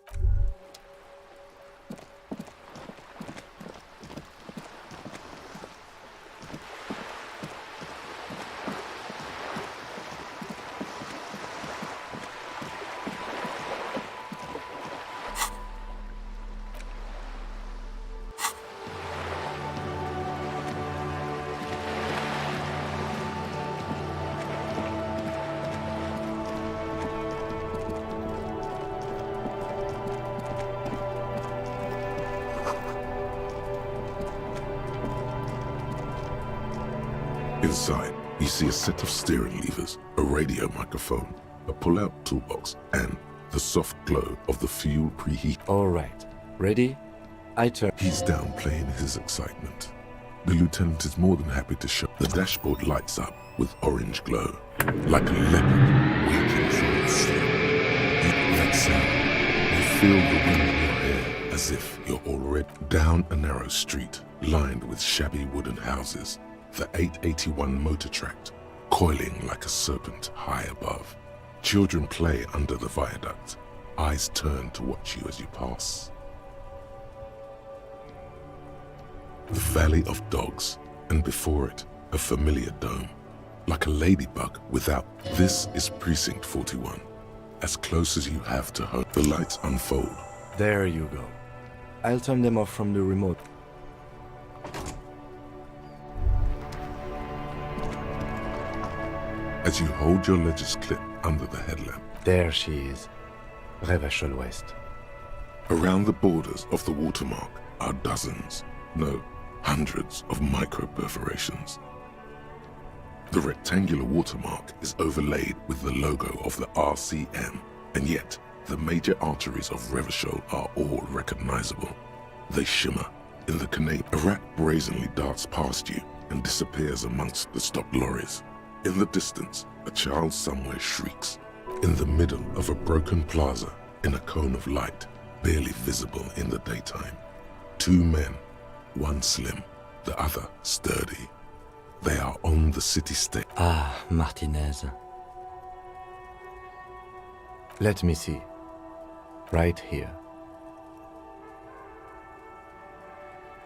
Inside, you see a set of steering levers, a radio microphone, a pull-out toolbox, and the soft glow of the fuel preheat. All right. Ready? I turn... He's downplaying his excitement. The lieutenant is more than happy to show. The dashboard lights up with orange glow, like a leopard waking from its sleep. That sound, you feel the wind in your hair as if you're already down a narrow street lined with shabby wooden houses. The 881 motor tract, coiling like a serpent high above. Children play under the viaduct, eyes turn to watch you as you pass. The Valley of Dogs, and before it, a familiar dome, like a ladybug without. This is Precinct 41, as close as you have to home. The lights unfold. There you go. I'll turn them off from the remote. As you hold your ledger's clip under the headlamp, There she is. Revachol West. around the borders of the watermark are dozens, no, hundreds of micro-perforations. The rectangular watermark is overlaid with the logo of the RCM, and yet the major arteries of Revachol are all recognizable. They shimmer. In the canal, a rat brazenly darts past you and disappears amongst the stopped lorries. In the distance, a child somewhere shrieks. In the middle of a broken plaza, in a cone of light, barely visible in the daytime, two men, one slim, the other sturdy. They are on the city stage. Ah, Martinez. Let me see. Right here.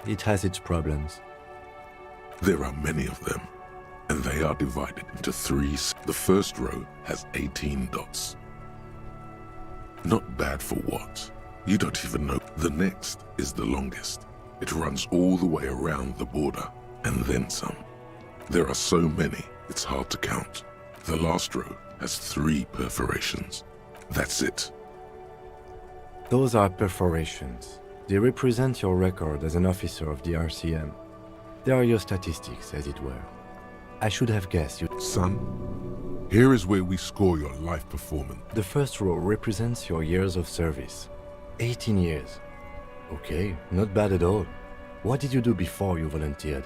It has its problems. There are many of them, and they are divided into three. The first row has 18 dots. Not bad for what? You don't even know. The next is the longest. It runs all the way around the border, and then some. There are so many, it's hard to count. The last row has 3 perforations. That's it. Those are perforations. They represent your record as an officer of the RCM. They are your statistics, as it were. I should have guessed you. Son, here is where we score your life performance. The first row represents your years of service. 18 years. Okay, not bad at all. What did you do before you volunteered?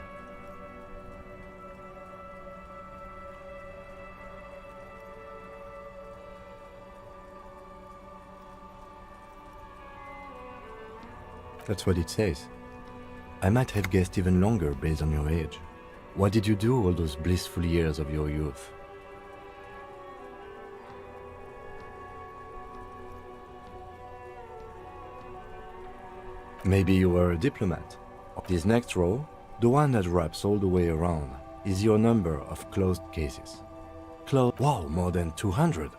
That's what it says. I might have guessed even longer based on your age. What did you do all those blissful years of your youth? Maybe you were a diplomat. This next row, the one that wraps all the way around, is your number of closed cases. Wow, more than 200!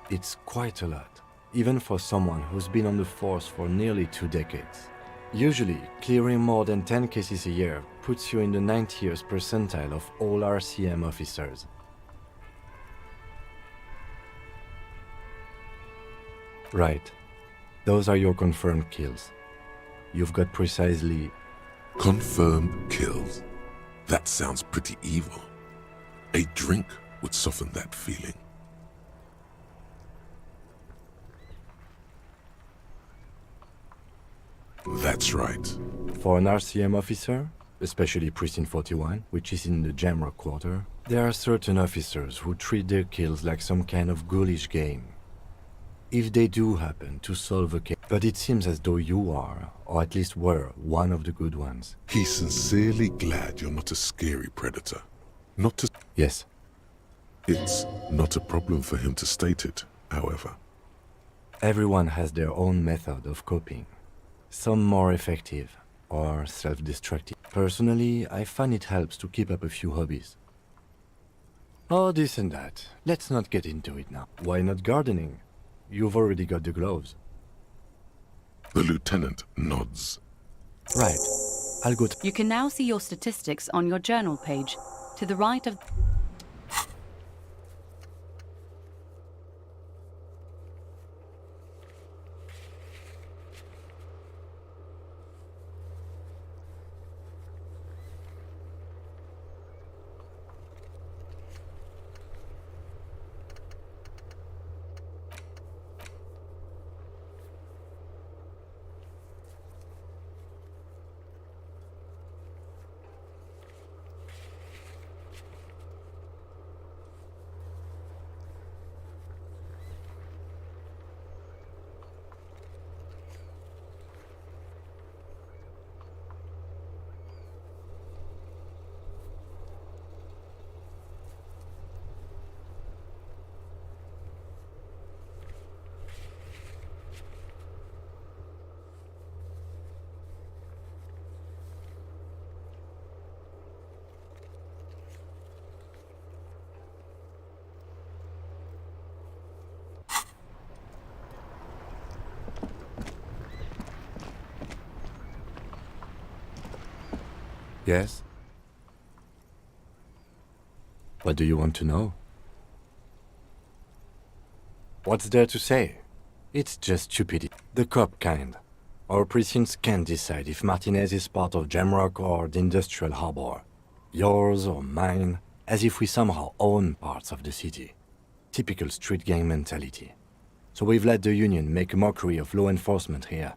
It's quite a lot, even for someone who's been on the force for nearly 2 decades. Usually, clearing more than 10 cases a year puts you in the 90th percentile of all RCM officers. Right. Those are your confirmed kills. You've got precisely... Confirmed kills? That sounds pretty evil. A drink would soften that feeling. That's right. For an RCM officer, especially Precinct 41, which is in the Jamrock Quarter, there are certain officers who treat their kills like some kind of ghoulish game. If they do happen to solve a case, but it seems as though you are, or at least were, one of the good ones. He's sincerely glad you're not a scary predator. Not to... Yes. It's not a problem for him to state it, however. Everyone has their own method of coping. Some more effective, or self-destructive. Personally, I find it helps to keep up a few hobbies. Oh, this and that. Let's not get into it now. Why not gardening? You've already got the gloves. The lieutenant nods. Right. I'll go. You can now see your statistics on your journal page. To the right of... Yes? What do you want to know? What's there to say? It's just stupidity. The cop kind. Our precincts can't decide if Martinez is part of Jamrock or the Industrial Harbor. Yours or mine, as if we somehow own parts of the city. Typical street gang mentality. So we've let the Union make a mockery of law enforcement here.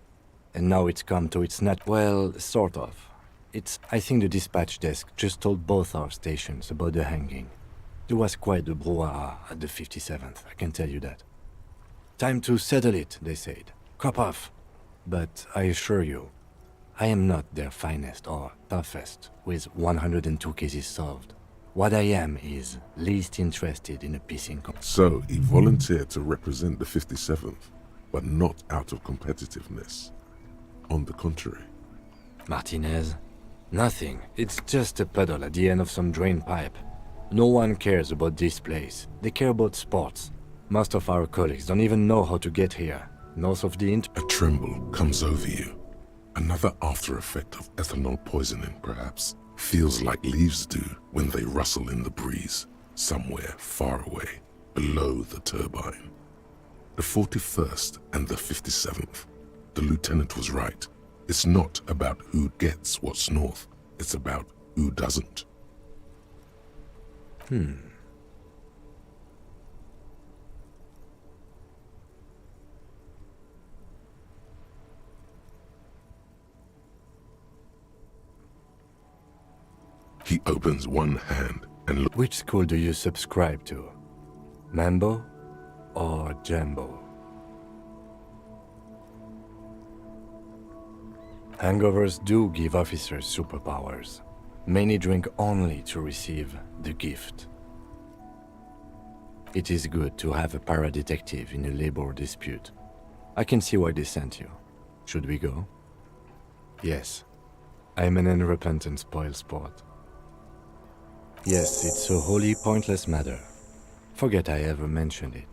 And now it's come to its nut. Well, sort of. I think the dispatch desk just told both our stations about the hanging. There was quite the brouhaha at the 57th, I can tell you that. Time to settle it, they said. Cop off. But I assure you, I am not their finest or toughest with 102 cases solved. What I am is least interested in a pissing. So he volunteered to represent the 57th, but not out of competitiveness. On the contrary. Martinez? Nothing. It's just a puddle at the end of some drain pipe. No one cares about this place. They care about sports. Most of our colleagues don't even know how to get here. North of the A tremble comes over you. Another after effect of ethanol poisoning, perhaps. Feels like leaves do when they rustle in the breeze, somewhere far away, below the turbine. The 41st and the 57th. The lieutenant was right. It's not about who gets what's north. It's about who doesn't. He opens one hand and looks. Which school do you subscribe to? Mambo or Jambo? Hangovers do give officers superpowers. Many drink only to receive the gift. It is good to have a para-detective in a labor dispute. I can see why they sent you. Should we go? Yes. I'm an unrepentant spoilsport. Yes, it's a wholly pointless matter. Forget I ever mentioned it.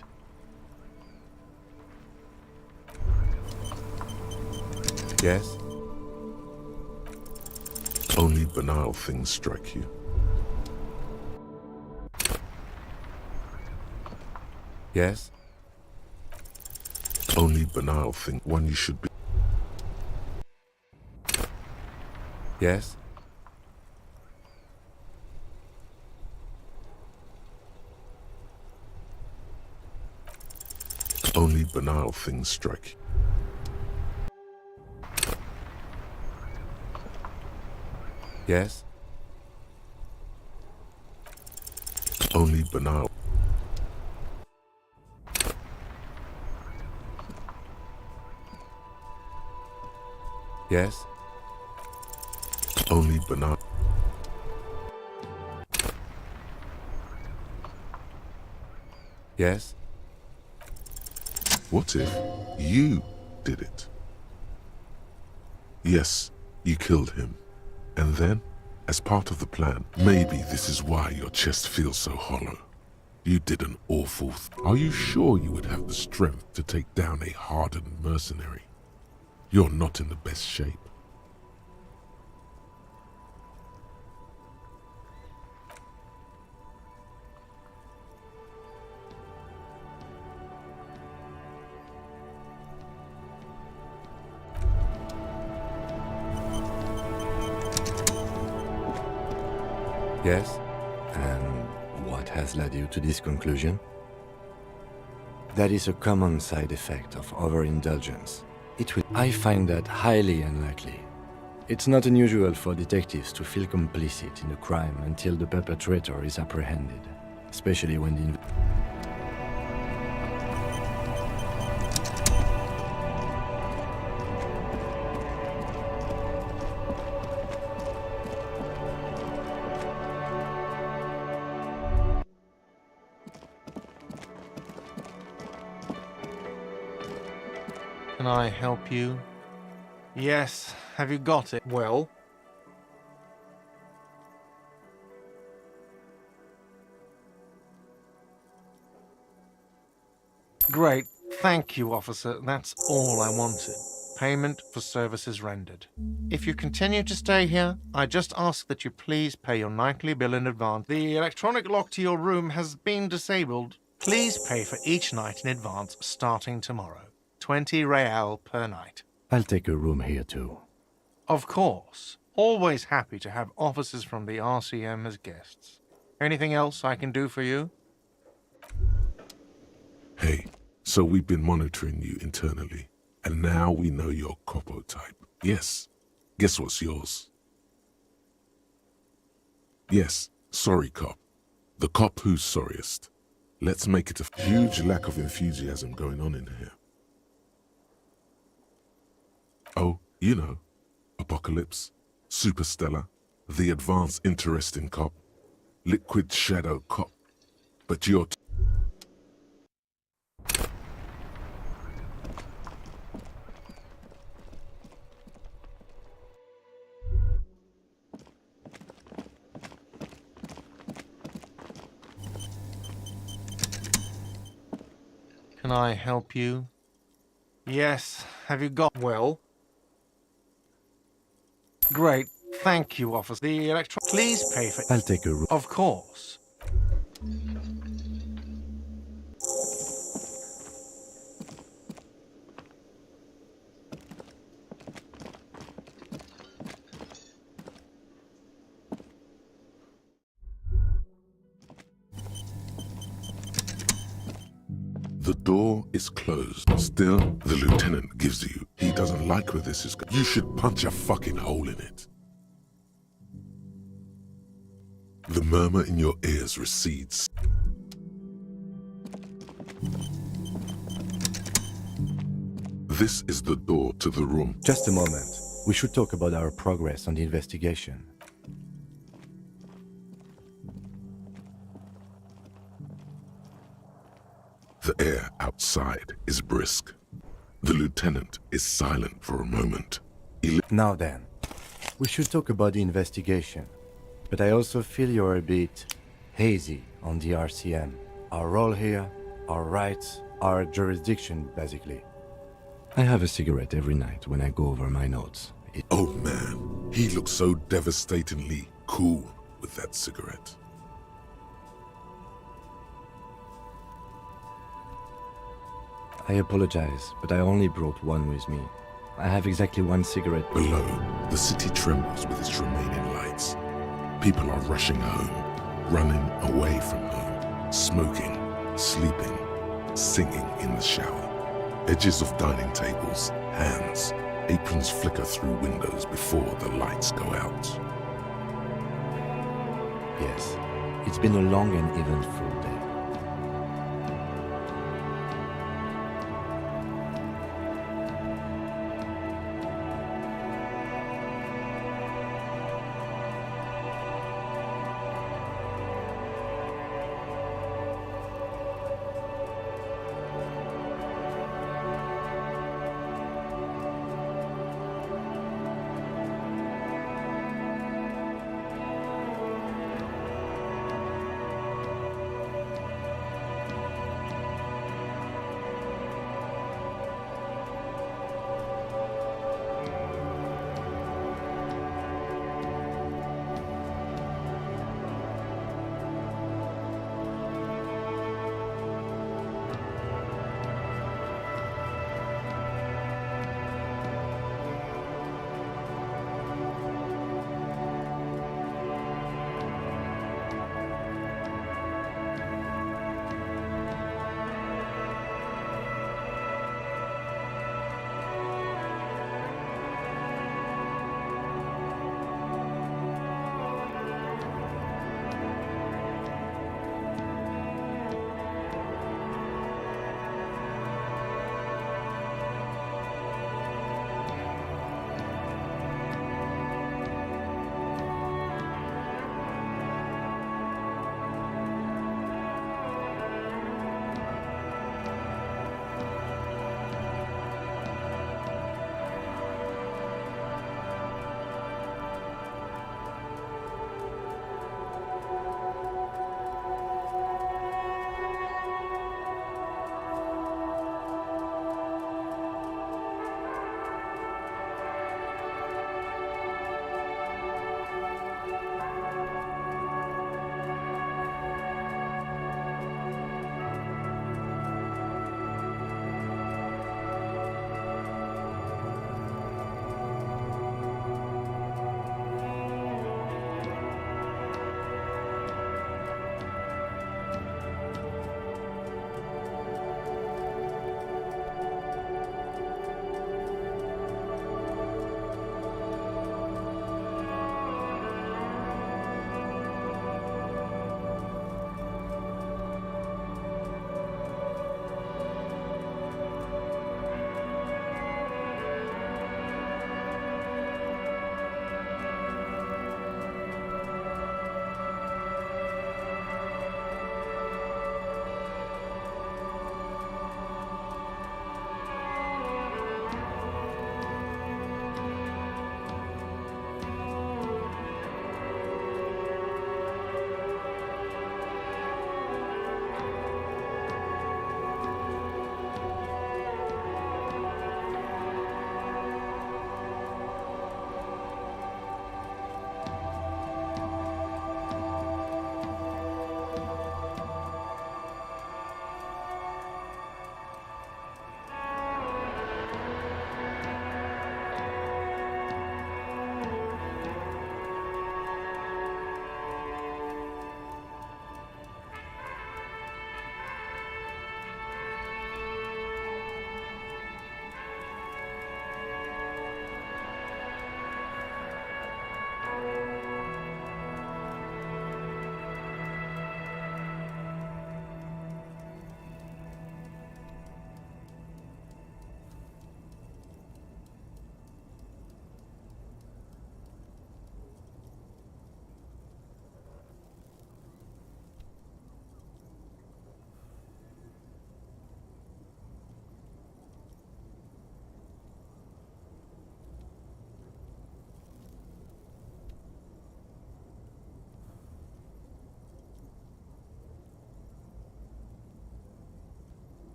Yes? Only banal things strike you. Yes? Only banal thing, one you should be. Yes? Only banal things strike you. Yes? Only banal. Yes? Only banal. Yes? What if you did it? Yes, you killed him. And then, as part of the plan, maybe this is why your chest feels so hollow. You did an awful Are you sure you would have the strength to take down a hardened mercenary? You're not in the best shape. Yes? And what has led you to this conclusion? That is a common side effect of overindulgence. I find that highly unlikely. It's not unusual for detectives to feel complicit in a crime until the perpetrator is apprehended, especially when the Can I help you? Yes. Have you got it? Well? Great. Thank you, officer. That's all I wanted. payment for services rendered. If you continue to stay here, I just ask that you please pay your nightly bill in advance. The electronic lock to your room has been disabled. Please pay for each night in advance starting tomorrow. 20 real per night. I'll take a room here too. Of course. Always happy to have officers from the RCM as guests. Anything else I can do for you? Hey, so we've been monitoring you internally, and now we know your Copo type. Yes. Guess what's yours? Yes, sorry cop. The cop who's sorriest. Let's make it a huge lack of enthusiasm going on in here. Oh, you know, Apocalypse, Superstellar, the advanced interesting cop, Liquid Shadow cop. But you're... Can I help you? Yes. Have you got... Well? Great. Thank you, officer. The electron... Please pay for... I'll take a room. Of course. The door is closed. Still, the lieutenant gives you. He doesn't like where this is going. You should punch a fucking hole in it. The murmur in your ears recedes. This is the door to the room. Just a moment. We should talk about our progress on the investigation. The air outside is brisk. The lieutenant is silent for a moment. Now then, we should talk about the investigation. But I also feel you're a bit hazy on the RCM. Our role here, our rights, our jurisdiction, basically. I have a cigarette every night when I go over my notes. Oh man, he looks so devastatingly cool with that cigarette. I apologize, but I only brought one with me. I have exactly one cigarette. Below, the city trembles with its remaining lights. People are rushing home, running away from home, smoking, sleeping, singing in the shower. Edges of dining tables, hands, aprons flicker through windows before the lights go out. Yes, it's been a long and eventful day.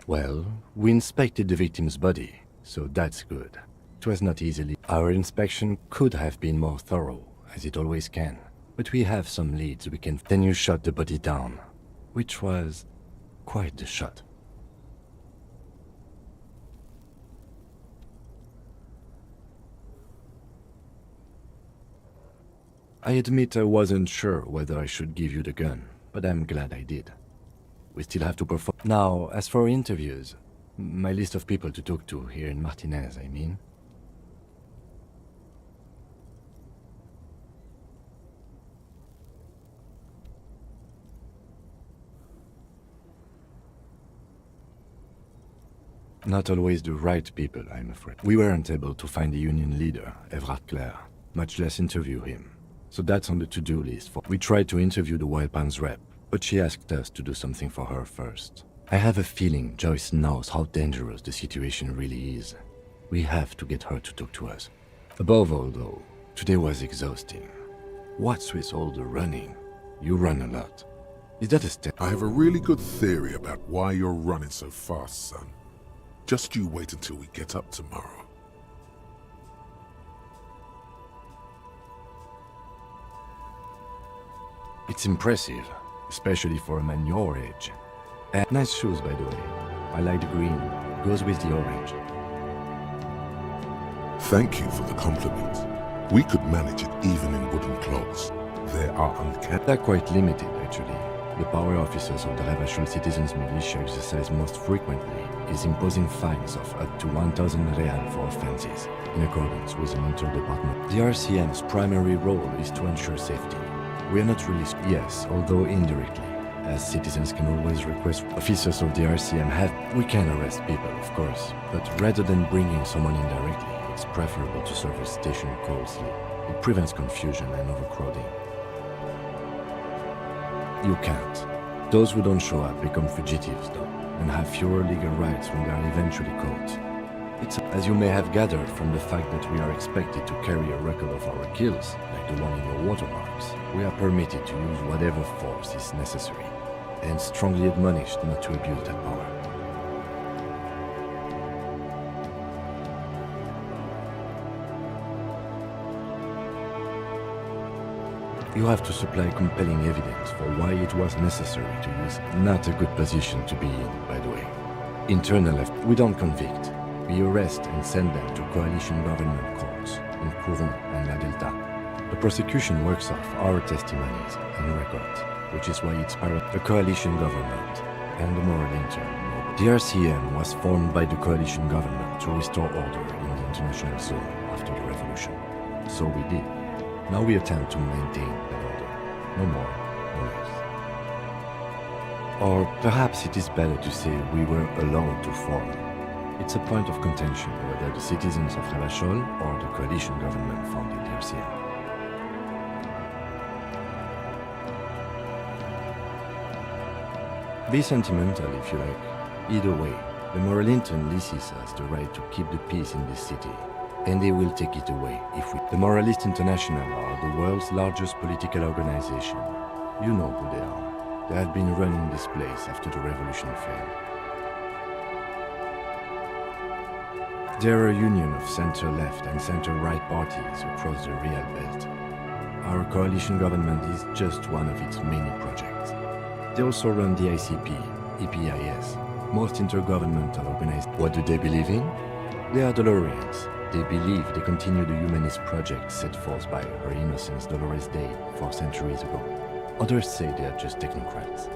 Well, we inspected the victim's body, so that's good. It was not easily. Our inspection could have been more thorough, as it always can. But we have some leads we can... Then you shot the body down, which was quite the shot. I admit I wasn't sure whether I should give you the gun, but I'm glad I did. We still have to perform. Now, as for interviews, my list of people to talk to here in Martinez, I mean. Not always the right people, I'm afraid. We weren't able to find the union leader, Everard Clare, much less interview him. So that's on the to-do list. We tried to interview the Wild Pines rep, but she asked us to do something for her first. I have a feeling Joyce knows how dangerous the situation really is. We have to get her to talk to us. Above all, though, today was exhausting. What's with all the running? You run a lot. Is that a step? I have a really good theory about why you're running so fast, son. Just you wait until we get up tomorrow. It's impressive, especially for a man your age. And nice shoes, by the way. I like the green. It goes with the orange. Thank you for the compliment. We could manage it even in wooden clogs. They are uncanny. They're quite limited, actually. The power officers of the Ravachol Citizens Militia exercise most frequently is imposing fines of up to 1,000 real for offenses, in accordance with an inter-department. The RCM's primary role is to ensure safety. We are not really... Yes, although indirectly, as citizens can always request officers of the RCM have... We can arrest people, of course, but rather than bringing someone in directly, it's preferable to serve a station closely. It prevents confusion and overcrowding. You can't. Those who don't show up become fugitives, though, and have fewer legal rights when they are eventually caught. It's, as you may have gathered from the fact that we are expected to carry a record of our kills, like the one in your watermarks, we are permitted to use whatever force is necessary, and strongly admonished not to abuse that power. You have to supply compelling evidence for why it was necessary to use. Not a good position to be in, by the way. Internal left, we don't convict. We arrest and send them to coalition government courts in Courron and La Delta. The prosecution works off our testimonies and records, which is why it's part of the coalition government and the moral intern. The RCM was formed by the coalition government to restore order in the international zone after the revolution. So we did. Now we attempt to maintain that order. No more, no less. Or perhaps it is better to say we were allowed to form. It's a point of contention whether the citizens of Ravachol or the coalition government founded the RCM. Be sentimental if you like. Either way, the Moralintern leases us the right to keep the peace in this city. And they will take it away if we... The Moralist International are the world's largest political organization. You know who they are. They have been running this place after the revolution failed. They're a union of center-left and center-right parties across the Real Belt. Our coalition government is just one of its many projects. They also run the ICP, EPIS, most intergovernmental organized... What do they believe in? They are Dolorians. They believe they continue the humanist project set forth by Her Innocence Dolores Day 4 centuries ago. Others say they are just technocrats.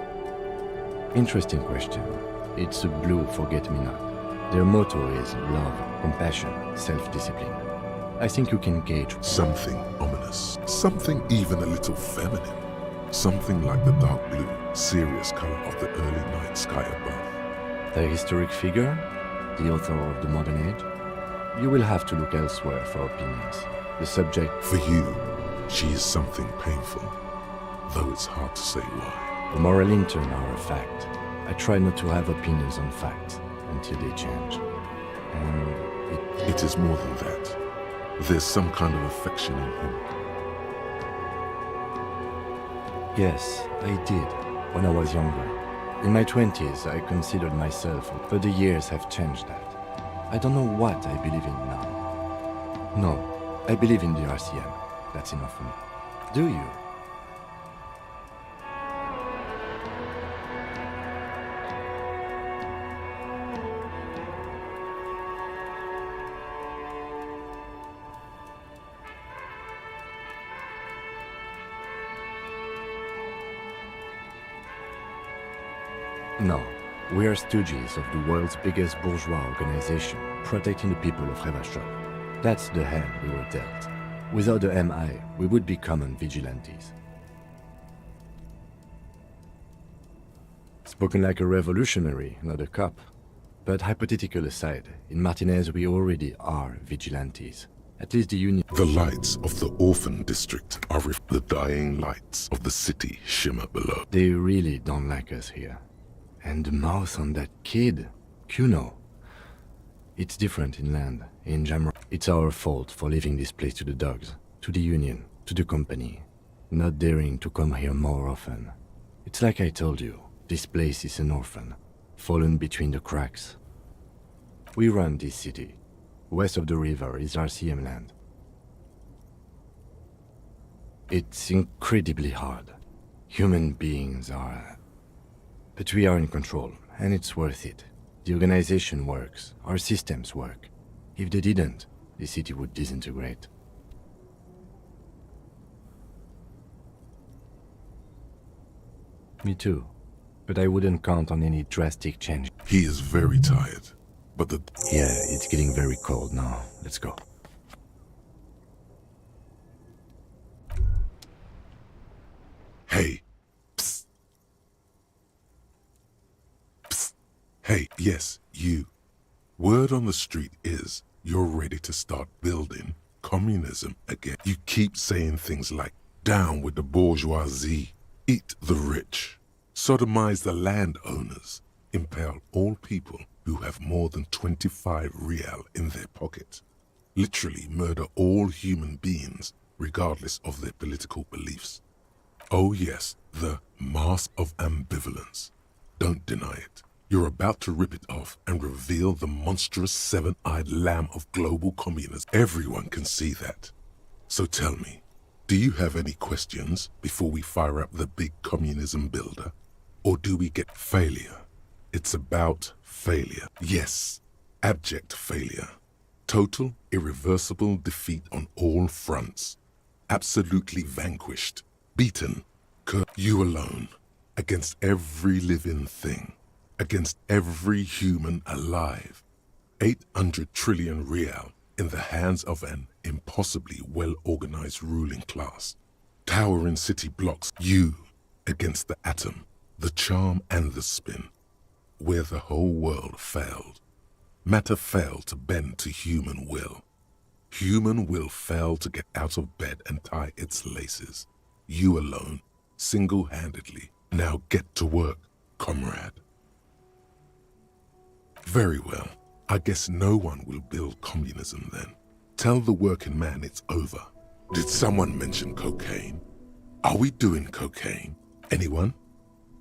Interesting question. It's a blue forget-me-not. Their motto is love, compassion, self-discipline. I think you can gauge... Something ominous. Something even a little feminine. Something like the dark blue, serious color of the early night sky above. A historic figure? The author of the modern age? You will have to look elsewhere for opinions. The subject... For you, she is something painful, though it's hard to say why. The Moralintern are a fact. I try not to have opinions on facts until they change. And it is more than that. There's some kind of affection in him. Yes, I did, when I was younger. In my 20s, I considered myself, but the years have changed that. I don't know what I believe in now. No, I believe in the RCM. That's enough for me. Do you? No. We are stooges of the world's biggest bourgeois organization, protecting the people of Revachol. That's the hand we were dealt. Without the MI, we would be common vigilantes. Spoken like a revolutionary, not a cop. But hypothetical aside, in Martinez we already are vigilantes. At least the Union... The lights of the orphan district are the dying lights of the city shimmer below. They really don't like us here. And the mouth on that kid, Kuno. It's different inland, in Jamrock. It's our fault for leaving this place to the dogs, to the Union, to the company. Not daring to come here more often. It's like I told you, this place is an orphan, fallen between the cracks. We run this city. West of the river is RCM land. It's incredibly hard. Human beings are... But we are in control, and it's worth it. The organization works, our systems work. If they didn't, the city would disintegrate. Me too. But I wouldn't count on any drastic change. He is very tired, but the... Yeah, it's getting very cold now. Let's go. Hey. Hey, yes, you. Word on the street is you're ready to start building communism again. You keep saying things like, down with the bourgeoisie, eat the rich, sodomize the landowners, impale all people who have more than 25 real in their pocket, literally murder all human beings regardless of their political beliefs. Oh yes, the mask of ambivalence. Don't deny it. You're about to rip it off and reveal the monstrous seven-eyed lamb of global communism. Everyone can see that. So tell me, do you have any questions before we fire up the big communism builder? Or do we get failure? It's about failure. Yes, abject failure. Total, irreversible defeat on all fronts. Absolutely vanquished. Beaten. You alone. Against every living thing. Against every human alive. 800 trillion real in the hands of an impossibly well-organized ruling class. Towering city blocks, you against the atom, the charm and the spin. Where the whole world failed. Matter failed to bend to human will. Human will failed to get out of bed and tie its laces. You alone, single-handedly. Now get to work, comrade. Very well. I guess no one will build communism then. Tell the working man it's over. Did someone mention cocaine? Are we doing cocaine? Anyone?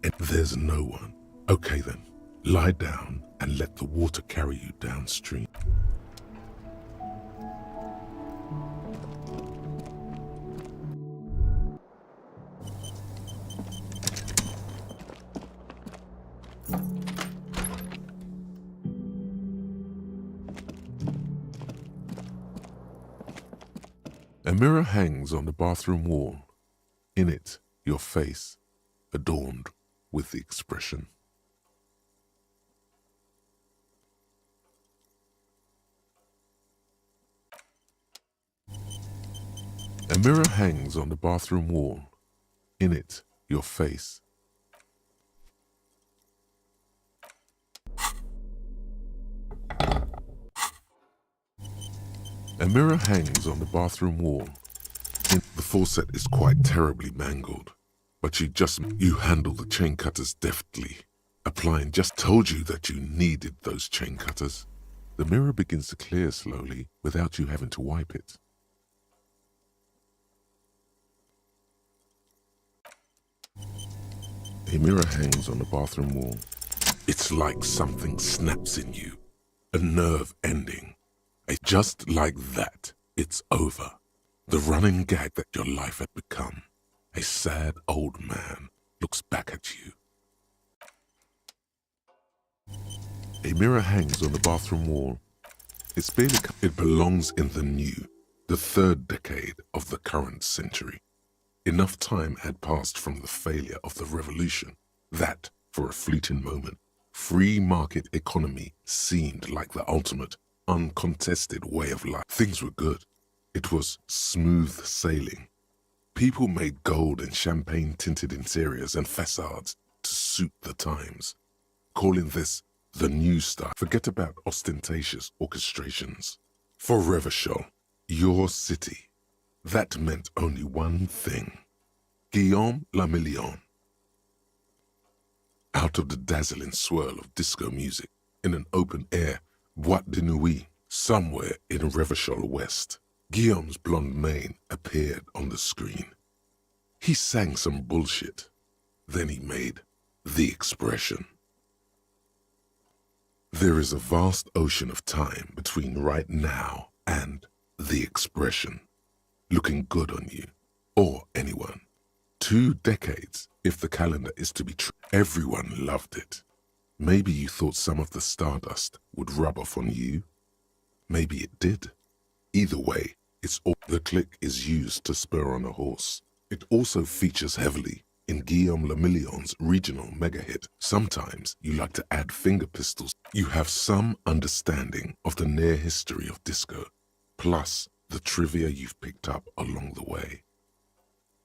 And there's no one. Okay then. Lie down and let the water carry you downstream. A mirror hangs on the bathroom wall. In it, your face, adorned with the expression. A mirror hangs on the bathroom wall. In it, your face. A mirror hangs on the bathroom wall. The faucet is quite terribly mangled, but you handle the chain cutters deftly. Applying just told you that you needed those chain cutters. The mirror begins to clear slowly without you having to wipe it. A mirror hangs on the bathroom wall. It's like something snaps in you. A nerve ending. Just like that, it's over. The running gag that your life had become. A sad old man looks back at you. A mirror hangs on the bathroom wall. It belongs in the new, the third decade of the current century. Enough time had passed from the failure of the revolution that, for a fleeting moment, free market economy seemed like the ultimate, uncontested way of life. Things were good. It was smooth sailing. People made gold and champagne-tinted interiors and facades to suit the times, calling this the new style. Forget about ostentatious orchestrations. For Revachol, your city, that meant only one thing. Guillaume le Million. Out of the dazzling swirl of disco music, in an open-air boîte de nuit, somewhere in Revachol West, Guillaume's blonde mane appeared on the screen. He sang some bullshit. Then he made the expression. There is a vast ocean of time between right now and the expression. Looking good on you, or anyone. 2 decades, if the calendar is to be true. Everyone loved it. Maybe you thought some of the stardust would rub off on you. Maybe it did. Either way, the click is used to spur on a horse. It also features heavily in Guillaume le Million's regional mega hit. Sometimes you like to add finger pistols. You have some understanding of the near history of disco, plus the trivia you've picked up along the way.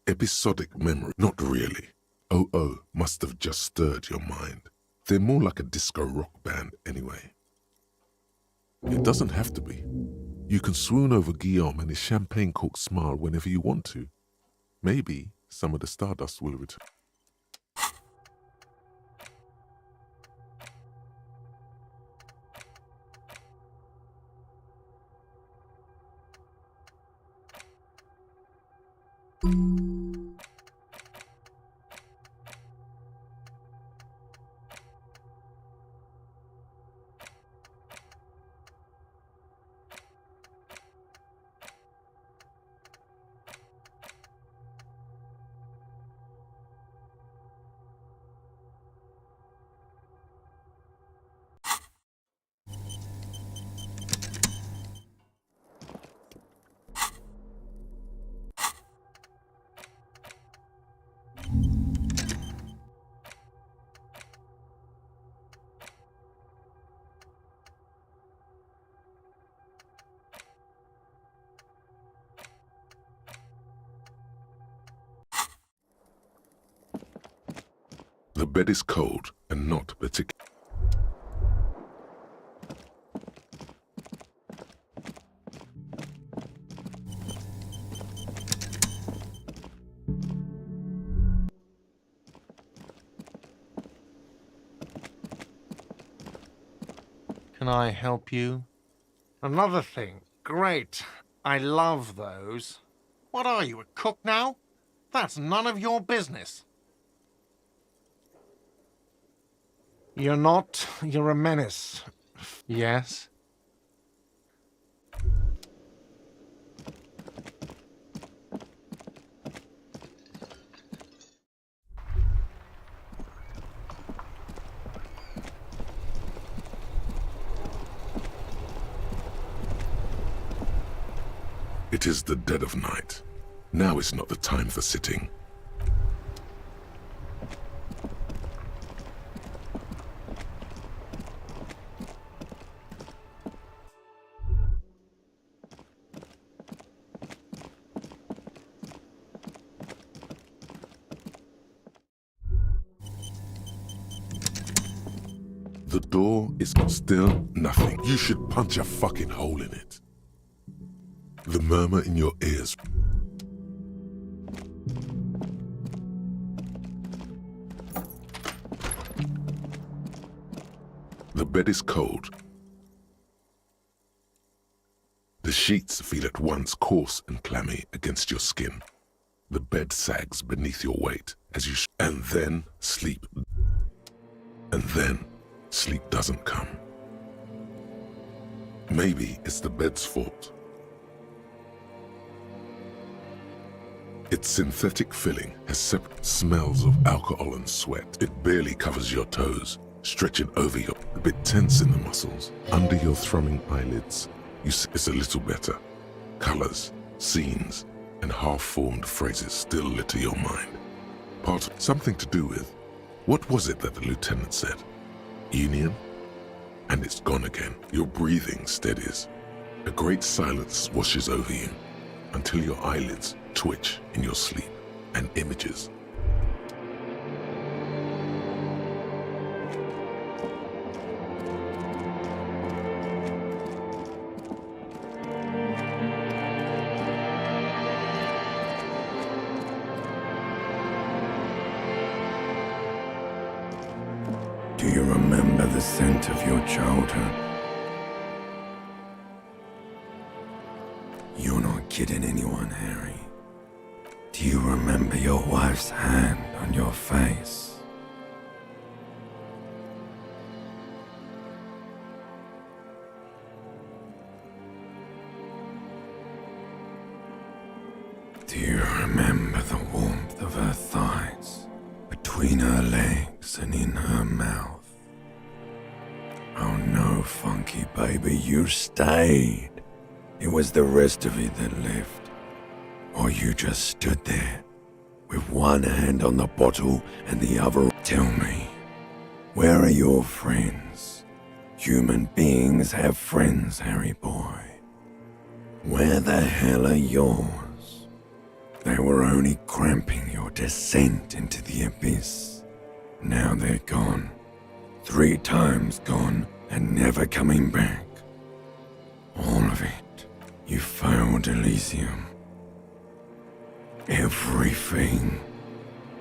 Episodic memory, not really. OO must have just stirred your mind. They're more like a disco rock band anyway. It doesn't have to be. You can swoon over Guillaume and his champagne-corked smile whenever you want to. Maybe some of the stardust will return. The bed is cold and not particular. Can I help you? Another thing. Great. I love those. What are you, a cook now? That's none of your business. You're not. You're a menace. Yes? It is the dead of night. Now is not the time for sitting. The door is still nothing. You should punch a fucking hole in it. The murmur in your ears. The bed is cold. The sheets feel at once coarse and clammy against your skin. The bed sags beneath your weight. and then sleep. And then sleep doesn't come. Maybe it's the bed's fault. Its synthetic filling has separate smells of alcohol and sweat. It barely covers your toes, stretching over your, a bit tense in the muscles. Under your thrumming eyelids, you see it's a little better. Colors, scenes, and half-formed phrases still litter your mind. Part of something to do with, what was it that the lieutenant said? Union? And it's gone again. Your breathing steadies. A great silence washes over you until your eyelids twitch in your sleep and images. Do you remember the scent of your childhood? You're not kidding anyone, Harry. Do you remember your wife's hand on your face? Do you remember the warmth of her thighs, between her legs and in her mouth? Oh no, Funky baby, you stayed. It was the rest of it that left. Or you just stood there, with one hand on the bottle and the other. Tell me, where are your friends? Human beings have friends, Harry boy. Where the hell are yours? They were only cramping your descent into the abyss. Now they're gone. 3 times gone and never coming back. All of it. You failed Elysium. Everything.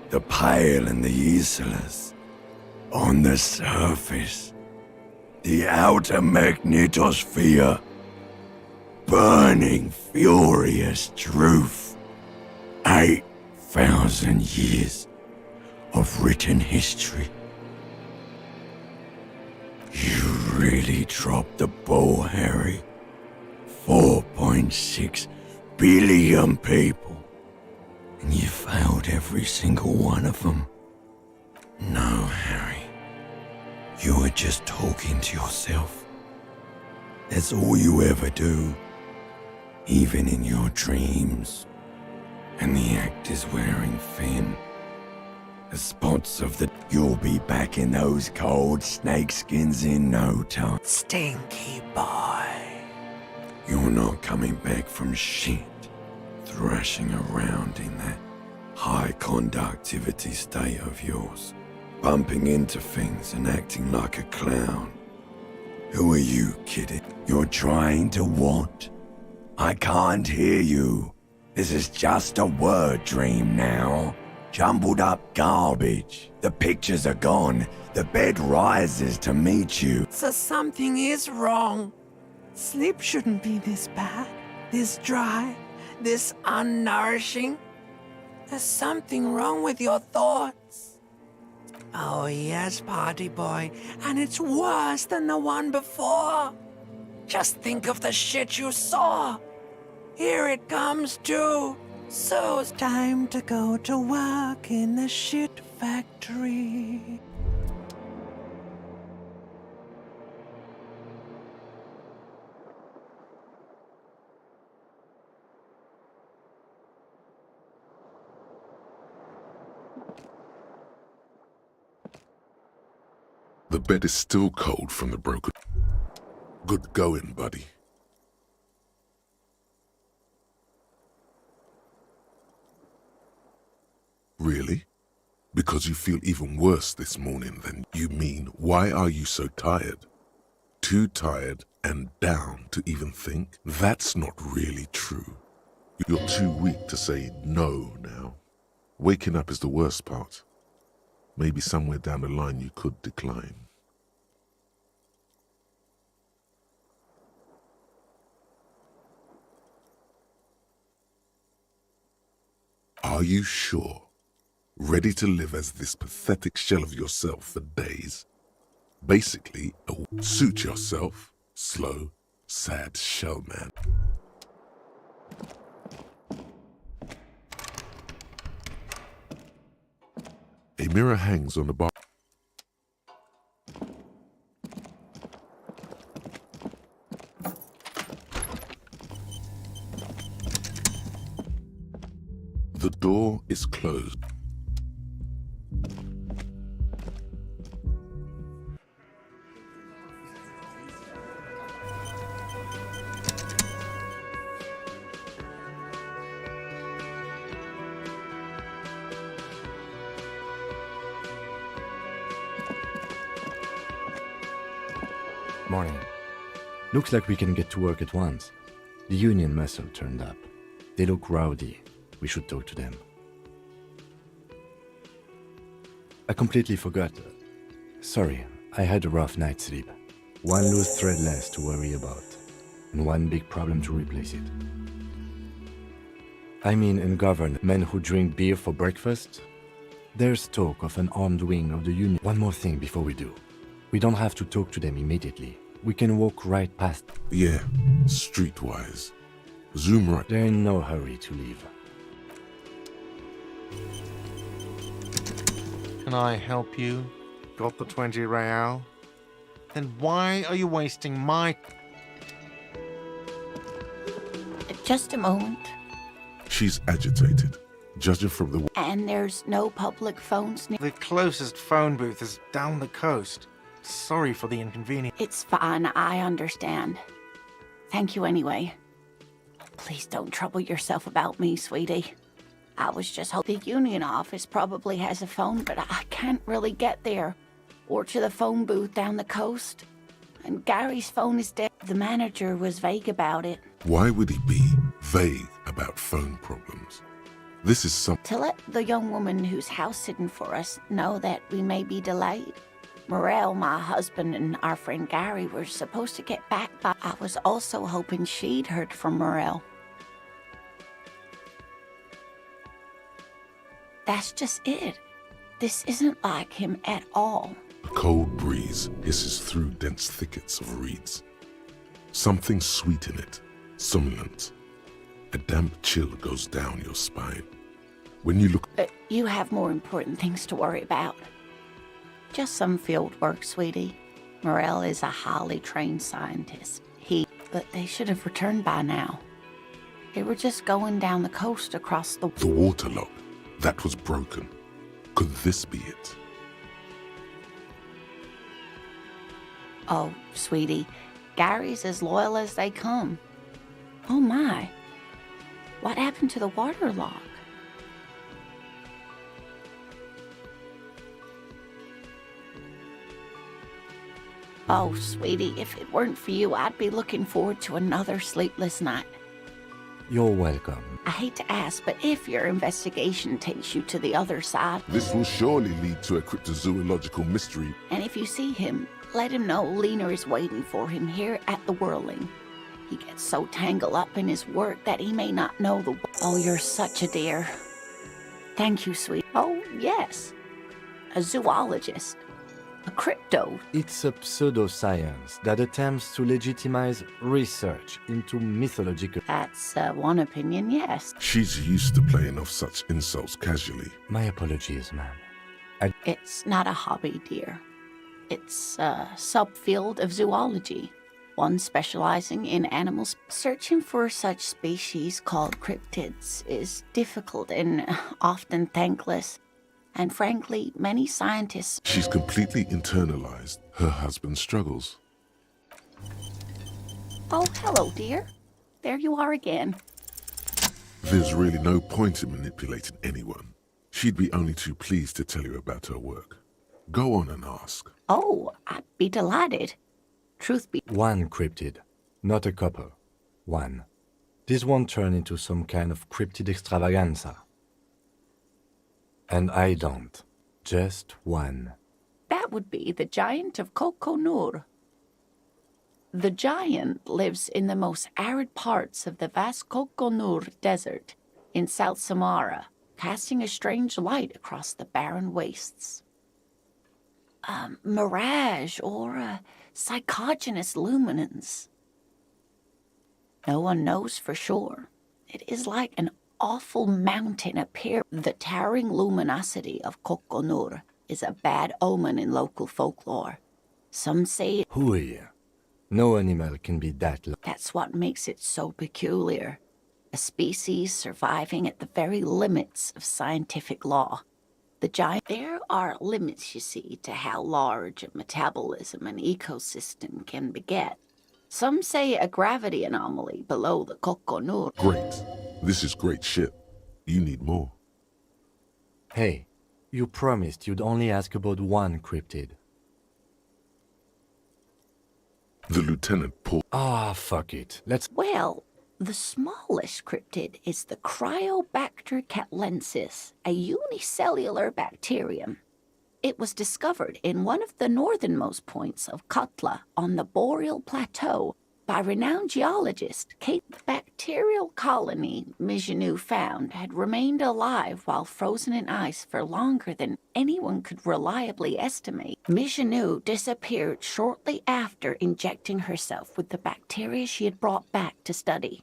The Pale and the Islas. On the surface. The outer magnetosphere. Burning, furious truth. 8,000 years of written history. You really dropped the ball, Harry. 4.6 billion people. And you failed every single one of them. No, Harry. You were just talking to yourself. That's all you ever do. Even in your dreams. And the act is wearing thin. The spots of the... You'll be back in those cold snakeskins in no time. Stinky boy. You're not coming back from shit. Thrashing around in that high conductivity state of yours. Bumping into things and acting like a clown. Who are you, kidding? You're trying to what? I can't hear you. This is just a word dream now. Jumbled up garbage. The pictures are gone. The bed rises to meet you. So something is wrong. Sleep shouldn't be this bad, this dry, this unnourishing. There's something wrong with your thoughts. Oh yes, party boy, and it's worse than the one before. Just think of the shit you saw. Here it comes too. So it's time to go to work in the shit factory. The bed is still cold from the broken. Good going, buddy. Really? Because you feel even worse this morning than you mean. Why are you so tired? Too tired and down to even think? That's not really true. You're too weak to say no now. Waking up is the worst part. Maybe somewhere down the line you could decline. Are you sure? ready to live as this pathetic shell of yourself for days. Basically, suit yourself, slow, sad shell man. A mirror hangs on the bar. The door is closed. Morning. Looks like we can get to work at once. The Union muscle turned up. They look rowdy. We should talk to them. I completely forgot. Sorry, I had a rough night's sleep. One loose thread less to worry about, and one big problem to replace it. I mean, in government, men who drink beer for breakfast? There's talk of an armed wing of the Union. One more thing before we do. We don't have to talk to them immediately. We can walk right past. Yeah, streetwise. Zoom right. They're in no hurry to leave. Can I help you? Got the 20 real? Then why are you wasting my... Just a moment. She's agitated, judging from the... And there's no public phones near... The closest phone booth is down the coast. Sorry for the inconvenience. It's fine, I understand. Thank you anyway. Please don't trouble yourself about me, sweetie. I was just hoping the Union office probably has a phone, but I can't really get there. Or to the phone booth down the coast. And Gary's phone is dead. The manager was vague about it. Why would he be vague about phone problems? This is some... To let the young woman who's house-sitting for us know that we may be delayed. Morel, my husband, and our friend Gary were supposed to get back, but I was also hoping she'd heard from Morel. That's just it. This isn't like him at all. A cold breeze hisses through dense thickets of reeds. Something sweet in it, somnolent. A damp chill goes down your spine. When you look... You have more important things to worry about. Just some field work, sweetie. Morel is a highly trained scientist. But they should have returned by now. They were just going down the coast across the... The waterlock. That was broken. Could this be it? Oh, sweetie, Gary's as loyal as they come. Oh my, what happened to the water lock? Oh, sweetie, if it weren't for you, I'd be looking forward to another sleepless night. You're welcome. I hate to ask, but if your investigation takes you to the other side... This will surely lead to a cryptozoological mystery. And if you see him, let him know Lena is waiting for him here at the Whirling. He gets so tangled up in his work that he may not know the... Oh, you're such a dear. Thank you, sweet. Oh, yes. A zoologist. A crypto. It's a pseudoscience that attempts to legitimize research into mythological... That's one opinion, yes. She's used to playing off such insults casually. My apologies, ma'am. It's not a hobby, dear. It's a subfield of zoology. One specializing in animals. Searching for such species called cryptids is difficult and often thankless. And frankly, many scientists... She's completely internalized her husband's struggles. Oh, hello, dear. There you are again. There's really no point in manipulating anyone. She'd be only too pleased to tell you about her work. Go on and ask. Oh, I'd be delighted. Truth be... One cryptid, not a couple. One. This won't turn into some kind of cryptid extravaganza. And I don't. Just one. That would be the giant of Coconur. The giant lives in the most arid parts of the vast Coconur Desert in South Samara. casting a strange light across the barren wastes. A mirage or a psychogenous luminance. No one knows for sure. It is like an awful mountain appear. The towering luminosity of Kokonur is a bad omen in local folklore. Some say Who are you? No animal can be that low. that's what makes it so peculiar. A species surviving at the very limits of scientific law. The giant. There are limits, you see, to how large a metabolism an ecosystem can beget. Some say a gravity anomaly below the Kokonur. Great. This is great shit. You need more. Hey, you promised you'd only ask about one cryptid. The lieutenant pulled. Ah, fuck it. Let's. Well, the smallest cryptid is the Cryobacter catlensis, a unicellular bacterium. It was discovered in one of the northernmost points of Katla on the Boreal Plateau by renowned geologist Kate. The bacterial colony Mijanu found had remained alive while frozen in ice for longer than anyone could reliably estimate. Mijanu disappeared shortly after injecting herself with the bacteria she had brought back to study,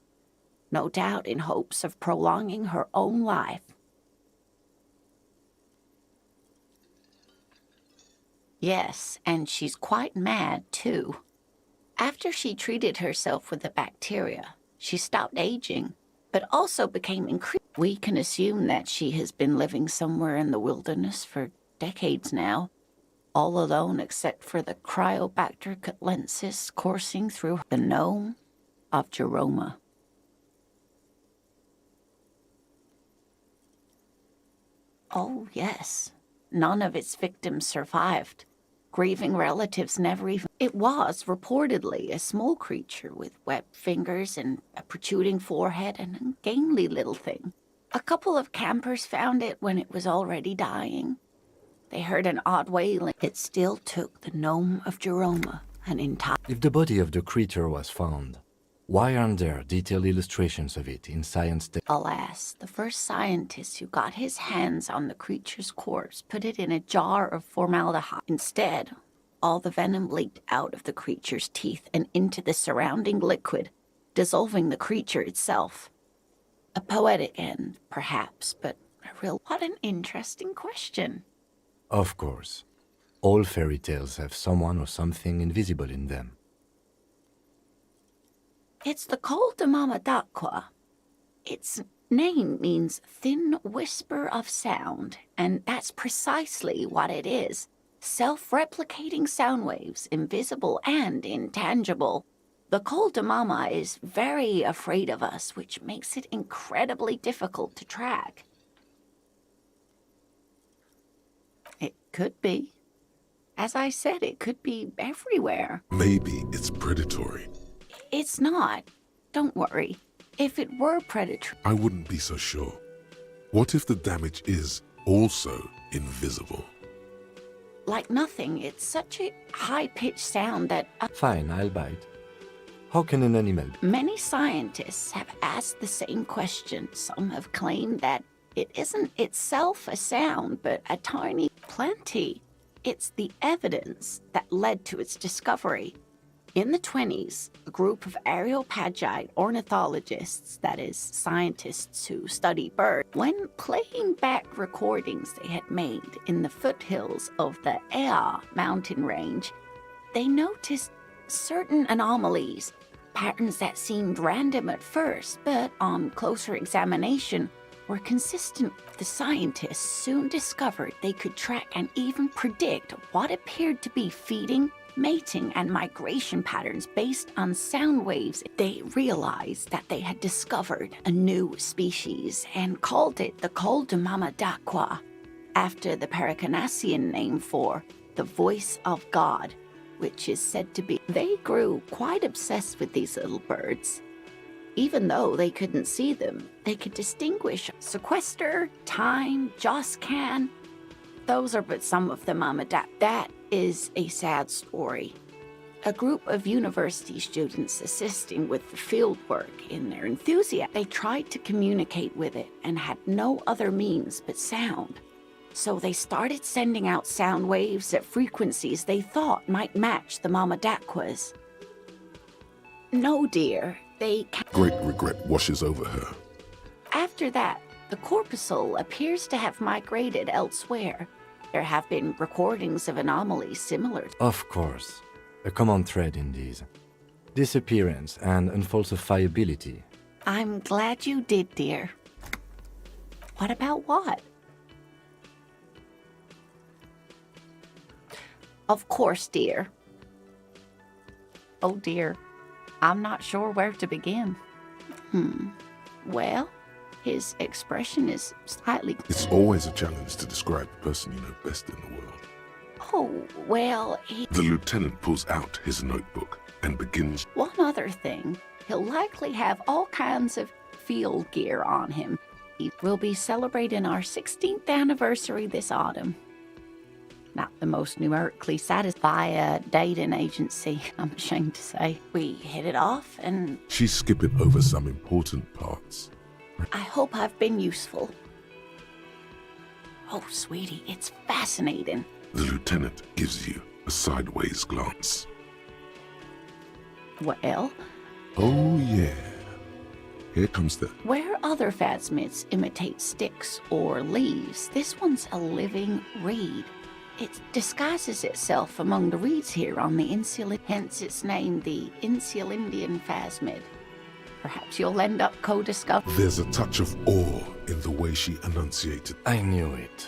no doubt in hopes of prolonging her own life. Yes, and she's quite mad, too. After she treated herself with the bacteria, she stopped aging, but also became increased. We can assume that she has been living somewhere in the wilderness for decades now, all alone except for the Cryobacter catlensis coursing through the gnome of Jeroma. Oh, yes. None of its victims survived. Grieving relatives never even... It was, reportedly, a small creature with webbed fingers and a protruding forehead and a gangly little thing. A couple of campers found it when it was already dying. They heard an odd wailing. It still took the gnome of Jeroma an entire... If the body of the creature was found, why aren't there detailed illustrations of it in science? Alas, the first scientist who got his hands on the creature's corpse put it in a jar of formaldehyde. Instead, all the venom leaked out of the creature's teeth and into the surrounding liquid, dissolving the creature itself. A poetic end, perhaps, but a real... What an interesting question. Of course. All fairy tales have someone or something invisible in them. It's the Col de Mamadakwa. Its name means thin whisper of sound, and that's precisely what it is. Self-replicating sound waves, invisible and intangible. The Col de Mama is very afraid of us, which makes it incredibly difficult to track. It could be. As I said, it could be everywhere. Maybe it's predatory. It's not. Don't worry. If it were predatory... I wouldn't be so sure. What if the damage is also invisible? Like nothing, it's such a high-pitched sound that... Fine, I'll bite. How can an animal... Many scientists have asked the same question. Some have claimed that it isn't itself a sound, but a tiny plenty. It's the evidence that led to its discovery. In the 1920s, a group of Areopagite ornithologists, that is, scientists who study birds, when playing back recordings they had made in the foothills of the Ea mountain range, they noticed certain anomalies, patterns that seemed random at first, but on closer examination were consistent. The scientists soon discovered they could track and even predict what appeared to be feeding, mating, and migration patterns based on sound waves. They realized that they had discovered a new species and called it the Col de Mamadakwa, after the Paracanassian name for the voice of God, which is said to be... They grew quite obsessed with these little birds. Even though they couldn't see them, they could distinguish sequester, time, joscan. Those are but some of the Mamadak. That is a sad story. a group of university students assisting with the field work. In their enthusiasm, they tried to communicate with it and had no other means but sound. So they started sending out sound waves at frequencies they thought might match the Mamadakwas. No, dear, they can't. Great regret washes over her. After that, the corpuscle appears to have migrated elsewhere. There have been recordings of anomalies similar. Of course. A common thread in these. Disappearance and unfalsifiability. I'm glad you did, dear. What about what? Of course, dear. Oh, dear. I'm not sure where to begin. Well, his expression is slightly... It's always a challenge to describe the person you know best in the world. Oh, well, he... The lieutenant pulls out his notebook and begins. One other thing. He'll likely have all kinds of field gear on him. We'll be celebrating our 16th anniversary this autumn. Not the most numerically satisfying dating agency, I'm ashamed to say. We hit it off and... She's skipping over some important parts. I hope I've been useful. Oh, sweetie, it's fascinating. The lieutenant gives you a sideways glance. Well? Oh, yeah. Here comes the... Where other phasmids imitate sticks or leaves, this one's a living reed. It disguises itself among the reeds here on the insula, hence its name, the Insulindian phasmid. Perhaps you'll end up co-discovering. There's a touch of awe in the way she enunciated. I knew it.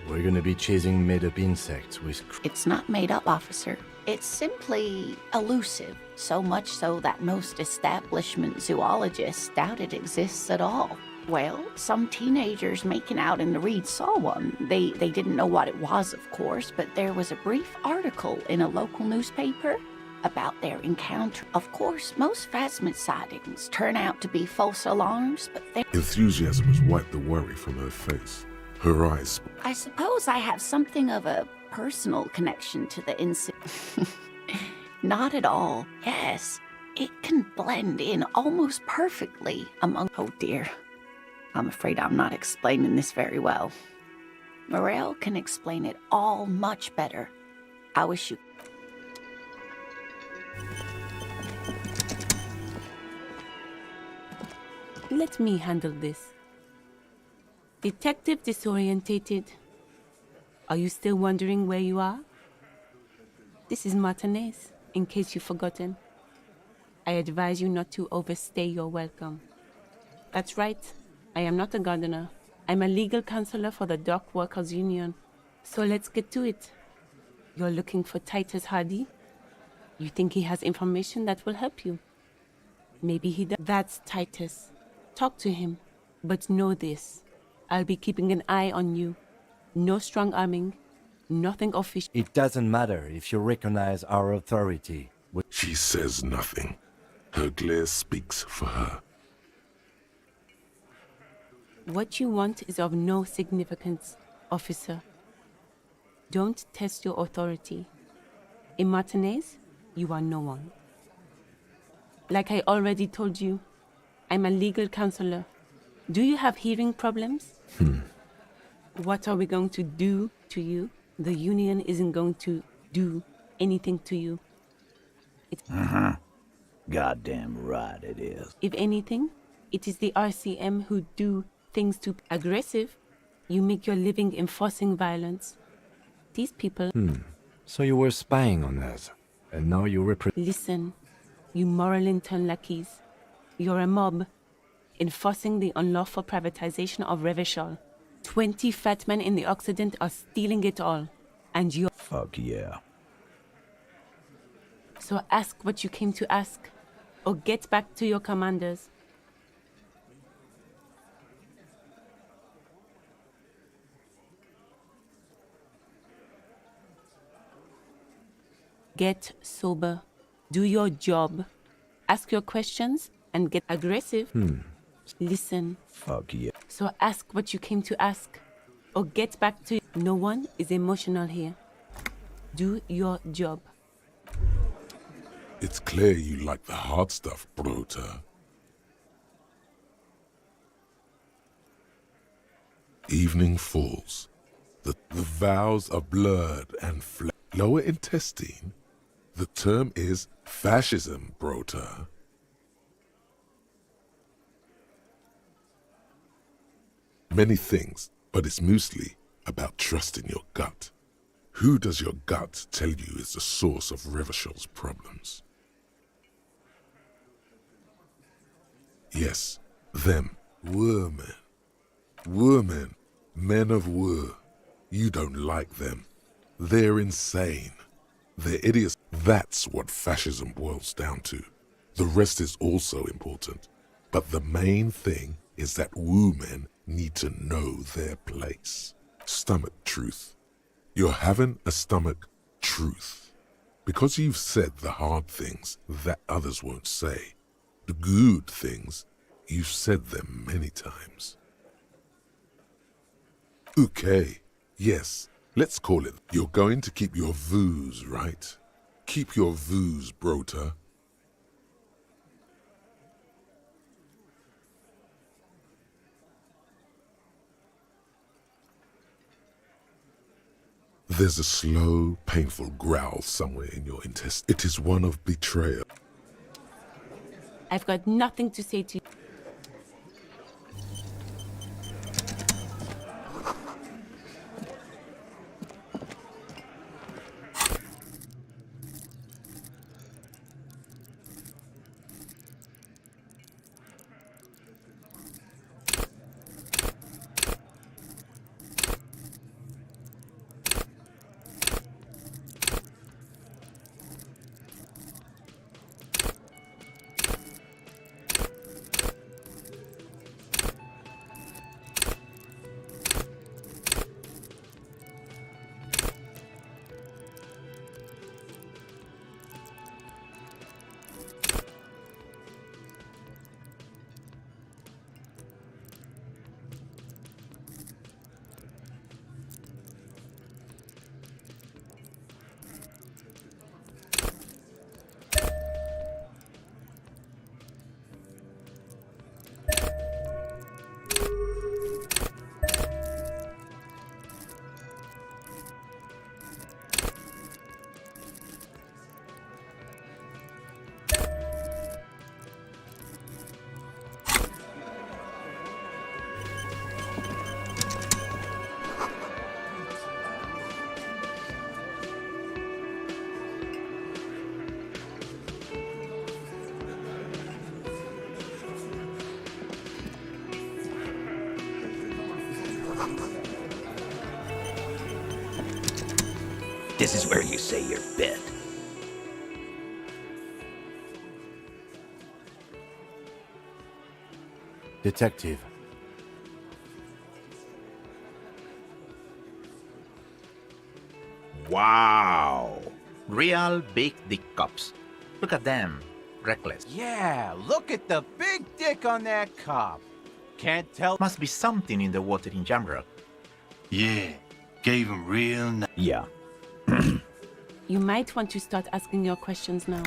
We're gonna be chasing made-up insects with... It's not made up, officer. It's simply elusive, so much so that most establishment zoologists doubt it exists at all. Well, some teenagers making out in the reeds saw one. They didn't know what it was, of course, but there was a brief article in a local newspaper about their encounter. Of course, most phasmid sightings turn out to be false alarms, but they... Enthusiasm has wiped the worry from her face. Her eyes... I suppose I have something of a personal connection to the incident. Not at all. Yes, it can blend in almost perfectly among... Oh dear. I'm afraid I'm not explaining this very well. Morel can explain it all much better. I wish you... Let me handle this. Detective disorientated. Are you still wondering where you are? This is Martinez, in case you've forgotten. I advise you not to overstay your welcome. That's right. I am not a gardener. I'm a legal counselor for the Dock Workers Union. So let's get to it. You're looking for Titus Hardy? You think he has information that will help you? Maybe he does. That's Titus. Talk to him. But know this. I'll be keeping an eye on you. No strong arming. Nothing official. It doesn't matter if you recognize our authority. She says nothing. Her glare speaks for her. What you want is of no significance, officer. Don't test your authority. In Martinez, you are no one. Like I already told you, I'm a legal counselor. Do you have hearing problems? What are we going to do to you? The union isn't going to do anything to you. Goddamn right it is. If anything, it is the RCM who do things to aggressive. You make your living enforcing violence. These people... So you were spying on us, and now you Listen, you moral intern lackeys. You're a mob, enforcing the unlawful privatization of Revachol. 20 fat men in the Occident are stealing it all, and you're... Fuck yeah. So ask what you came to ask, or get back to your commanders. Get sober. Do your job. Ask your questions and get aggressive. Listen. Fuck yeah. So ask what you came to ask, or get back to... No one is emotional here. Do your job. It's clear you like the hard stuff, Brota. Evening falls. The vows are blurred and lower intestine. The term is fascism, Brota. Many things, but it's mostly about trusting your gut. Who does your gut tell you is the source of Revishal's problems? Yes, them. Women. Women. Men of war. You don't like them. They're insane. They're idiots. That's what fascism boils down to. The rest is also important. But the main thing is that women need to know their place. Stomach truth. You're having a stomach truth. Because you've said the hard things that others won't say. The good things, you've said them many times. Okay, yes, let's call it. You're going to keep your vooz, right? Keep your vooz, Brota. There's a slow, painful growl somewhere in your intestine. It is one of betrayal. I've got nothing to say to you. This is where you say your bit. Detective. Wow. Real big dick cops. Look at them. Reckless. Yeah, look at the big dick on that cop. Can't tell. Must be something in the water in Jamrock. Yeah, gave him real Yeah. You might want to start asking your questions now.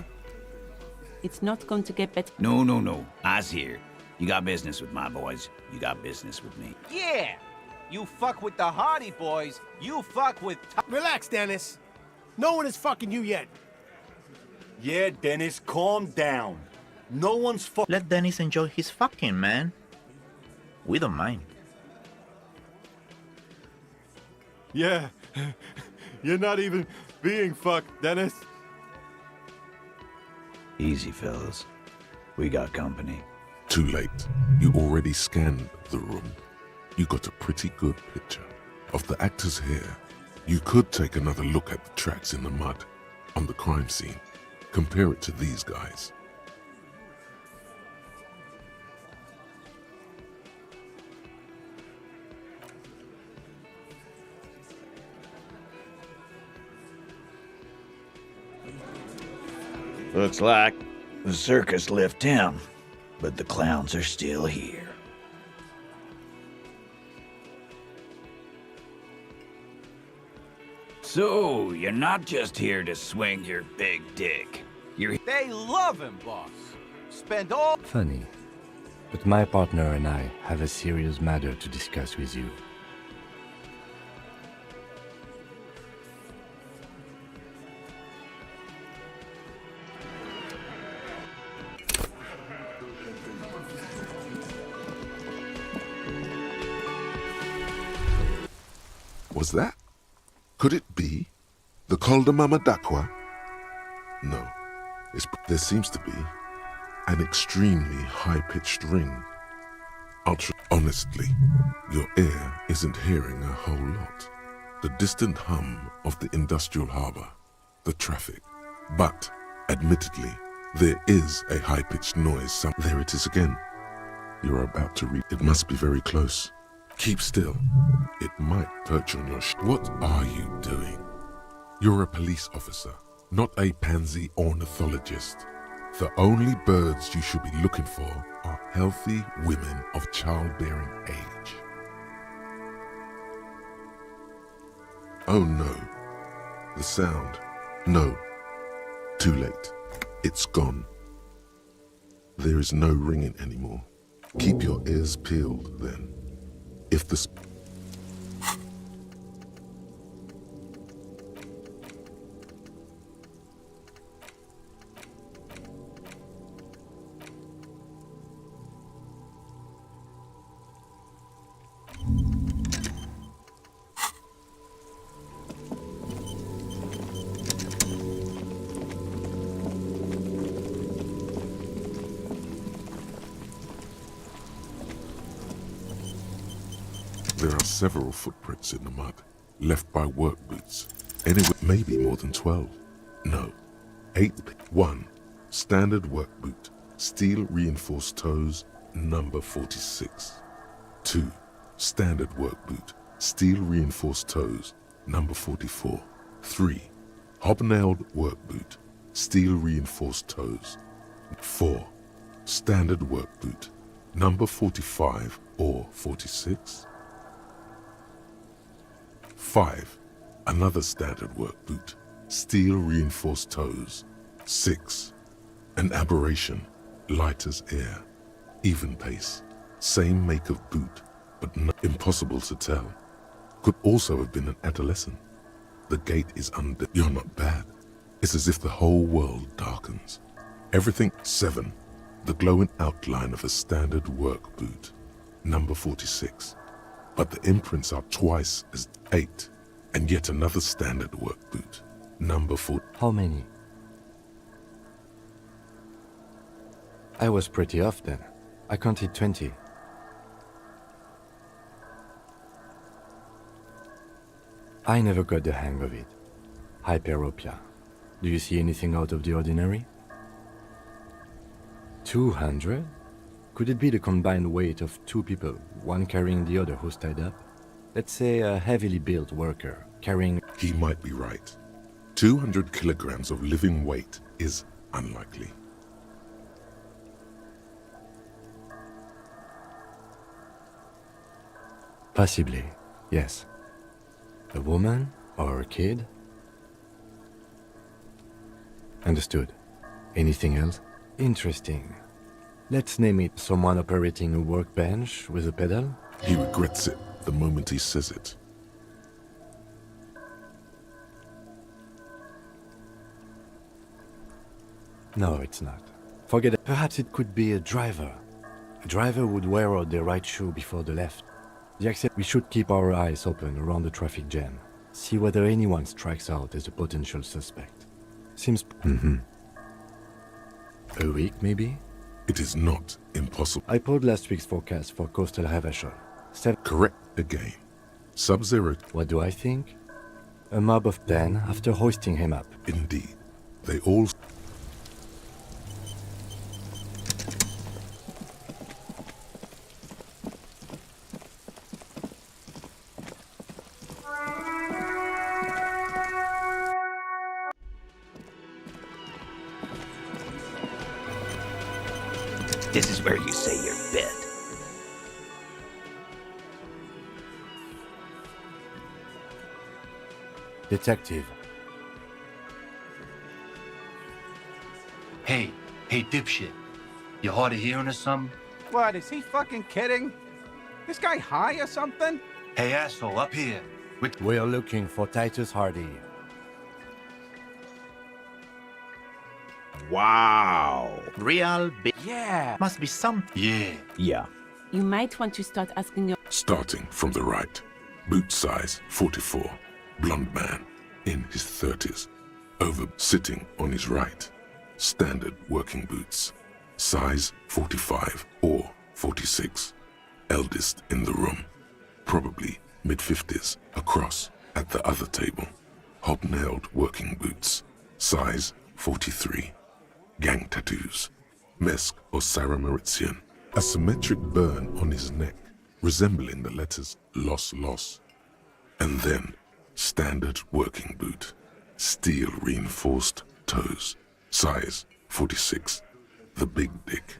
It's not going to get better. No. I's here. You got business with my boys. You got business with me. Yeah! You fuck with the Hardy Boys, you fuck with... Relax, Dennis. No one is fucking you yet. Yeah, Dennis, calm down. No one's Let Dennis enjoy his fucking, man. We don't mind. Yeah. You're not even being fucked, Dennis. Easy, fellas. We got company. Too late. You already scanned the room. You got a pretty good picture of the actors here. You could take another look at the tracks in the mud on the crime scene. Compare it to these guys. Looks like the circus left town, but the clowns are still here. So, you're not just here to swing your big dick. They love him, boss. Spend all... Funny. But my partner and I have a serious matter to discuss with you. Was that? Could it be the Col de Mamadakwa? No. There seems to be an extremely high-pitched ring. Honestly, your ear isn't hearing a whole lot. The distant hum of the industrial harbor, the traffic. But, admittedly, there is a high-pitched noise. There it is again. You're about to read. It must be very close. Keep still. It might perch on your What are you doing? You're a police officer, not a pansy ornithologist. The only birds you should be looking for are healthy women of childbearing age. Oh no. The sound. No. Too late. It's gone. There is no ringing anymore. Keep your ears peeled, then. If the... There are several footprints in the mud, left by work boots. Anyway, maybe more than 12. No, 8. 1. Standard work boot, steel reinforced toes, number 46. 2. Standard work boot, steel reinforced toes, number 44. 3. Hobnailed work boot, steel reinforced toes. 4. Standard work boot, number 45 or 46. 5. Another standard work boot, steel reinforced toes. 6. An aberration, light as air, even pace, same make of boot, but impossible to tell. Could also have been an adolescent. The gate is under. You're not bad. It's as if the whole world darkens. Everything. 7. The glowing outline of a standard work boot, number 46. But the imprints are twice as 8, and yet another standard work boot, number 4. How many? I was pretty off then. I counted 20. I never got the hang of it. Hyperopia. Do you see anything out of the ordinary? 200? Could it be the combined weight of 2 people, one carrying the other who's tied up? Let's say a heavily built worker carrying... He might be right. 200 kilograms of living weight is unlikely. Possibly, yes. A woman or a kid? Understood. Anything else? Interesting. Let's name it someone operating a workbench with a pedal? He regrets it the moment he says it. No, it's not. Forget it. Perhaps it could be a driver. A driver would wear out the right shoe before the left. We should keep our eyes open around the traffic jam. See whether anyone strikes out as a potential suspect. Seems... A week, maybe? It is not impossible. I pulled last week's forecast for coastal Havashol. Correct again. Sub-zero. What do I think? A mob of 10 after hoisting him up. Indeed. They all... This is where you say your bit. Detective. Hey, dipshit. You hard of hearing or something? What, is he fucking kidding? This guy high or something? Hey, asshole, up here. We're looking for Titus Hardy. Wow. Real big. Yeah. Must be something. Yeah. You might want to start asking your. Starting from the right. Boot size 44. Blonde man. In his 30s. Sitting on his right. Standard working boots. Size 45 or 46. Eldest in the room. Probably mid-50s. Across at the other table. Hobnailed working boots. Size 43. Gang tattoos. Mesk or Sarah Maritzian. A symmetric burn on his neck, resembling the letters Loss. And then, standard working boot. Steel reinforced toes. Size 46. The big dick.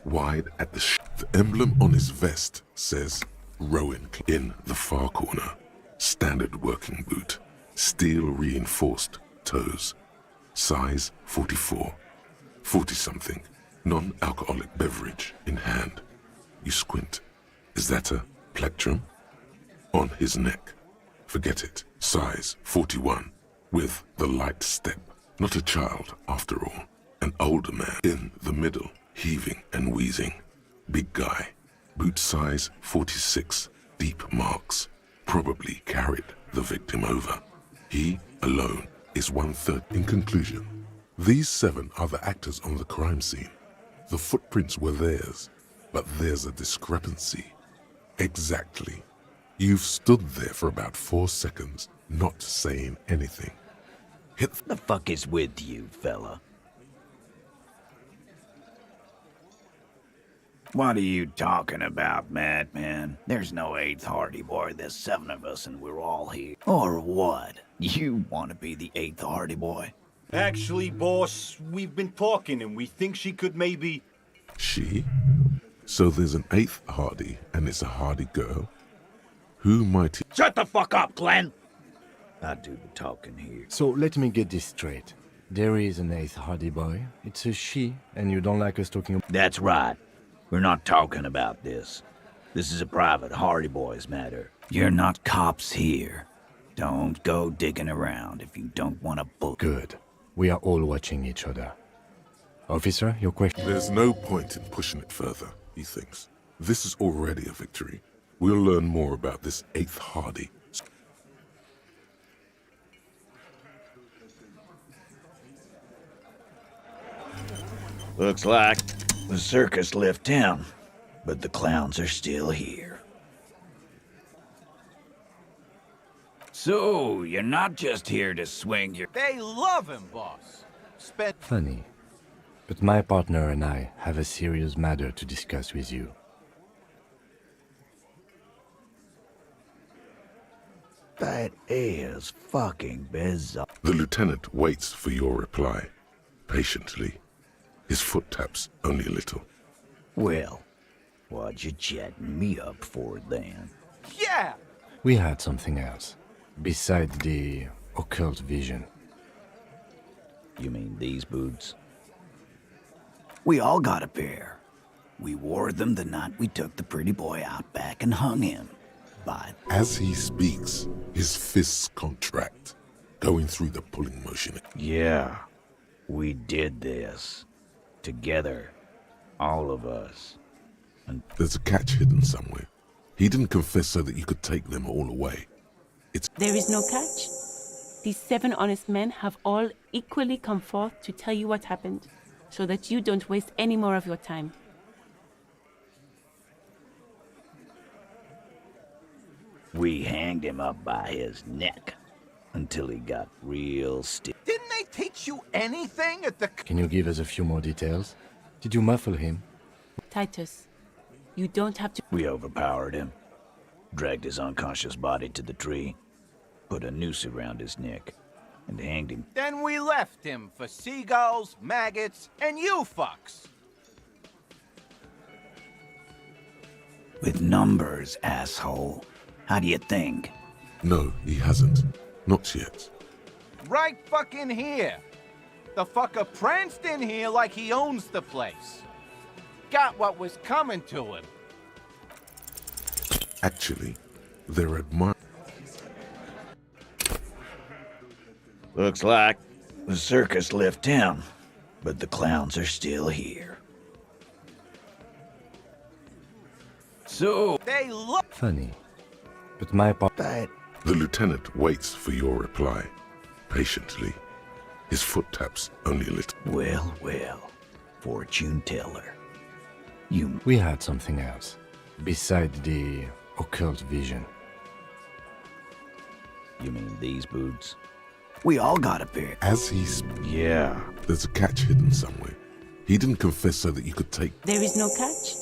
Wide at the The emblem on his vest says Rowan in the far corner. Standard working boot. Steel reinforced toes. Size 44. 40-something. Non-alcoholic beverage in hand. You squint. Is that a plectrum? On his neck. Forget it. Size 41. With the light step. Not a child, after all. An older man in the middle, heaving and wheezing. Big guy. Boot size 46. Deep marks. Probably carried the victim over. He, alone, is 1/3. In conclusion, these 7 are the actors on the crime scene. The footprints were theirs, but there's a discrepancy. Exactly. You've stood there for about 4 seconds, not saying anything. The fuck is with you, fella? What are you talking about, madman? There's no 8th Hardy Boy. There's 7 of us and we're all here. Or what? You want to be the 8th Hardy Boy? Actually, boss, we've been talking and we think she could maybe... She? So there's an 8th Hardy, and it's a Hardy girl? Who might he... Shut the fuck up, Glenn! I do the talking here. So let me get this straight. There is an 8th Hardy boy. It's a she, and you don't like us talking about... That's right. We're not talking about this. This is a private Hardy Boys matter. You're not cops here. Don't go digging around if you don't want to book. Good. We are all watching each other. Officer, your question? There's no point in pushing it further, he thinks. This is already a victory. We'll learn more about this 8th Hardy. Looks like the circus left town, but the clowns are still here. So, you're not just here to swing your... They love him, boss. Funny. But my partner and I have a serious matter to discuss with you. That is fucking bizarre. The lieutenant waits for your reply, patiently. His foot taps only a little. Well, what'd you chatting me up for then? Yeah! We had something else. Besides the occult vision. You mean these boots? We all got a pair. We wore them the night we took the pretty boy out back and hung him. But as he speaks, his fists contract, going through the pulling motion. Yeah, we did this. Together. All of us. And there's a catch hidden somewhere. He didn't confess so that you could take them all away. There is no catch. These 7 honest men have all equally come forth to tell you what happened, so that you don't waste any more of your time. We hanged him up by his neck until he got real stiff. Didn't they teach you anything at the... Can you give us a few more details? Did you muffle him? Titus, you don't have to... We overpowered him, dragged his unconscious body to the tree, put a noose around his neck, and hanged him. Then we left him for seagulls, maggots, and you fucks. With numbers, asshole. How do you think? No, he hasn't. Not yet. Right fucking here. The fucker pranced in here like he owns the place. Got what was coming to him. Actually, they're admiring. Looks like the circus left town, but the clowns are still here. So, They look. Funny. But my part. The lieutenant waits for your reply, patiently. His foot taps only a little. Well, well, fortune teller. We had something else, beside the occult vision. You mean these boots? We all got a pair. As he's... Yeah. There's a catch hidden somewhere. He didn't confess so that you could take... There is no catch.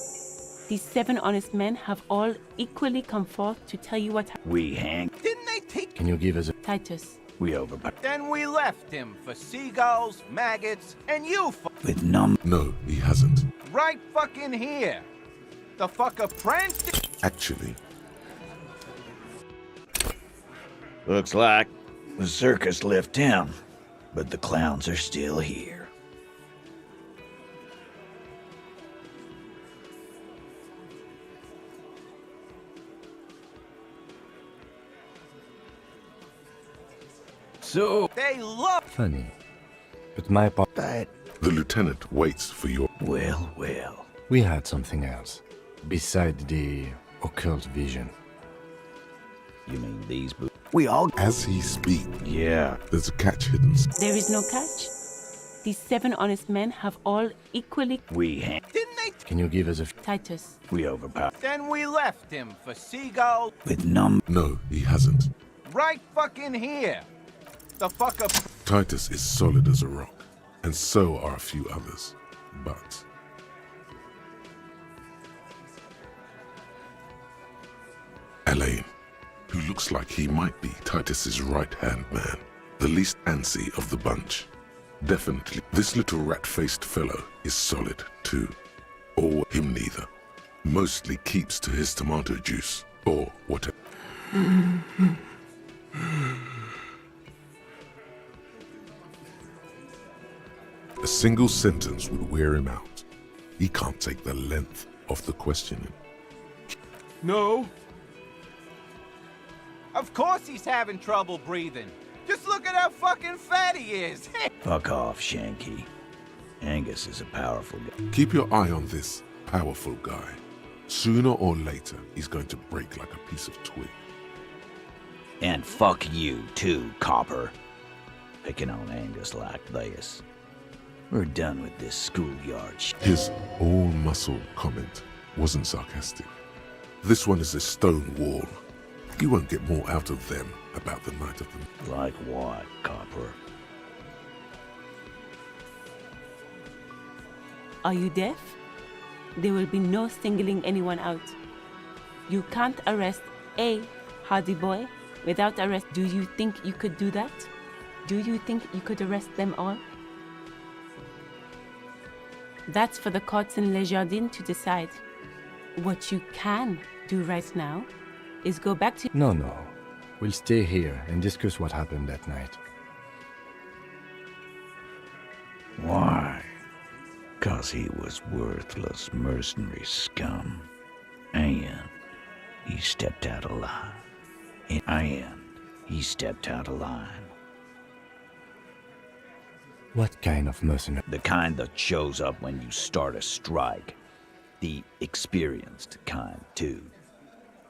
These 7 honest men have all equally come forth to tell you what We hang. Didn't they take? Can you give us a... Titus. We overpowered. Then we left him for seagulls, maggots, and you. With No, he hasn't. Right fucking here. The fucker pranced. Actually, Looks like the circus left town, but the clowns are still here. So, They look. Funny. But my part... the lieutenant waits for your... Well, well. We had something else, beside the occult vision. You mean these boots? We all... As he speaks... Yeah. There's a catch hidden... There is no catch. These 7 honest men have all equally... We hang. Didn't they? Can you give us a... Titus. We overpowered. Then we left him for seagulls. With No, he hasn't. Right fucking here. The fucker. Titus is solid as a rock, and so are a few others. But... Elaine, who looks like he might be Titus's right-hand man, the least antsy of the bunch. Definitely, this little rat-faced fellow is solid, too. Or him neither. Mostly keeps to his tomato juice, or whatever. A single sentence would wear him out. He can't take the length of the questioning. No. Of course he's having trouble breathing. Just look at how fucking fat he is. Fuck off, Shanky. Angus is a powerful guy. Keep your eye on this powerful guy. Sooner or later, he's going to break like a piece of twig. And fuck you, too, copper. Picking on Angus like this. We're done with this schoolyard shit. His all-muscle comment wasn't sarcastic. This one is a stone wall. You won't get more out of them about the night of the... Like what, copper? Are you deaf? There will be no singling anyone out. You can't arrest a hardy boy without arrest. Do you think you could do that? Do you think you could arrest them all? That's for the courts in Les Jardins to decide. What you can do right now is go back to... No. We'll stay here and discuss what happened that night. Why? 'Cause he was worthless mercenary scum. And he stepped out of line. And he stepped out of line. What kind of mercenary? The kind that shows up when you start a strike. The experienced kind, too.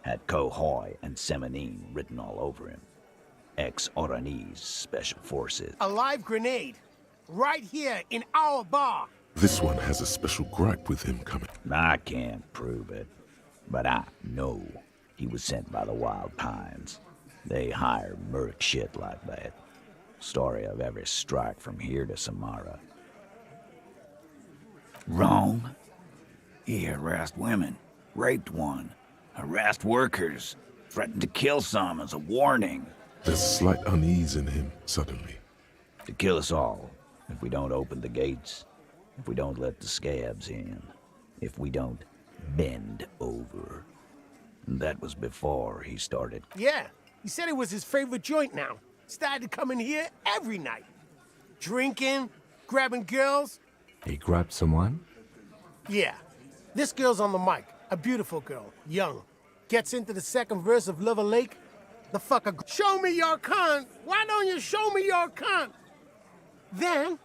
Had Cohoy and Semenine written all over him. Ex-Oranese Special Forces. A live grenade. Right here in our bar. This one has a special gripe with him coming. I can't prove it, but I know he was sent by the Wild Pines. They hire merc shit like that. Story of every strike from here to Samara. Wrong. He harassed women, raped one, harassed workers, threatened to kill some as a warning. There's slight unease in him, suddenly. To kill us all, if we don't open the gates, if we don't let the scabs in, if we don't bend over. That was before he started. Yeah, he said it was his favorite joint now. Started to come in here every night. Drinking, grabbing girls? He grabbed someone? Yeah. This girl's on the mic. A beautiful girl. Young. Gets into the second verse of Lover Lake. The fucker, show me your cunt! Why don't you show me your cunt? Then,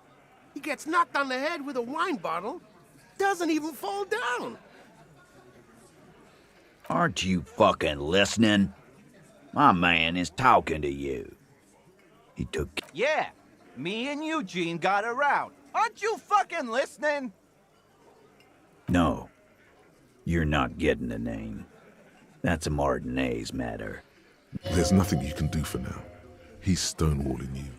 he gets knocked on the head with a wine bottle. Doesn't even fall down. Aren't you fucking listening? My man is talking to you. He took... Yeah, me and Eugene got around. Aren't you fucking listening? No. You're not getting the name. That's a Martinez matter. There's nothing you can do for now. He's stonewalling you.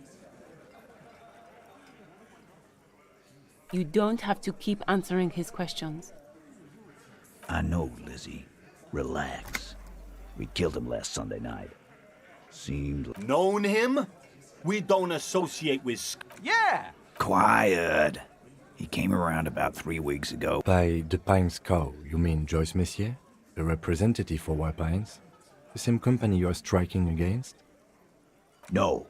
You don't have to keep answering his questions. I know, Lizzie. Relax. We killed him last Sunday night. Seemed... Known him? We don't associate with... Yeah! Quiet. He came around about 3 weeks ago. By the Pines Co., you mean Joyce Messier? The representative for White Pines? The same company you are striking against? No.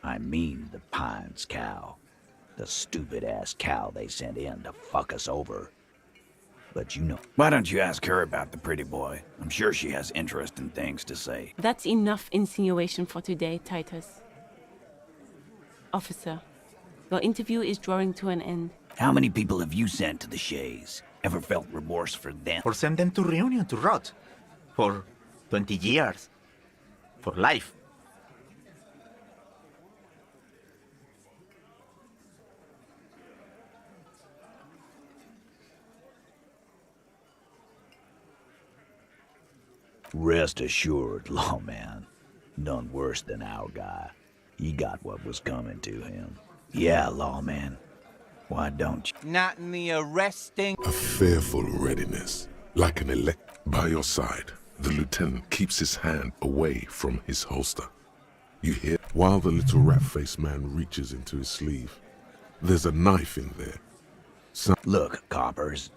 I mean the Pines cow. The stupid-ass cow they sent in to fuck us over. But you know... Why don't you ask her about the pretty boy? I'm sure she has interesting things to say. That's enough insinuation for today, Titus. Officer, your interview is drawing to an end. How many people have you sent to the Shays? Ever felt remorse for them? Or send them to Reunion to rot. For 20 years. For life. Rest assured, lawman. None worse than our guy. He got what was coming to him. Yeah, lawman. Why don't you? Not in the arresting... A fearful readiness, like an elect. By your side, the lieutenant keeps his hand away from his holster. You hear, while the little rat-faced man reaches into his sleeve. There's a knife in there. Look, coppers.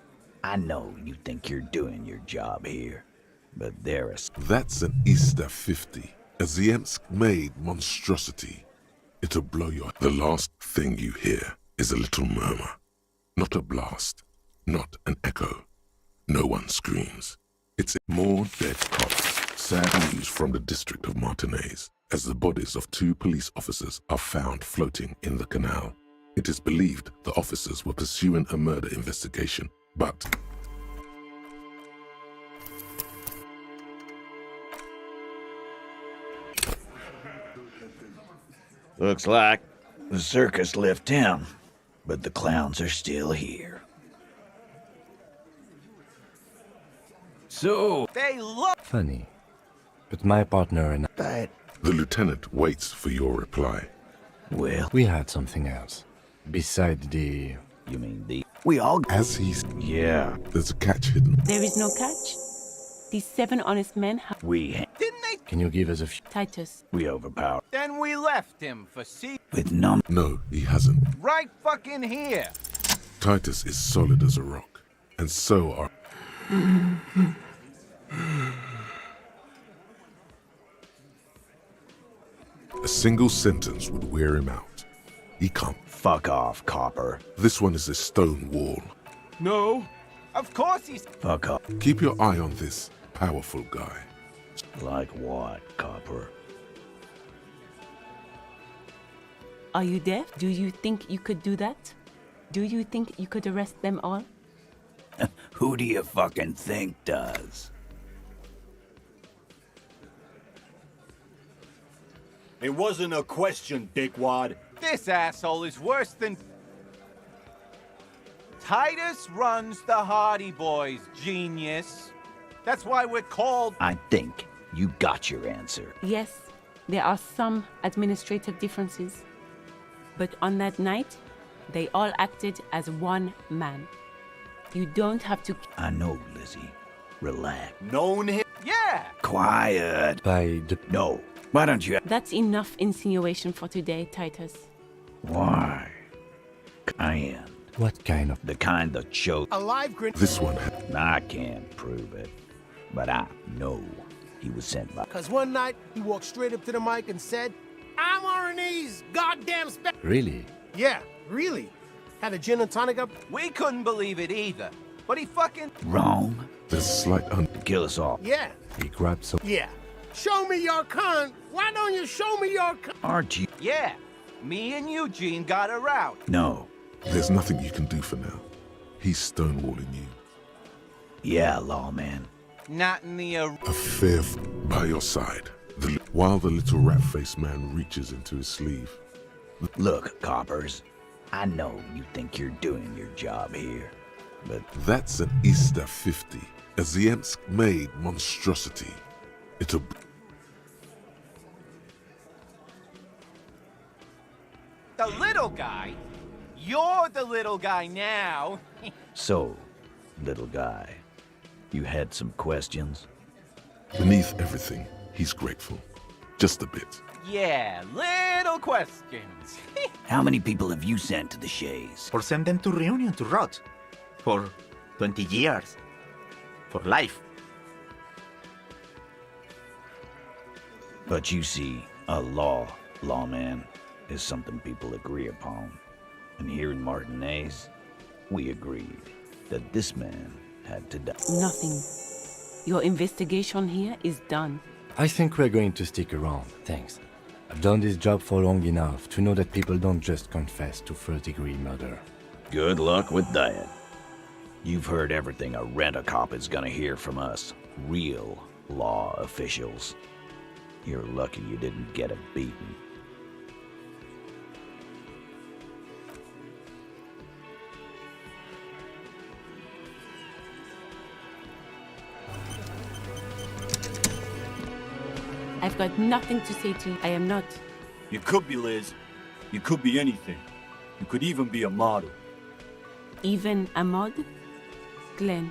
I know you think you're doing your job here. But there is... That's an Easter 50. A Ziemsk-made monstrosity. It'll blow your... The last thing you hear is a little murmur. Not a blast. Not an echo. No one screams. It's more dead cops. Sad news from the district of Martinez, as the bodies of 2 police officers are found floating in the canal. It is believed the officers were pursuing a murder investigation, but... Looks like the circus left town, but the clowns are still here. So... They look... Funny. But my partner and I... The lieutenant waits for your reply. Well... We had something else. Beside the... You mean the... We all... As he's... Yeah. There's a catch hidden. There is no catch. These 7 honest men have... We... Didn't they... Can you give us a few... Titus. We overpowered. Then we left him for With none... No, he hasn't. Right fucking here. Titus is solid as a rock. And so are... A single sentence would wear him out. He can't. Fuck off, copper. This one is a stone wall. No. Of course he's... Fuck off. Keep your eye on this powerful guy. Like what, copper? Are you deaf? Do you think you could do that? Do you think you could arrest them all? Who do you fucking think does? It wasn't a question, dickwad. This asshole is worse than... Titus runs the Hardy Boys, genius. That's why we're called... I think you got your answer. Yes, there are some administrative differences. But on that night, they all acted as one man. You don't have to... I know, Lizzie. Relax. Known him? Yeah! Quiet. By the... No. Why don't you... That's enough insinuation for today, Titus. Why? Kind. What kind of... The kind that showed... A live grenade. This one... I can't prove it. But I know he was sent by... Because one night, he walked straight up to the mic and said, I'm R&E's goddamn Really? Yeah, Really? Had a gin and tonic up? We couldn't believe it either. But he fucking... Wrong. There's a slight Kill us all. Yeah. He grabbed some. Yeah. Show me your cunt. Why don't you show me your cunt? Aren't you? Yeah. Me and Eugene got her out. No. There's nothing you can do for now. He's stonewalling you. Yeah, lawman. Not in the... A fair by your side. While the little rat-faced man reaches into his sleeve. Look, coppers. I know you think you're doing your job here, but... That's an Easter 50. A Ziemsk-made monstrosity. It'll... The little guy? You're the little guy now. So, little guy, you had some questions? Beneath everything, he's grateful. Just a bit. Yeah, little questions. How many people have you sent to the Shays? Or send them to Reunion to rot. For 20 years. For life. But you see, a lawman, is something people agree upon. And here in Martinez, we agreed that this man had to die. Nothing. Your investigation here is done. I think we're going to stick around, thanks. I've done this job for long enough to know that people don't just confess to first-degree murder. Good luck with that. You've heard everything a rent-a-cop is gonna hear from us, real law officials. You're lucky you didn't get a beating. I've got nothing to say to you. I am not. You could be Liz. You could be anything. You could even be a model. Even a mod? Glenn,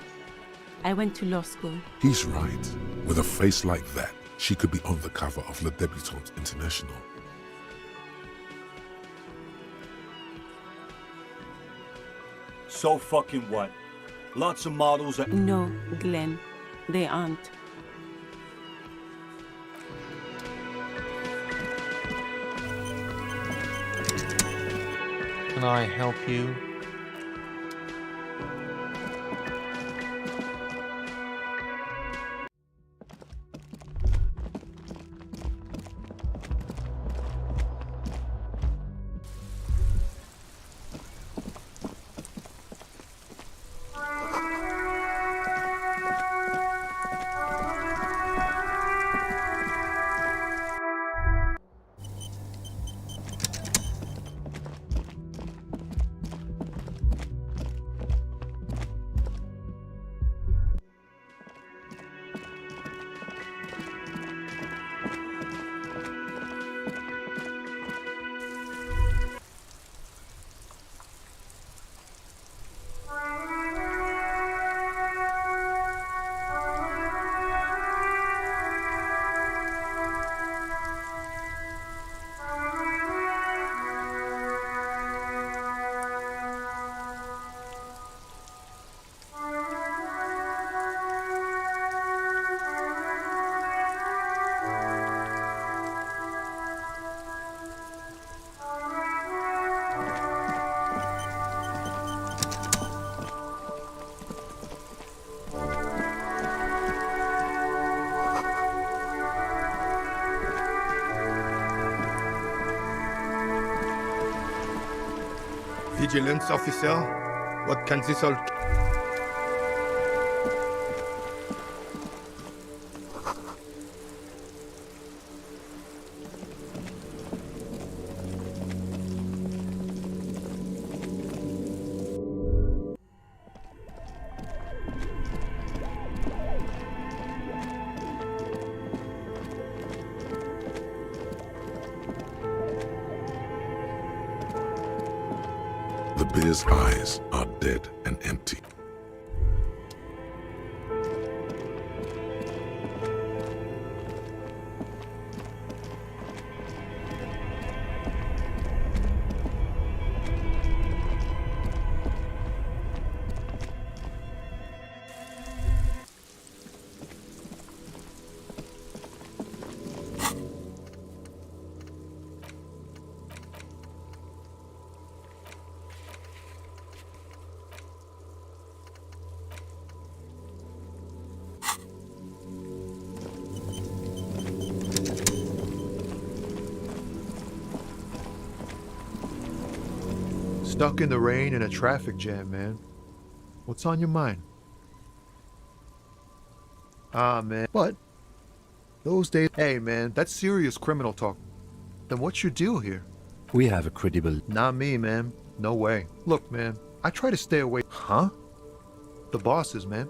I went to law school. He's right. With a face like that, she could be on the cover of Le Debutante International. So fucking what? Lots of models are... No, Glenn, they aren't. Can I help you? Vigilance officer, what can this all... The bear's eyes are dead and empty. Stuck in the rain in a traffic jam, man. What's on your mind? Ah, man. What? Those days... Hey, man, that's serious criminal talk. Then what's your deal here? We have a credible... Not me, man. No way. Look, man, I try to stay away... Huh? The bosses, man.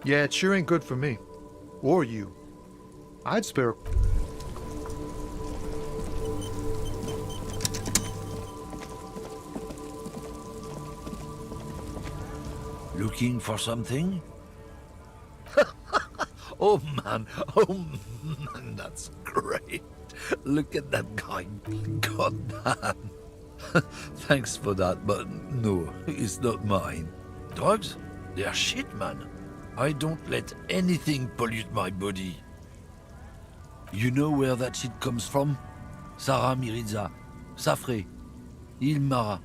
Yeah, it sure ain't good for me. Or you. I'd spare... Looking for something? Oh man, that's great. Look at that guy. God damn. Thanks for that, but no, it's not mine. Drugs? They're shit, man. I don't let anything pollute my body. You know where that shit comes from? Sarah Miriza, Safre, Ilmara.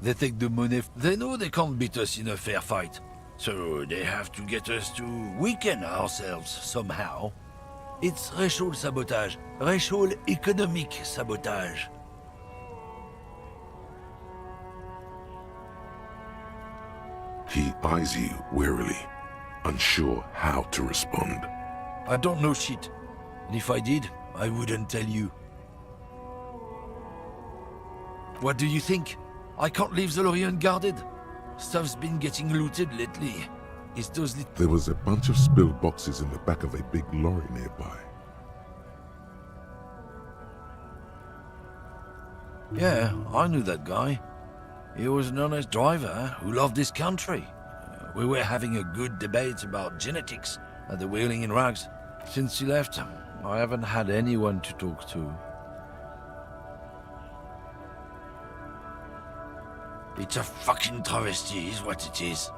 They take the money. They know they can't beat us in a fair fight. So they have to get us to weaken ourselves somehow. It's racial sabotage. Racial economic sabotage. He eyes you warily, unsure how to respond. I don't know shit. And if I did, I wouldn't tell you. What do you think? I can't leave the lorry unguarded. Stuff's been getting looted lately. It's those little... There was a bunch of spilled boxes in the back of a big lorry nearby. Yeah, I knew that guy. He was an honest driver who loved this country. We were having a good debate about genetics at the Wheeling in Rags. Since he left, I haven't had anyone to talk to. It's a fucking travesty, is what it is.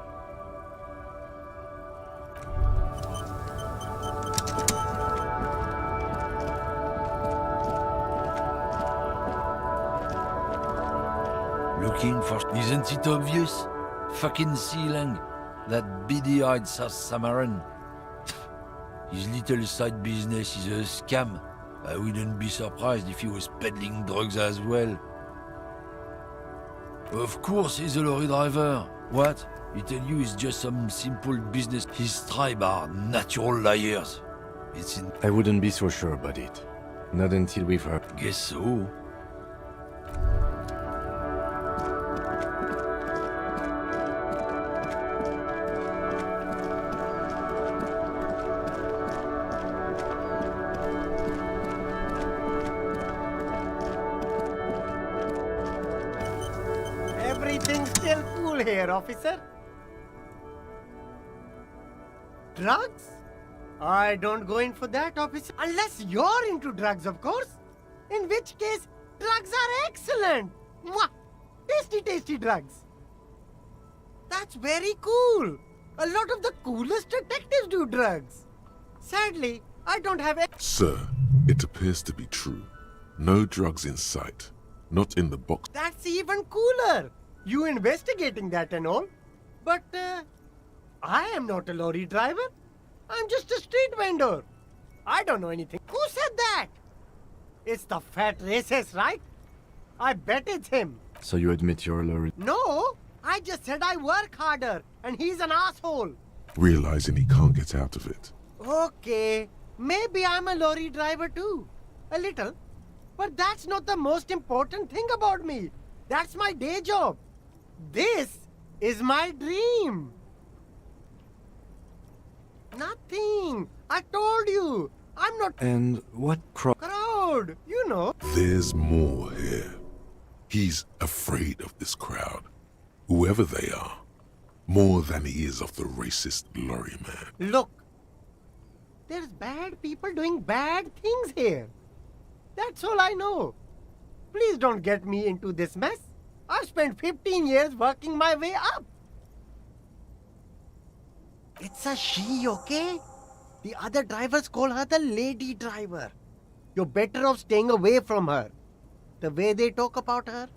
Looking for... Isn't it obvious? Fucking Sealang, that beady-eyed South Samaran. His little side business is a scam. I wouldn't be surprised if he was peddling drugs as well. Of course he's a lorry driver. What? He tell you it's just some simple business. His tribe are natural liars. It's in... I wouldn't be so sure about it. Not until we've heard... Guess so. Everything's still cool here, officer. Drugs? I don't go in for that, officer. Unless you're into drugs, of course. In which case, drugs are excellent. Mwah! Tasty, tasty drugs. That's very cool. A lot of the coolest detectives do drugs. Sadly, I don't have any... Sir, it appears to be true. No drugs in sight. Not in the box. That's even cooler. You investigating that and all. But, I am not a lorry driver. I'm just a street vendor. I don't know anything. Who said that? It's the fat racist, right? I bet it's him. So you admit you're a lorry... No, I just said I work harder, and he's an asshole. Realizing he can't get out of it. Okay, maybe I'm a lorry driver too. A little. But that's not the most important thing about me. That's my day job. This is my dream. Nothing. I told you. I'm not... And what crowd, you know. There's more here. He's afraid of this crowd. Whoever they are. More than he is of the racist lorry man. Look. There's bad people doing bad things here. That's all I know. Please don't get me into this mess. I've spent 15 years working my way up. It's a she, okay? The other drivers call her the lady driver. You're better off staying away from her. The way they talk about her.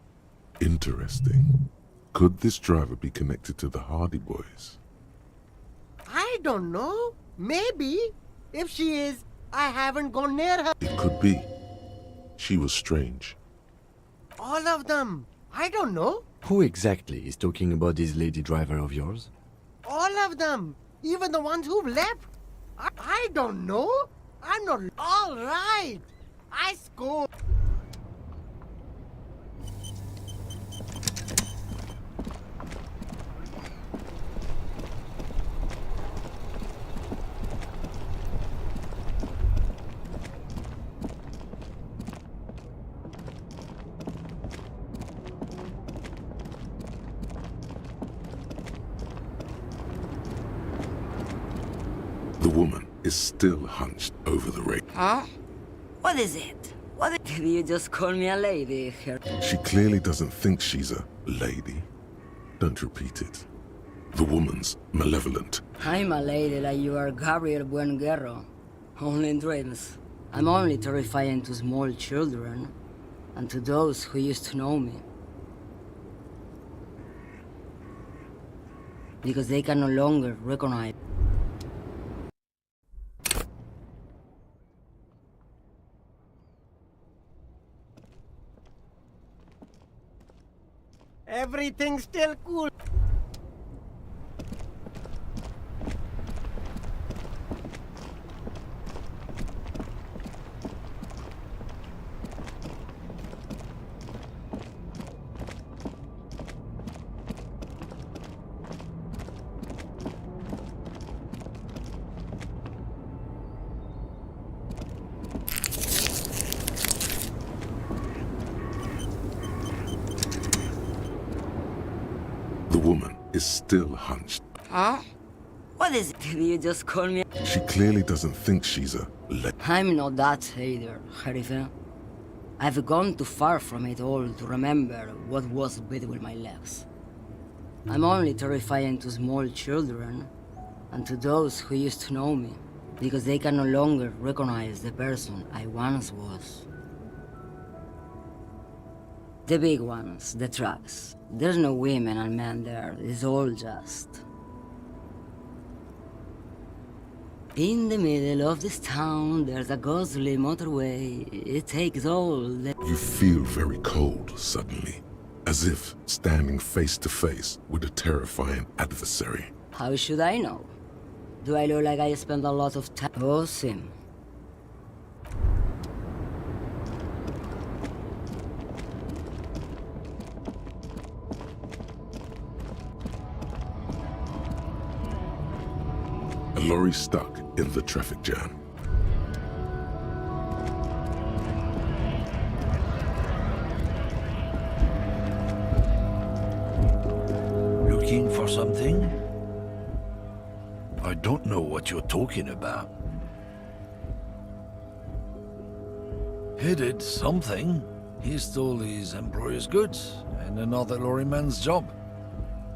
Interesting. Could this driver be connected to the Hardy Boys? I don't know. Maybe. If she is, I haven't gone near her. It could be. She was strange. All of them. I don't know. Who exactly is talking about this lady driver of yours? All of them. Even the ones who've left. I don't know. I'm not... All right. I scored. The woman is still hunched over the rake. Huh? What is it? Did you just call me a lady? She clearly doesn't think she's a lady. Don't repeat it. The woman's malevolent. I'm a lady like you are Gabriel Buenguerro. Only in dreams. I'm only terrifying to small children and to those who used to know me. Because they can no longer recognize. Everything's still cool. The woman is still hunched. Huh? What is it? Did you just call me? She clearly doesn't think she's a lady. I'm not that either, Jerife. I've gone too far from it all to remember what was between my legs. I'm only terrifying to small children and to those who used to know me, because they can no longer recognize the person I once was. The big ones, the trucks. There's no women and men there, it's all just... In the middle of this town, there's a ghostly motorway. It takes all the... You feel very cold suddenly, as if standing face to face with a terrifying adversary. How should I know? Do I look like I spend a lot of time? Oh, Sim. A lorry stuck in the traffic jam. Looking for something? I don't know what you're talking about. He did something. He stole his employer's goods and another lorryman's job.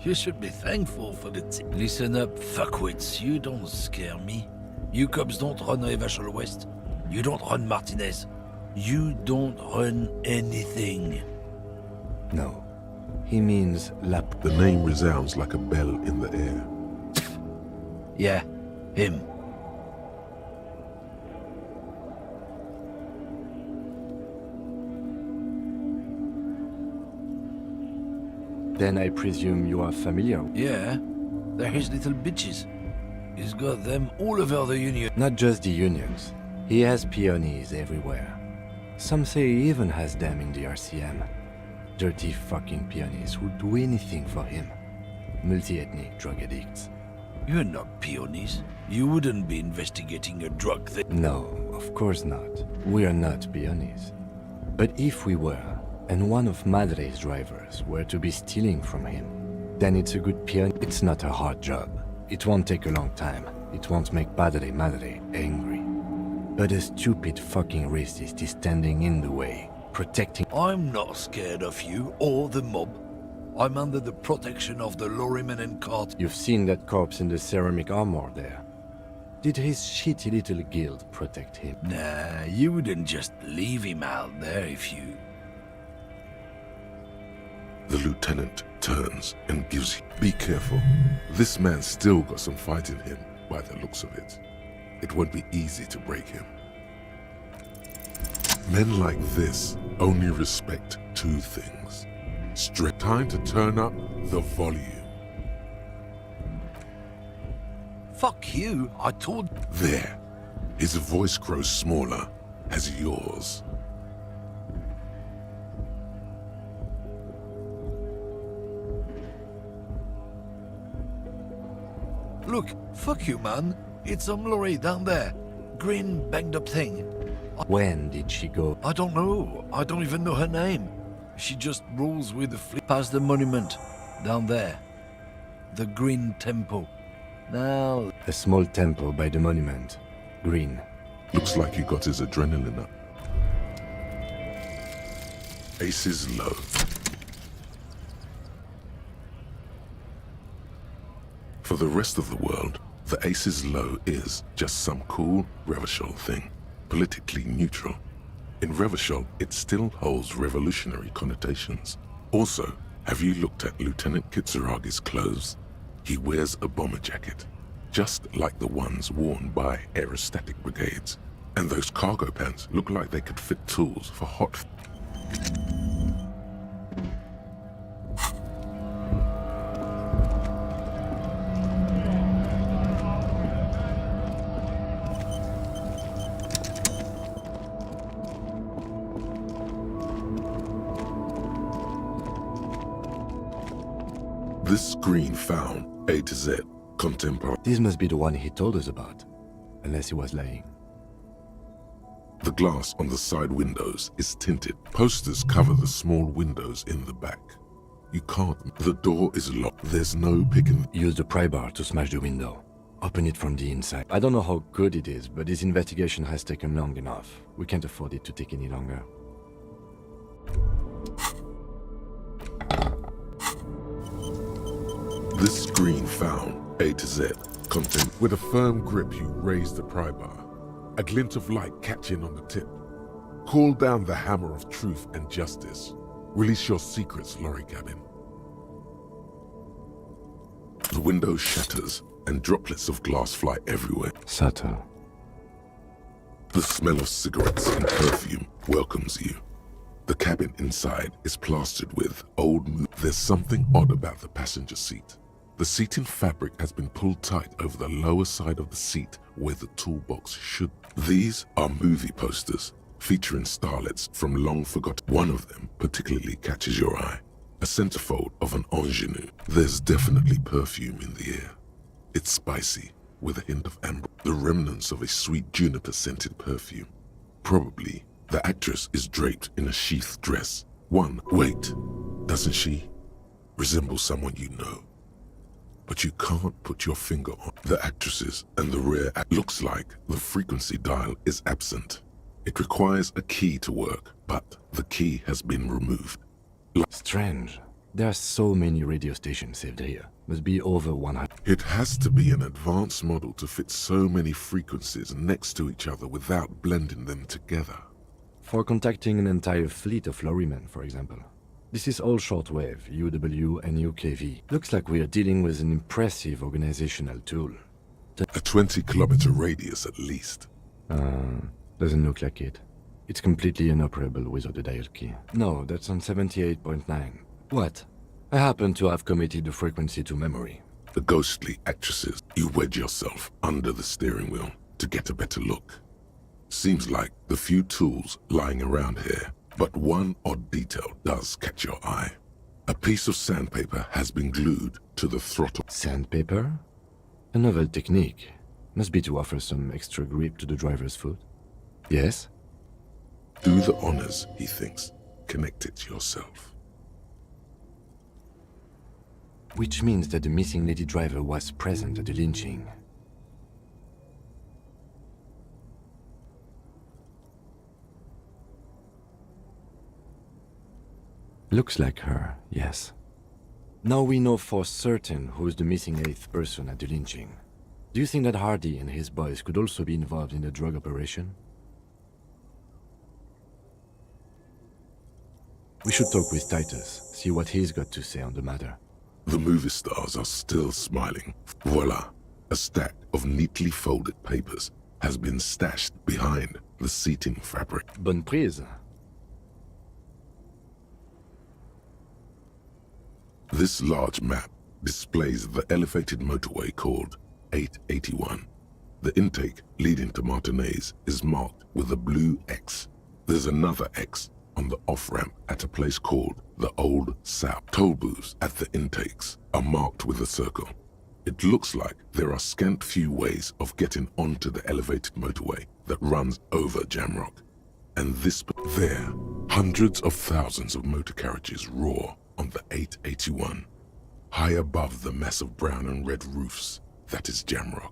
You should be thankful for the tip. Listen up, fuckwits. You don't scare me. You cops don't run Revachol West. You don't run Martinez. You don't run anything. No. He means Lap. The name resounds like a bell in the air. Yeah, him. Then I presume you are familiar? Yeah, they're his little bitches. He's got them all over the Union. Not just the unions. He has peonies everywhere. Some say he even has them in the RCM. Dirty fucking peonies who'd do anything for him. Multi-ethnic drug addicts. You're not peonies. You wouldn't be investigating a drug thing. No, of course not. We are not peonies. But if we were, and one of Madre's drivers were to be stealing from him, then it's a good peon. It's not a hard job. It won't take a long time. It won't make Madre angry. But a stupid fucking racist is standing in the way, protecting... I'm not scared of you or the mob. I'm under the protection of the lorrymen and cart. You've seen that corpse in the ceramic armor there. Did his shitty little guild protect him? Nah, you wouldn't just leave him out there if you... The lieutenant turns and gives you, be careful. This man's still got some fight in him by the looks of it. It won't be easy to break him. Men like this only respect two things. Straight time to turn up the volume. Fuck you, I told... There. His voice grows smaller as yours. Look, fuck you, man. It's some lorry down there. Green, banged up thing. When did she go? I don't know. I don't even know her name. She just rolls with the fleet past the monument. Down there. The Green Temple. Now... A small temple by the monument. Green. Looks like he got his adrenaline up. Ace is low. For the rest of the world, the Ace is low is just some cool Revachol thing. Politically neutral. In Revachol, it still holds revolutionary connotations. Also, have you looked at Lieutenant Kitsuragi's clothes? He wears a bomber jacket, just like the ones worn by aerostatic brigades. And those cargo pants look like they could fit tools for hot... This screen found A to Z, contemporary. This must be the one he told us about, unless he was lying. The glass on the side windows is tinted. Posters cover the small windows in the back. You can't. The door is locked. There's no picking. Use the pry bar to smash the window. Open it from the inside. I don't know how good it is, but this investigation has taken long enough. We can't afford it to take any longer. This screen found A to Z, content. With a firm grip, you raise the pry bar. A glint of light catching on the tip. Call down the hammer of truth and justice. Release your secrets, lorry cabin. The window shatters and droplets of glass fly everywhere. Subtle. The smell of cigarettes and perfume welcomes you. The cabin inside is plastered with old... There's something odd about the passenger seat. The seating fabric has been pulled tight over the lower side of the seat where the toolbox should. These are movie posters featuring starlets from long forgotten. One of them particularly catches your eye. A centerfold of an ingenue. There's definitely perfume in the air. It's spicy with a hint of amber. The remnants of a sweet juniper-scented perfume. Probably the actress is draped in a sheath dress. Wait, doesn't she resemble someone you know? But you can't put your finger on the actresses, and the rare looks like the frequency dial is absent. It requires a key to work, but the key has been removed. Strange. There are so many radio stations saved here. Must be over 100. It has to be an advanced model to fit so many frequencies next to each other without blending them together. For contacting an entire fleet of lorrymen, for example. This is all shortwave, UW and UKV. Looks like we are dealing with an impressive organizational tool. A 20-kilometer radius at least. Doesn't look like it. It's completely inoperable without a dial key. No, that's on 78.9. What? I happen to have committed the frequency to memory. The ghostly actresses. You wedge yourself under the steering wheel to get a better look. Seems like the few tools lying around here. But one odd detail does catch your eye. A piece of sandpaper has been glued to the throttle. Sandpaper? A novel technique. Must be to offer some extra grip to the driver's foot. Yes? Do the honors, he thinks. Connect it yourself. Which means that the missing lady driver was present at the lynching. Looks like her, yes. Now we know for certain who's the missing 8th person at the lynching. Do you think that Hardy and his boys could also be involved in the drug operation? We should talk with Titus, see what he's got to say on the matter. The movie stars are still smiling. Voila! A stack of neatly folded papers has been stashed behind the seating fabric. Bonne prise. This large map displays the elevated motorway called 881. The intake leading to Martinez is marked with a blue X. There's another X on the off-ramp at a place called the Old South. Toll booths at the intakes are marked with a circle. It looks like there are scant few ways of getting onto the elevated motorway that runs over Jamrock. And there, hundreds of thousands of motor carriages roar on the 881, high above the mass of brown and red roofs that is Jamrock.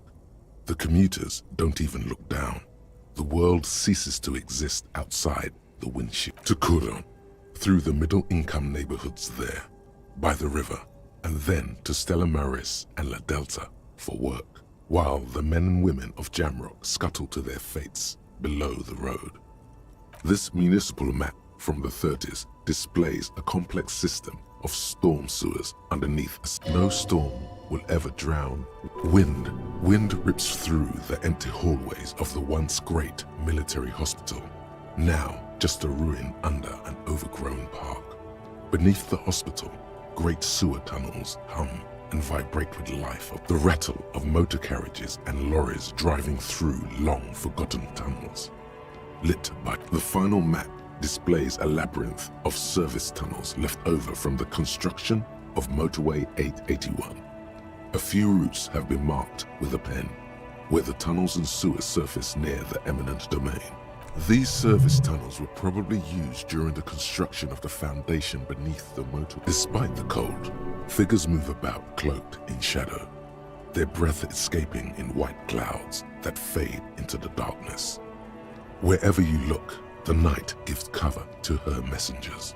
The commuters don't even look down. The world ceases to exist outside the windshield. To Kuron, through the middle-income neighborhoods there, by the river, and then to Stella Maris and La Delta for work, while the men and women of Jamrock scuttle to their fates below the road. This municipal map from the 30s displays a complex system of storm sewers underneath us. No storm will ever drown. Wind rips through the empty hallways of the once great military hospital, now just a ruin under an overgrown park. Beneath the hospital, great sewer tunnels hum and vibrate with life. The rattle of motor carriages and lorries driving through long-forgotten tunnels. Lit by the final map displays a labyrinth of service tunnels left over from the construction of Motorway 881. A few routes have been marked with a pen, where the tunnels and sewers surface near the eminent domain. These service tunnels were probably used during the construction of the foundation beneath the motorway. Despite the cold, figures move about cloaked in shadow, their breath escaping in white clouds that fade into the darkness. Wherever you look, the night gives cover to her messengers.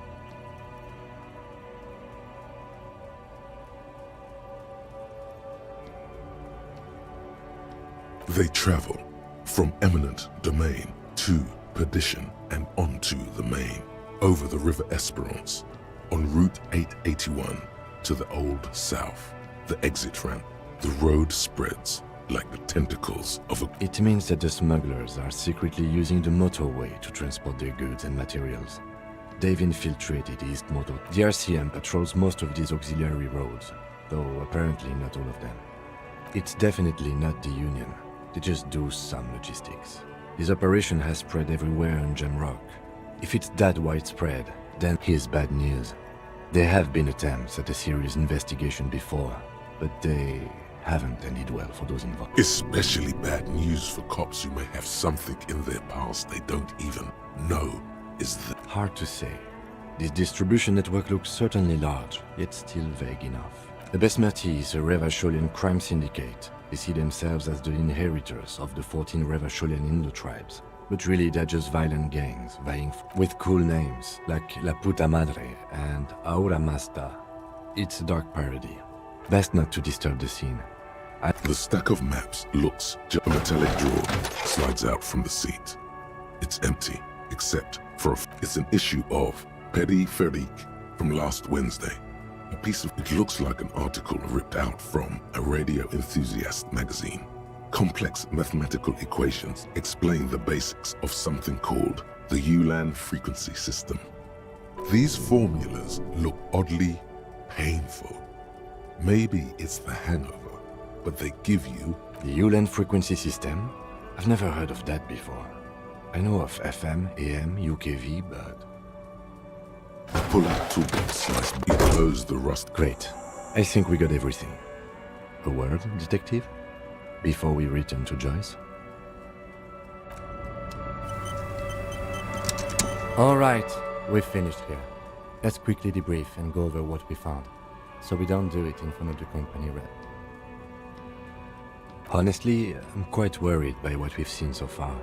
They travel from eminent domain to perdition and onto the main, over the River Esperance, on Route 881 to the Old South, the exit ramp. The road spreads like the tentacles of a... It means that the smugglers are secretly using the motorway to transport their goods and materials. They've infiltrated East Motor. The RCM patrols most of these auxiliary roads, though apparently not all of them. It's definitely not the Union. They just do some logistics. This operation has spread everywhere in Jamrock. If it's that widespread, then here's bad news. There have been attempts at a serious investigation before, but they haven't ended well for those involved. Especially bad news for cops who may have something in their past they don't even know is the... Hard to say. This distribution network looks certainly large, yet still vague enough. The Besmerti is a Revacholian crime syndicate. They see themselves as the inheritors of the 14 Revacholian Indo-tribes. But really they're just violent gangs, vying with cool names, like La Puta Madre and Aura Masta. It's a dark parody. Best not to disturb the scene. The stack of maps looks... A metallic drawer slides out from the seat. It's empty, except for it's an issue of Pt.2 from last Wednesday. A piece of... It looks like an article ripped out from a radio enthusiast magazine. Complex mathematical equations explain the basics of something called the Ulan frequency system. These formulas look oddly painful. Maybe it's the hangover, but they give you... The Ulan frequency system? I've never heard of that before. I know of FM, AM, UKV, but... I pull out toolbox slice. You close the rust. Great. I think we got everything. A word, detective? Before we return to Joyce? Alright, we've finished here. Let's quickly debrief and go over what we found, so we don't do it in front of the company rep. Honestly, I'm quite worried by what we've seen so far.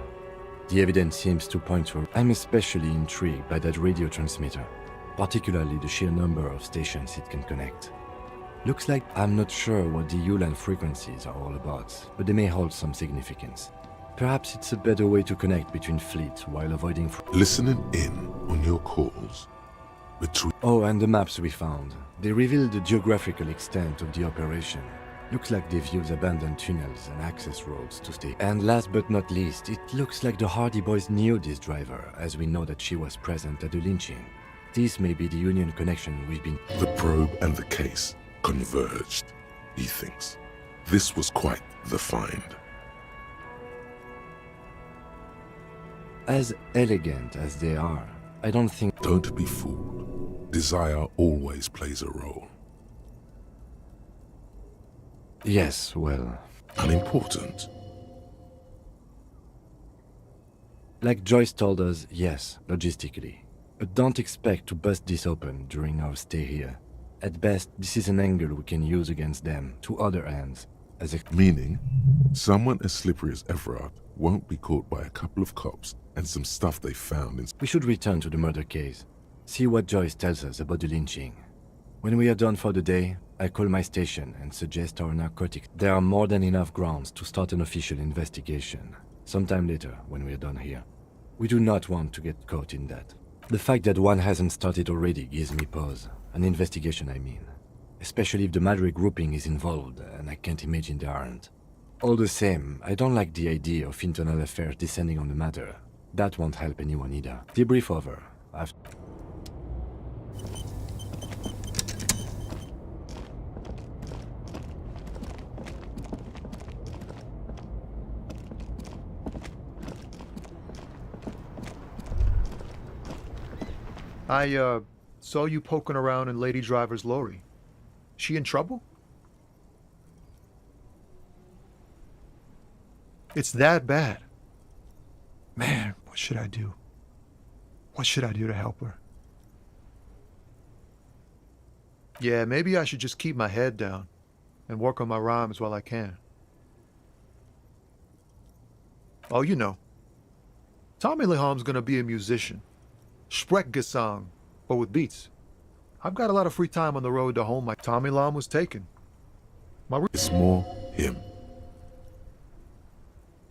The evidence seems to point to... I'm especially intrigued by that radio transmitter, particularly the sheer number of stations it can connect. Looks like I'm not sure what the Ulan frequencies are all about, but they may hold some significance. Perhaps it's a better way to connect between fleets while avoiding... Listening in on your calls. between... Oh, and the maps we found. They reveal the geographical extent of the operation. Looks like they've used abandoned tunnels and access roads to stay. And last but not least, it looks like the Hardy Boys knew this driver, as we know that she was present at the lynching. This may be the Union connection we've been... The probe and the case converged, he thinks. This was quite the find. As elegant as they are, I don't think... Don't be fooled. Desire always plays a role. Yes, well... Unimportant. Like Joyce told us, yes, logistically. But don't expect to bust this open during our stay here. At best, this is an angle we can use against them, to other ends, as a... Meaning, someone as slippery as Everard won't be caught by a couple of cops and some stuff they found in... We should return to the murder case. See what Joyce tells us about the lynching. When we are done for the day, I call my station and suggest our narcotics. There are more than enough grounds to start an official investigation. Sometime later, when we are done here. We do not want to get caught in that. The fact that one hasn't started already gives me pause. An investigation, I mean. Especially if the Madre grouping is involved, and I can't imagine they aren't. All the same, I don't like the idea of internal affairs descending on the matter. That won't help anyone either. Debrief over. I saw you poking around in Lady Driver's lorry. She in trouble? It's that bad. Man, what should I do? What should I do to help her? Yeah, maybe I should just keep my head down and work on my rhymes while I can. Oh, you know, Tommy Leham's gonna be a musician. Sprechgesang, but with beats. I've got a lot of free time on the road to home. My Tommy Lam was taken. It's more him.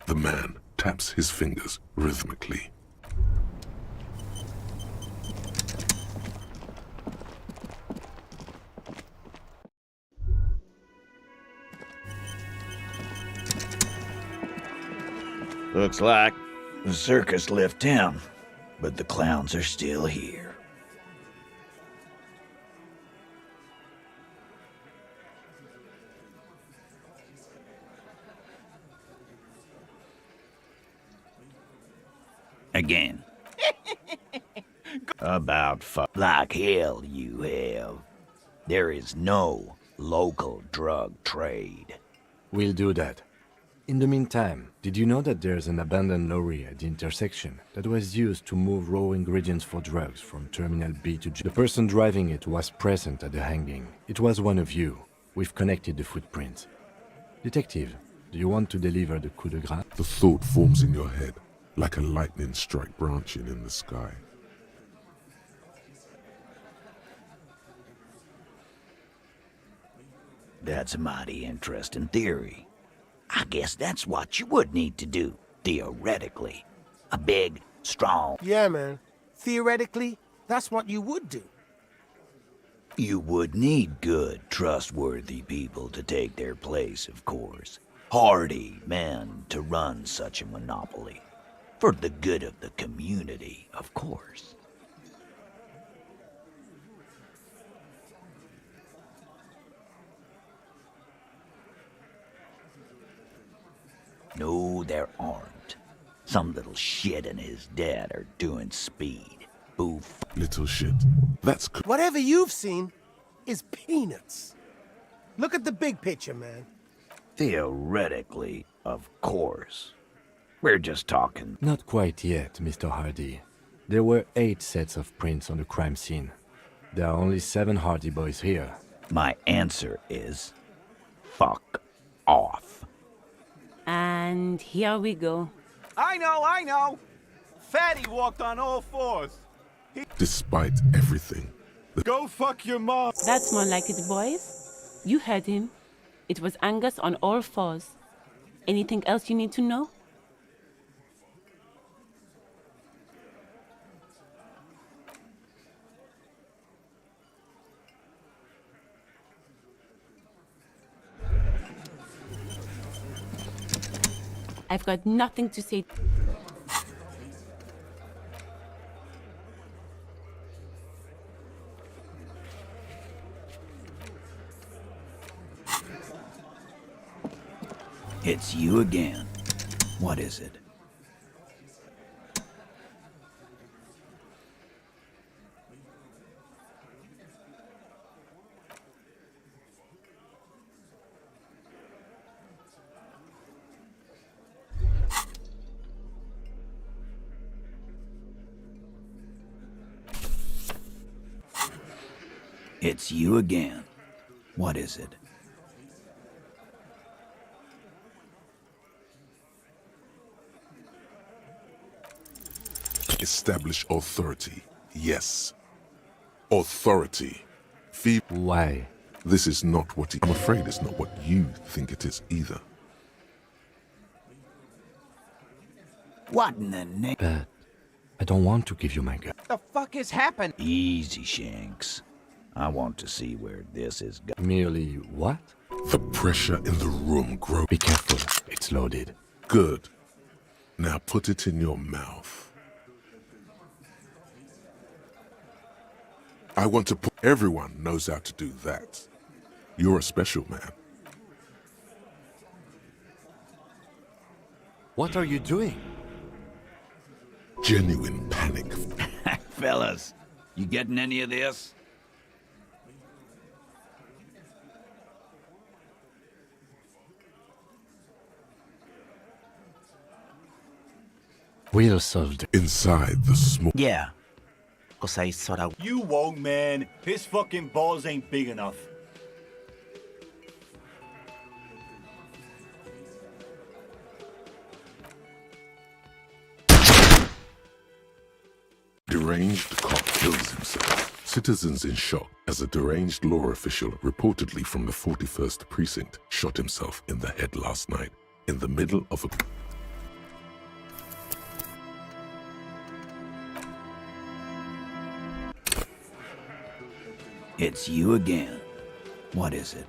The man taps his fingers rhythmically. Looks like the circus left town, but the clowns are still here. Again. About like hell you have. There is no local drug trade. We'll do that. In the meantime, did you know that there's an abandoned lorry at the intersection that was used to move raw ingredients for drugs from Terminal B to G? The person driving it was present at the hanging. It was one of you. We've connected the footprints. Detective, do you want to deliver the coup de grace? The thought forms in your head, like a lightning strike branching in the sky. That's a mighty interesting theory. I guess that's what you would need to do, theoretically. A big, strong... Yeah, man. Theoretically, that's what you would do. You would need good, trustworthy people to take their place, of course. Hardy men to run such a monopoly. For the good of the community, of course. No, there aren't. Some little shit and his dad are doing speed. Boof. Little shit. That's... Whatever you've seen is peanuts. Look at the big picture, man. Theoretically, of course. We're just talking. Not quite yet, Mr. Hardy. There were 8 sets of prints on the crime scene. There are only 7 Hardy Boys here. My answer is... fuck off. And here we go. I know! Fatty walked on all fours. Despite everything... Go fuck your mom! That's more like it, boys. You heard him. It was Angus on all fours. Anything else you need to know? I've got nothing to say. It's you again. What is it? It's you again. What is it? Establish authority. Yes. Authority. Why? This is not what I'm afraid it's not what you think it is either. What in the name? But I don't want to give you my gun. The fuck is happening? Easy, Shanks. I want to see where this is going. Merely what? The pressure in the room grows. Be careful. It's loaded. Good. Now put it in your mouth. I want to put... Everyone knows how to do that. You're a special man. What are you doing? Genuine panic. Fellas, you getting any of this? We'll solve it. Inside the smoke. Yeah. Cause I thought I... You won't, man. His fucking balls ain't big enough. Deranged cop kills himself. Citizens in shock as a deranged law official reportedly from the 41st precinct shot himself in the head last night in the middle of a... It's you again. What is it?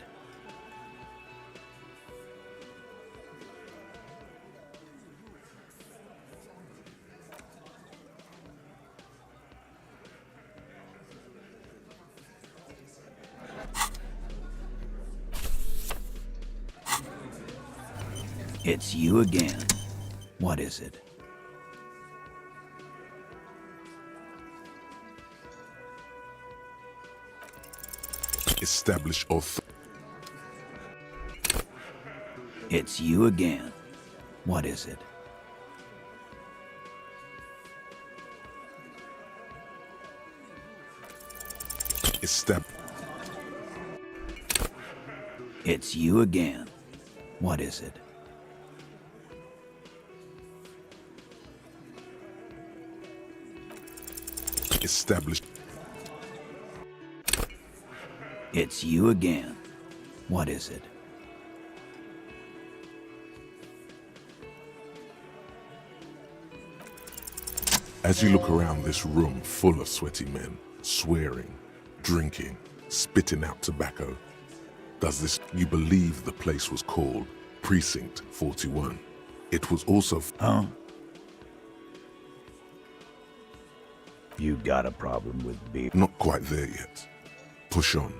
It's you again. What is it? Establish authority. It's you again. What is it? It's you again. What is it? Established. It's you again. What is it? As you look around this room full of sweaty men, swearing, drinking, spitting out tobacco, does this... You believe the place was called Precinct 41. It was also... Huh? You got a problem with beer? Not quite there yet. Push on.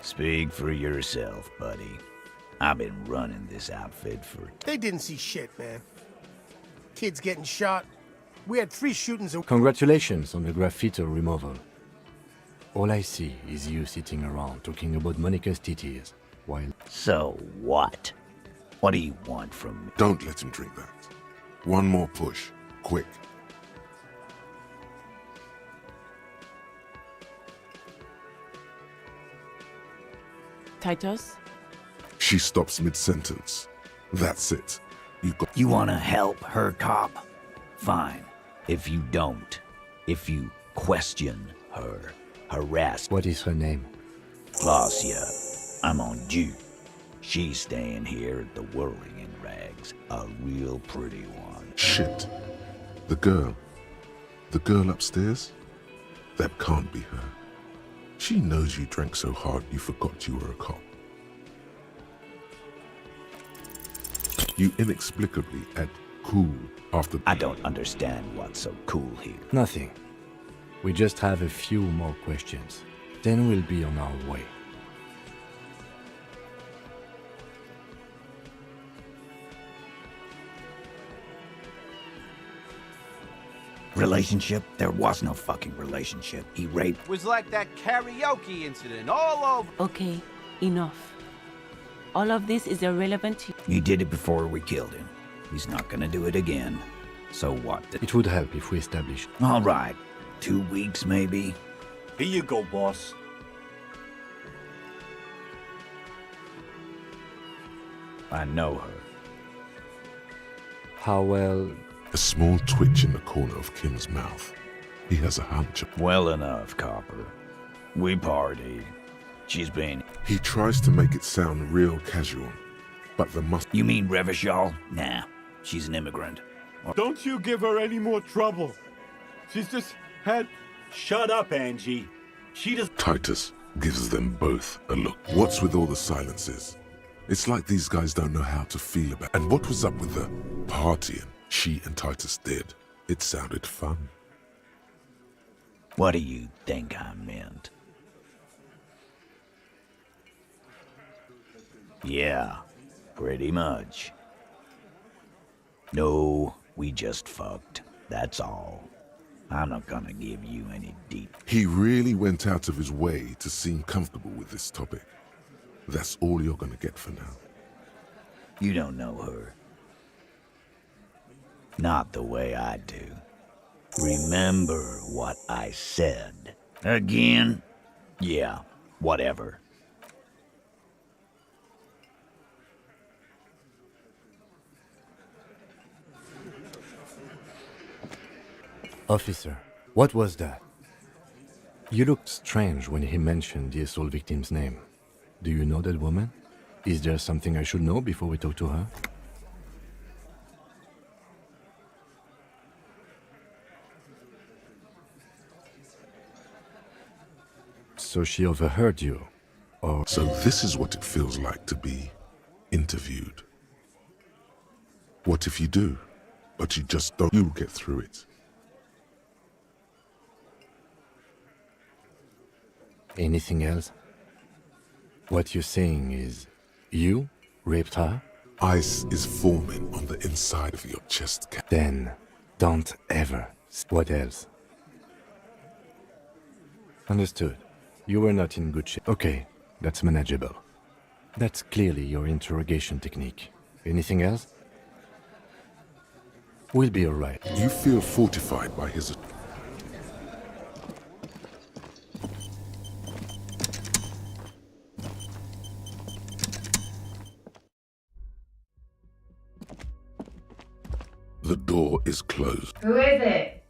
Speak for yourself, buddy. I've been running this outfit for... They didn't see shit, man. Kids getting shot. We had 3 shootings and... Congratulations on the graffiti removal. All I see is you sitting around talking about Monica's titties, while... So what? What do you want from me? Don't let him drink that. One more push. Quick. Titus? She stops mid-sentence. That's it. You wanna help her, cop? Fine. If you don't, if you question her, harass... What is her name? Glacia. I'm on due. She's staying here at the Whirling in Rags. A real pretty one. Shit. The girl. The girl upstairs? That can't be her. She knows you drank so hard you forgot you were a cop. You inexplicably add cool after... I don't understand what's so cool here. Nothing. We just have a few more questions. Then we'll be on our way. Relationship? There was no fucking relationship. He raped. Was like that karaoke incident all over. Okay, enough. All of this is irrelevant to you. He did it before we killed him. He's not gonna do it again. So what? It would help if we established. All right. 2 weeks, maybe? Here you go, boss. I know her. How well? A small twitch in the corner of Kim's mouth. He has a hunch. Well enough, Copper. We partied. She's been... He tries to make it sound real casual, but the must... You mean Revachol? Nah, she's an immigrant. Don't you give her any more trouble. She's just had... Shut up, Angie. She does... Titus gives them both a look. What's with all the silences? It's like these guys don't know how to feel about... And what was up with the partying she and Titus did? It sounded fun. What do you think I meant? Yeah, pretty much. No, we just fucked. That's all. I'm not gonna give you any deep... He really went out of his way to seem comfortable with this topic. That's all you're gonna get for now. You don't know her. Not the way I do. Remember what I said. Again? Yeah, whatever. Officer, what was that? You looked strange when he mentioned the assault victim's name. Do you know that woman? Is there something I should know before we talk to her? So she overheard you, or... So this is what it feels like to be interviewed. What if you do, but you just don't? You'll get through it. Anything else? What you're saying is, you raped her? Ice is forming on the inside of your chest. Then, don't ever. What else? Understood. You were not in good shape. Okay, that's manageable. That's clearly your interrogation technique. Anything else? We'll be alright. You feel fortified by his... The door is closed. Who is it?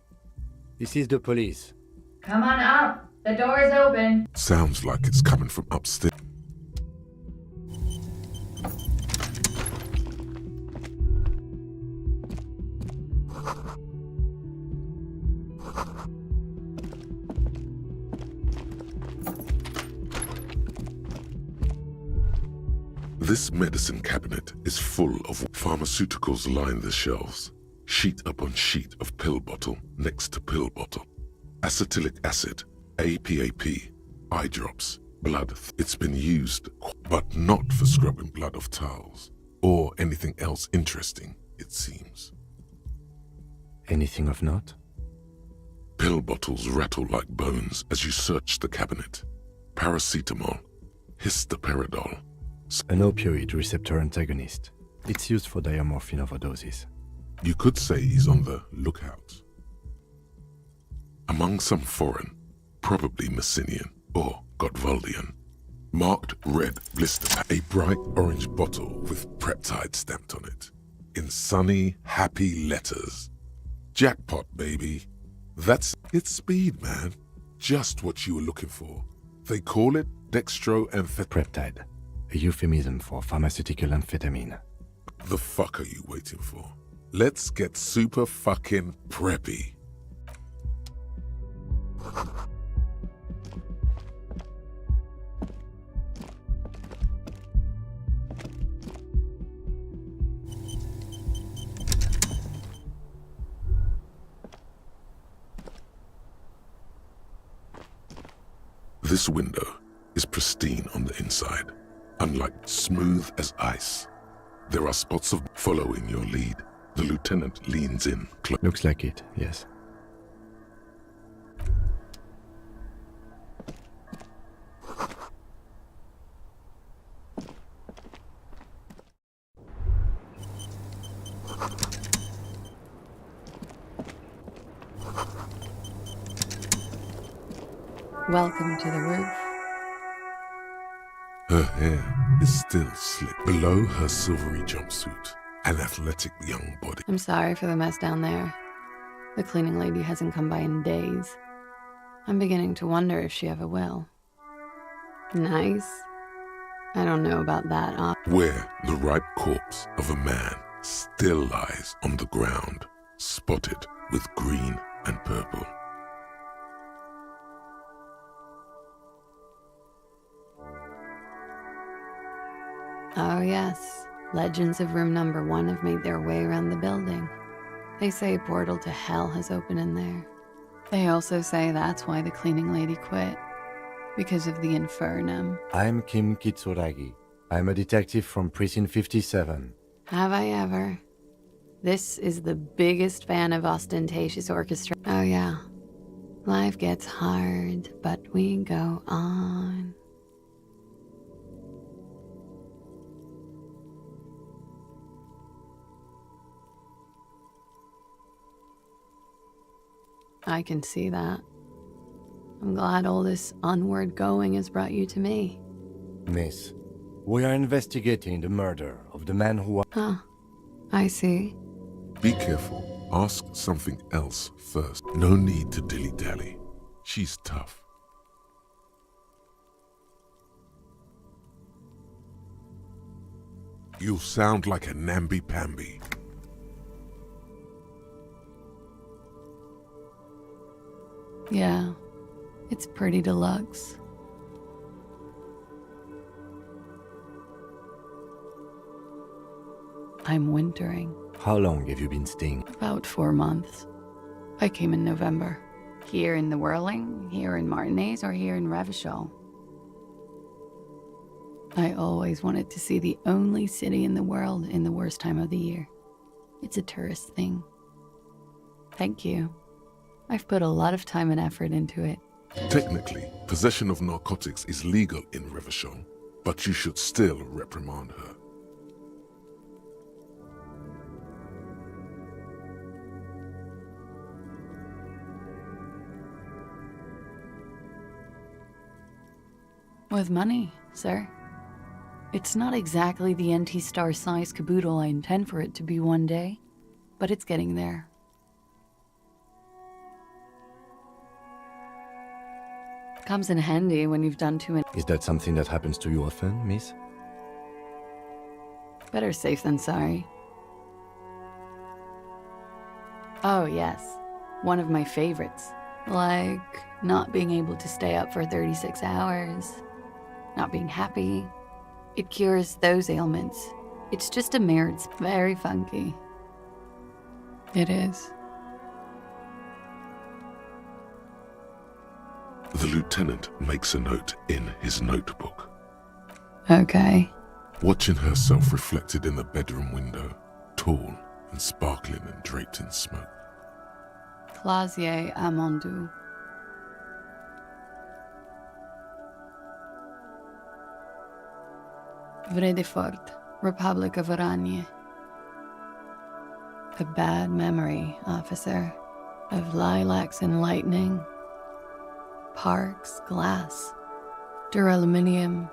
This is the police. Come on up. The door is open. Sounds like it's coming from upstairs. This medicine cabinet is full of pharmaceuticals line the shelves. Sheet upon sheet of pill bottle next to pill bottle. Acetylic acid, APAP, eye drops, blood. It's been used, but not for scrubbing blood off towels. Or anything else interesting, it seems. Anything of note? Pill bottles rattle like bones as you search the cabinet. Paracetamol, histoparidol. An opioid receptor antagonist. It's used for diamorphine overdoses. You could say he's on the lookout. Among some foreign, probably Messinian or Gotwaldian, marked red blister, a bright orange bottle with Pt.2 stamped on it, in sunny, happy letters. Jackpot, baby. That's it's speed, man. Just what you were looking for. They call it dextroamphetamine. Peptide, a euphemism for pharmaceutical amphetamine. The fuck are you waiting for? Let's get super fucking preppy. This window is pristine on the inside, unlike smooth as ice. There are spots of following your lead. The lieutenant leans in. Looks like it, yes. Welcome to the roof. Her hair is still slick. Below her silvery jumpsuit, an athletic young body. I'm sorry for the mess down there. The cleaning lady hasn't come by in days. I'm beginning to wonder if she ever will. Nice? I don't know about that. Where the ripe corpse of a man still lies on the ground, spotted with green and purple. Oh yes, legends of room number 1 have made their way around the building. They say a portal to hell has opened in there. They also say that's why the cleaning lady quit. Because of the infernum. I'm Kim Kitsuragi. I'm a detective from Precinct 57. Have I ever? This is the biggest fan of ostentatious orchestra. Oh yeah. Life gets hard, but we go on. I can see that. I'm glad all this onward going has brought you to me. Miss, we are investigating the murder of the man who... Huh. I see. Be careful. Ask something else first. No need to dilly-dally. She's tough. You sound like a namby-pamby. Yeah, it's pretty deluxe. I'm wintering. How long have you been staying? About 4 months. I came in November. Here in the Whirling, here in Martinez, or here in Revachol. I always wanted to see the only city in the world in the worst time of the year. It's a tourist thing. Thank you. I've put a lot of time and effort into it. Technically, possession of narcotics is legal in Revachol, but you should still reprimand her. With money, sir. It's not exactly the anti-star size caboodle I intend for it to be one day, but it's getting there. Comes in handy when you've done too many. Is that something that happens to you often, miss? Better safe than sorry. Oh yes, one of my favorites. Like not being able to stay up for 36 hours, not being happy. It cures those ailments. It's just a mirror. It's very funky. It is. The lieutenant makes a note in his notebook. Okay. Watching herself reflected in the bedroom window, tall and sparkling and draped in smoke. Clasier Amandou. Vredefort, Republic of Oranje. A bad memory, officer, of lilacs and lightning. Parks, glass, duraluminium.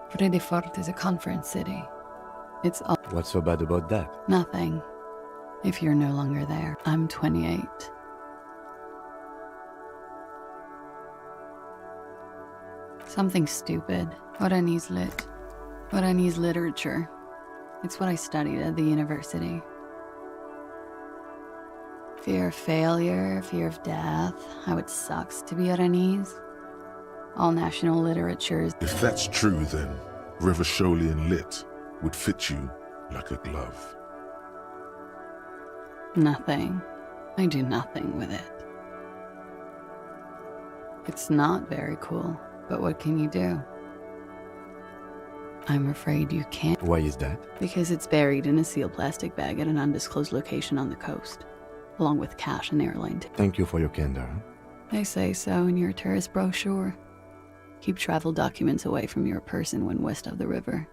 Vredefort is a conference city. It's all— What's so bad about that? Nothing. If you're no longer there. I'm 28. Something stupid. Oranese lit. Oranese literature. It's what I studied at the university. Fear of failure, fear of death, how it sucks to be Oranese. All national literatures. If that's true, then Revacholian lit would fit you like a glove. Nothing. I do nothing with it. It's not very cool, but what can you do? I'm afraid you can't. Why is that? Because it's buried in a sealed plastic bag at an undisclosed location on the coast, along with cash and airline tickets. Thank you for your candor. They say so in your tourist brochure. Keep travel documents away from your person when west of the river.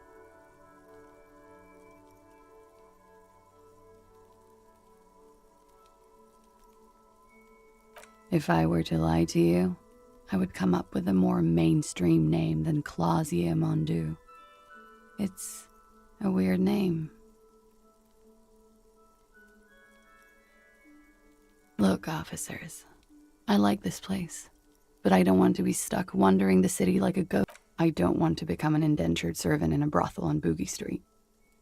If I were to lie to you, I would come up with a more mainstream name than Clausia Mondu. It's a weird name. Look, officers, I like this place, but I don't want to be stuck wandering the city like a ghost. I don't want to become an indentured servant in a brothel on Boogie Street,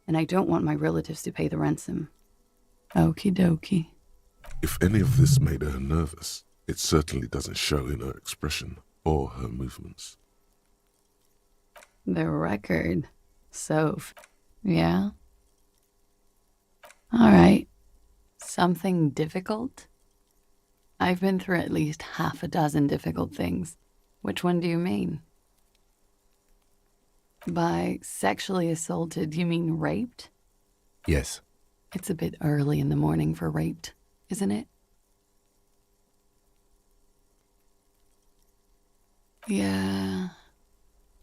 and I don't want my relatives to pay the ransom. Okie dokie. If any of this made her nervous, it certainly doesn't show in her expression or her movements. The record. Yeah? All right. Something difficult? I've been through at least half a dozen difficult things. Which one do you mean? By sexually assaulted, you mean raped? Yes. It's a bit early in the morning for raped, isn't it? Yeah,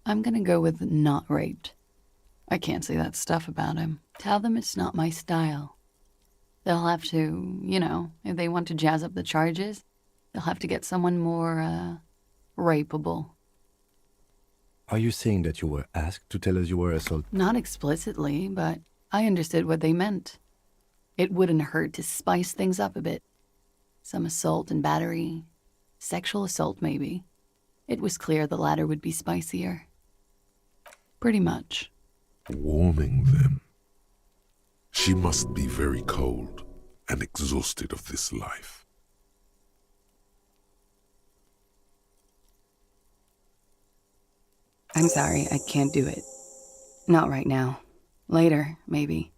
I'm gonna go with not raped. I can't say that stuff about him. Tell them it's not my style. They'll have to, if they want to jazz up the charges, they'll have to get someone more, rapeable. Are you saying that you were asked to tell us you were assaulted? Not explicitly, but I understood what they meant. It wouldn't hurt to spice things up a bit. Some assault and battery. Sexual assault, maybe. It was clear the latter would be spicier. Pretty much. Warming them. She must be very cold and exhausted of this life. I'm sorry, I can't do it. Not right now. Later, maybe.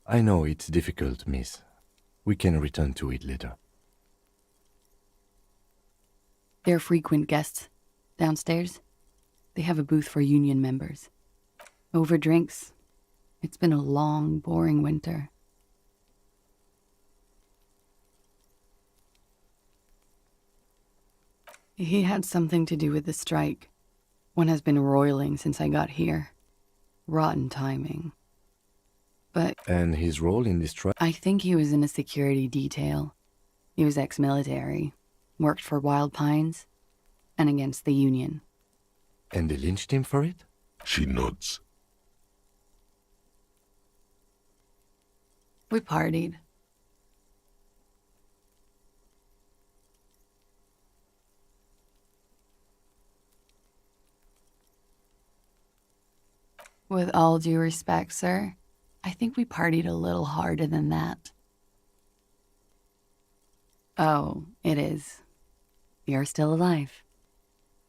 I know it's difficult, miss. We can return to it later. They're frequent guests. Downstairs, they have a booth for union members. Over drinks. It's been a long, boring winter. He had something to do with the strike. One has been roiling since I got here. Rotten timing. But... And his role in this strike? I think he was in a security detail. He was ex-military. Worked for Wild Pines. And against the Union. And they lynched him for it? She nods. We partied. With all due respect, sir, I think we partied a little harder than that. Oh, it is. You're still alive.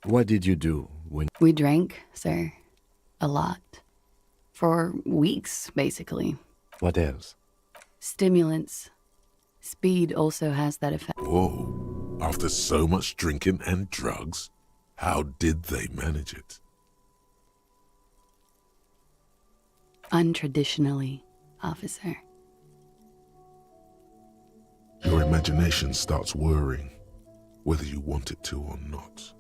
What did you do when... We drank, sir. A lot. For weeks, basically. What else? Stimulants. Speed also has that effect. Whoa. After so much drinking and drugs, how did they manage it? Untraditionally, officer. Your imagination starts whirring, whether you want it to or not.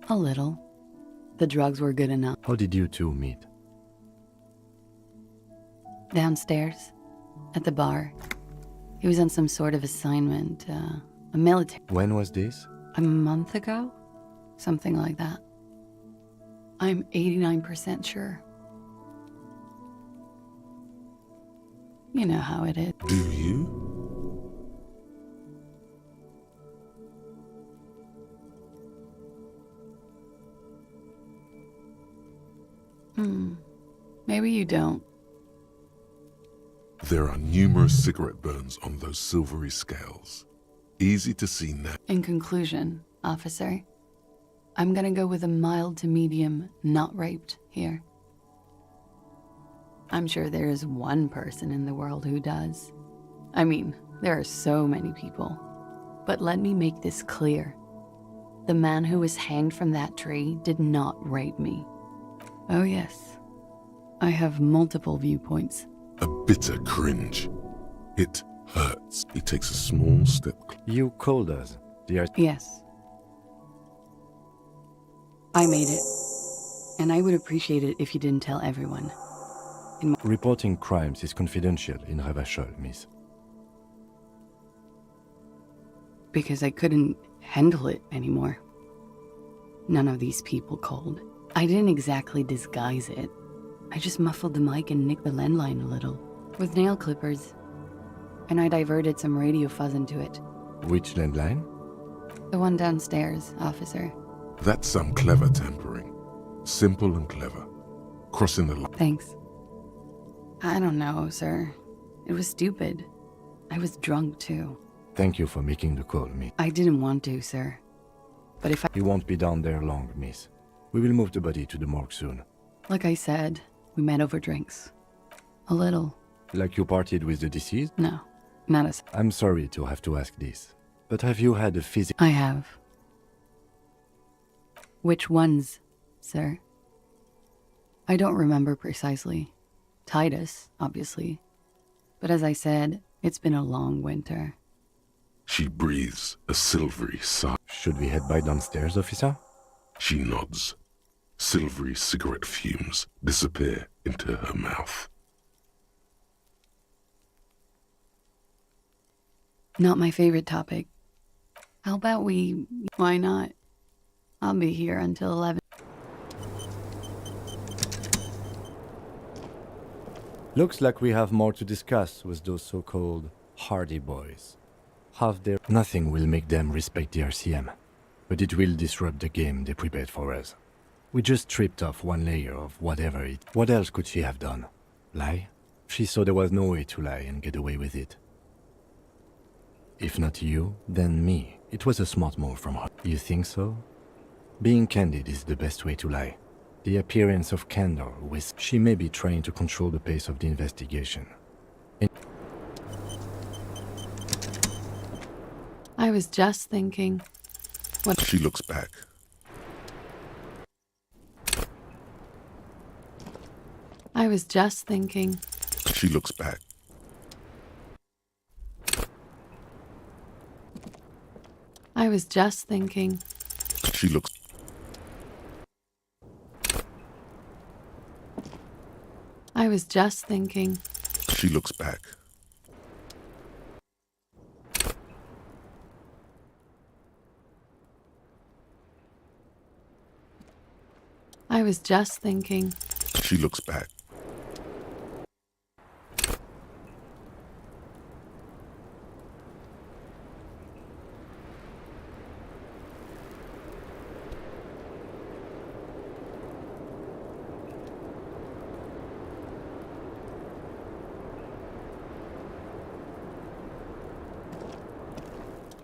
A little. The drugs were good enough. How did you two meet? Downstairs, at the bar. He was on some sort of assignment, a military... When was this? A month ago? Something like that. I'm 89% sure. You know how it is. Do you? Maybe you don't. There are numerous cigarette burns on those silvery scales. Easy to see now. In conclusion, officer, I'm gonna go with a mild to medium not raped here. I'm sure there is one person in the world who does. I mean, there are so many people. But let me make this clear. The man who was hanged from that tree did not rape me. Oh yes, I have multiple viewpoints. A bitter cringe. It hurts. He takes a small step. You called us, dear. Yes. I made it. And I would appreciate it if you didn't tell everyone. Reporting crimes is confidential in Ravachol, miss. Because I couldn't handle it anymore. None of these people called. I didn't exactly disguise it. I just muffled the mic and nicked the landline a little. With nail clippers. And I diverted some radio fuzz into it. Which landline? The one downstairs, officer. That's some clever tampering. Simple and clever. Crossing the line. Thanks. I don't know, sir. It was stupid. I was drunk, too. Thank you for making the call, miss. I didn't want to, sir. But if I... You won't be down there long, miss. We will move the body to the morgue soon. Like I said, we met over drinks. A little. Like you partied with the deceased? No, not as... I'm sorry to have to ask this, but have you had a physical... I have. Which ones, sir? I don't remember precisely. Titus, obviously. But as I said, it's been a long winter. She breathes a silvery sigh. Should we head by downstairs, officer? She nods. Silvery cigarette fumes disappear into her mouth. Not my favorite topic. How about we... Why not? I'll be here until 11. Looks like we have more to discuss with those so-called Hardy Boys. Nothing will make them respect the RCM, but it will disrupt the game they prepared for us. We just stripped off one layer of whatever it... What else could she have done? Lie? She saw there was no way to lie and get away with it. If not you, then me. It was a smart move from her. You think so? Being candid is the best way to lie. The appearance of candor with... She may be trying to control the pace of the investigation. I was just thinking... What... She looks back. I was just thinking... She looks back. I was just thinking... She looks... I was just thinking... She looks back. I was just thinking... She looks back.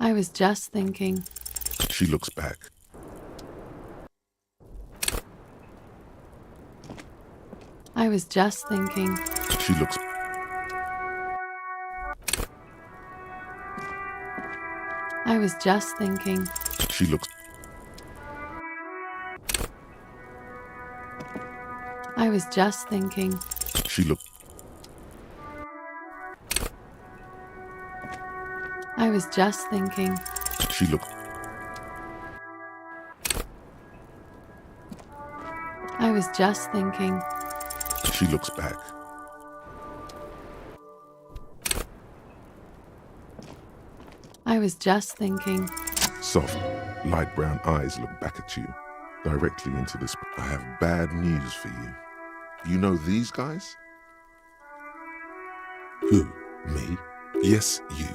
I was just thinking... She looks back. I was just thinking... She looks... I was just thinking... She looks... I was just thinking... She looks... I was just thinking... She looks... I was just thinking... She looks back. I was just thinking... Soft, light brown eyes look back at you, directly into this. I have bad news for you. You know these guys? Who? Me? Yes, you.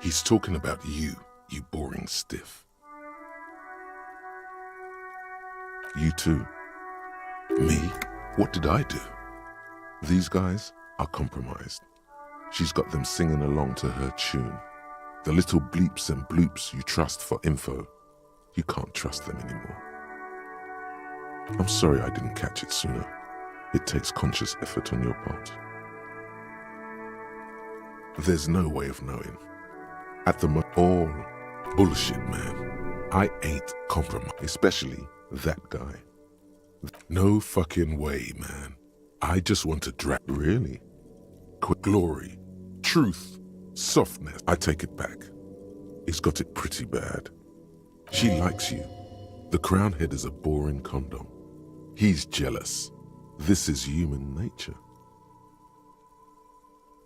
He's talking about you, you boring stiff. You too. Me? What did I do? These guys are compromised. She's got them singing along to her tune. The little bleeps and bloops you trust for info, you can't trust them anymore. I'm sorry I didn't catch it sooner. It takes conscious effort on your part. There's no way of knowing. At the all bullshit, man. I ain't compromised, especially that guy. No fucking way, man. I just want to drag. Really? Quick glory, truth, softness. I take it back. He's got it pretty bad. She likes you. The crown head is a boring condom. He's jealous. This is human nature.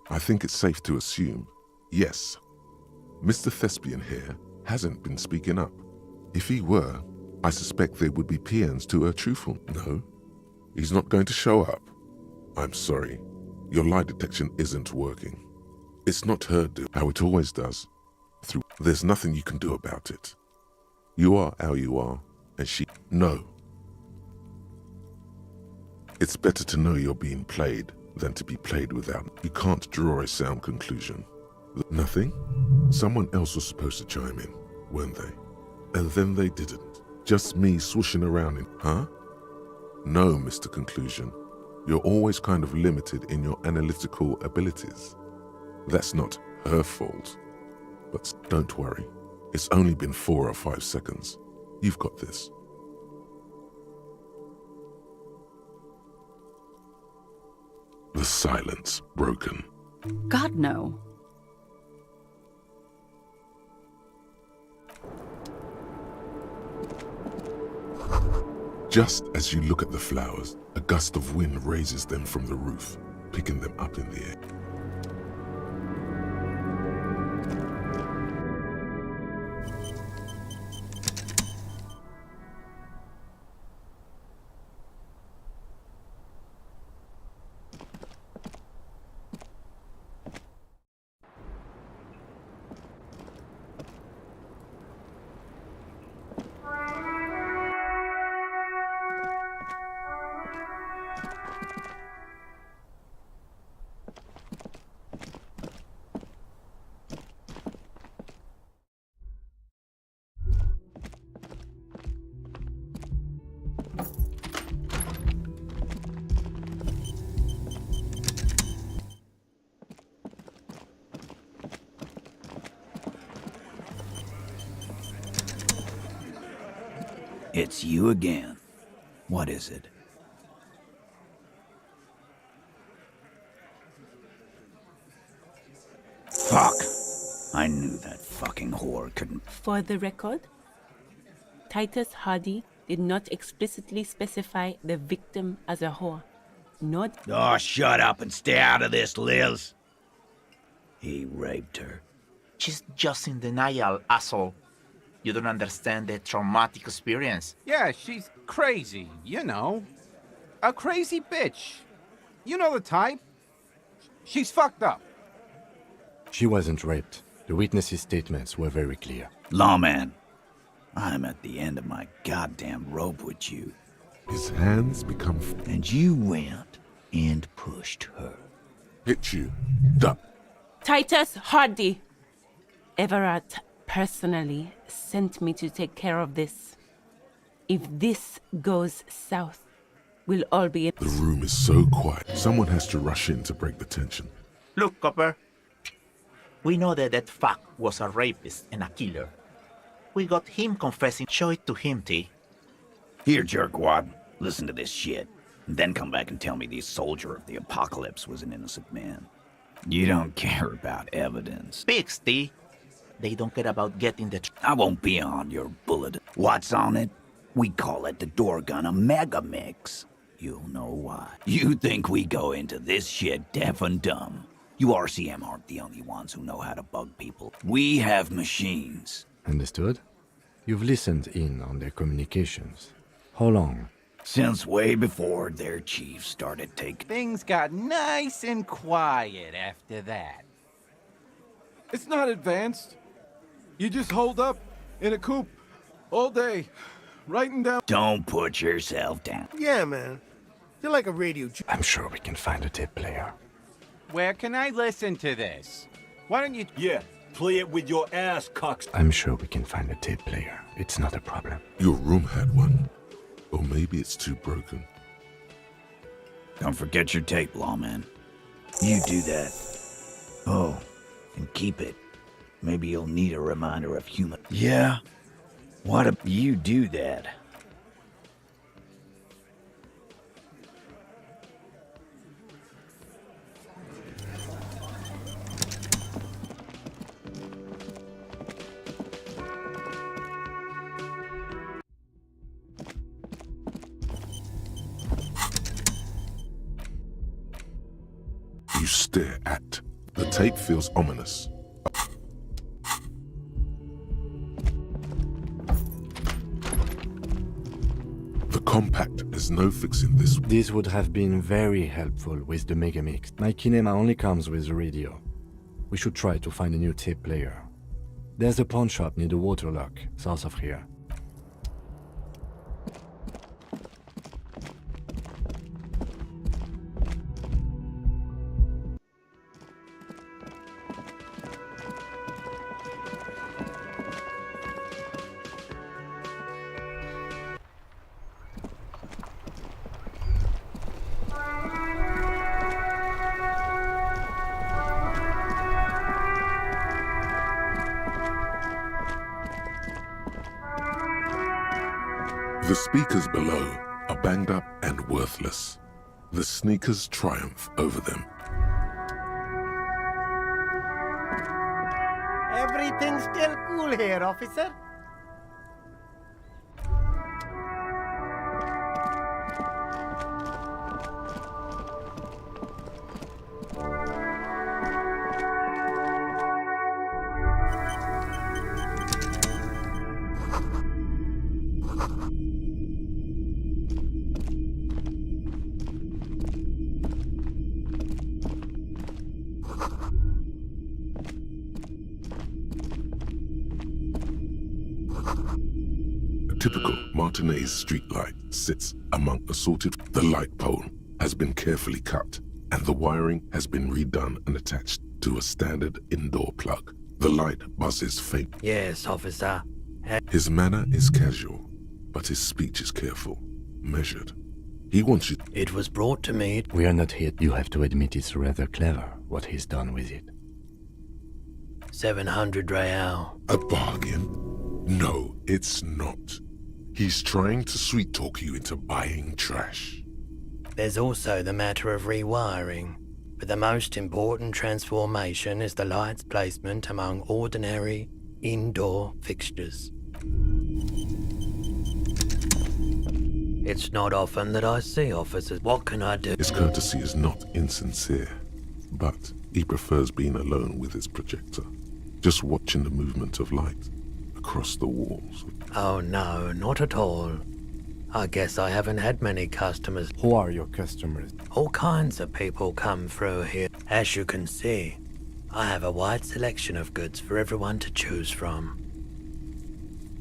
I think it's safe to assume, yes, Mr. Thespian here hasn't been speaking up. If he were, I suspect there would be PNs to her truthful. No, he's not going to show up. I'm sorry, your lie detection isn't working. It's not her do, how it always does. There's nothing you can do about it. You are how you are, and she, no. It's better to know you're being played than to be played without. You can't draw a sound conclusion. Nothing? Someone else was supposed to chime in, weren't they? And then they didn't. Just me swooshing around in, huh? No, Mr. Conclusion. You're always kind of limited in your analytical abilities. That's not her fault. But don't worry. It's only been 4 or 5 seconds. You've got this. The silence broken. God, no. Just as you look at the flowers, a gust of wind raises them from the roof, picking them up in the air. It's you again. What is it? Fuck! I knew that fucking whore couldn't. For the record, Titus Hardy did not explicitly specify the victim as a whore. Not. Oh, shut up and stay out of this, Liz. He raped her. She's just in denial, asshole. You don't understand the traumatic experience. Yeah, she's crazy, you know. A crazy bitch. You know the type. She's fucked up. She wasn't raped. The witnesses' statements were very clear. Lawman, I'm at the end of my goddamn rope with you. His hands become... And you went and pushed her. Hit you. Duck. Titus Hardy. Everett personally sent me to take care of this. If this goes south, we'll all be... The room is so quiet. Someone has to rush in to break the tension. Look, Copper. We know that that fuck was a rapist and a killer. We got him confessing. Show it to him, T. Here, jerkwad. Listen to this shit. And then come back and tell me the soldier of the apocalypse was an innocent man. You don't care about evidence. Pigs, T. They don't care about getting the... I won't be on your bullet. What's on it? We call it the door gun a mega mix. You'll know why. You think we go into this shit deaf and dumb. You RCM aren't the only ones who know how to bug people. We have machines. Understood? You've listened in on their communications. How long? Since way before their chief started taking... Things got nice and quiet after that. It's not advanced. You just hold up in a coop all day, writing down... Don't put yourself down. Yeah, man. You're like a radio... I'm sure we can find a tape player. Where can I listen to this? Why don't you... Yeah, play it with your ass, cocks. I'm sure we can find a tape player. It's not a problem. Your room had one. Or maybe it's too broken. Don't forget your tape, lawman. You do that. Oh, And keep it. Maybe you'll need a reminder of human. Yeah? Why do you do that? You stare at. The tape feels ominous. The compact is no fixing this. This would have been very helpful with the Megamix. My kinema only comes with the radio. We should try to find a new tape player. There's a pawn shop near the waterlock, south of here. The speakers below are banged up and worthless. The sneakers triumph over them. Everything's still cool here, officer. A typical Martinez streetlight sits among assorted. The light pole has been carefully cut, and the wiring has been redone and attached to a standard indoor plug. The light buzzes faint. Yes, officer. His manner is casual, but his speech is careful, measured. He wants you. It was brought to me. We are not here. You have to admit it's rather clever what he's done with it. 700 real. A bargain? No, it's not. He's trying to sweet-talk you into buying trash. There's also the matter of rewiring, but the most important transformation is the light's placement among ordinary indoor fixtures. It's not often that I see officers. What can I do? His courtesy is not insincere, but he prefers being alone with his projector, just watching the movement of light across the walls. Oh no, not at all. I guess I haven't had many customers. Who are your customers? All kinds of people come through here. As you can see, I have a wide selection of goods for everyone to choose from.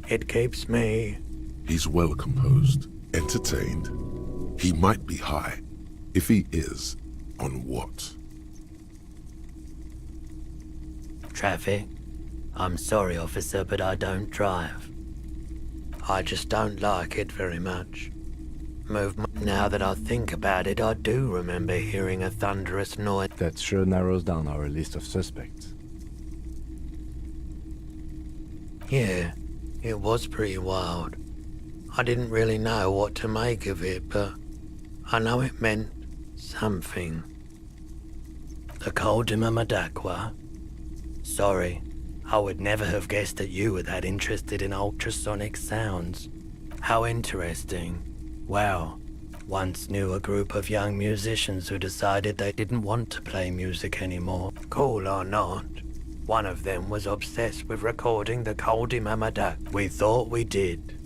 It keeps me... He's well composed, entertained. He might be high. If he is, on what? Traffic? I'm sorry, officer, but I don't drive. I just don't like it very much. Now that I think about it, I do remember hearing a thunderous noise. That sure narrows down our list of suspects. Yeah, it was pretty wild. I didn't really know what to make of it, but I know it meant something. The Coldima Madakwa? Sorry, I would never have guessed that you were that interested in ultrasonic sounds. How interesting. Wow. Once knew a group of young musicians who decided they didn't want to play music anymore. Cool or not, one of them was obsessed with recording the Coldima Madak. We thought we did.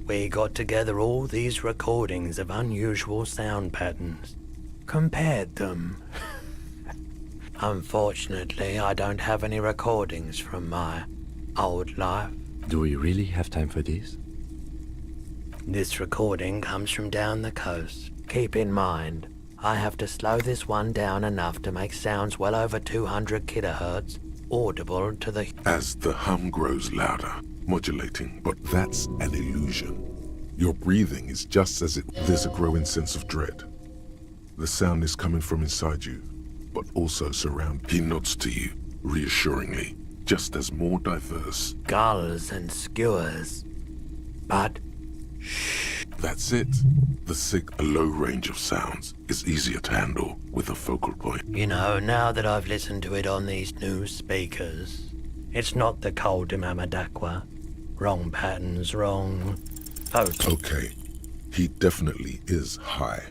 We got together all these recordings of unusual sound patterns, compared them. Unfortunately, I don't have any recordings from my old life. Do we really have time for this? This recording comes from down the coast. Keep in mind, I have to slow this one down enough to make sounds well over 200 kilohertz audible to the... As the hum grows louder, modulating, but that's an illusion. Your breathing is just as it... There's a growing sense of dread. The sound is coming from inside you, but also surround. He nods to you, reassuringly, just as more diverse. Gulls and skewers. But That's it. A low range of sounds is easier to handle with a focal point. you know, now that I've listened to it on these new speakers, it's not the cold Mamadakwa. Wrong patterns, wrong photo. Okay, he definitely is high.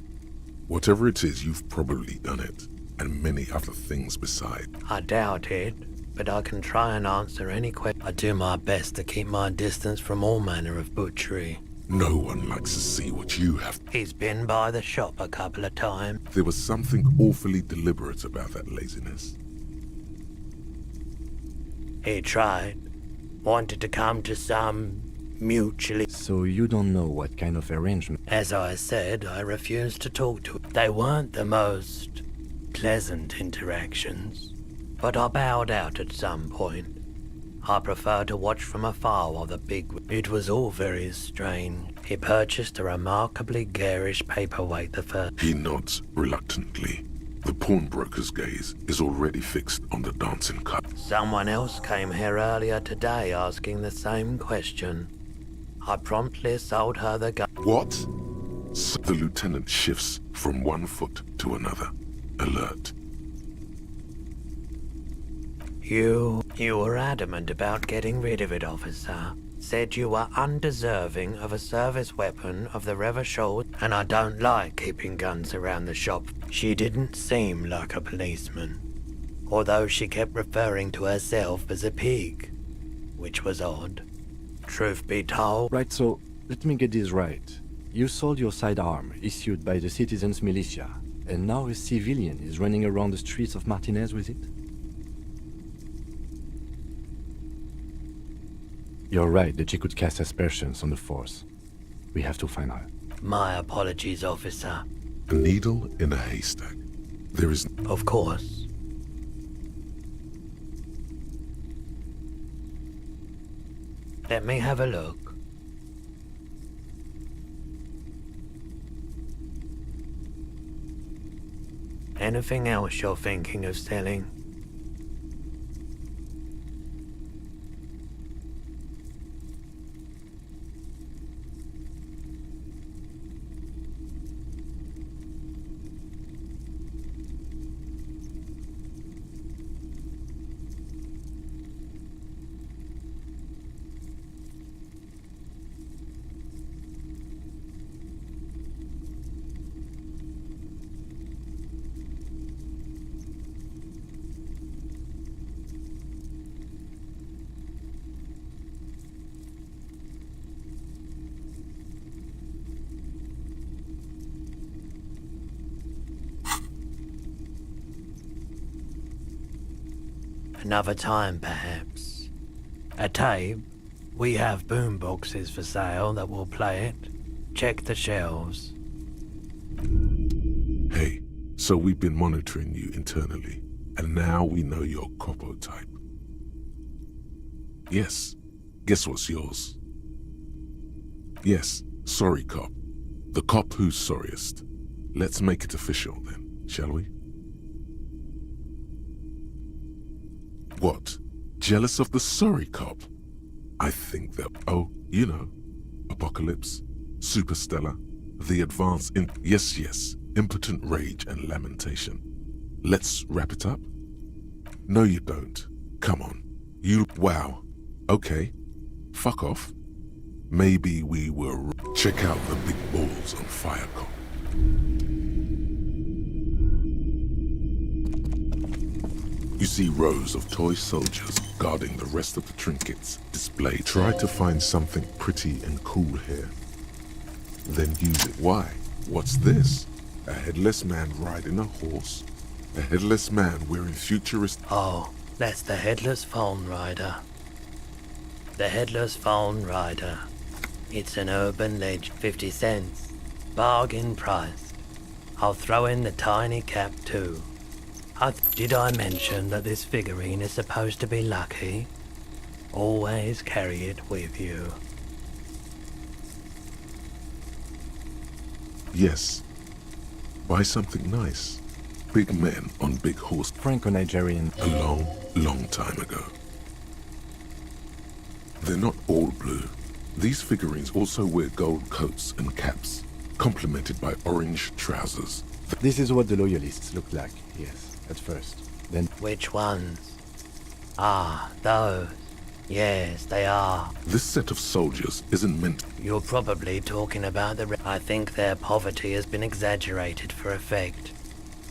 Whatever it is, you've probably done it, and many other things beside. I doubt it, but I can try and answer any question. I do my best to keep my distance from all manner of butchery. No one likes to see what you have. He's been by the shop a couple of times. There was something awfully deliberate about that laziness. He tried. Wanted to come to some mutually. So you don't know what kind of arrangement? As I said, I refused to talk to him. They weren't the most pleasant interactions, but I bowed out at some point. I prefer to watch from afar while the big... It was all very strange. He purchased a remarkably garish paperweight the first... He nods reluctantly. The pawnbroker's gaze is already fixed on the dancing cut. Someone else came here earlier today asking the same question. I promptly sold her the gun. What? So the lieutenant shifts from one foot to another, alert. You were adamant about getting rid of it, officer. Said you were undeserving of a service weapon of the Revachol, and I don't like keeping guns around the shop. She didn't seem like a policeman, although she kept referring to herself as a pig, which was odd. Truth be told... Right, so let me get this right. You sold your sidearm, issued by the citizens' militia, and now a civilian is running around the streets of Martinez with it? You're right that she could cast aspersions on the force. We have to find her. My apologies, officer. A needle in a haystack. There is... Of course. Let me have a look. Anything else you're thinking of selling? Another time, perhaps. A tape? We have boom boxes for sale that will play it. Check the shelves. Hey, so we've been monitoring you internally, and now we know your Copo type. Yes, guess what's yours? Yes, sorry cop. The cop who's sorriest. Let's make it official then, shall we? What? Jealous of the sorry cop? I think that... Oh, you know. Apocalypse, Superstellar, the advance in... Yes, impotent rage and lamentation. Let's wrap it up? No, you don't. Come on. Wow. Okay. Fuck off. Maybe we were... Check out the big balls on fire, cop. You see rows of toy soldiers guarding the rest of the trinkets displayed. Try to find something pretty and cool here. Then use it. Why? What's this? A headless man riding a horse? A headless man wearing futurist... Oh, that's the Headless Phone Rider. The Headless Phone Rider. It's an urban legend. 50 cents. Bargain price. I'll throw in the tiny cap too. Did I mention that this figurine is supposed to be lucky? Always carry it with you. Yes. Buy something nice. big men on big horse. Franco-Nigerian. A long, long time ago. They're not all blue. These figurines also wear gold coats and caps, complemented by orange trousers. This is what the loyalists look like, yes, at first. Then... Which ones? Ah, those. Yes, they are. This set of soldiers isn't meant... You're probably talking about the... I think their poverty has been exaggerated for effect.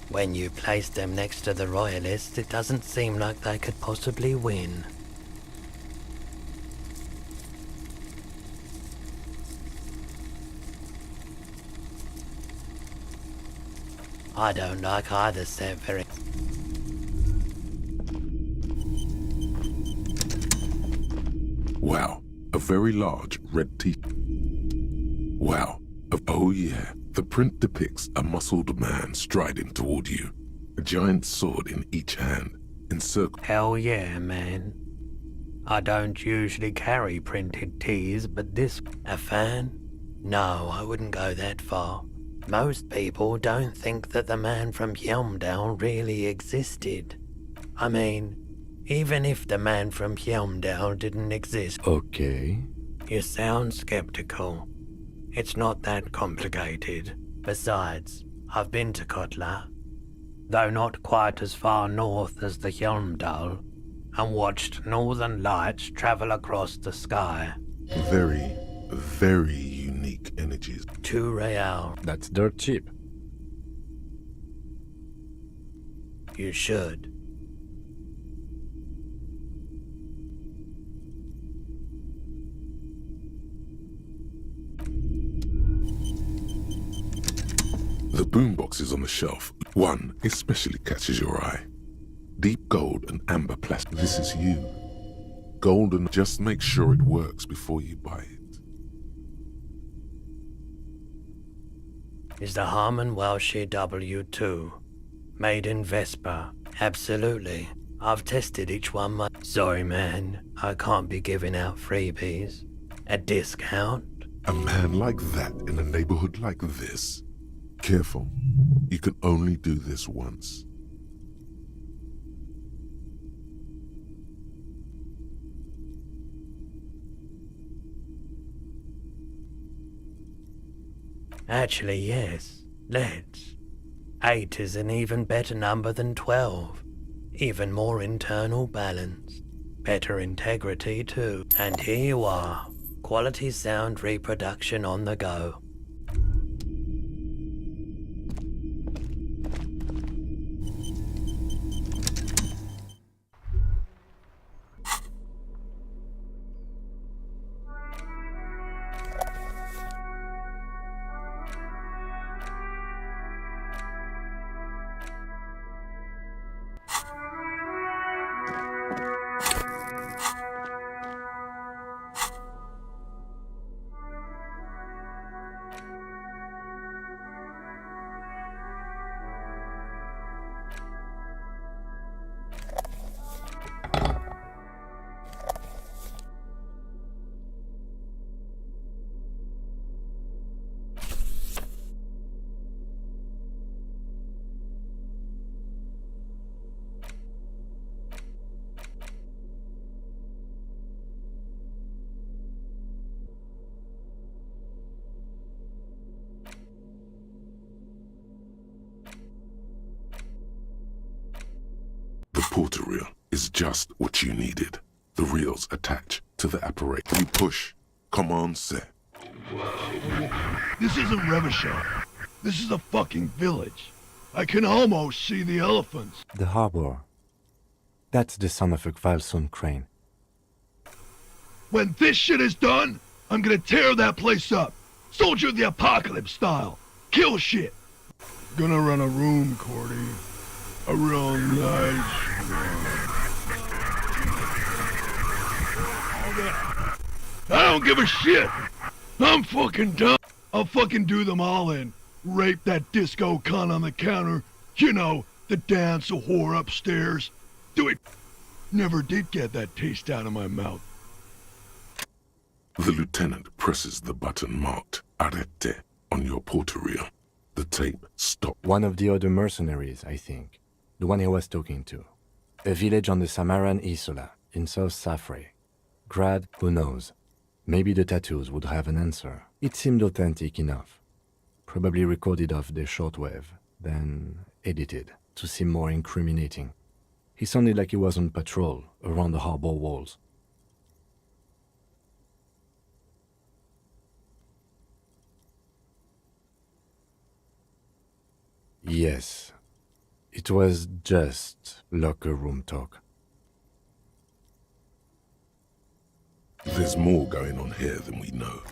When you place them next to the royalists, it doesn't seem like they could possibly win. I don't like either set very... Wow, a very large red teeth. Wow, oh yeah, the print depicts a muscled man striding toward you, a giant sword in each hand, encircled. Hell yeah, man. I don't usually carry printed tees, but this... A fan? No, I wouldn't go that far. Most people don't think that the man from Helmdale really existed. I mean, even if the man from Helmdale didn't exist... Okay. You sound skeptical. It's not that complicated. Besides, I've been to Kotla, though not quite as far north as the Helmdale, and watched northern lights travel across the sky. Very, very unique energies. 2 real. That's dirt cheap. You should. The boomboxes on the shelf, one especially catches your eye. Deep gold and amber plastic. This is you. Golden, just make sure it works before you buy it. Is the Harmon Welshie W2. Made in Vespa. Absolutely. I've tested each one Sorry man, I can't be giving out freebies. A discount? A man like that in a neighborhood like this? Careful. You can only do this once. Actually, yes. Let's. 8 is an even better number than 12. Even more internal balance. Better integrity, too. And here you are. Quality sound reproduction on the go. The porter reel is just what you needed. The reels attach to the apparatus. You push. Come on, set. This isn't Revachol. This is a fucking village. I can almost see the elephants. The harbor. That's the son of a Kvalson crane. When this shit is done, I'm gonna tear that place up. Soldier of the Apocalypse style. Kill shit. Gonna run a room, Cordy. A real nice one. I don't give a shit. I'm fucking done. I'll fucking do them all in. Rape that disco cunt on the counter. You know, the dance a whore upstairs. Do it. Never did get that taste out of my mouth. The lieutenant presses the button marked Arete on your porter reel. The tape stopped. One of the other mercenaries, I think. The one he was talking to. A village on the Samaran Isola, in South Safre. Grad, who knows? Maybe the tattoos would have an answer. It seemed authentic enough. Probably recorded off the shortwave, then edited to seem more incriminating. He sounded like he was on patrol around the harbor walls. Yes, it was just locker room talk. There's more going on here than we know.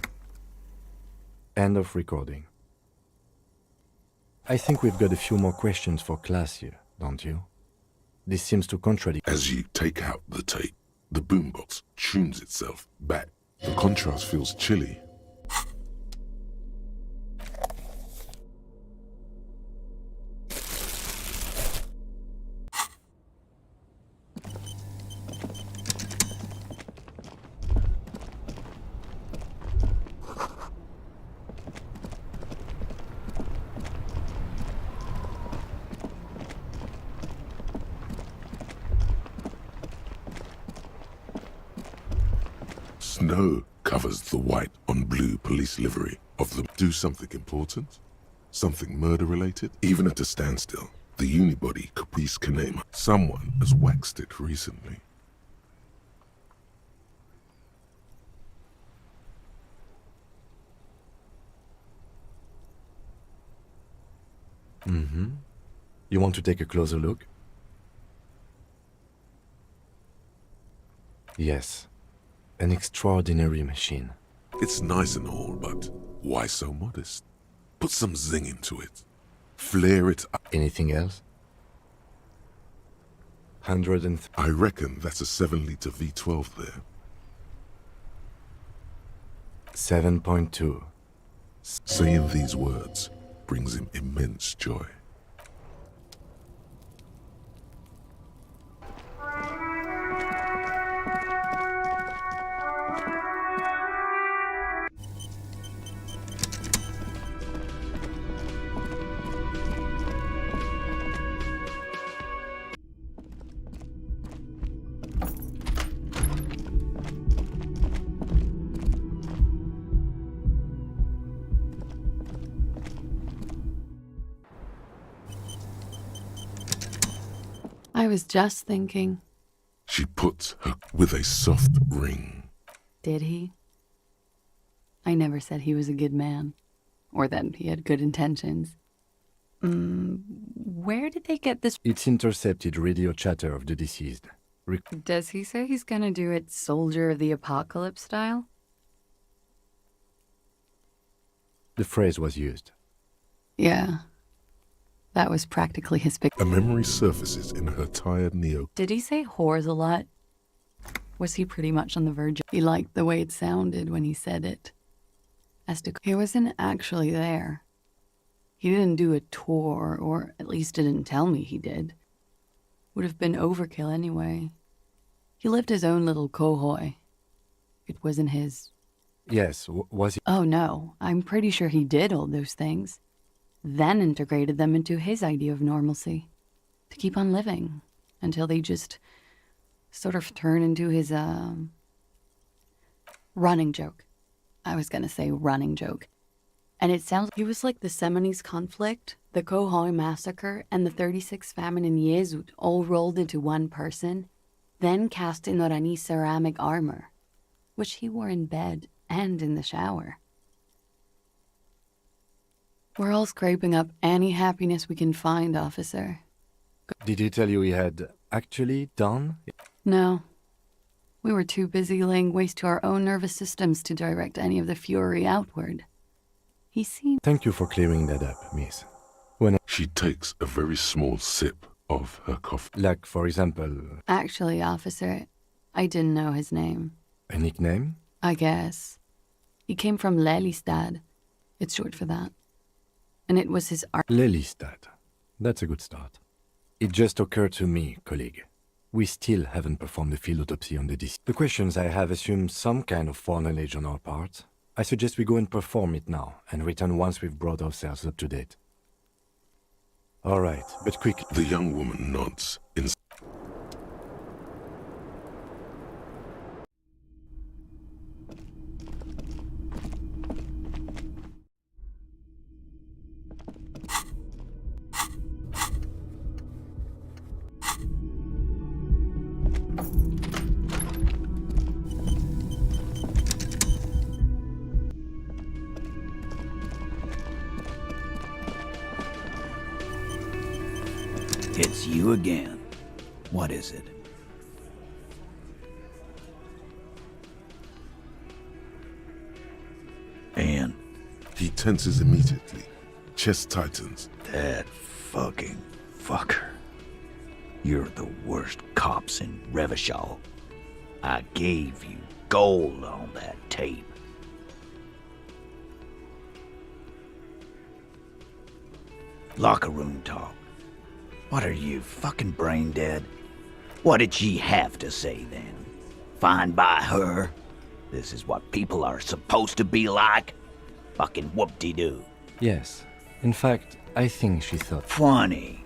End of recording. I think we've got a few more questions for class here, don't you? This seems to contradict. As you take out the tape, the boombox tunes itself back. The contrast feels chilly. Snow covers the white on blue police livery of them. Do something important? Something murder-related? Even at a standstill, the unibody Caprice Kanema. Someone has waxed it recently. Mm-hmm. You want to take a closer look? Yes. An extraordinary machine. It's nice and all, but why so modest? Put some zing into it. Flare it up. Anything else? 100 I reckon that's a 7-liter V12 there. 7.2. Saying these words brings him immense joy. I was just thinking. She puts her with a soft ring. Did he? I never said he was a good man. Or that he had good intentions. Where did they get this? It's intercepted radio chatter of the deceased. Does he say he's gonna do it Soldier of the Apocalypse style? The phrase was used. Yeah. That was practically his big... A memory surfaces in her tired neo. Did he say whores a lot? Was he pretty much on the verge? He liked the way it sounded when he said it. As to... He wasn't actually there. He didn't do a tour, or at least didn't tell me he did. Would have been overkill anyway. He lived his own little cohoi. It wasn't his... Yes, was he... Oh no, I'm pretty sure he did all those things. Then integrated them into his idea of normalcy. To keep on living. Until they just sort of turn into his, running joke. I was gonna say running joke. And it sounds like he was like the Seminese conflict, the Kohoi massacre, and the 36 famine in Yezud all rolled into one person, then cast in Orani ceramic armor, which he wore in bed and in the shower. We're all scraping up any happiness we can find, officer. Did he tell you he had actually done? No. We were too busy laying waste to our own nervous systems to direct any of the fury outward. He seemed... Thank you for clearing that up, miss. When She takes a very small sip of her coffee. Like, for example... Actually, officer, I didn't know his name. A nickname? I guess. He came from Lelystad. It's short for that. And it was his art... Lelystad. That's a good start. It just occurred to me, colleague. We still haven't performed a field autopsy on the deceased. The questions I have assume some kind of foreknowledge on our part. I suggest we go and perform it now, and return once we've brought ourselves up to date. All right, but quick. The young woman nods. It's you again. What is it? And he tenses immediately. Chest tightens. That fucking fucker. You're the worst cops in Revachol. I gave you gold on that tape. Locker room talk. What are you, fucking brain dead? What did she have to say then? Fine by her? This is what people are supposed to be like? Fucking whoop-de-doo. Yes. In fact, I think she thought... Funny.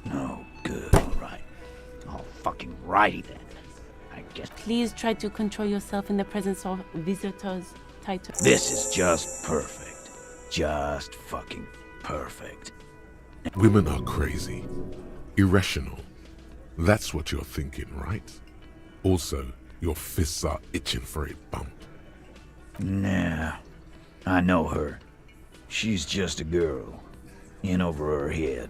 No good, alright. All fucking righty then. I guess... Please try to control yourself in the presence of visitors, Title. This is just perfect. Just fucking perfect. Women are crazy. Irrational. That's what you're thinking, right? Also, your fists are itching for a bump. Nah. I know her. She's just a girl. In over her head.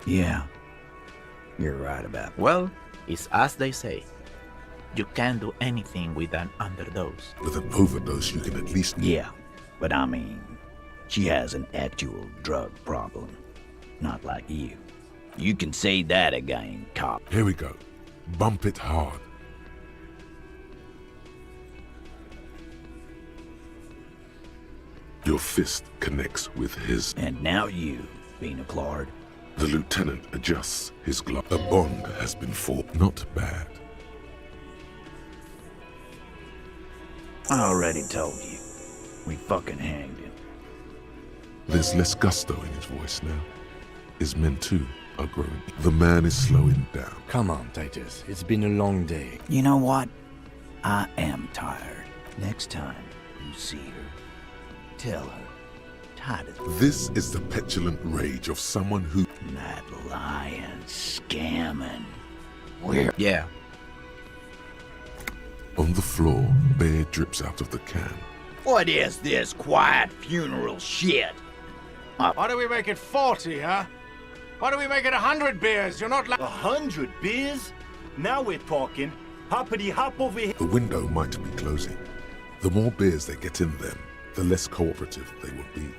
Yeah. You're right about that. Well, it's as they say. You can't do anything with an underdose. With an overdose, you can at least... Yeah, but I mean, she has an actual drug problem. Not like you. You can say that again, cop. Here we go. Bump it hard. Your fist connects with his. And now you, Bina Plard. The lieutenant adjusts his glove. A bond has been formed. Not bad. I already told you. We fucking hanged him. There's less gusto in his voice now. His men too are growing. The man is slowing down. Come on, Titus. It's been a long day. You know what? I am tired. Next time you see her, tell her. Titus. This is the petulant rage of someone who... That lying, scamming. Where? Yeah. On the floor, beer drips out of the can. What is this quiet funeral shit? Why do we make it 40, huh? Why do we make it 100 beers? You're not like... 100 beers? Now we're talking. Hoppity hop over here. The window might be closing. The more beers they get in them, the less cooperative they will be.